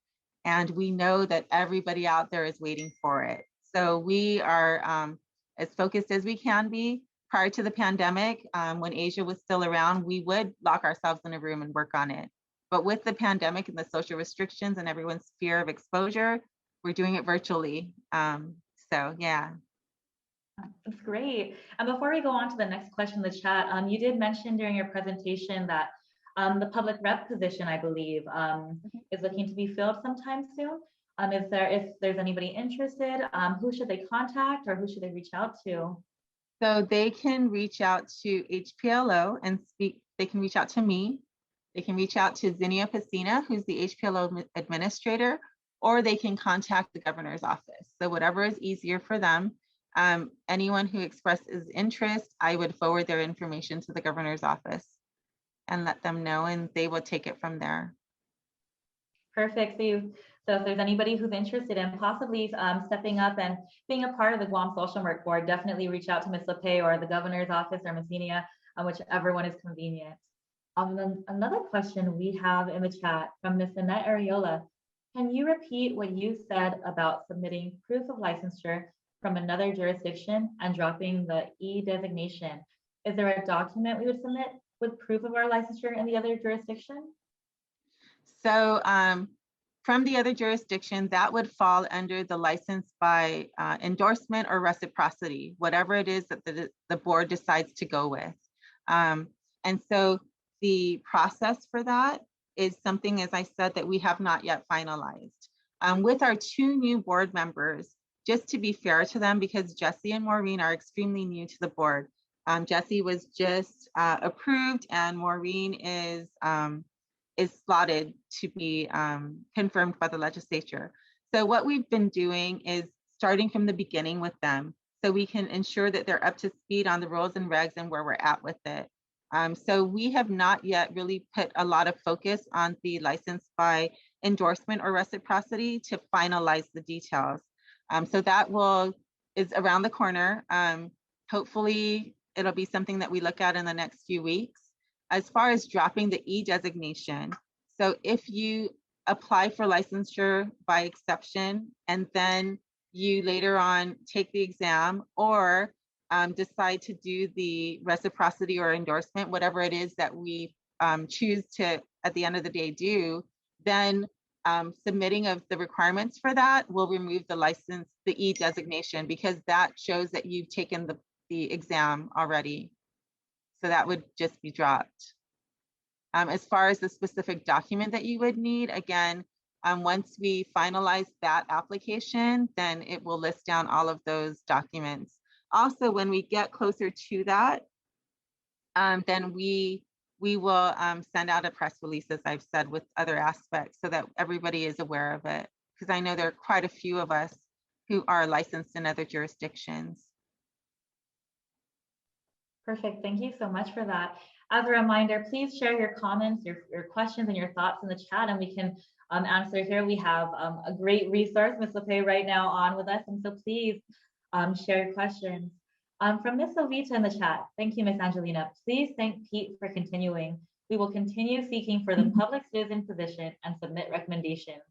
And we know that everybody out there is waiting for it. So we are as focused as we can be. Prior to the pandemic, when Asia was still around, we would lock ourselves in a room and work on it. But with the pandemic and the social restrictions and everyone's fear of exposure, we're doing it virtually. So yeah. That's great. And before we go on to the next question in the chat, you did mention during your presentation that the public rep position, I believe, is looking to be filled sometime soon. If there's anybody interested, who should they contact or who should they reach out to? So they can reach out to HPLO and speak. They can reach out to me. They can reach out to Zinnia Pacina, who's the HPLO administrator, or they can contact the governor's office. So whatever is easier for them. Anyone who expresses interest, I would forward their information to the governor's office and let them know, and they will take it from there. Perfect. So if there's anybody who's interested in possibly stepping up and being a part of the Guam Social Work Board, definitely reach out to Ms. Lape or the governor's office or Ms. Zinnia, whichever one is convenient. Another question we have in the chat from Ms. Annette Ariola. Can you repeat what you said about submitting proof of licensure from another jurisdiction and dropping the E designation? Is there a document we would submit with proof of our licensure in the other jurisdiction? So from the other jurisdiction, that would fall under the license by endorsement or reciprocity, whatever it is that the board decides to go with. And so the process for that is something, as I said, that we have not yet finalized. With our 2 new board members, just to be fair to them, because Jesse and Maureen are extremely new to the board. Jesse was just approved and Maureen is slotted to be confirmed by the legislature. So what we've been doing is starting from the beginning with them so we can ensure that they're up to speed on the rules and regs and where we're at with it. So we have not yet really put a lot of focus on the license by endorsement or reciprocity to finalize the details. So that is around the corner. Hopefully it'll be something that we look at in the next few weeks. As far as dropping the E designation, so if you apply for licensure by exception and then you later on take the exam or decide to do the reciprocity or endorsement, whatever it is that we choose to at the end of the day do, then submitting of the requirements for that will remove the license, the E designation, because that shows that you've taken the exam already. So that would just be dropped. As far as the specific document that you would need, again, once we finalize that application, then it will list down all of those documents. Also, when we get closer to that, then we will send out a press release, as I've said, with other aspects so that everybody is aware of it, because I know there are quite a few of us who are licensed in other jurisdictions. Perfect. Thank you so much for that. As a reminder, please share your comments, your questions, and your thoughts in the chat, and we can answer here. We have a great resource, Ms. Lape, right now on with us, and so please share your questions. From Ms. Ovita in the chat, thank you, Ms. Angelina. Please thank Pete for continuing. We will continue seeking for the public citizen position and submit recommendations.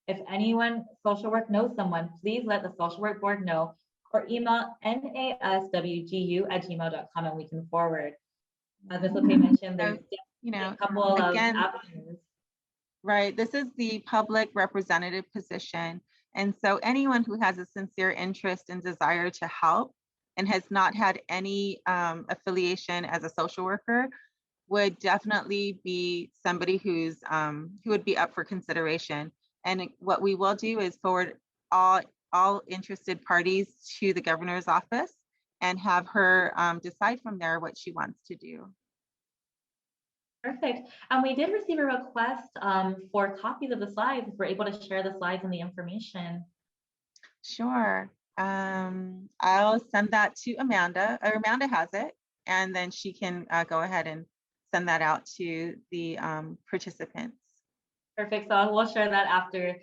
If anyone social work knows someone, please let the social work board know or email naswgu@gmail.com and we can forward. As Ms. Lape mentioned, there's a couple of avenues. Right, this is the public representative position. And so anyone who has a sincere interest and desire to help and has not had any affiliation as a social worker would definitely be somebody who would be up for consideration. And what we will do is forward all interested parties to the governor's office and have her decide from there what she wants to do. Perfect. And we did receive a request for copies of the slides, if we're able to share the slides and the information. Sure. I'll send that to Amanda, or Amanda has it, and then she can go ahead and send that out to the participants. Perfect. So we'll share that after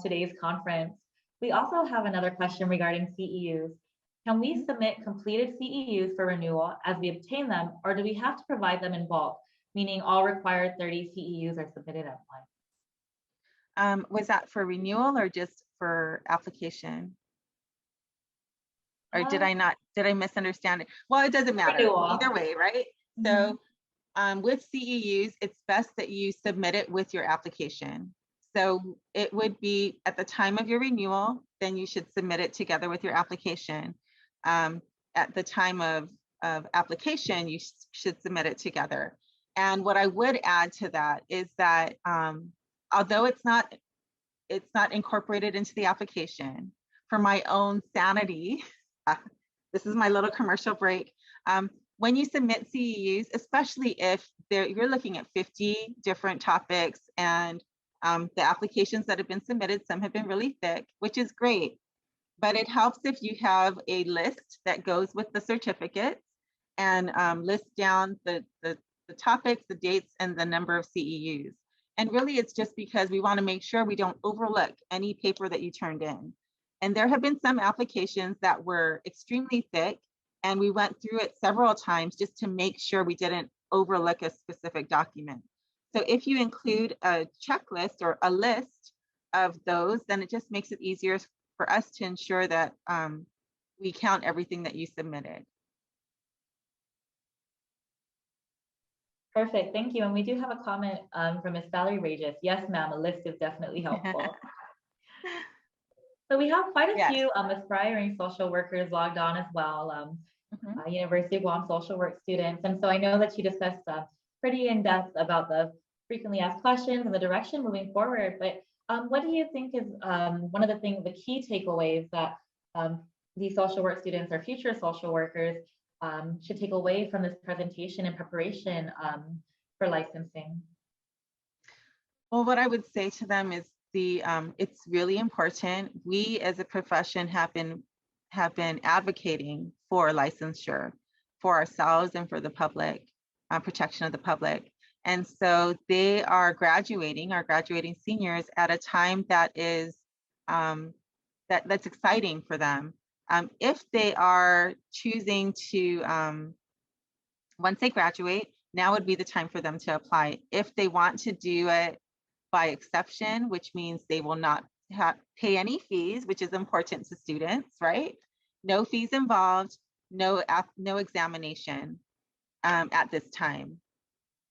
today's conference. We also have another question regarding CEUs. Can we submit completed CEUs for renewal as we obtain them, or do we have to provide them in bulk, meaning all required 30 CEUs are submitted at once? Was that for renewal or just for application? Or did I misunderstand it? Well, it doesn't matter. Renewal. Either way, right? So with CEUs, it's best that you submit it with your application. So it would be at the time of your renewal, then you should submit it together with your application. At the time of application, you should submit it together. And what I would add to that is that although it's not incorporated into the application, for my own sanity, this is my little commercial break. When you submit CEUs, especially if you're looking at 50 different topics and the applications that have been submitted, some have been really thick, which is great, but it helps if you have a list that goes with the certificates and list down the topics, the dates, and the number of CEUs. And really, it's just because we want to make sure we don't overlook any paper that you turned in. And there have been some applications that were extremely thick, and we went through it several times just to make sure we didn't overlook a specific document. So if you include a checklist or a list of those, then it just makes it easier for us to ensure that we count everything that you submitted. Perfect, thank you. And we do have a comment from Ms. Valerie Regis. Yes, ma'am, a list is definitely helpful. So we have quite a few aspiring social workers logged on as well, University of Guam social work students. And so I know that you discussed pretty in depth about the frequently asked questions and the direction moving forward, but what do you think is one of the key takeaways that these social work students or future social workers should take away from this presentation and preparation for licensing? Well, what I would say to them is it's really important. We as a profession have been advocating for licensure for ourselves and for the public, protection of the public. And so they are graduating seniors at a time that is that's exciting for them. If they are choosing to, once they graduate, now would be the time for them to apply. If they want to do it by exception, which means they will not pay any fees, which is important to students, right? No fees involved, no examination at this time.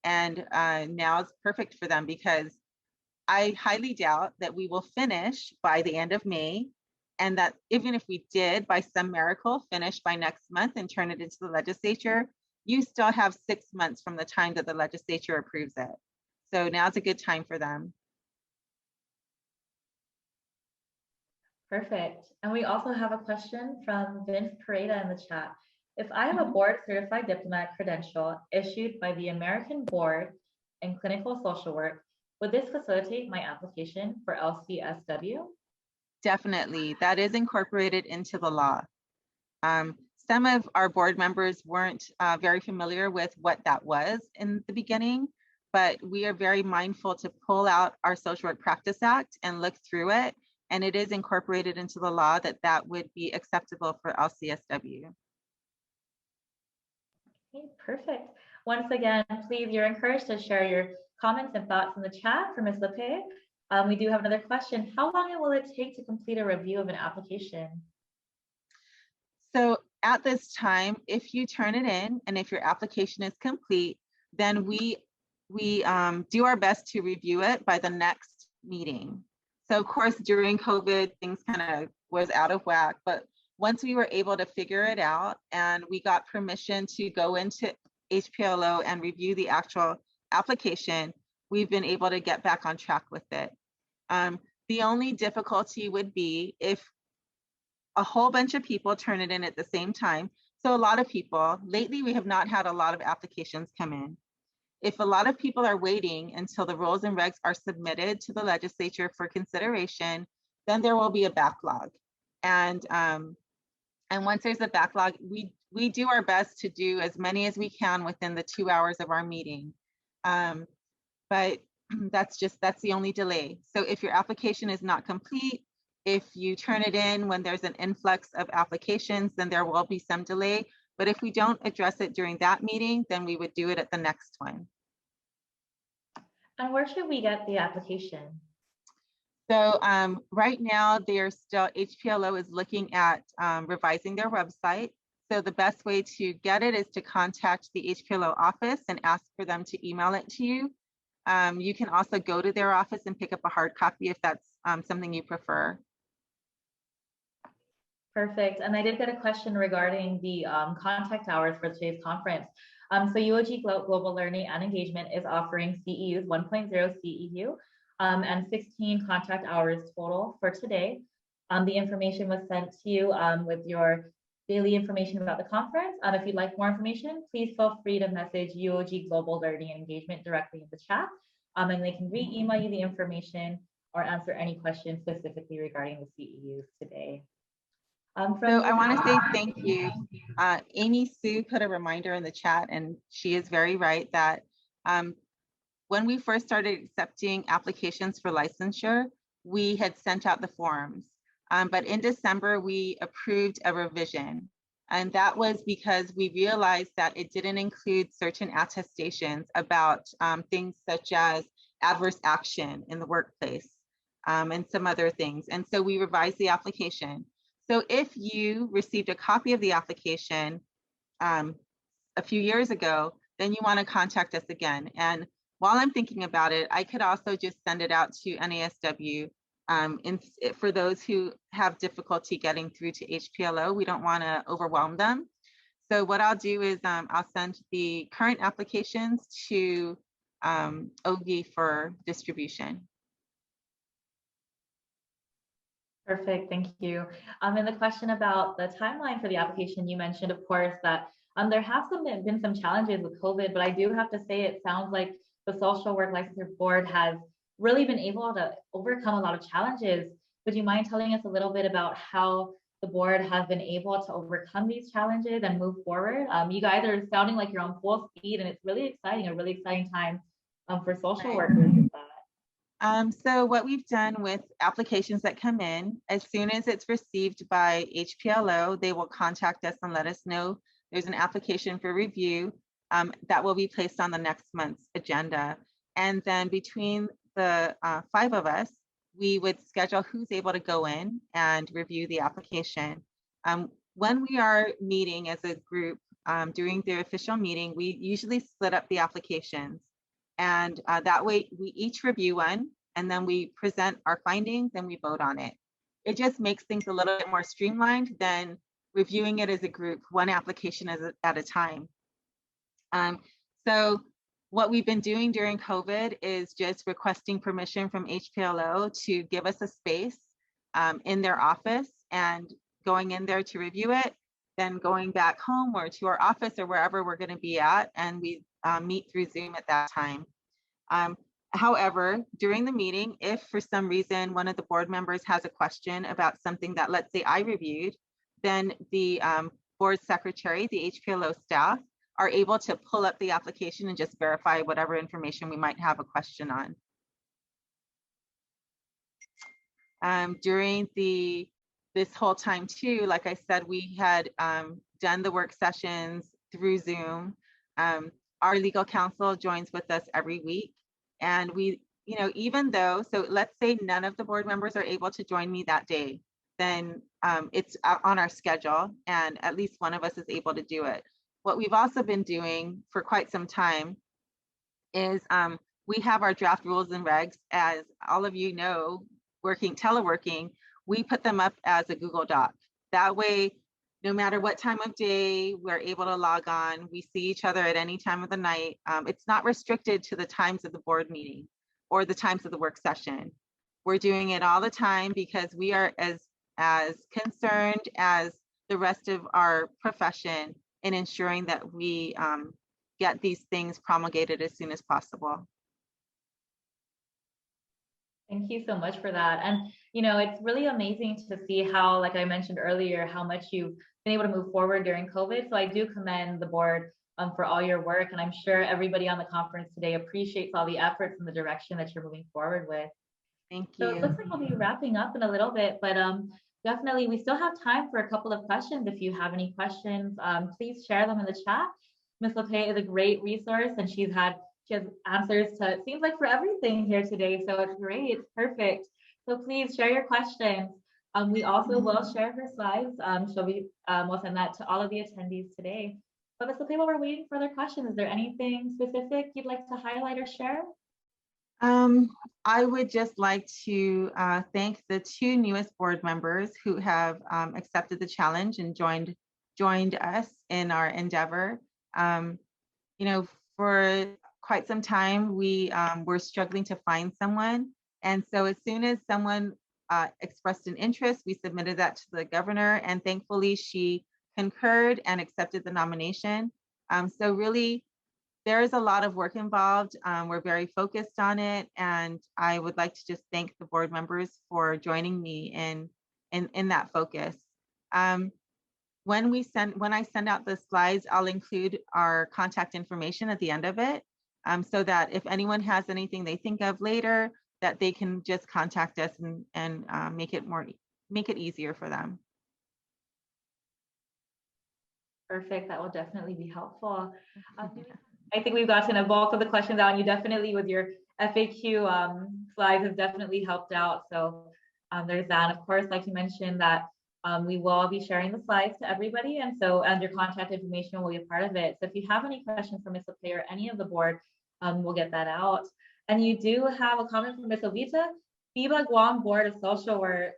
And now it's perfect for them because I highly doubt that we will finish by the end of May, and that even if we did by some miracle finish by next month and turn it into the legislature, you still have 6 months from the time that the legislature approves it. So now's a good time for them. Perfect. And we also have a question from Vince Pareda in the chat. If I have a board certified diplomat credential issued by the American Board in Clinical Social Work, would this facilitate my application for LCSW? Definitely. That is incorporated into the law. Some of our board members weren't very familiar with what that was in the beginning, but we are very mindful to pull out our Social Work Practice Act and look through it. And it is incorporated into the law that would be acceptable for LCSW. Okay, perfect. Once again, please, you're encouraged to share your comments and thoughts in the chat for Ms. Lape. We do have another question. How long will it take to complete a review of an application? So at this time, if you turn it in and if your application is complete, then we do our best to review it by the next meeting. So of course, during COVID, things kind of was out of whack, but once we were able to figure it out and we got permission to go into HPLO and review the actual application, we've been able to get back on track with it. The only difficulty would be if a whole bunch of people turn it in at the same time. So a lot of people, lately we have not had a lot of applications come in. If a lot of people are waiting until the rules and regs are submitted to the legislature for consideration, then there will be a backlog. And And once there's a backlog, we do our best to do as many as we can within the 2 hours of our meeting. But that's the only delay. So if your application is not complete, if you turn it in when there's an influx of applications, then there will be some delay. But if we don't address it during that meeting, then we would do it at the next one. And where should we get the application? So right now, HPLO is looking at revising their website. So the best way to get it is to contact the HPLO office and ask for them to email it to you. You can also go to their office and pick up a hard copy if that's something you prefer. Perfect. And I did get a question regarding the contact hours for today's conference. So UOG Global Learning and Engagement is offering CEUs 1.0 CEU and 16 contact hours total for today. The information was sent to you with your daily information about the conference. If you'd like more information, please feel free to message UOG Global Learning and Engagement directly in the chat, and they can re-email you the information or answer any questions specifically regarding the CEUs today. So I want to say thank you. Amy Sue put a reminder in the chat, and she is very right that when we first started accepting applications for licensure, we had sent out the forms. But in December, we approved a revision. And that was because we realized that it didn't include certain attestations about things such as adverse action in the workplace and some other things. And so we revised the application. So if you received a copy of the application a few years ago, then you want to contact us again. And while I'm thinking about it, I could also just send it out to NASW. For those who have difficulty getting through to HPLO, we don't want to overwhelm them. So what I'll do is I'll send the current applications to OG for distribution. Perfect, thank you. And the question about the timeline for the application, you mentioned, of course, that there have been some challenges with COVID, but I do have to say it sounds like the Social Work Licensure Board has really been able to overcome a lot of challenges. Would you mind telling us a little bit about how the board has been able to overcome these challenges and move forward? You guys are sounding like you're on full speed, and it's really exciting, a really exciting time for social workers. So what we've done with applications that come in, as soon as it's received by HPLO, they will contact us and let us know there's an application for review that will be placed on the next month's agenda. And then between the 5 of us, we would schedule who's able to go in and review the application. When we are meeting as a group during the official meeting, we usually split up the applications. And that way we each review one, and then we present our findings and we vote on it. It just makes things a little bit more streamlined than reviewing it as a group, one application at a time. So what we've been doing during COVID is just requesting permission from HPLO to give us a space in their office and going in there to review it, then going back home or to our office or wherever we're going to be at, and we meet through Zoom at that time. However, during the meeting, if for some reason one of the board members has a question about something that, let's say, I reviewed, then the board secretary, the HPLO staff, are able to pull up the application and just verify whatever information we might have a question on. During this whole time too, like I said, we had done the work sessions through Zoom. Our legal counsel joins with us every week. And we, even though, so let's say none of the board members are able to join me that day, then it's on our schedule and at least one of us is able to do it. What we've also been doing for quite some time is we have our draft rules and regs, as all of you know, teleworking, we put them up as a Google Doc. That way, no matter what time of day, we're able to log on. We see each other at any time of the night. It's not restricted to the times of the board meeting or the times of the work session. We're doing it all the time because we are as concerned as the rest of our profession in ensuring that we get these things promulgated as soon as possible. Thank you so much for that. And It's really amazing to see how, like I mentioned earlier, how much you've been able to move forward during COVID. So I do commend the board for all your work. And I'm sure everybody on the conference today appreciates all the efforts and the direction that you're moving forward with. Thank So you. it looks like we'll be wrapping up in a little bit, but definitely we still have time for a couple of questions. If you have any questions, please share them in the chat. Ms. Lape is a great resource, and she has answers to, it seems like, for everything here today. So it's great, it's perfect. So please share your questions. We also will share her slides. We'll send that to all of the attendees today. But Ms. Lape, while we're waiting for other questions, is there anything specific you'd like to highlight or share? I would just like to thank the two newest board members who have accepted the challenge and joined us in our endeavor. For quite some time, we were struggling to find someone. And so as soon as someone expressed an interest, we submitted that to the governor, and thankfully she concurred and accepted the nomination. So really, there is a lot of work involved. We're very focused on it, and I would like to just thank the board members for joining me in that focus. When I send out the slides, I'll include our contact information at the end of it, so that if anyone has anything they think of later, that they can just contact us and make it easier for them. Perfect. That will definitely be helpful. I think we've gotten a bulk of the questions out, and you definitely, with your FAQ slides, have definitely helped out. So there's that. And of course, like you mentioned, that we will be sharing the slides to everybody, and your contact information will be a part of it. So if you have any questions for Ms. Lape or any of the board, we'll get that out. And you do have a comment from Ms. Ovita, Viva Guam Board of Social Work,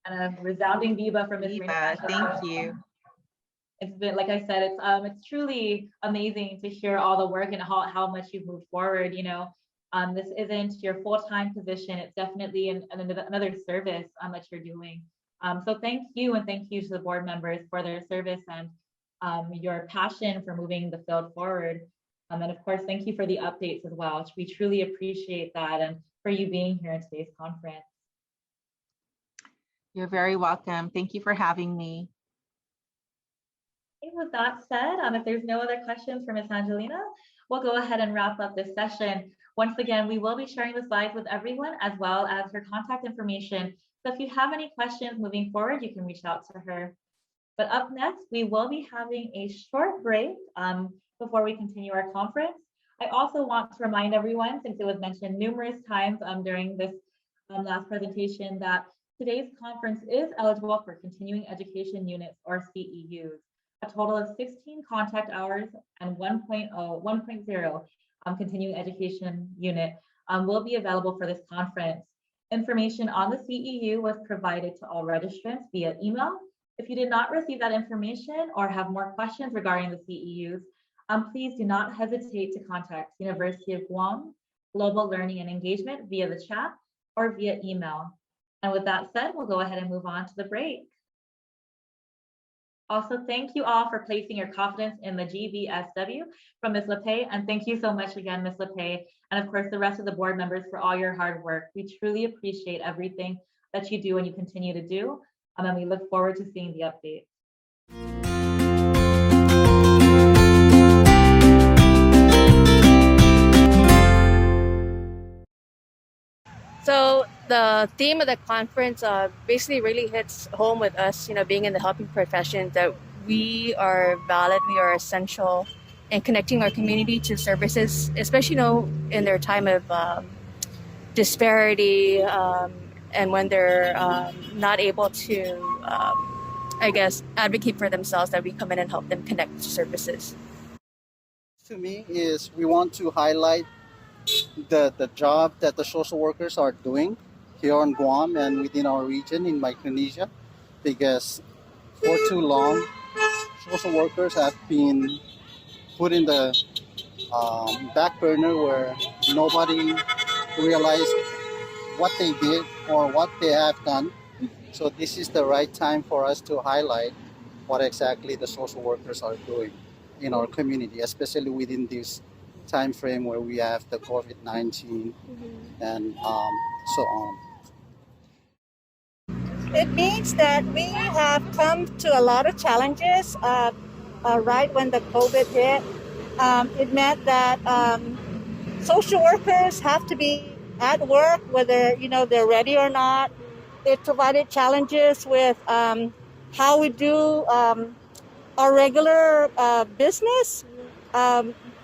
and a resounding Viva from Ms. Viva, thank you. It's been, like I said, it's truly amazing to hear all the work and how much you've moved forward. This isn't your full-time position. It's definitely another service that you're doing. So thank you, and thank you to the board members for their service and your passion for moving the field forward. And of course, thank you for the updates as well. We truly appreciate that, and for you being here in today's conference. You're very welcome. Thank you for having me. Okay, with that said, if there's no other questions for Ms. Angelina, we'll go ahead and wrap up this session. Once again, we will be sharing the slides with everyone, as well as her contact information. So if you have any questions moving forward, you can reach out to her. But up next, we will be having a short break before we continue our conference. I also want to remind everyone, since it was mentioned numerous times during this last presentation, that today's conference is eligible for continuing education units, or CEUs. A total of 16 contact hours and 1.0 continuing education unit will be available for this conference. Information on the CEU was provided to all registrants via email. If you did not receive that information or have more questions regarding the CEUs, please do not hesitate to contact University of Guam Global Learning and Engagement via the chat or via email. And with that said, we'll go ahead and move on to the break. Also, thank you all for placing your confidence in the GBSW from Ms. Lape, and thank you so much again, Ms. Lape, and of course the rest of the board members for all your hard work. We truly appreciate everything that you do and you continue to do, and we look forward to seeing the updates. So the theme of the conference basically really hits home with us, being in the helping profession, that we are valid, we are essential in connecting our community to services, especially, in their time of disparity and when they're not able to, advocate for themselves, that we come in and help them connect to services. To me is we want to highlight the job that the social workers are doing here on Guam and within our region in Micronesia, because for too long social workers have been put in the back burner, where nobody realized what they did or what they have done. So this is the right time for us to highlight what exactly the social workers are doing in our community, especially within this time frame where we have the COVID-19 and so on. It means that we have come to a lot of challenges right when the COVID hit. It meant that social workers have to be at work, whether they're ready or not. It provided challenges with how we do our regular business.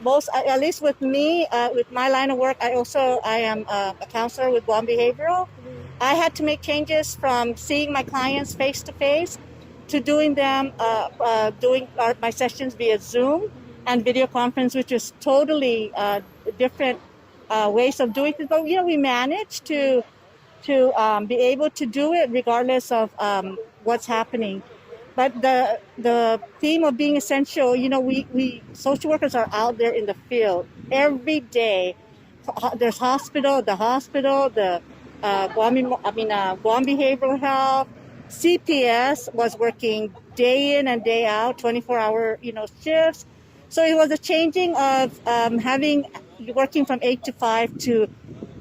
Most, at least with me, with my line of work, I am a counselor with Guam Behavioral. I had to make changes from seeing my clients face to face to doing my sessions via Zoom and video conference, which is totally different ways of doing things. But we managed to be able to do it regardless of what's happening. But the theme of being essential, we social workers are out there in the field every day. There's the hospital, the Guam Behavioral Health, CPS was working day in and day out, 24-hour shifts. So it was a changing of working from 8 to 5 to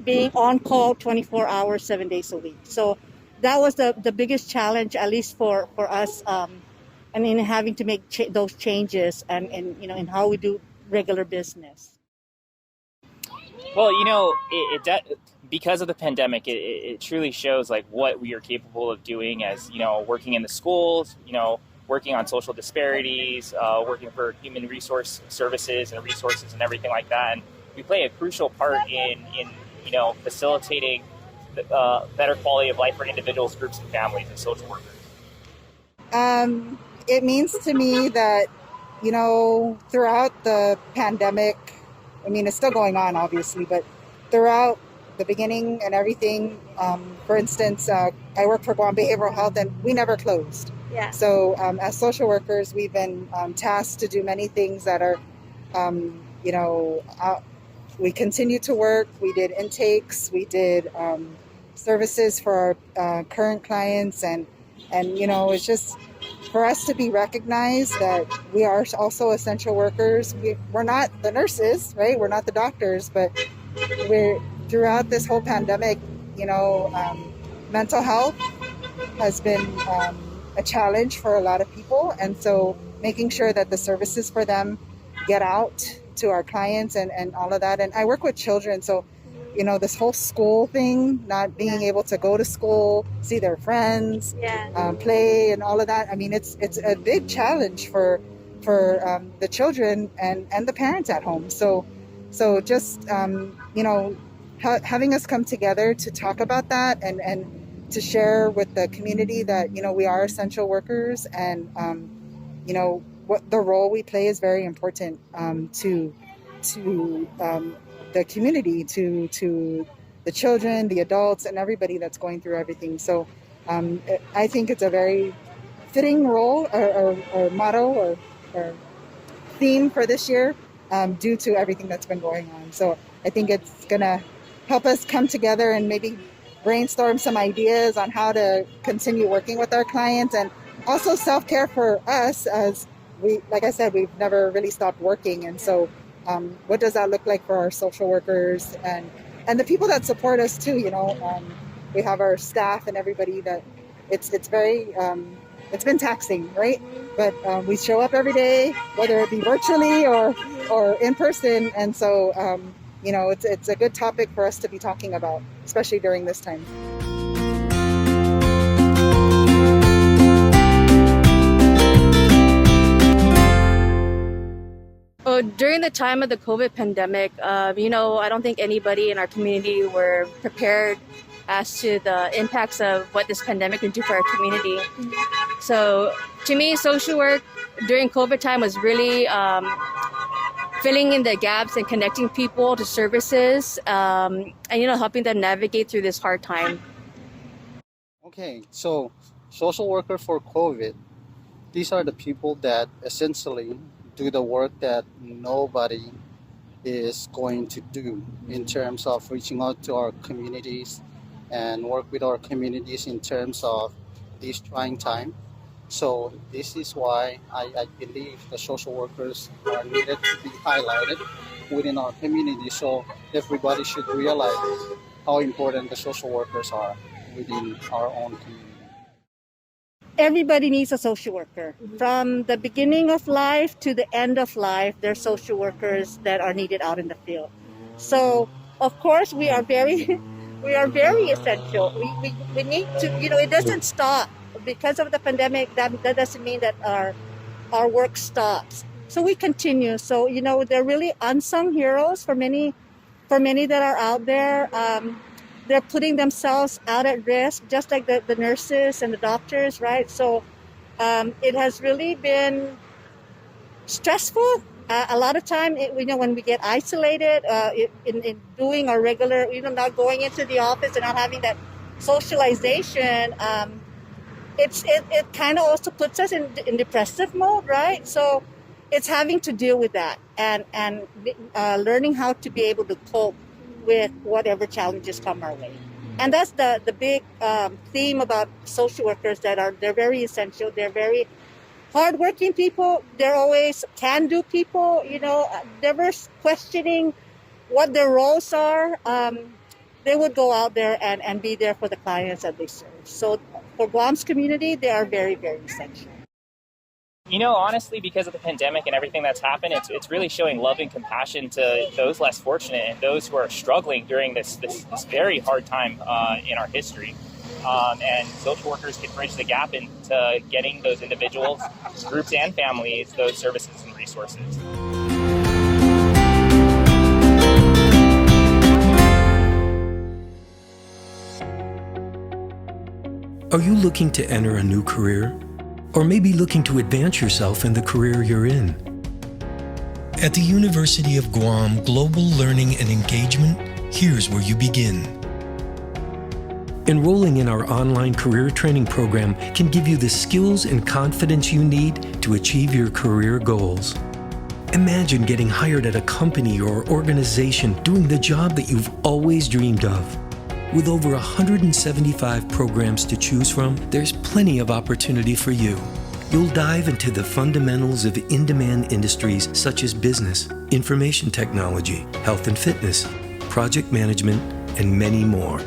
being on call 24 hours, 7 days a week. So that was the biggest challenge, at least for us, having to make those changes and in how we do regular business. Well, because of the pandemic, it truly shows like what we are capable of doing as, working in the schools, working on social disparities, working for human resource services and resources and everything like that. And we play a crucial part in facilitating better quality of life for individuals, groups, and families as social workers. It means to me that, throughout the pandemic, it's still going on, obviously, but throughout the beginning and everything, for instance, I work for Guam Behavioral Health and we never closed. Yeah. So as social workers, we've been tasked to do many things that are, we continue to work. We did intakes, we did services for our current clients, and it's just for us to be recognized that we are also essential workers. We're not the nurses, right? We're not the doctors, but throughout this whole pandemic, mental health has been a challenge for a lot of people. And so making sure that the services for them get out to our clients and all of that. And I work with children, so this whole school thing, not being able to go to school, see their friends, play and all of that. It's a big challenge for the children and the parents at home. So just, having us come together to talk about that and to share with the community that, we are essential workers and, what the role we play is very important to the community, to the children, the adults, and everybody that's going through everything. So I think it's a very fitting role or motto or theme for this year due to everything that's been going on. So I think it's going to help us come together and maybe brainstorm some ideas on how to continue working with our clients, and also self-care for us, as like I said, we've never really stopped working. And so what does that look like for our social workers and the people that support us too? We have our staff and everybody that it's very it's been taxing, right? But we show up every day, whether it be virtually or in person. And so it's a good topic for us to be talking about, especially during this time. Oh, during the time of the COVID pandemic, I don't think anybody in our community were prepared as to the impacts of what this pandemic can do for our community. So to me, social work during COVID time was really filling in the gaps and connecting people to services and, helping them navigate through this hard time. Okay, so social worker for COVID, these are the people that essentially do the work that nobody is going to do in terms of reaching out to our communities and work with our communities in terms of this trying time. So this is why I believe the social workers are needed to be highlighted within our community, so everybody should realize how important the social workers are within our own community. everybody needs a social worker. From the beginning of life to the end of life, there's social workers that are needed out in the field. So of course we are very we are very essential. We need to, it doesn't stop because of the pandemic. That doesn't mean that our work stops. So we continue. So they're really unsung heroes for many that are out there. They're putting themselves out at risk, just like the nurses and the doctors, right? So it has really been stressful. A lot of time, when we get isolated in doing our regular, not going into the office and not having that socialization, it kind of also puts us in depressive mode, right? So it's having to deal with that and learning how to be able to cope with whatever challenges come our way. And that's the big theme about social workers, they're very essential. They're very hardworking people. They're always can-do people, never questioning what their roles are. They would go out there and be there for the clients that they serve. So for Guam's community, they are very, very essential. Honestly, because of the pandemic and everything that's happened, it's really showing love and compassion to those less fortunate and those who are struggling during this very hard time in our history. And social workers can bridge the gap into getting those individuals, groups, and families those services and resources. Are you looking to enter a new career? Or maybe looking to advance yourself in the career you're in? At the University of Guam Global Learning and Engagement, here's where you begin. Enrolling in our online career training program can give you the skills and confidence you need to achieve your career goals. Imagine getting hired at a company or organization doing the job that you've always dreamed of. With over 175 programs to choose from, there's plenty of opportunity for you. You'll dive into the fundamentals of in-demand industries such as business, information technology, health and fitness, project management, and many more.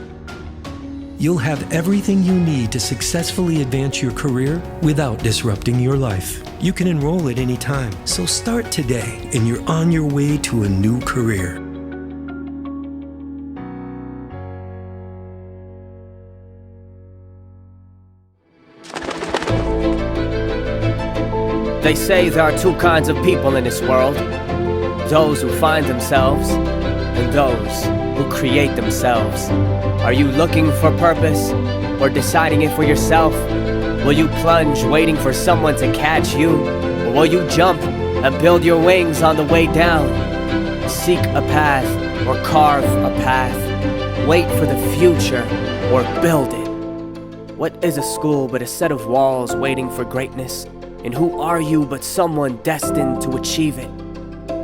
You'll have everything you need to successfully advance your career without disrupting your life. You can enroll at any time, so start today and you're on your way to a new career. They say there are two kinds of people in this world. Those who find themselves and those who create themselves. Are you looking for purpose or deciding it for yourself? Will you plunge waiting for someone to catch you? Or will you jump and build your wings on the way down? Seek a path or carve a path. Wait for the future or build it. What is a school but a set of walls waiting for greatness? And who are you but someone destined to achieve it?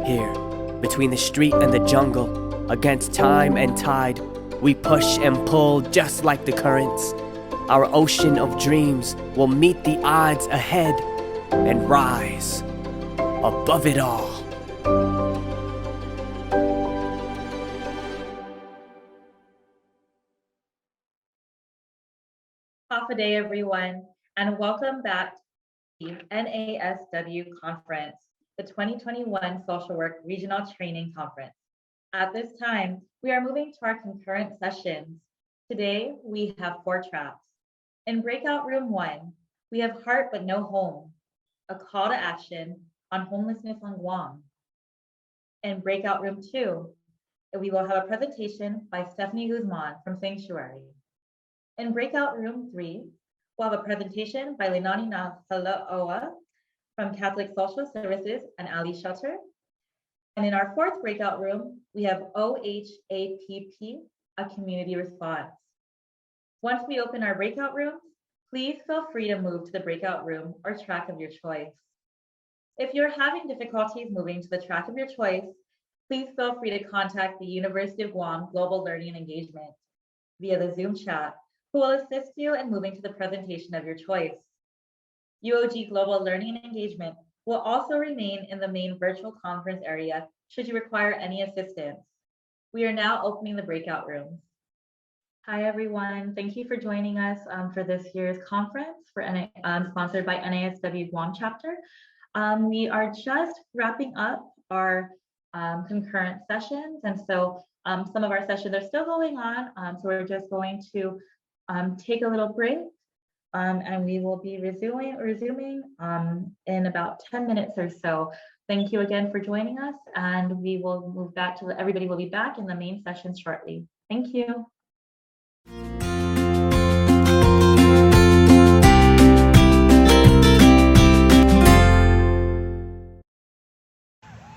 Here, between the street and the jungle, against time and tide, we push and pull just like the currents. Our ocean of dreams will meet the odds ahead and rise above it all. Half a day, everyone, and welcome back to the NASW Conference, the 2021 Social Work Regional Training Conference. At this time, we are moving to our concurrent sessions. Today, we have 4 tracks. In breakout room 1, we have Heart But No Home, a call to action on homelessness on Guam. In breakout room 2, we will have a presentation by Stephanie Guzman from Sanctuary. In breakout room 3, we'll have a presentation by Lenani Halaoa from Catholic Social Services and Ali Shelter. And in our 4th breakout room, we have OHAPP, a community response. Once we open our breakout rooms, please feel free to move to the breakout room or track of your choice. If you're having difficulties moving to the track of your choice, please feel free to contact the University of Guam Global Learning and Engagement via the Zoom chat, who will assist you in moving to the presentation of your choice. UOG Global Learning and Engagement will also remain in the main virtual conference area should you require any assistance. We are now opening the breakout rooms. Hi, everyone. Thank you for joining us for this year's conference sponsored by NASW Guam chapter. We are just wrapping up our concurrent sessions. And so some of our sessions are still going on. So we're just going to take a little break and we will be resuming in about 10 minutes or so. Thank you again for joining us, and we will move back to everybody will be back in the main session shortly. Thank you.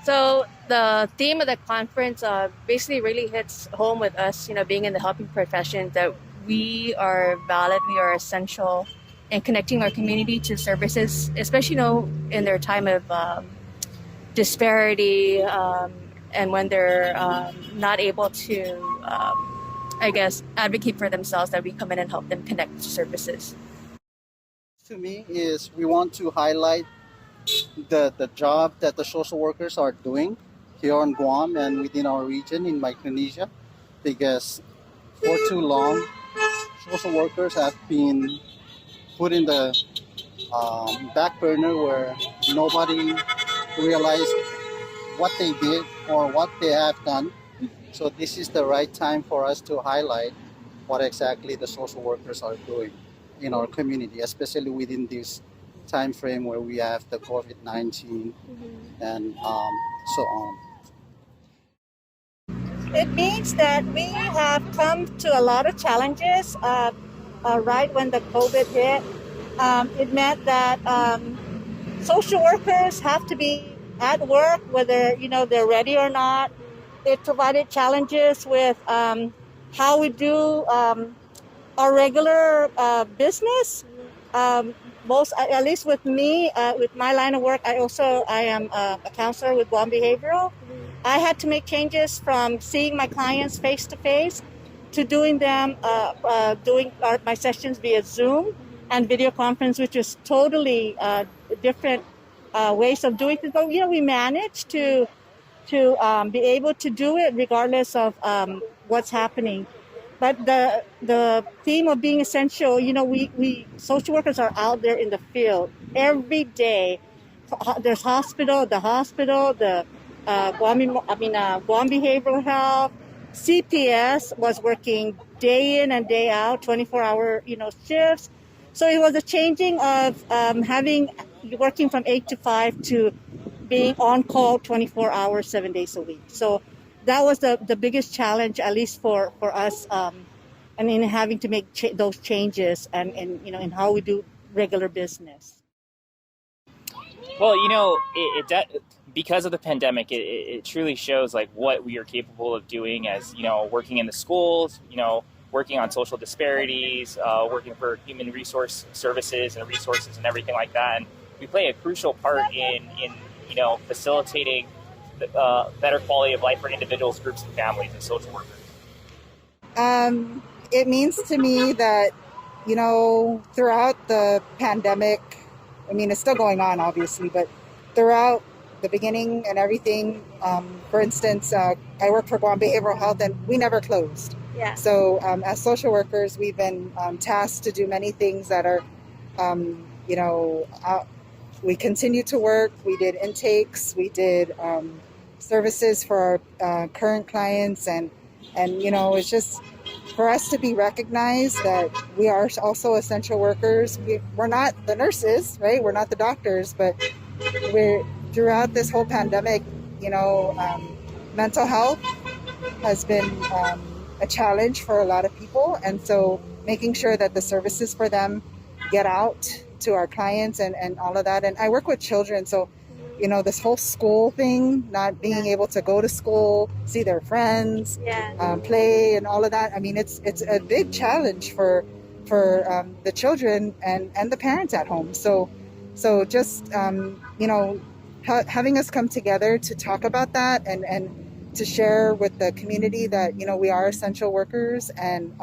So the theme of the conference basically really hits home with us, being in the helping profession, that we are valid, we are essential in connecting our community to services, especially, in their time of disparity and when they're not able to, advocate for themselves, that we come in and help them connect to services. To me is we want to highlight the job that the social workers are doing here on Guam and within our region in Micronesia, because for too long social workers have been put in the back burner where nobody realized what they did or what they have done. So this is the right time for us to highlight what exactly the social workers are doing in our community, especially within this time frame where we have the COVID-19 and so on. It means that we have come to a lot of challenges right when the COVID hit. It meant that social workers have to be at work, whether they're ready or not. It provided challenges with how we do our regular business. At least with me, with my line of work, I am a counselor with Guam Behavioral. I had to make changes from seeing my clients face to face to doing my sessions via Zoom and video conference, which is totally different ways of doing things. But we managed to be able to do it regardless of what's happening. But the theme of being essential, we social workers are out there in the field every day. There's the hospital, the Guam Behavioral Health, CPS was working day in and day out, 24-hour shifts. So it was a changing of working from 8 to 5 to being on call 24 hours, 7 days a week. So that was the biggest challenge, at least for us, and in having to make those changes and in how we do regular business. Well, because of the pandemic, it truly shows like what we are capable of doing as, working in the schools, working on social disparities, working for human resource services and resources and everything like that. And we play a crucial part in facilitating better quality of life for individuals, groups, and families as social workers. It means to me that, throughout the pandemic, it's still going on, obviously, but throughout the beginning and everything, for instance, I work for Guam Behavioral Health and we never closed. Yeah. So as social workers, we've been tasked to do many things that are, we continue to work. We did intakes, we did services for our current clients, and it's just for us to be recognized that we are also essential workers. We're not the nurses, right? We're not the doctors, but throughout this whole pandemic, mental health has been a challenge for a lot of people. And so making sure that the services for them get out to our clients and all of that. And I work with children, so this whole school thing, not being able to go to school, see their friends, play and all of that. It's a big challenge for the children and the parents at home. So just, having us come together to talk about that and to share with the community that, we are essential workers and,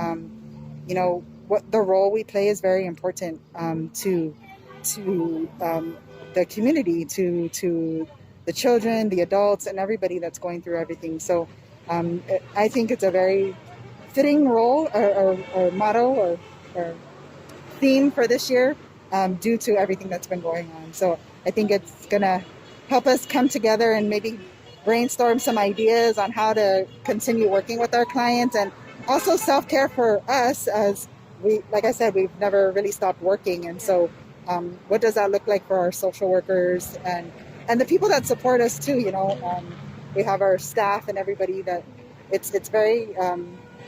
what the role we play is very important to the community, to the children, the adults, and everybody that's going through everything. So I think it's a very fitting role or motto or theme for this year due to everything that's been going on. So I think it's going to help us come together and maybe brainstorm some ideas on how to continue working with our clients, and also self-care for us, as we, like I said, we've never really stopped working. And so what does that look like for our social workers and the people that support us too? We have our staff and everybody that it's very,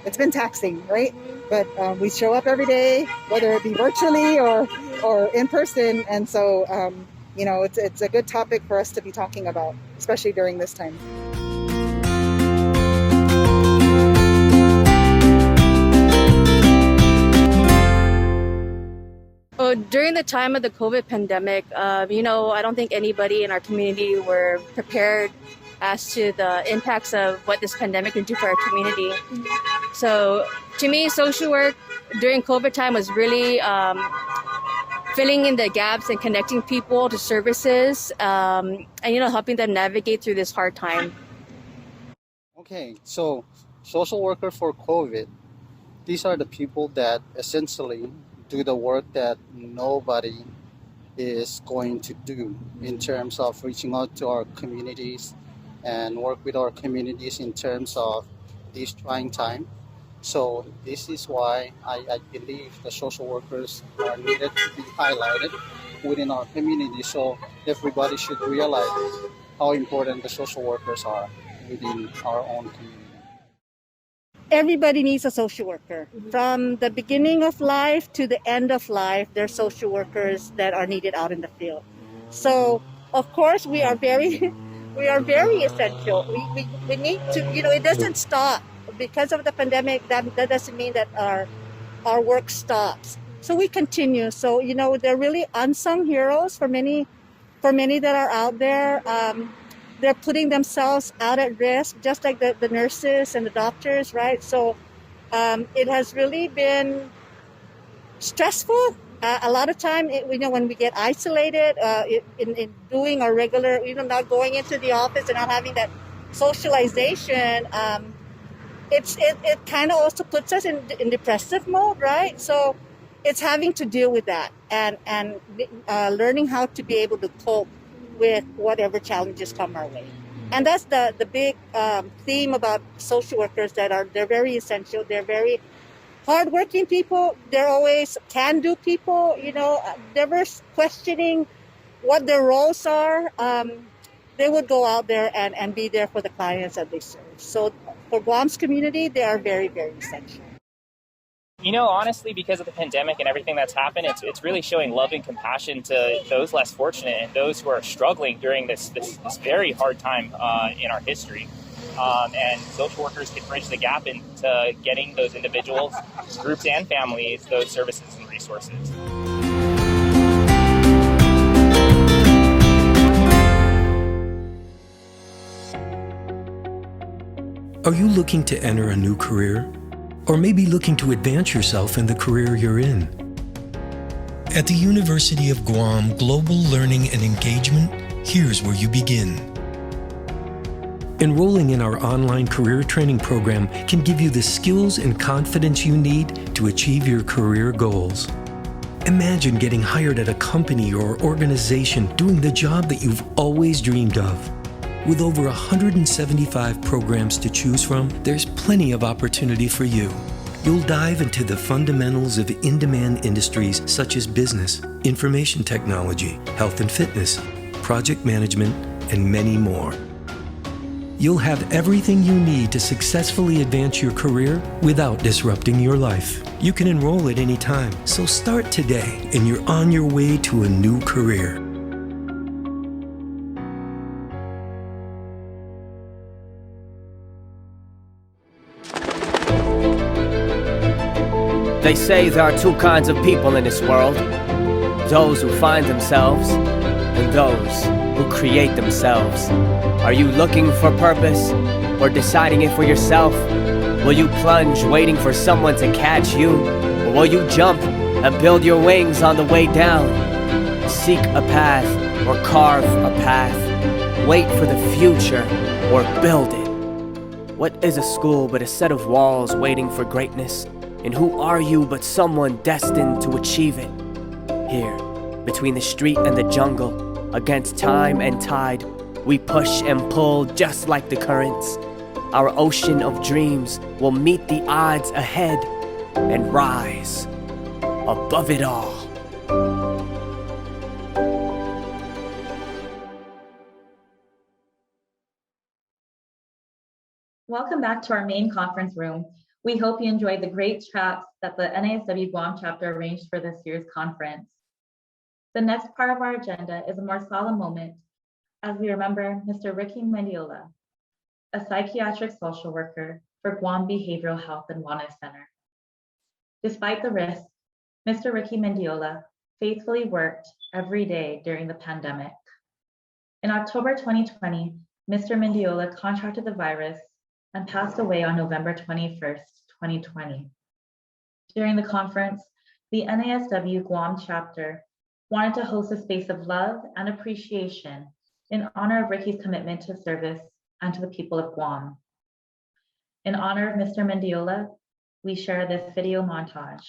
it's been taxing, right? But we show up every day, whether it be virtually or in person. And so, it's a good topic for us to be talking about, especially during this time. During the time of the COVID pandemic, I don't think anybody in our community were prepared as to the impacts of what this pandemic can do for our community. So to me, social work during COVID time was really filling in the gaps and connecting people to services and, helping them navigate through this hard time. Okay, so social worker for COVID, these are the people that essentially do the work that nobody is going to do in terms of reaching out to our communities and work with our communities in terms of this trying time. So this is why I believe the social workers are needed to be highlighted within our community, so everybody should realize how important the social workers are within our own community. Everybody needs a social worker. From the beginning of life to the end of life, there are social workers that are needed out in the field. So, of course, we are very essential. We need to, it doesn't stop. Because of the pandemic, that doesn't mean that our work stops. So we continue. So, they're really unsung heroes for many that are out there. They're putting themselves out at risk, just like the nurses and the doctors, right? So it has really been stressful. A lot of time, when we get isolated in doing our regular, not going into the office and not having that socialization, it kind of also puts us in depressive mode, right? So it's having to deal with that and learning how to be able to cope with whatever challenges come our way. And that's the big theme about social workers, they're very essential. They're very hardworking people. They're always can-do people, never questioning what their roles are. They would go out there and be there for the clients that they serve. So for Guam's community, they are very, very essential. Honestly, because of the pandemic and everything that's happened, it's really showing love and compassion to those less fortunate and those who are struggling during this very hard time in our history. And social workers can bridge the gap into getting those individuals, groups, and families those services and resources. Are you looking to enter a new career? Or maybe looking to advance yourself in the career you're in? At the University of Guam Global Learning and Engagement, here's where you begin. Enrolling in our online career training program can give you the skills and confidence you need to achieve your career goals. Imagine getting hired at a company or organization doing the job that you've always dreamed of. With over 175 programs to choose from, there's plenty of opportunity for you. You'll dive into the fundamentals of in-demand industries such as business, information technology, health and fitness, project management, and many more. You'll have everything you need to successfully advance your career without disrupting your life. You can enroll at any time, so start today and you're on your way to a new career. They say there are two kinds of people in this world. Those who find themselves and those who create themselves. Are you looking for purpose or deciding it for yourself? Will you plunge waiting for someone to catch you? Or will you jump and build your wings on the way down? Seek a path or carve a path. Wait for the future or build it. What is a school but a set of walls waiting for greatness? And who are you but someone destined to achieve it? Here, between the street and the jungle, against time and tide, we push and pull just like the currents. Our ocean of dreams will meet the odds ahead and rise above it all. Welcome back to our main conference room. We hope you enjoyed the great tracks that the NASW Guam chapter arranged for this year's conference. The next part of our agenda is a more solemn moment as we remember Mr. Ricky Mendiola, a psychiatric social worker for Guam Behavioral Health and Wellness Center. Despite the risk, Mr. Ricky Mendiola faithfully worked every day during the pandemic. In October 2020, Mr. Mendiola contracted the virus and passed away on November 21st, 2020. During the conference, the NASW Guam chapter wanted to host a space of love and appreciation in honor of Ricky's commitment to service and to the people of Guam. In honor of Mr. Mendiola, we share this video montage.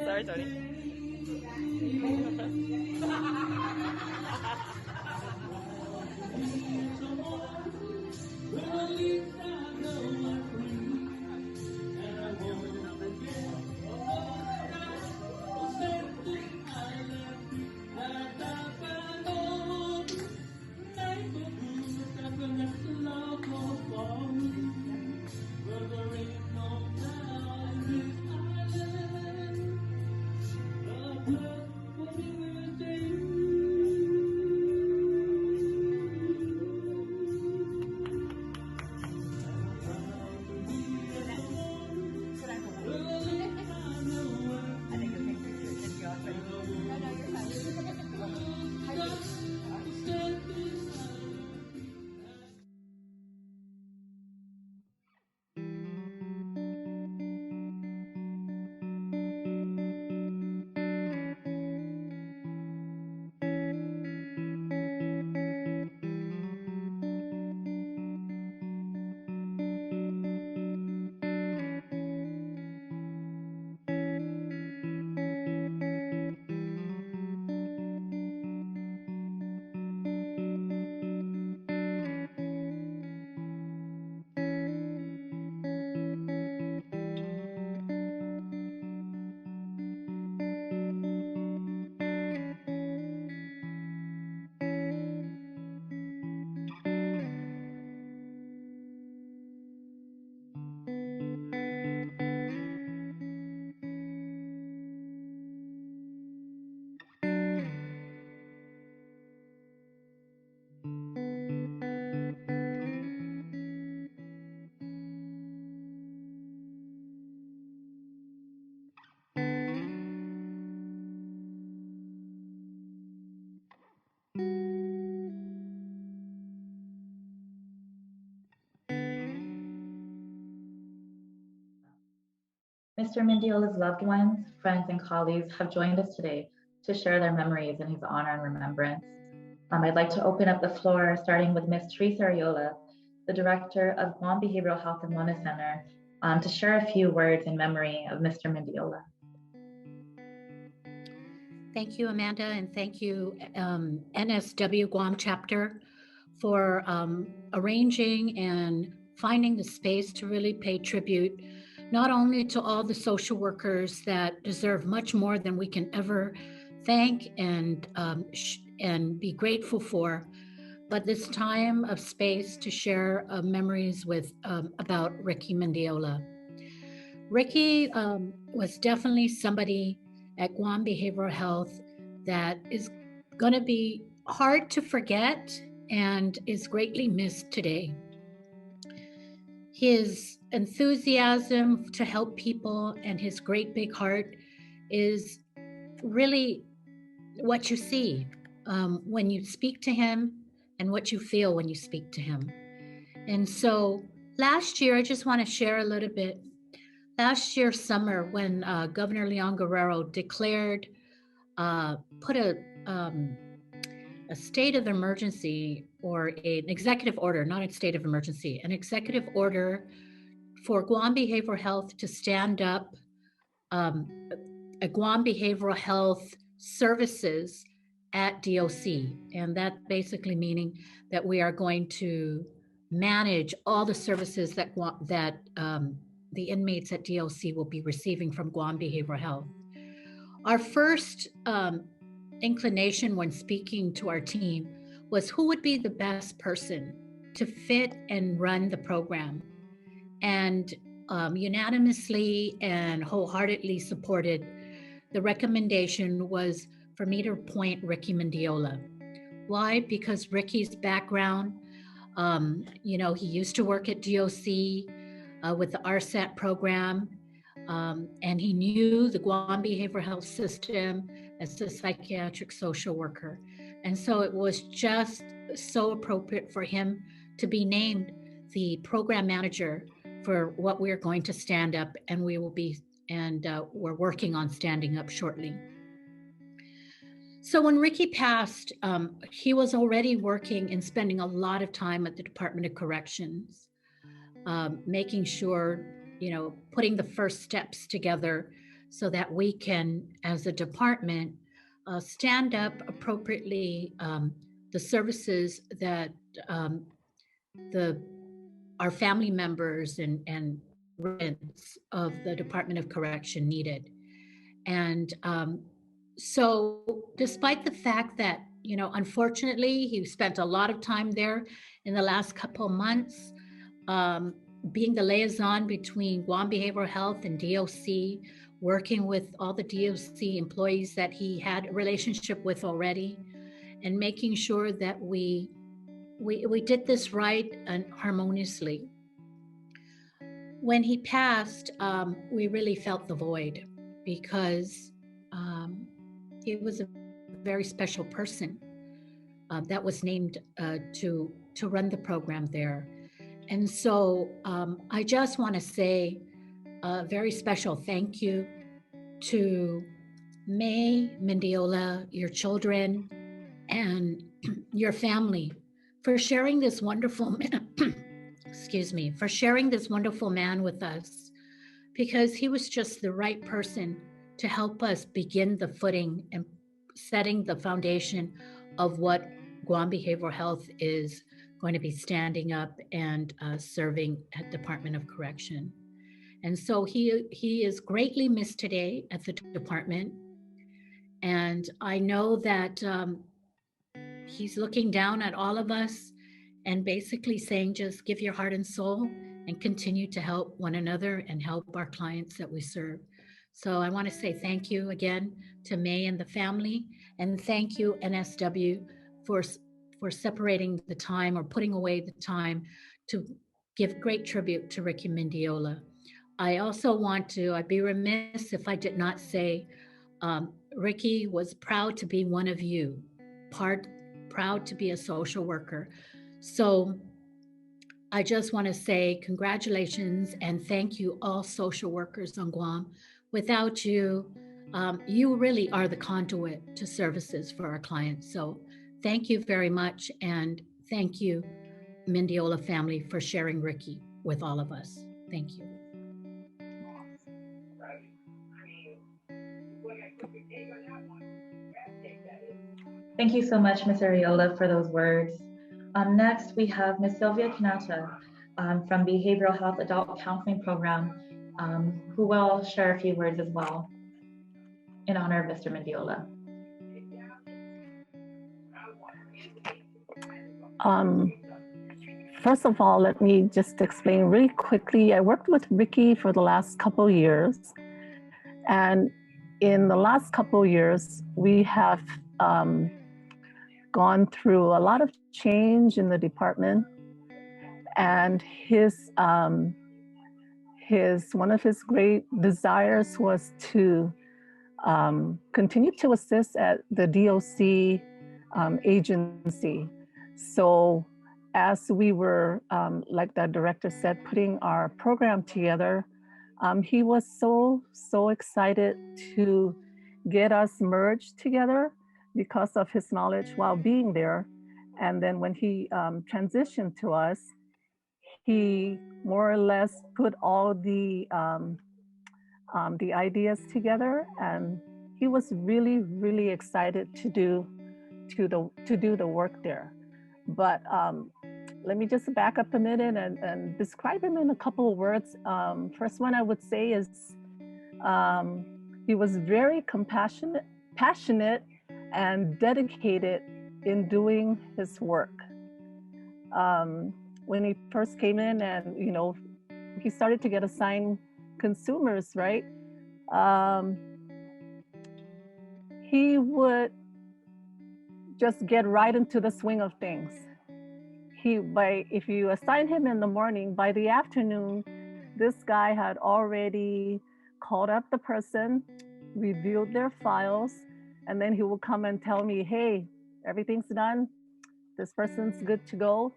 Sorry, Tony. Mr. Mendiola's loved ones, friends, and colleagues have joined us today to share their memories in his honor and remembrance. I'd like to open up the floor, starting with Ms. Teresa Ariola, the Director of Guam Behavioral Health and Wellness Center, to share a few words in memory of Mr. Mendiola. Thank you, Amanda, and thank you, NSW Guam chapter, for arranging and finding the space to really pay tribute, not only to all the social workers that deserve much more than we can ever thank and be grateful for, but this time of space to share memories with about Ricky Mendiola. Ricky was definitely somebody at Guam Behavioral Health that is going to be hard to forget and is greatly missed today. His enthusiasm to help people and his great big heart is really what you see when you speak to him and what you feel when you speak to him. And so last year, I just want to share a little bit. Last year, summer, when Governor Leon Guerrero declared, put a state of emergency, or an executive order, not a state of emergency, an executive order for Guam Behavioral Health to stand up a Guam Behavioral Health services at DOC. And that basically meaning that we are going to manage all the services that the inmates at DOC will be receiving from Guam Behavioral Health. Our first inclination when speaking to our team was who would be the best person to fit and run the program. And unanimously and wholeheartedly supported, the recommendation was for me to appoint Ricky Mendiola. Why? Because Ricky's background, he used to work at DOC with the RSAT program, and he knew the Guam Behavioral Health System as a psychiatric social worker. And so it was just so appropriate for him to be named the program manager for what we're going to stand up, and we will be, and we're working on standing up shortly. So when Ricky passed, he was already working and spending a lot of time at the Department of Corrections, making sure, putting the first steps together so that we can, as a department, stand up appropriately the services that our family members and residents of the Department of Correction needed. And so despite the fact that, unfortunately, he spent a lot of time there in the last couple of months, being the liaison between Guam Behavioral Health and DOC, working with all the DOC employees that he had a relationship with already, and making sure that we did this right and harmoniously. When he passed, we really felt the void because he was a very special person that was named to run the program there. And so I just want to say a very special thank you to May Mendiola, your children, and your family for sharing this wonderful man, for sharing this wonderful man with us, because he was just the right person to help us begin the footing and setting the foundation of what Guam Behavioral Health is going to be standing up and serving at Department of Correction. And so he is greatly missed today at the department. And I know that he's looking down at all of us and basically saying, just give your heart and soul and continue to help one another and help our clients that we serve. So I want to say thank you again to May and the family, and thank you NSW for separating the time or putting away the time to give great tribute to Ricky Mendiola. I also want to, I'd be remiss if I did not say, Ricky was proud to be one of you, proud to be a social worker. So I just want to say congratulations and thank you all social workers on Guam. Without you, you really are the conduit to services for our clients. So thank you very much. And thank you, Mendiola family, for sharing Ricky with all of us. Thank you. Thank you so much, Ms. Ariola, for those words. Next, we have Ms. Sylvia Kanata from Behavioral Health Adult Counseling Program, who will share a few words as well in honor of Mr. Mendiola. First of all, let me just explain really quickly. I worked with Ricky for the last couple of years. And in the last couple of years, we have gone through a lot of change in the department. And one of his great desires was to continue to assist at the DOC agency. So as we were, like the director said, putting our program together, he was so excited to get us merged together because of his knowledge while being there. And then when he transitioned to us, he more or less put all the ideas together, and he was really excited to do the work there. But let me just back up a minute and describe him in a couple of words. First one I would say is he was very passionate and dedicated in doing his work. When he first came in and, he started to get assigned consumers, right? He would just get right into the swing of things. If you assign him in the morning, by the afternoon, this guy had already called up the person, reviewed their files, and then he will come and tell me, hey, everything's done. This person's good to go.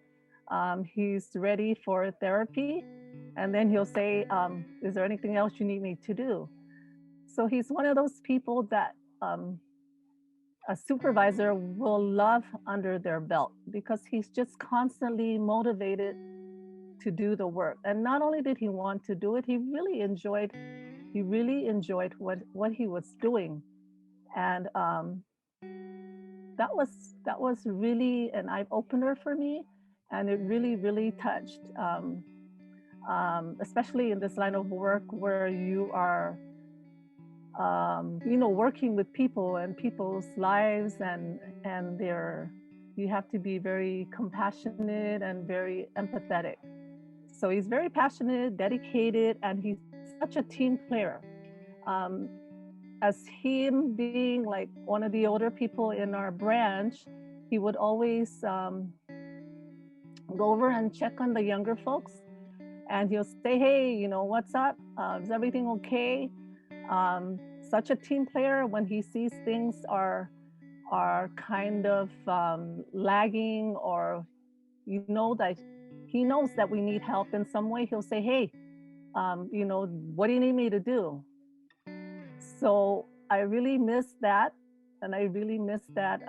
He's ready for therapy. And then he'll say, is there anything else you need me to do? So he's one of those people that a supervisor will love under their belt, because he's just constantly motivated to do the work. And not only did he want to do it, he really enjoyed what he was doing. And that was really an eye-opener for me, and it really touched, especially in this line of work where you are working with people and people's lives, and you have to be very compassionate and very empathetic. So he's very passionate, dedicated, and he's such a team player. As him being like one of the older people in our branch, he would always go over and check on the younger folks, and he'll say, hey, what's up? Is everything okay? Such a team player. When he sees things are kind of lagging, or that he knows that we need help in some way, he'll say, hey, what do you need me to do? So I really miss that, and I really miss that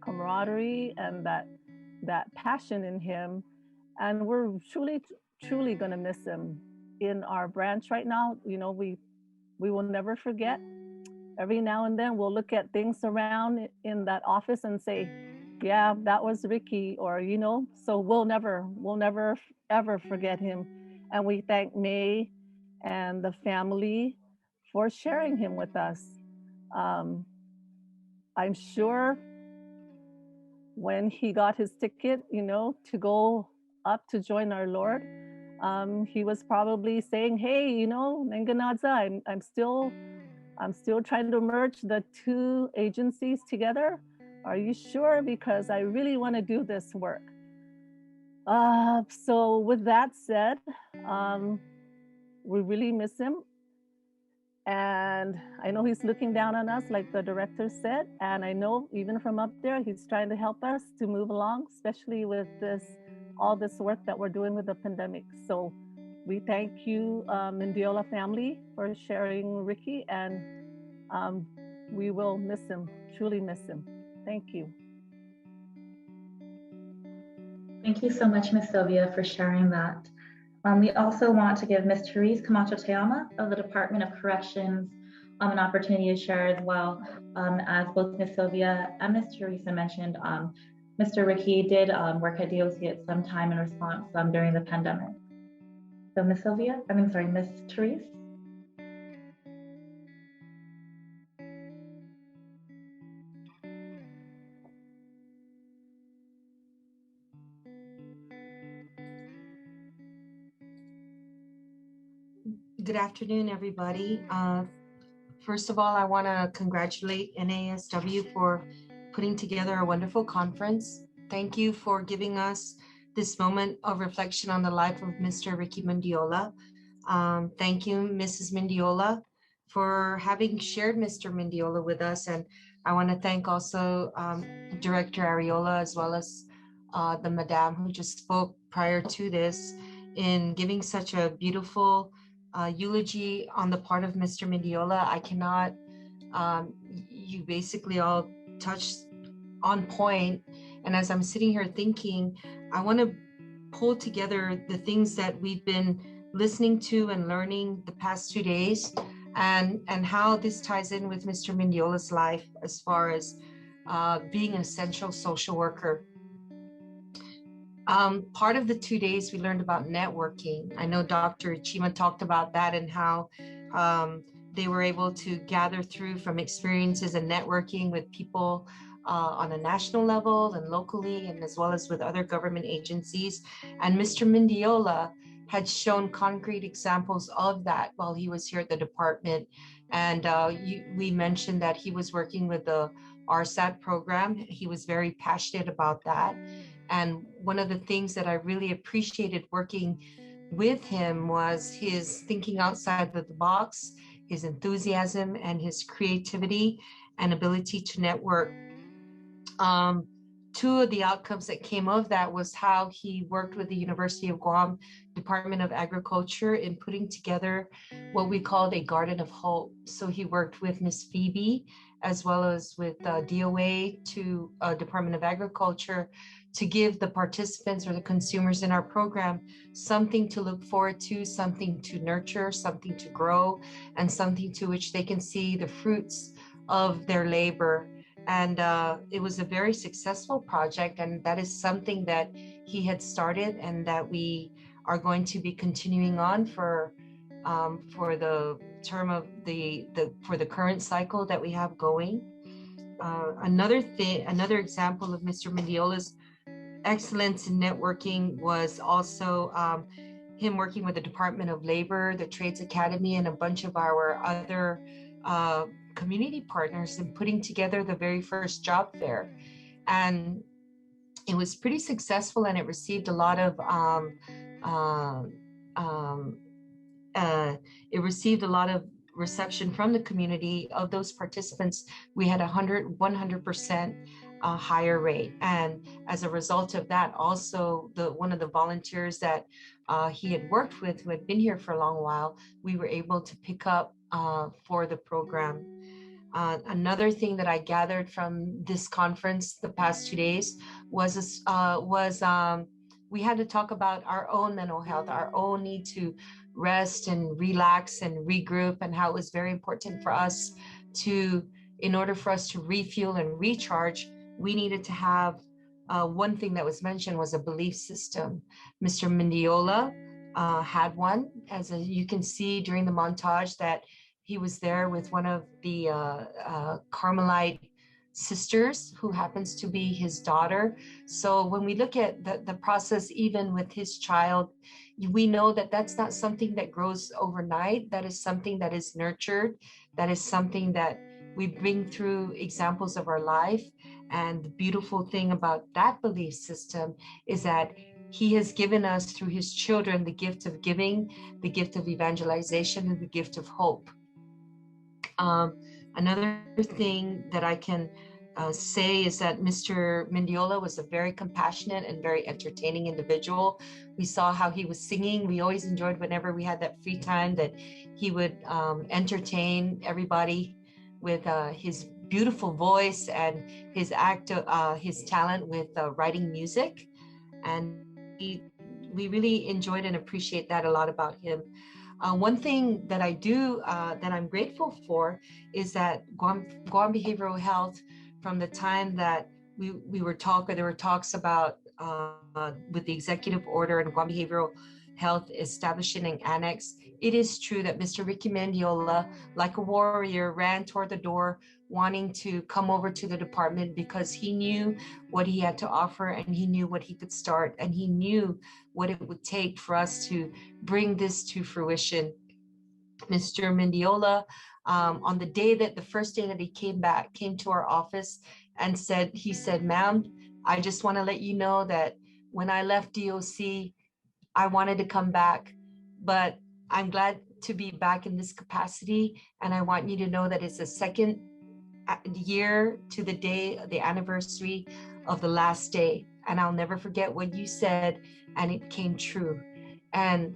camaraderie and that passion in him. And we're truly going to miss him in our branch right now. We will never forget. Every now and then we'll look at things around in that office and say, yeah, that was Ricky, or, so we'll never ever forget him. And we thank May and the family for sharing him with us. I'm sure when he got his ticket, to go up to join our Lord, he was probably saying, hey, Nenganadza, I'm still trying to merge the two agencies together. Are you sure? Because I really want to do this work. So with that said, we really miss him. And I know he's looking down on us, like the director said. And I know even from up there, he's trying to help us to move along, especially with all this work that we're doing with the pandemic. So we thank you, Mendiola family, for sharing Ricky, and we will miss him, truly miss him. Thank you. Thank you so much, Ms. Sylvia, for sharing that. We also want to give Ms. Therese Camacho-Teama of the Department of Corrections an opportunity to share as well. As both Ms. Sylvia and Ms. Teresa mentioned, Mr. Ricky did work at DOC at some time in response during the pandemic. So Ms. Therese. Good afternoon, everybody. First of all, I want to congratulate NASW for putting together a wonderful conference. Thank you for giving us this moment of reflection on the life of Mr. Ricky Mendiola. Thank you, Mrs. Mendiola, for having shared Mr. Mendiola with us. And I want to thank also Director Ariola, as well as the Madame who just spoke prior to this, in giving such a beautiful eulogy on the part of Mr. Mendiola. I cannot, you basically all touched on point. And as I'm sitting here thinking, I want to pull together the things that we've been listening to and learning the past 2 days, and how this ties in with Mr. Mendiola's life as far as being an essential social worker. Part of the 2 days we learned about networking. I know Dr. Uchima talked about that, and how they were able to gather through from experiences and networking with people on a national level and locally, and as well as with other government agencies. And Mr. Mendiola had shown concrete examples of that while he was here at the department. And we mentioned that he was working with the RSAT program. He was very passionate about that. And one of the things that I really appreciated working with him was his thinking outside of the box, his enthusiasm, and his creativity and ability to network. Two of the outcomes that came of that was how he worked with the University of Guam Department of Agriculture in putting together what we called a Garden of Hope. So he worked with Miss Phoebe, as well as with DOA to Department of Agriculture, to give the participants or the consumers in our program something to look forward to, something to nurture, something to grow, and something to which they can see the fruits of their labor. And it was a very successful project, and that is something that he had started and that we are going to be continuing on for the term of for the current cycle that we have going. Another example of Mr. Mendiola's excellence in networking was also him working with the Department of Labor, the Trades Academy, and a bunch of our other community partners in putting together the very first job fair. And it was pretty successful, and it received a lot of reception from the community. Of those participants, we had 100% higher rate. And as a result of that, also one of the volunteers that he had worked with, who had been here for a long while, we were able to pick up for the program. Another thing that I gathered from this conference the past 2 days was we had to talk about our own mental health, our own need to rest and relax and regroup, and how it was very important for us in order for us to refuel and recharge, we needed to have one thing that was mentioned was a belief system. Mr. Mendiola had one, as you can see during the montage that he was there with one of the Carmelite sisters who happens to be his daughter. So when we look at the process, even with his child, we know that that's not something that grows overnight. That is something that is nurtured. That is something that we bring through examples of our life. And the beautiful thing about that belief system is that he has given us through his children the gift of giving, the gift of evangelization, and the gift of hope. Another thing that I can say is that Mr. Mendiola was a very compassionate and very entertaining individual. We saw how he was singing. We always enjoyed whenever we had that free time that he would entertain everybody with his beautiful voice and his talent with writing music. And we really enjoyed and appreciate that a lot about him. One thing that I do, that I'm grateful for, is that Guam Behavioral Health, from the time that there were talks about with the executive order and Guam Behavioral Health establishing an annex, it is true that Mr. Ricky Mendiola, like a warrior, ran toward the door wanting to come over to the department because he knew what he had to offer, and he knew what he could start, and he knew what it would take for us to bring this to fruition. Mr. Mendiola, on the first day that he came to our office and he said, "Ma'am, I just want to let you know that when I left DOC, I wanted to come back, but I'm glad to be back in this capacity. And I want you to know that it's the second year to the day, the anniversary of the last day. And I'll never forget what you said, and it came true." And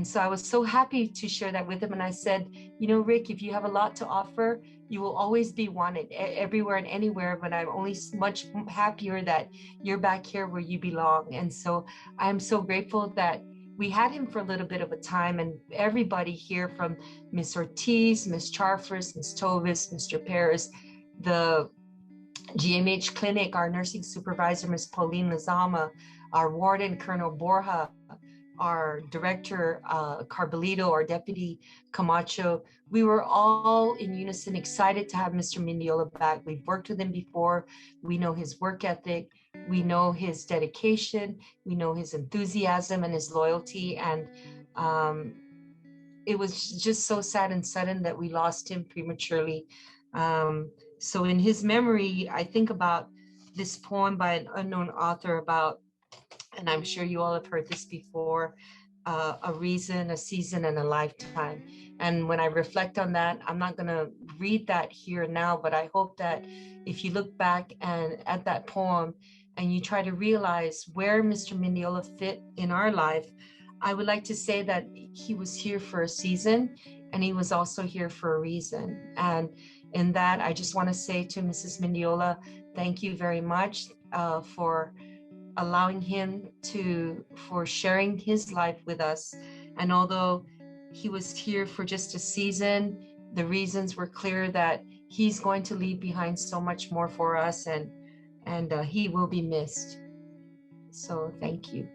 so I was so happy to share that with him. And I said, "You know, Rick, if you have a lot to offer, you will always be wanted everywhere and anywhere, but I'm only much happier that you're back here where you belong." And so I'm so grateful that we had him for a little bit of a time, and everybody here, from Miss Ortiz, Miss Charfris, Miss Tovis, Mr. Perez, the GMH clinic, our nursing supervisor, Miss Pauline Lazama, our warden, Colonel Borja, our director, Carbolito, our deputy Camacho. We were all in unison excited to have Mr. Mendiola back. We've worked with him before. We know his work ethic. We know his dedication. We know his enthusiasm and his loyalty. And it was just so sad and sudden that we lost him prematurely. So in his memory, I think about this poem by an unknown author about, and I'm sure you all have heard this before, a reason, a season, and a lifetime. And when I reflect on that, I'm not going to read that here now, but I hope that if you look back and at that poem and you try to realize where Mr. Mendiola fit in our life, I would like to say that he was here for a season, and he was also here for a reason. And in that, I just want to say to Mrs. Mendiola, thank you very much for allowing him for sharing his life with us. And although he was here for just a season, the reasons were clear that he's going to leave behind so much more for us, and he will be missed. So thank you.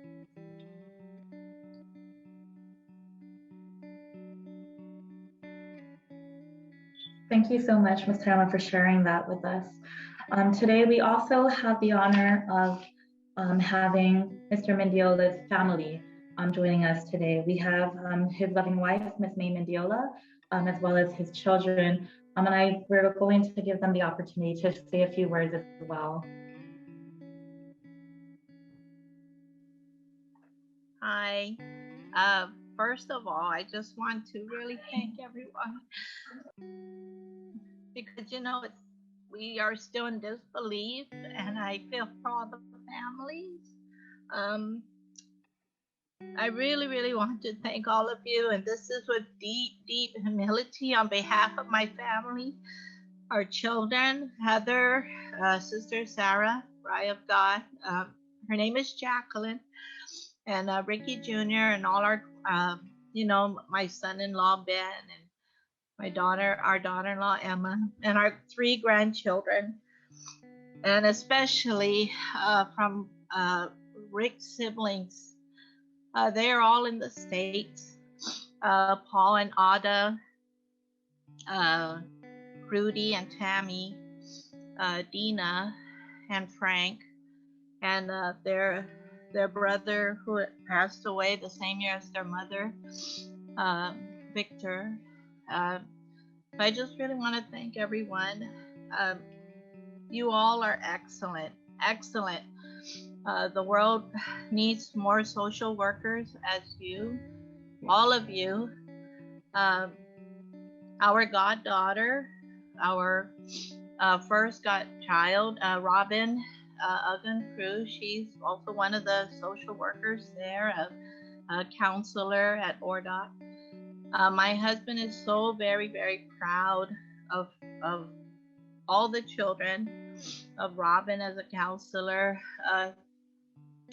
Thank you so much, Ms. Tarama, for sharing that with us. Today, we also have the honor of having Mr. Mendiola's family joining us today. We have his loving wife, Ms. May Mendiola, as well as his children. We're going to give them the opportunity to say a few words as well. Hi. First of all, I just want to really thank everyone because, you know, we are still in disbelief, and I feel for all the families. I really, really want to thank all of you, and this is with deep, deep humility on behalf of my family, our children, Heather, Sister Sarah, Bride of God. Her name is Jacqueline, and Ricky Jr., and all our, you know, my son-in-law, Ben, and our daughter-in-law, Emma, and our 3 grandchildren, and especially from Rick's siblings. They are all in the States. Paul and Ada, Rudy and Tammy, Dina and Frank, and their brother who passed away the same year as their mother, Victor. I just really want to thank everyone. You all are excellent, excellent. The world needs more social workers as you, all of you. Our goddaughter, our first godchild, Robin Uggan Cruz, she's also one of the social workers there, a counselor at ORDOT. My husband is so very, very proud of all the children, of Robin as a counselor,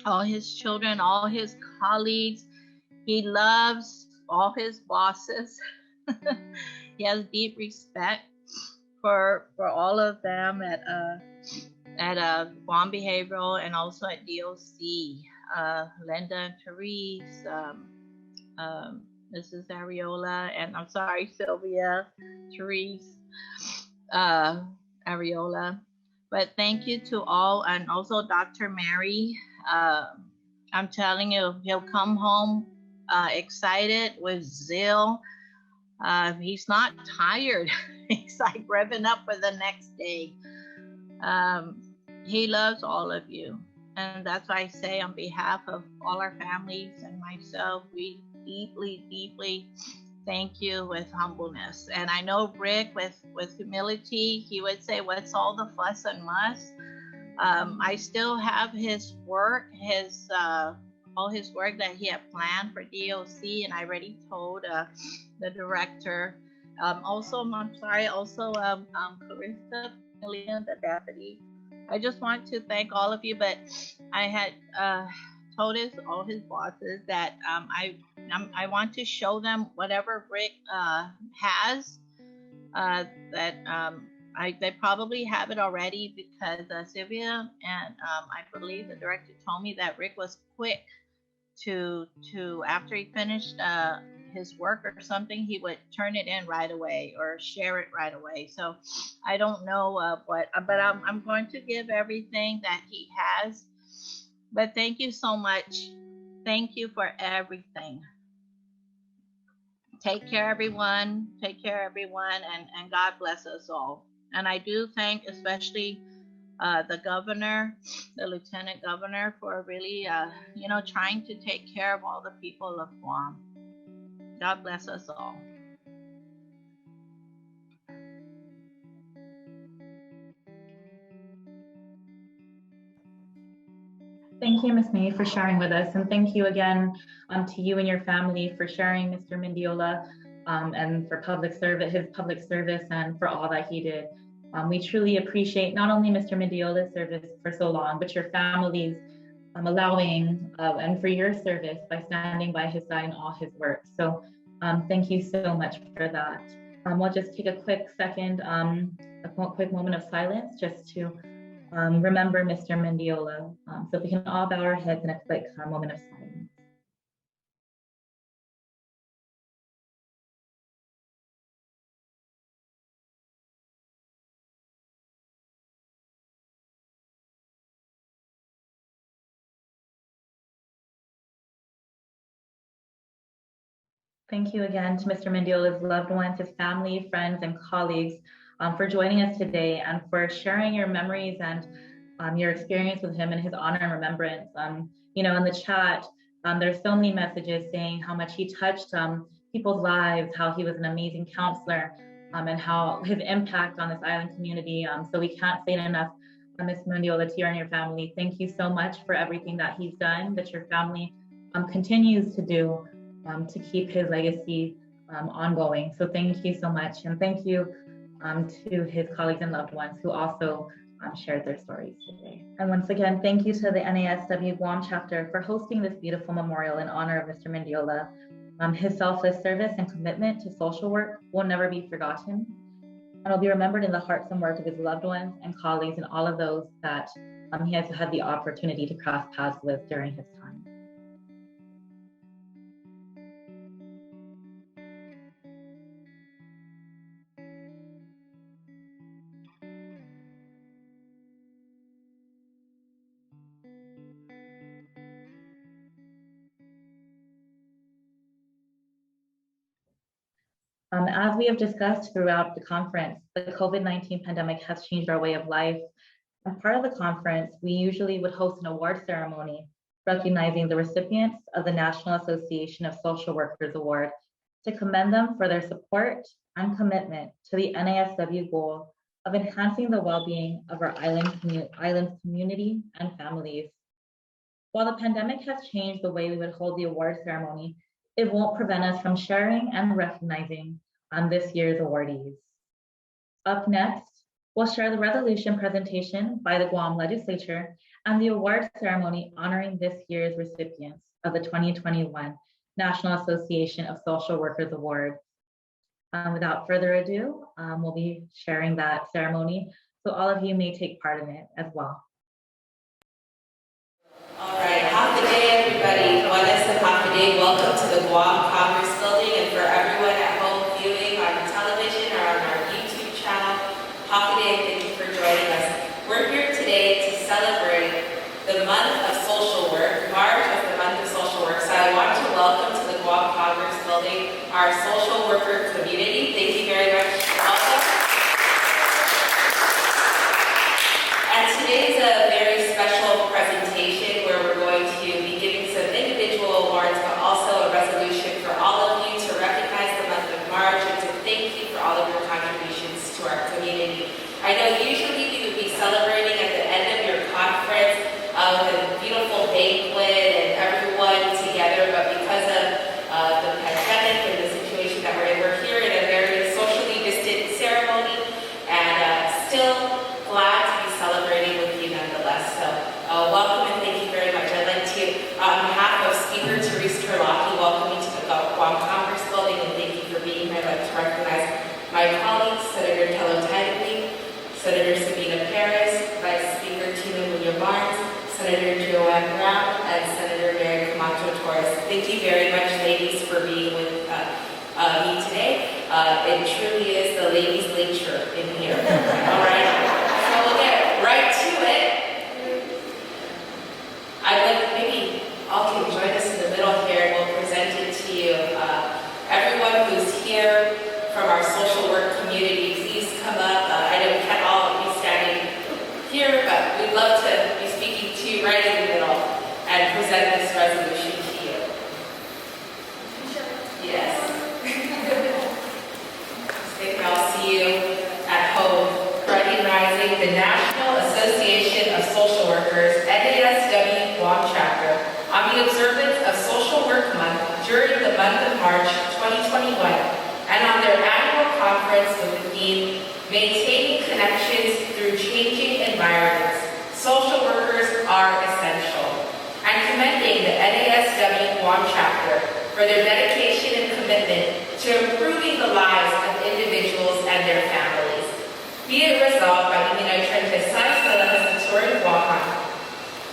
all his children, all his colleagues. He loves all his bosses. He has deep respect for all of them at Guam Behavioral and also at DOC. Linda and Therese, Mrs. Ariola, and I'm sorry, Sylvia, Therese, Ariola. But thank you to all, and also Dr. Mary. I'm telling you, he'll come home excited with zeal. He's not tired. He's like revving up for the next day. He loves all of you. And that's why I say on behalf of all our families and myself, we deeply, deeply thank you with humbleness. And I know Rick, with humility, he would say, what's all the fuss and muss? I still have his work, all his work that he had planned for DOC, and I already told the director. Also, I'm sorry, also Carissa, the deputy. I just want to thank all of you, but I had told all his bosses that I want to show them whatever Rick has, they probably have it already because Sylvia and I believe the director told me that Rick was quick to after he finished his work or something, he would turn it in right away or share it right away. So I don't know but I'm going to give everything that he has. But thank you so much. Thank you for everything. Take care, everyone. Take care, everyone, and God bless us all. And I do thank especially the governor, the lieutenant governor, for really, trying to take care of all the people of Guam. God bless us all. Thank you, Ms. May, for sharing with us. And thank you again to you and your family for sharing Mr. Mendiola and for his public service and for all that he did. We truly appreciate not only Mr. Mendiola's service for so long, but your families allowing and for your service by standing by his side in all his work. So thank you so much for that. We'll just take a quick second, a quick moment of silence just to remember Mr. Mendiola. So if we can all bow our heads in a quick moment of silence. Thank you again to Mr. Mendiola's loved ones, his family, friends, and colleagues for joining us today and for sharing your memories and your experience with him in his honor and remembrance. You know, in the chat, there's so many messages saying how much he touched people's lives, how he was an amazing counselor, and how his impact on this island community. So we can't say it enough, Ms. Mendiola, to you and your family. Thank you so much for everything that he's done, that your family continues to do to keep his legacy ongoing. So thank you so much. And thank you to his colleagues and loved ones who also shared their stories today. And once again, thank you to the NASW Guam chapter for hosting this beautiful memorial in honor of Mr. Mendiola. His selfless service and commitment to social work will never be forgotten and will be remembered in the hearts and work of his loved ones and colleagues and all of those that he has had the opportunity to cross paths with during his time. As we have discussed throughout the conference, the COVID-19 pandemic has changed our way of life. As part of the conference, we usually would host an award ceremony recognizing the recipients of the National Association of Social Workers Award to commend them for their support and commitment to the NASW goal of enhancing the well-being of our island community and families. While the pandemic has changed the way we would hold the award ceremony, it won't prevent us from sharing and recognizing this year's awardees. Up next, we'll share the resolution presentation by the Guam Legislature and the award ceremony honoring this year's recipients of the 2021 National Association of Social Workers Award. Without further ado, we'll be sharing that ceremony, so all of you may take part in it as well. All right, half the day, everybody. Buenas and half the day. Welcome to the Guam Congress Building, and for everyone at home viewing on television or on our YouTube channel, half the day, thank you for joining us. We're here today to celebrate the month of social work. March is the month of social work, so I want to welcome to the Guam Congress Building our social worker community. Thank you very much. Welcome. And today's a very special presentation where we're going to be giving some individual awards, but also a resolution for all of you to recognize the month of March and to thank you for all of your contributions to our community. I know usually we would be celebrating at the end of your conference with a beautiful banquet and everyone together, but because of the pandemic and the situation that we're in, we're here in a very socially distant ceremony and still glad to be celebrating with you nonetheless. So welcome and thank you very much. I'd like to, on behalf of Speaker Therese Terlaki, welcome you to the Guam Congress Building and thank you for being here. I'd like to recognize my colleagues, Senator Tello Tidley, Senator Sabina Perez, Vice Speaker Tina Munoz-Barnes, Senator Joanne Brown, and Senator Mary Camacho Torres. Thank you very much, ladies, for being with me today. It truly is the ladies' lecture in here. All right, so we'll get right to it. I'd like maybe all can join us in the middle here, and we'll present it to you. Everyone who's here from our social work community, please come up. I know we can't all be standing here, but we'd love to be speaking to you right in the middle and present this resolution to you. Yes. They can all see you at home. Recognizing the National Association of Social Workers, NASW Guam Chapter, on the observance of Social Work Month during the month of March 2021, conference with the theme, Maintaining Connections Through Changing Environments. Social workers are essential. And commending the NASW Guam chapter for their dedication and commitment to improving the lives of individuals and their families. Be it resolved by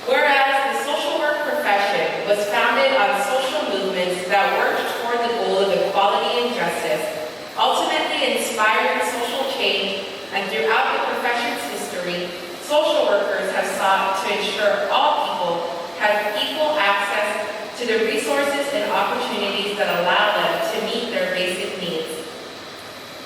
whereas the social work profession was founded on social movements that worked toward the goal of equality and justice, ultimately inspiring social change, and throughout the profession's history, social workers have sought to ensure all people have equal access to the resources and opportunities that allow them to meet their basic needs.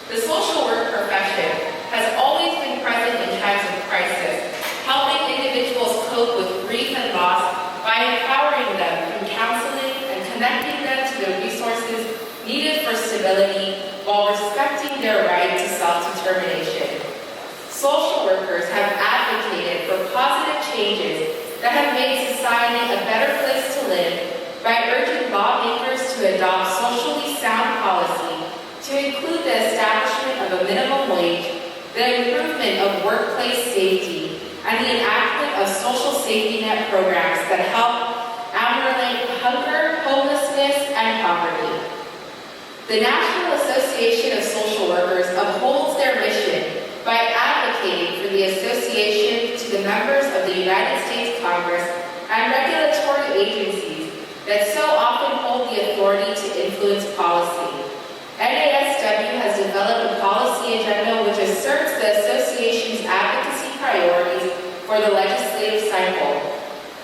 The social work profession has always been present in times of crisis, helping individuals cope with grief and loss by empowering them through counseling and connecting them to the resources needed for stability while respecting their right to self-determination. Social workers have advocated for positive changes that have made society a better place to live by urging lawmakers to adopt socially sound policy to include the establishment of a minimum wage, the improvement of workplace safety, and the enactment of social safety net programs that help ameliorate hunger, homelessness, and poverty. The National Association of Social Workers upholds their mission by advocating for the association to the members of the United States Congress and regulatory agencies that so often hold the authority to influence policy. NASW has developed a policy agenda which asserts the association's advocacy priorities for the legislative cycle.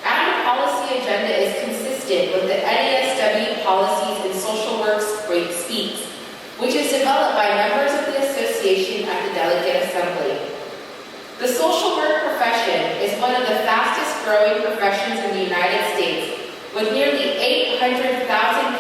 And the policy agenda is consistent with the NASW Policies in Social Work Speaks, which is developed by members of the association at the Delegate Assembly. The social work profession is one of the fastest growing professions in the United States, with nearly 800,000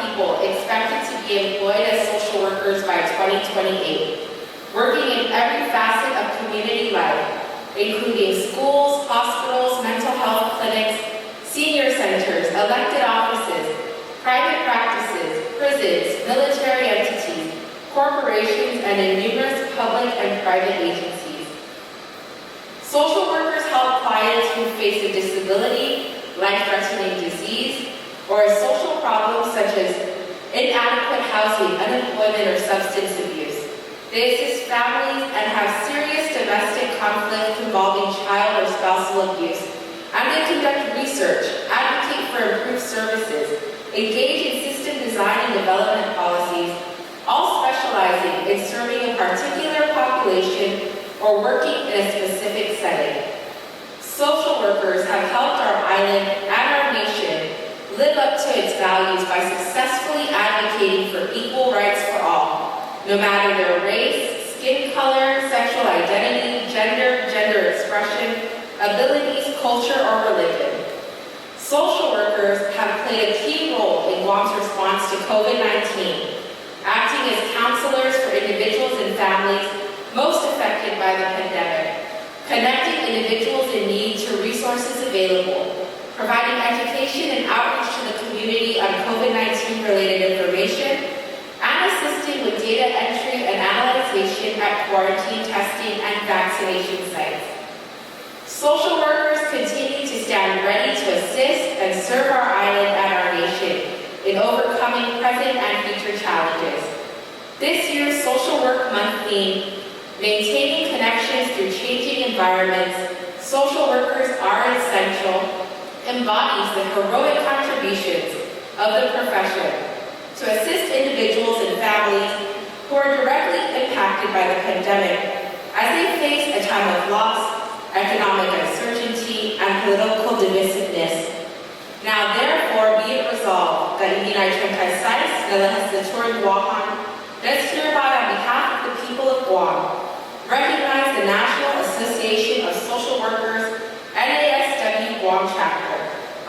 people expected to be employed as social workers by 2028, working in every facet of community life, including schools, hospitals, mental health clinics, senior centers, elected offices, private practices, prisons, military entities, corporations, and in numerous public and private agencies. Social workers help clients who face a disability, life-threatening disease, or a social problem such as inadequate housing, unemployment, or substance abuse. They assist families and have serious domestic conflict involving child or spousal abuse, and they conduct research, advocate for improved services, engage in system design and development policies, all specializing in serving a particular population or working in a specific setting. Social workers have helped our island and our nation live up to its values by successfully advocating for equal rights for all, no matter their race, skin color, sexual identity, gender expression, abilities, culture, or religion. Social workers have played a key role in Guam's response to COVID-19, acting as counselors for individuals and families most affected by the pandemic, connecting individuals in need to resources available, providing education and outreach to the community on COVID-19 related information, and assisting with data entry and analyzation at quarantine testing and vaccination sites. Social workers continue to stand ready to assist and serve our island and our nation in overcoming present and future challenges. This year's Social Work Month theme, Maintaining Connections Through Changing Environments, Social Workers Are Essential, embodies the heroic contributions of the profession to assist individuals and families who are directly impacted by the pandemic as they face a time of loss, economic uncertainty, and political divisiveness. Now, therefore, be it resolved that Margaret Hattori-Uchima does hereby, on behalf of the people of Guam, recognize the National Association of Social Workers, NASW Guam chapter,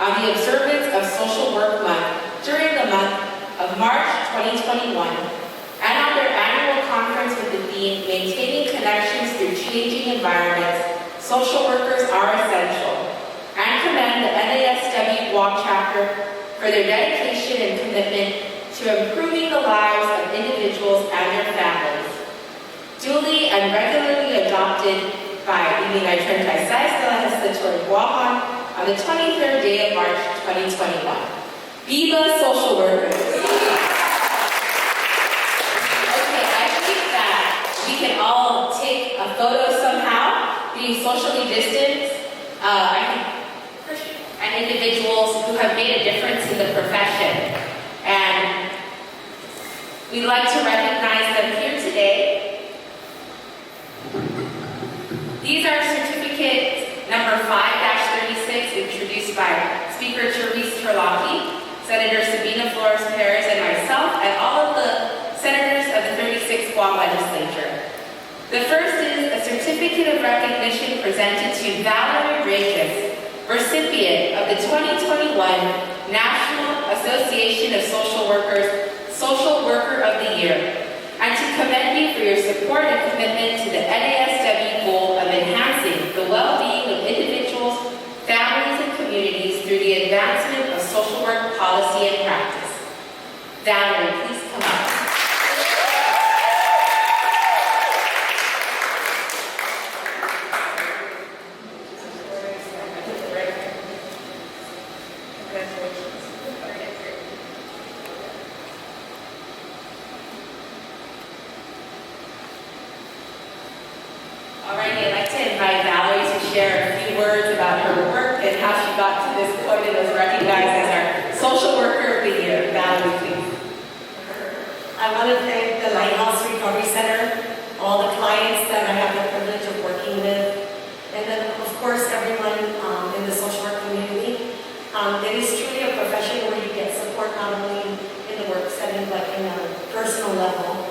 on the observance of Social Work Month during the month of March 2021, and on their annual conference with the theme, Maintaining Connections Through Changing Environments, Social Workers Are Essential, and commend the NASW Guam chapter for their dedication and commitment to improving the lives of individuals and their families. duly and regularly adopted by Guam on the 23rd day of March 2021. Viva social workers! Okay, I think that we can all take a photo somehow, being socially distanced. And individuals who have made a difference in the profession. And we'd like to recognize them here today. These are certificate number 5-36, introduced by Speaker Therese Terlaki, Senator Sabina Flores Perez, and myself, and all of the senators of the 36th Guam legislature. The first is a certificate of recognition presented to Valerie Reyes, recipient of the 2021 National Association of Social Workers Social Worker of the Year, and to commend you for your support and commitment to the NASW goal of enhancing the well-being of individuals, families, and communities through the advancement of social work policy and practice. Valerie, please come up. Alrighty, I'd like to invite Valerie to share a few words about her work and how she got to this point and was recognized as our Social Worker of the Year. Valerie, please. I want to thank the Lighthouse Recovery Center, all the clients that I have the privilege of working with, and then of course everyone in the social work community. It is truly a profession where you get support not only in the work setting but in a personal level.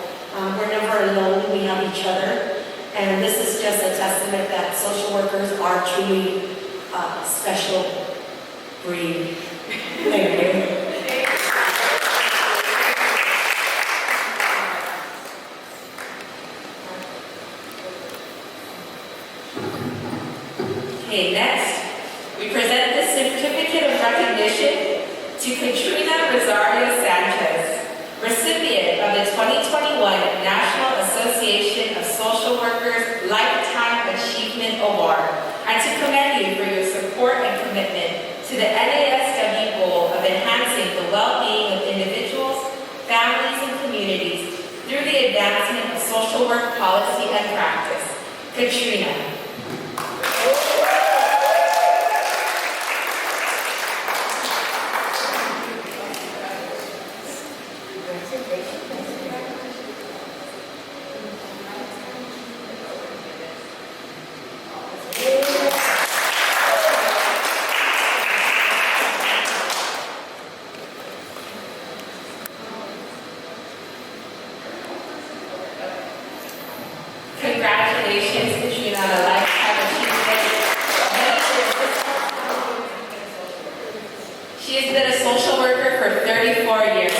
We're never alone, we have each other. And this is just a testament that social workers are truly a special breed. Thank you. Okay, next, we present the certificate of recognition to Katrina Rosario Sanchez, recipient of the 2021 National Association of Social Workers Lifetime Achievement Award, and to commend you for your support and commitment to the NASW goal of enhancing the well-being of individuals, families, and communities through the advancement of social work policy and practice. Katrina. Congratulations, Katrina, on a lifetime achievement. She has been a social worker for 34 years.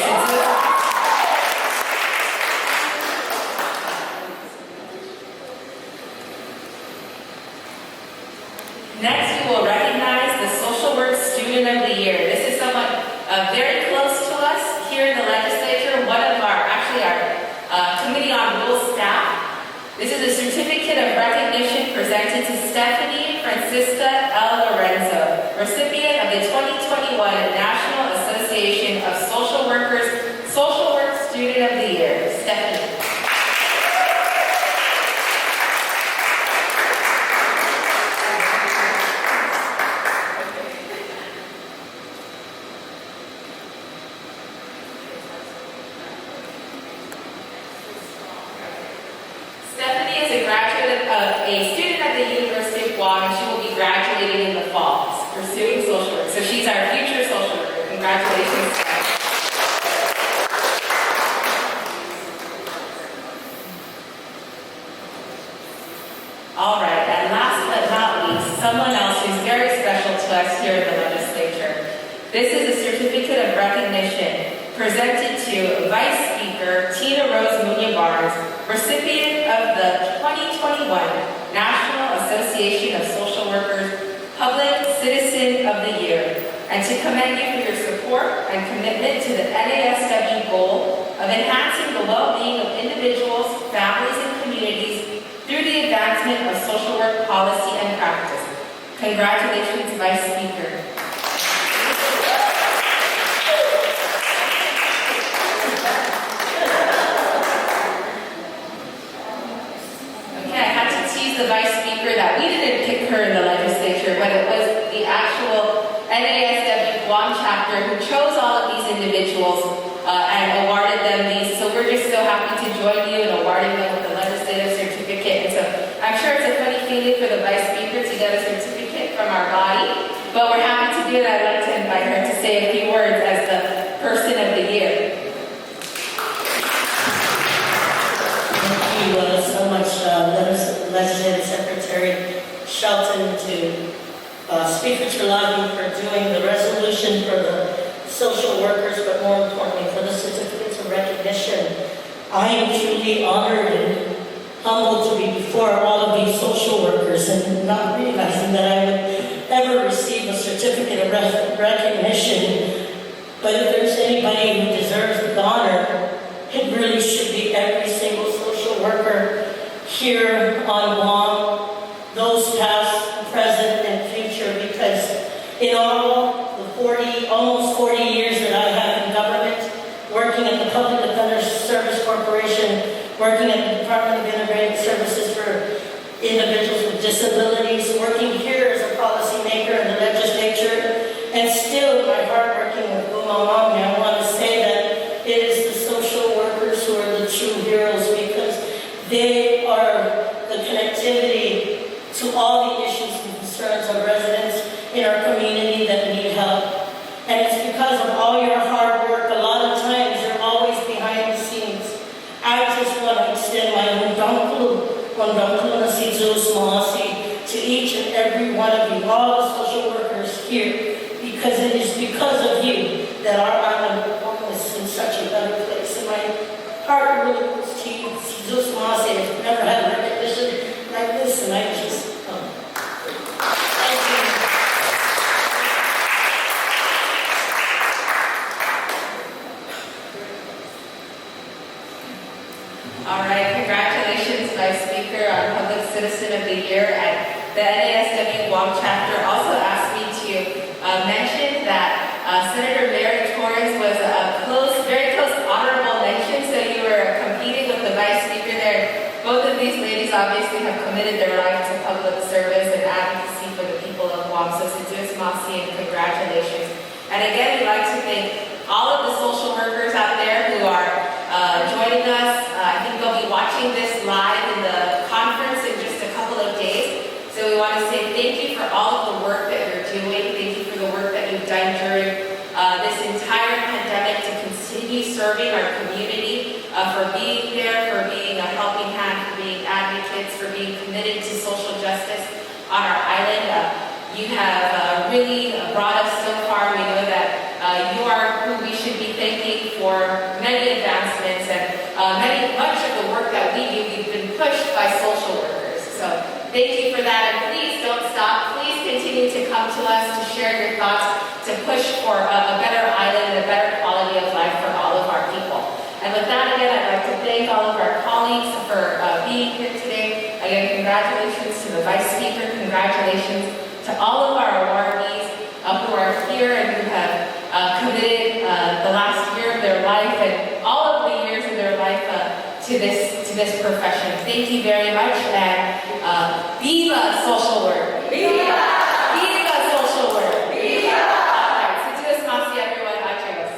Next, we will recognize the Social Work Student of the Year. This is someone very close to us here in the legislature, one of our Committee on Rules staff. This is a certificate of recognition presented to Stephanie Francisca L. Lorenzo, recipient of the 2021 National Association of Social Workers Social Work Student of the Year. Stephanie. A student at the University of Guam, and she will be graduating in the fall, pursuing social work. So she's our future social worker. Congratulations. All right, and last but not least, someone else who's very special to us here in the legislature. This is a certificate of recognition presented to Vice Speaker Tina Rose Munya-Barnes, recipient of the 2021 National Association of Social Workers Public Citizen of the Year, and to commend you for your support and commitment to the NASW goal of enhancing the well-being of individuals, families, and communities social work policy and practice. Congratulations, Vice Speaker. The Vice Speaker that we didn't pick her in the legislature, but it was the actual NASW Guam chapter who chose all of these individuals and awarded them these. So we're just so happy to join you in awarding them with the legislative certificate. And so I'm sure it's a funny feeling for the Vice Speaker to get a certificate from our body, but we're happy to do it. I'd like to invite her to say a few words as the Person of the Year. Thank you so much, Legislative Secretary Shelton, to Speaker Chilagi for doing the resolution for the social workers, but more importantly for the certificates of recognition. I am truly honored and humbled to be before all of these social workers and not realizing that I would ever receive a certificate of recognition. But if there's anybody who deserves the honor, it really should be every single social worker here on Guam, those past, present, and future, because in all the almost 40 years that I have in government, working at the Public Defender's Service Corporation, working at the Department of Integrated Services for Individuals with Disabilities, working here as a policymaker in the legislature, and still in my heart working with Umamami, I want to say that it is the social workers who are the true heroes, because they are the connectivity to all the issues and concerns of residents in our community that need help. And it's because of all your hard work. A lot of times you're always behind the scenes. I just want to extend my to each and every one of you, all the social workers here, because it is because of you that our island is in such a better place. And my heart really goes to you. Jesus Masi, I've never had recognition like this, and I just thank you. All right, congratulations, Vice Speaker, on Public Citizen of the Year. And the NASW Guam chapter also asked me to mention that Senator Mary Torres was a very close honorable mention, so you were competing with the Vice Speaker there. Both of these ladies obviously have committed their life to public service and advocacy for the people of Guam, so Sidus Masi, and congratulations. And again, we'd like to thank all of the social workers out there who are joining us. I think they'll be watching this live in the conference in just a couple of days. So we want to say thank you for all of the work that you're doing. Thank you for the work that you've done during this entire pandemic to continue serving our community, for being there, for being a helping hand, for being advocates, for being committed to social justice on our island. You have really brought us so far. We know that you are who we should be thanking for many advancements, and much of the work that we do, we've been pushed by social workers. So thank you for that, and please don't stop. Please continue to come to us to share your thoughts, to push for a better island and a better quality of life for all of our people. And with that, again, I'd like to thank all of our colleagues for being here today. Again, congratulations to the Vice Speaker. Congratulations to all of our awardees who are here and who have committed the last year of their life and all of the years of their life to this profession. Thank you very much, and viva social work! Viva! Viva social work! Viva! All right, so do this, Masi, everyone. Adios.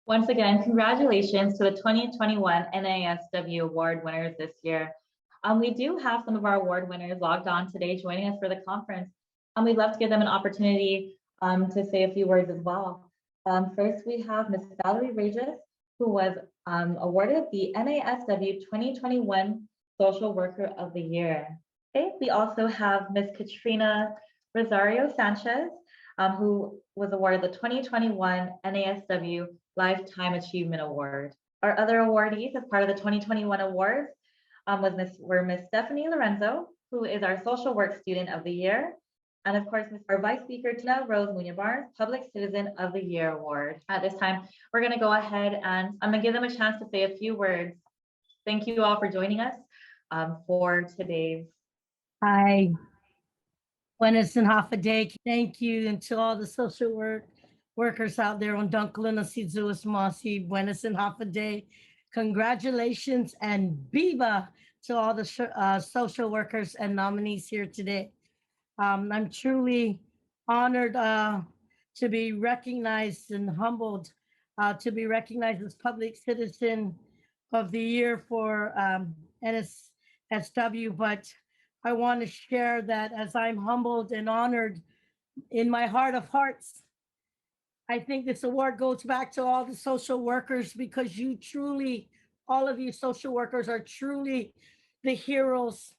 Once again, congratulations to the 2021 NASW award winners this year. We do have some of our award winners logged on today joining us for the conference. We'd love to give them an opportunity to say a few words as well. First, we have Ms. Valerie Regis. who was awarded the NASW 2021 Social Worker of the Year. Okay, we also have Ms. Katrina Rosario Sanchez, who was awarded the 2021 NASW Lifetime Achievement Award. Our other awardees as part of the 2021 awards were Ms. Stephanie Lorenzo, who is our Social Work Student of the Year, and of course, our Vice Speaker, Tina Rose Muñoz, Public Citizen of the Year Award. At this time, we're going to go ahead and I'm going to give them a chance to say a few words. Thank you all for joining us for today's. Hi. Buenas and half a day. Thank you, and to all the social workers out there on Dunklin Sidzuas Masi. Buenas and half a day. Congratulations and viva to all the social workers and nominees here today. I'm truly honored to be recognized and humbled to be recognized as Public Citizen of the Year for NASW, but I want to share that as I'm humbled and honored in my heart of hearts, I think this award goes back to all the social workers, because you truly, all of you social workers are truly the heroes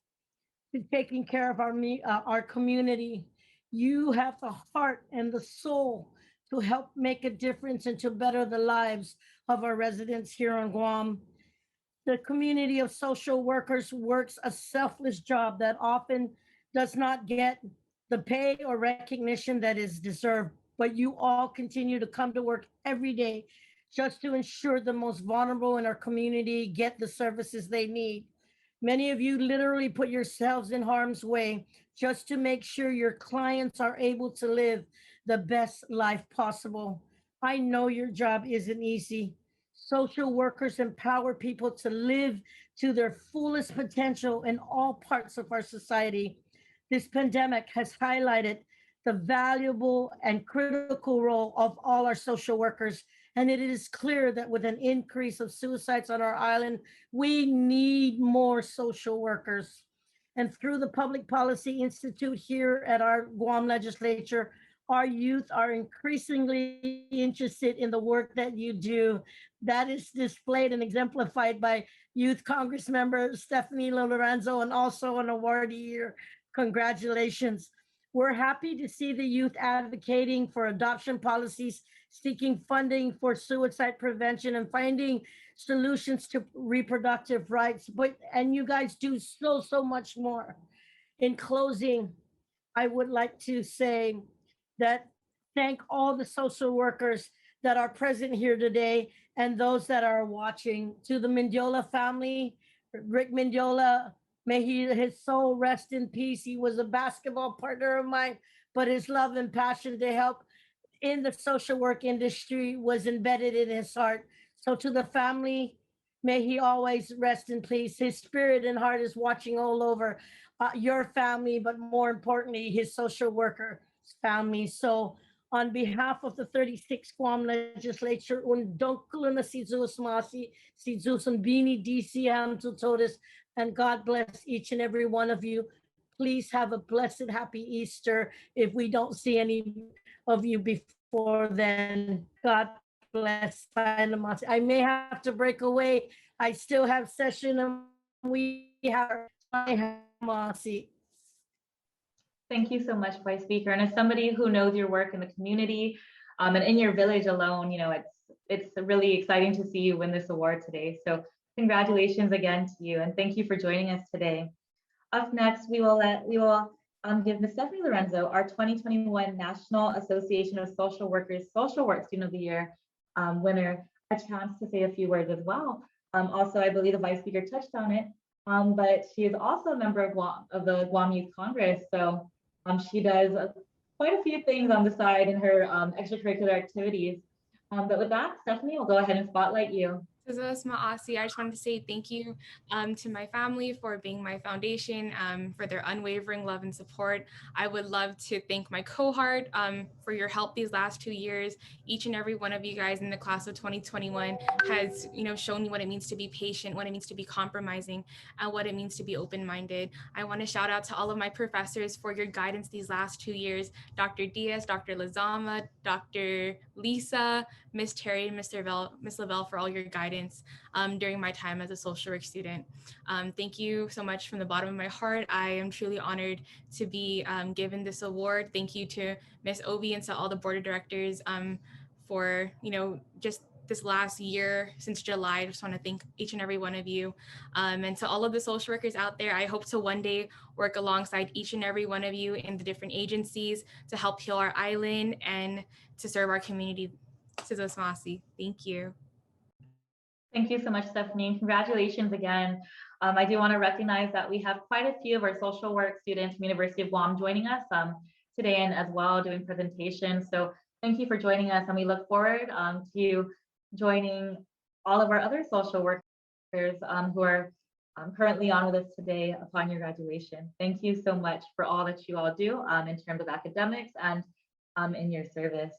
to taking care of our community. You have the heart and the soul to help make a difference and to better the lives of our residents here on Guam. The community of social workers works a selfless job that often does not get the pay or recognition that is deserved, but you all continue to come to work every day just to ensure the most vulnerable in our community get the services they need. Many of you literally put yourselves in harm's way just to make sure your clients are able to live the best life possible. I know your job isn't easy. Social workers empower people to live to their fullest potential in all parts of our society. This pandemic has highlighted the valuable and critical role of all our social workers. And it is clear that with an increase of suicides on our island, we need more social workers. And through the Public Policy Institute here at our Guam legislature, our youth are increasingly interested in the work that you do. That is displayed and exemplified by Youth Congress member Stephanie Lorenzo, and also an awardee here. Congratulations. We're happy to see the youth advocating for adoption policies, seeking funding for suicide prevention, and finding solutions to reproductive rights. And you guys do so much more. In closing, I would like to say that thank all the social workers that are present here today and those that are watching. To the Mendiola family, Rick Mendiola, may his soul rest in peace. He was a basketball partner of mine, but his love and passion to help in the social work industry was embedded in his heart. So to the family, may he always rest in peace. His spirit and heart is watching all over your family, but more importantly, his social worker family. So on behalf of the 36th Guam legislature, and God bless each and every one of you. Please have a blessed, happy Easter. If we don't see any of you before then, God bless. I may have to break away. I still have session and we have Masi. Thank you so much, Vice Speaker. And as somebody who knows your work in the community and in your village alone, it's really exciting to see you win this award today. So congratulations again to you, and thank you for joining us today. Up next, we will give Ms. Stephanie Lorenzo, our 2021 National Association of Social Workers Social Work Student of the Year winner, a chance to say a few words as well. Also, I believe the Vice Speaker touched on it, but she is also a member of the Guam Youth Congress. So she does quite a few things on the side in her extracurricular activities. But with that, Stephanie, we'll go ahead and spotlight you. Maasi. I just wanted to say thank you to my family for being my foundation, for their unwavering love and support. I would love to thank my cohort for your help these last 2 years. Each and every one of you guys in the class of 2021 has, shown me what it means to be patient, what it means to be compromising, and what it means to be open-minded. I want to shout out to all of my professors for your guidance these last 2 years, Dr. Diaz, Dr. Lazama, Dr. Lisa, Miss Terry, Miss Lavelle, for all your guidance during my time as a social work student. Thank you so much from the bottom of my heart. I am truly honored to be given this award. Thank you to Miss Obi and to all the board of directors for, just this last year since July. I just want to thank each and every one of you. And to all of the social workers out there, I hope to one day work alongside each and every one of you in the different agencies to help heal our island and to serve our community. Thank you. Thank you so much, Stephanie, and congratulations again. I do want to recognize that we have quite a few of our social work students from University of Guam joining us today and as well doing presentations. So thank you for joining us, and we look forward to joining all of our other social workers who are currently on with us today upon your graduation. Thank you so much for all that you all do in terms of academics and in your service.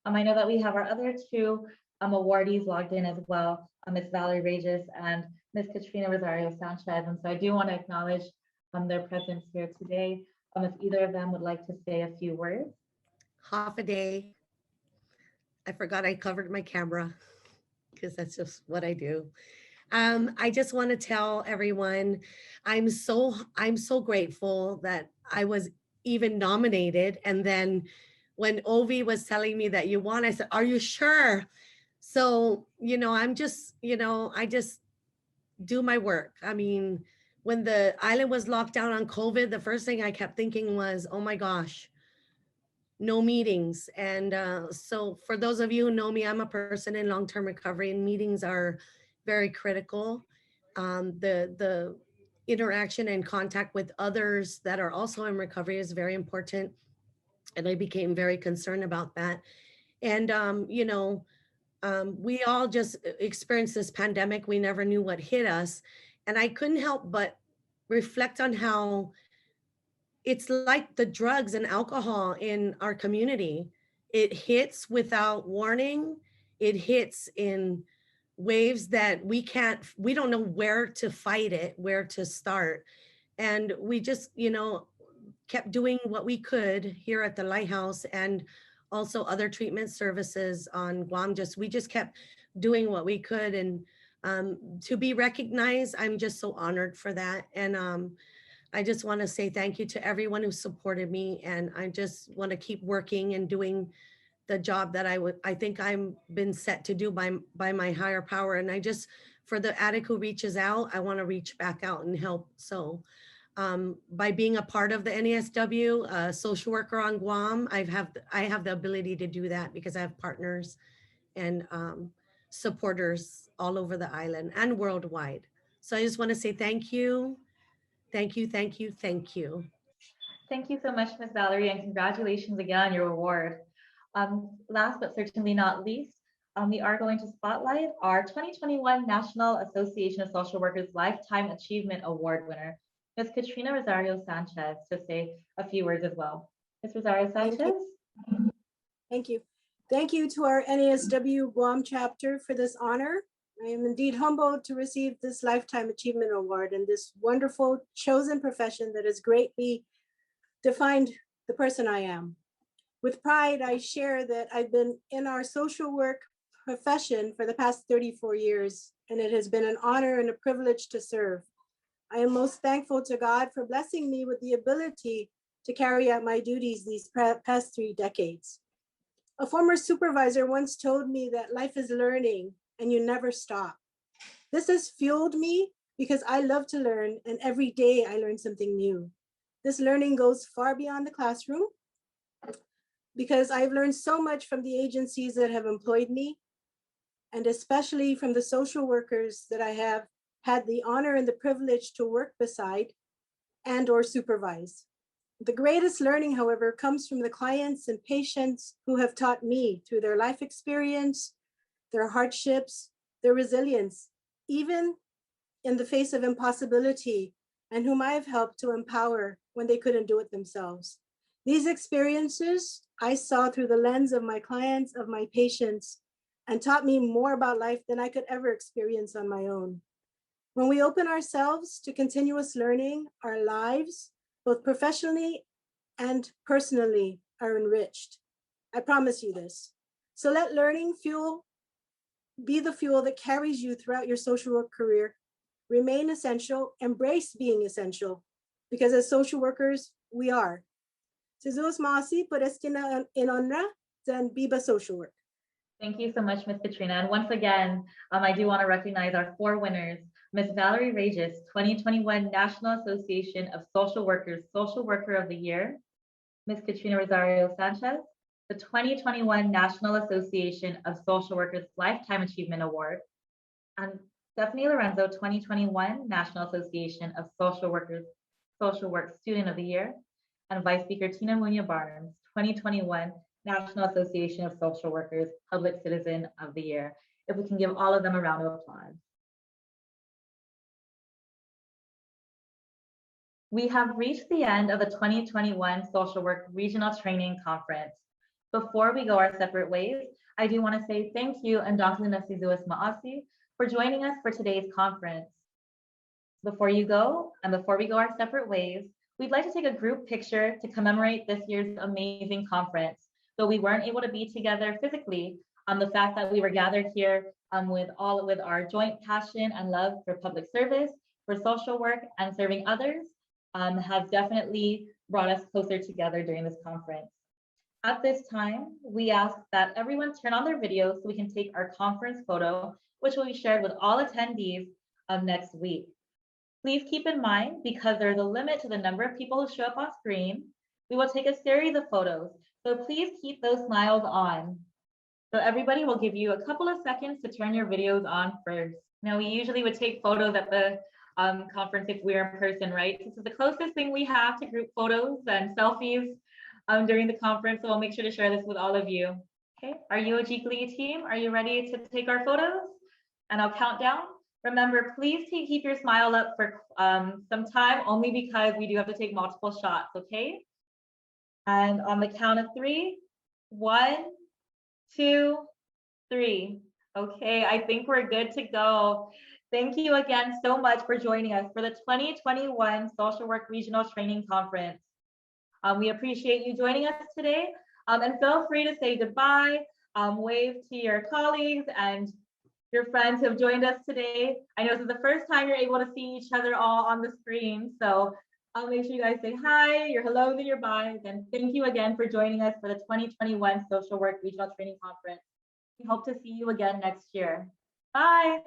I know that we have our other two awardees logged in as well, Ms. Valerie Regis and Ms. Katrina Rosario Sanchez. And so I do want to acknowledge their presence here today. If either of them would like to say a few words. Half a day. I forgot I covered my camera because that's just what I do. I just want to tell everyone, I'm so grateful that I was even nominated. And then when Ovi was telling me that you won, I said, are you sure? So, I'm just, I just do my work. I mean, when the island was locked down on COVID, the first thing I kept thinking was, oh my gosh, no meetings. And so for those of you who know me, I'm a person in long-term recovery, and meetings are very critical. The interaction and contact with others that are also in recovery is very important. And I became very concerned about that. And, we all just experienced this pandemic. We never knew what hit us. And I couldn't help but reflect on how it's like the drugs and alcohol in our community. It hits without warning. It hits in waves that we don't know where to fight it, where to start. And we just, kept doing what we could here at the Lighthouse and also other treatment services on Guam. We just kept doing what we could. And to be recognized, I'm just so honored for that. And I just want to say thank you to everyone who supported me. And I just want to keep working and doing the job that I think I'm been set to do by my higher power. And for the addict who reaches out, I want to reach back out and help. So by being a part of the NASW social worker on Guam, I have the ability to do that because I have partners and supporters all over the island and worldwide. So I just want to say thank you. Thank you, thank you, thank you. Thank you so much, Ms. Valerie, and congratulations again on your award. Last but certainly not least, we are going to spotlight our 2021 National Association of Social Workers Lifetime Achievement Award winner, Ms. Katrina Rosario Sanchez, to say a few words as well. Ms. Rosario Sanchez. Thank you. Thank you to our NASW Guam chapter for this honor. I am indeed humbled to receive this Lifetime Achievement Award and this wonderful chosen profession that has greatly defined the person I am. With pride, I share that I've been in our social work profession for the past 34 years, and it has been an honor and a privilege to serve. I am most thankful to God for blessing me with the ability to carry out my duties these past 3 decades. A former supervisor once told me that life is learning and you never stop. This has fueled me because I love to learn, and every day I learn something new. This learning goes far beyond the classroom because I've learned so much from the agencies that have employed me, and especially from the social workers that I have had the honor and the privilege to work beside and or supervise. The greatest learning, however, comes from the clients and patients who have taught me through their life experience, their hardships, their resilience, even in the face of impossibility, and whom I have helped to empower when they couldn't do it themselves. These experiences I saw through the lens of my clients, of my patients, and taught me more about life than I could ever experience on my own. When we open ourselves to continuous learning, our lives, both professionally and personally, are enriched. I promise you this. So let learning be the fuel that carries you throughout your social work career. Remain essential, embrace being essential, because as social workers, we are. Si Zeus Masi por estina in honra, then Biba Social Work. Thank you so much, Ms. Katrina. And once again, I do want to recognize our 4 winners. Ms. Valerie Regis, 2021 National Association of Social Workers Social Worker of the Year. Ms. Katrina Rosario Sanchez, the 2021 National Association of Social Workers Lifetime Achievement Award. And Stephanie Lorenzo, 2021 National Association of Social Workers Social Work Student of the Year. And Vice Speaker Tina Muñoz Barnes, 2021 National Association of Social Workers Public Citizen of the Year. If we can give all of them a round of applause. We have reached the end of the 2021 Social Work Regional Training Conference. Before we go our separate ways, I do want to say thank you and Dr. Si Zeus Maasi for joining us for today's conference. Before you go, and before we go our separate ways, we'd like to take a group picture to commemorate this year's amazing conference. Though we weren't able to be together physically, the fact that we were gathered here with our joint passion and love for public service, for social work, and serving others has definitely brought us closer together during this conference. At this time, we ask that everyone turn on their videos so we can take our conference photo, which will be shared with all attendees next week. Please keep in mind, because there's a limit to the number of people who show up on screen, we will take a series of photos. So please keep those smiles on. So everybody will give you a couple of seconds to turn your videos on first. Now, we usually would take photos at the conference if we're in person, right? This is the closest thing we have to group photos and selfies during the conference. So I'll make sure to share this with all of you. Okay, are you a Glee team? Are you ready to take our photos? And I'll count down. Remember, please keep your smile up for some time, only because we do have to take multiple shots, okay? And on the count of 3, 1, 2, 3. Okay, I think we're good to go. Thank you again so much for joining us for the 2021 Social Work Regional Training Conference. We appreciate you joining us today, and feel free to say goodbye, wave to your colleagues and your friends who have joined us today. I know this is the first time you're able to see each other all on the screen, so I'll make sure you guys say hi, your hellos and your byes, and thank you again for joining us for the 2021 Social Work Regional Training Conference. We hope to see you again next year. Bye.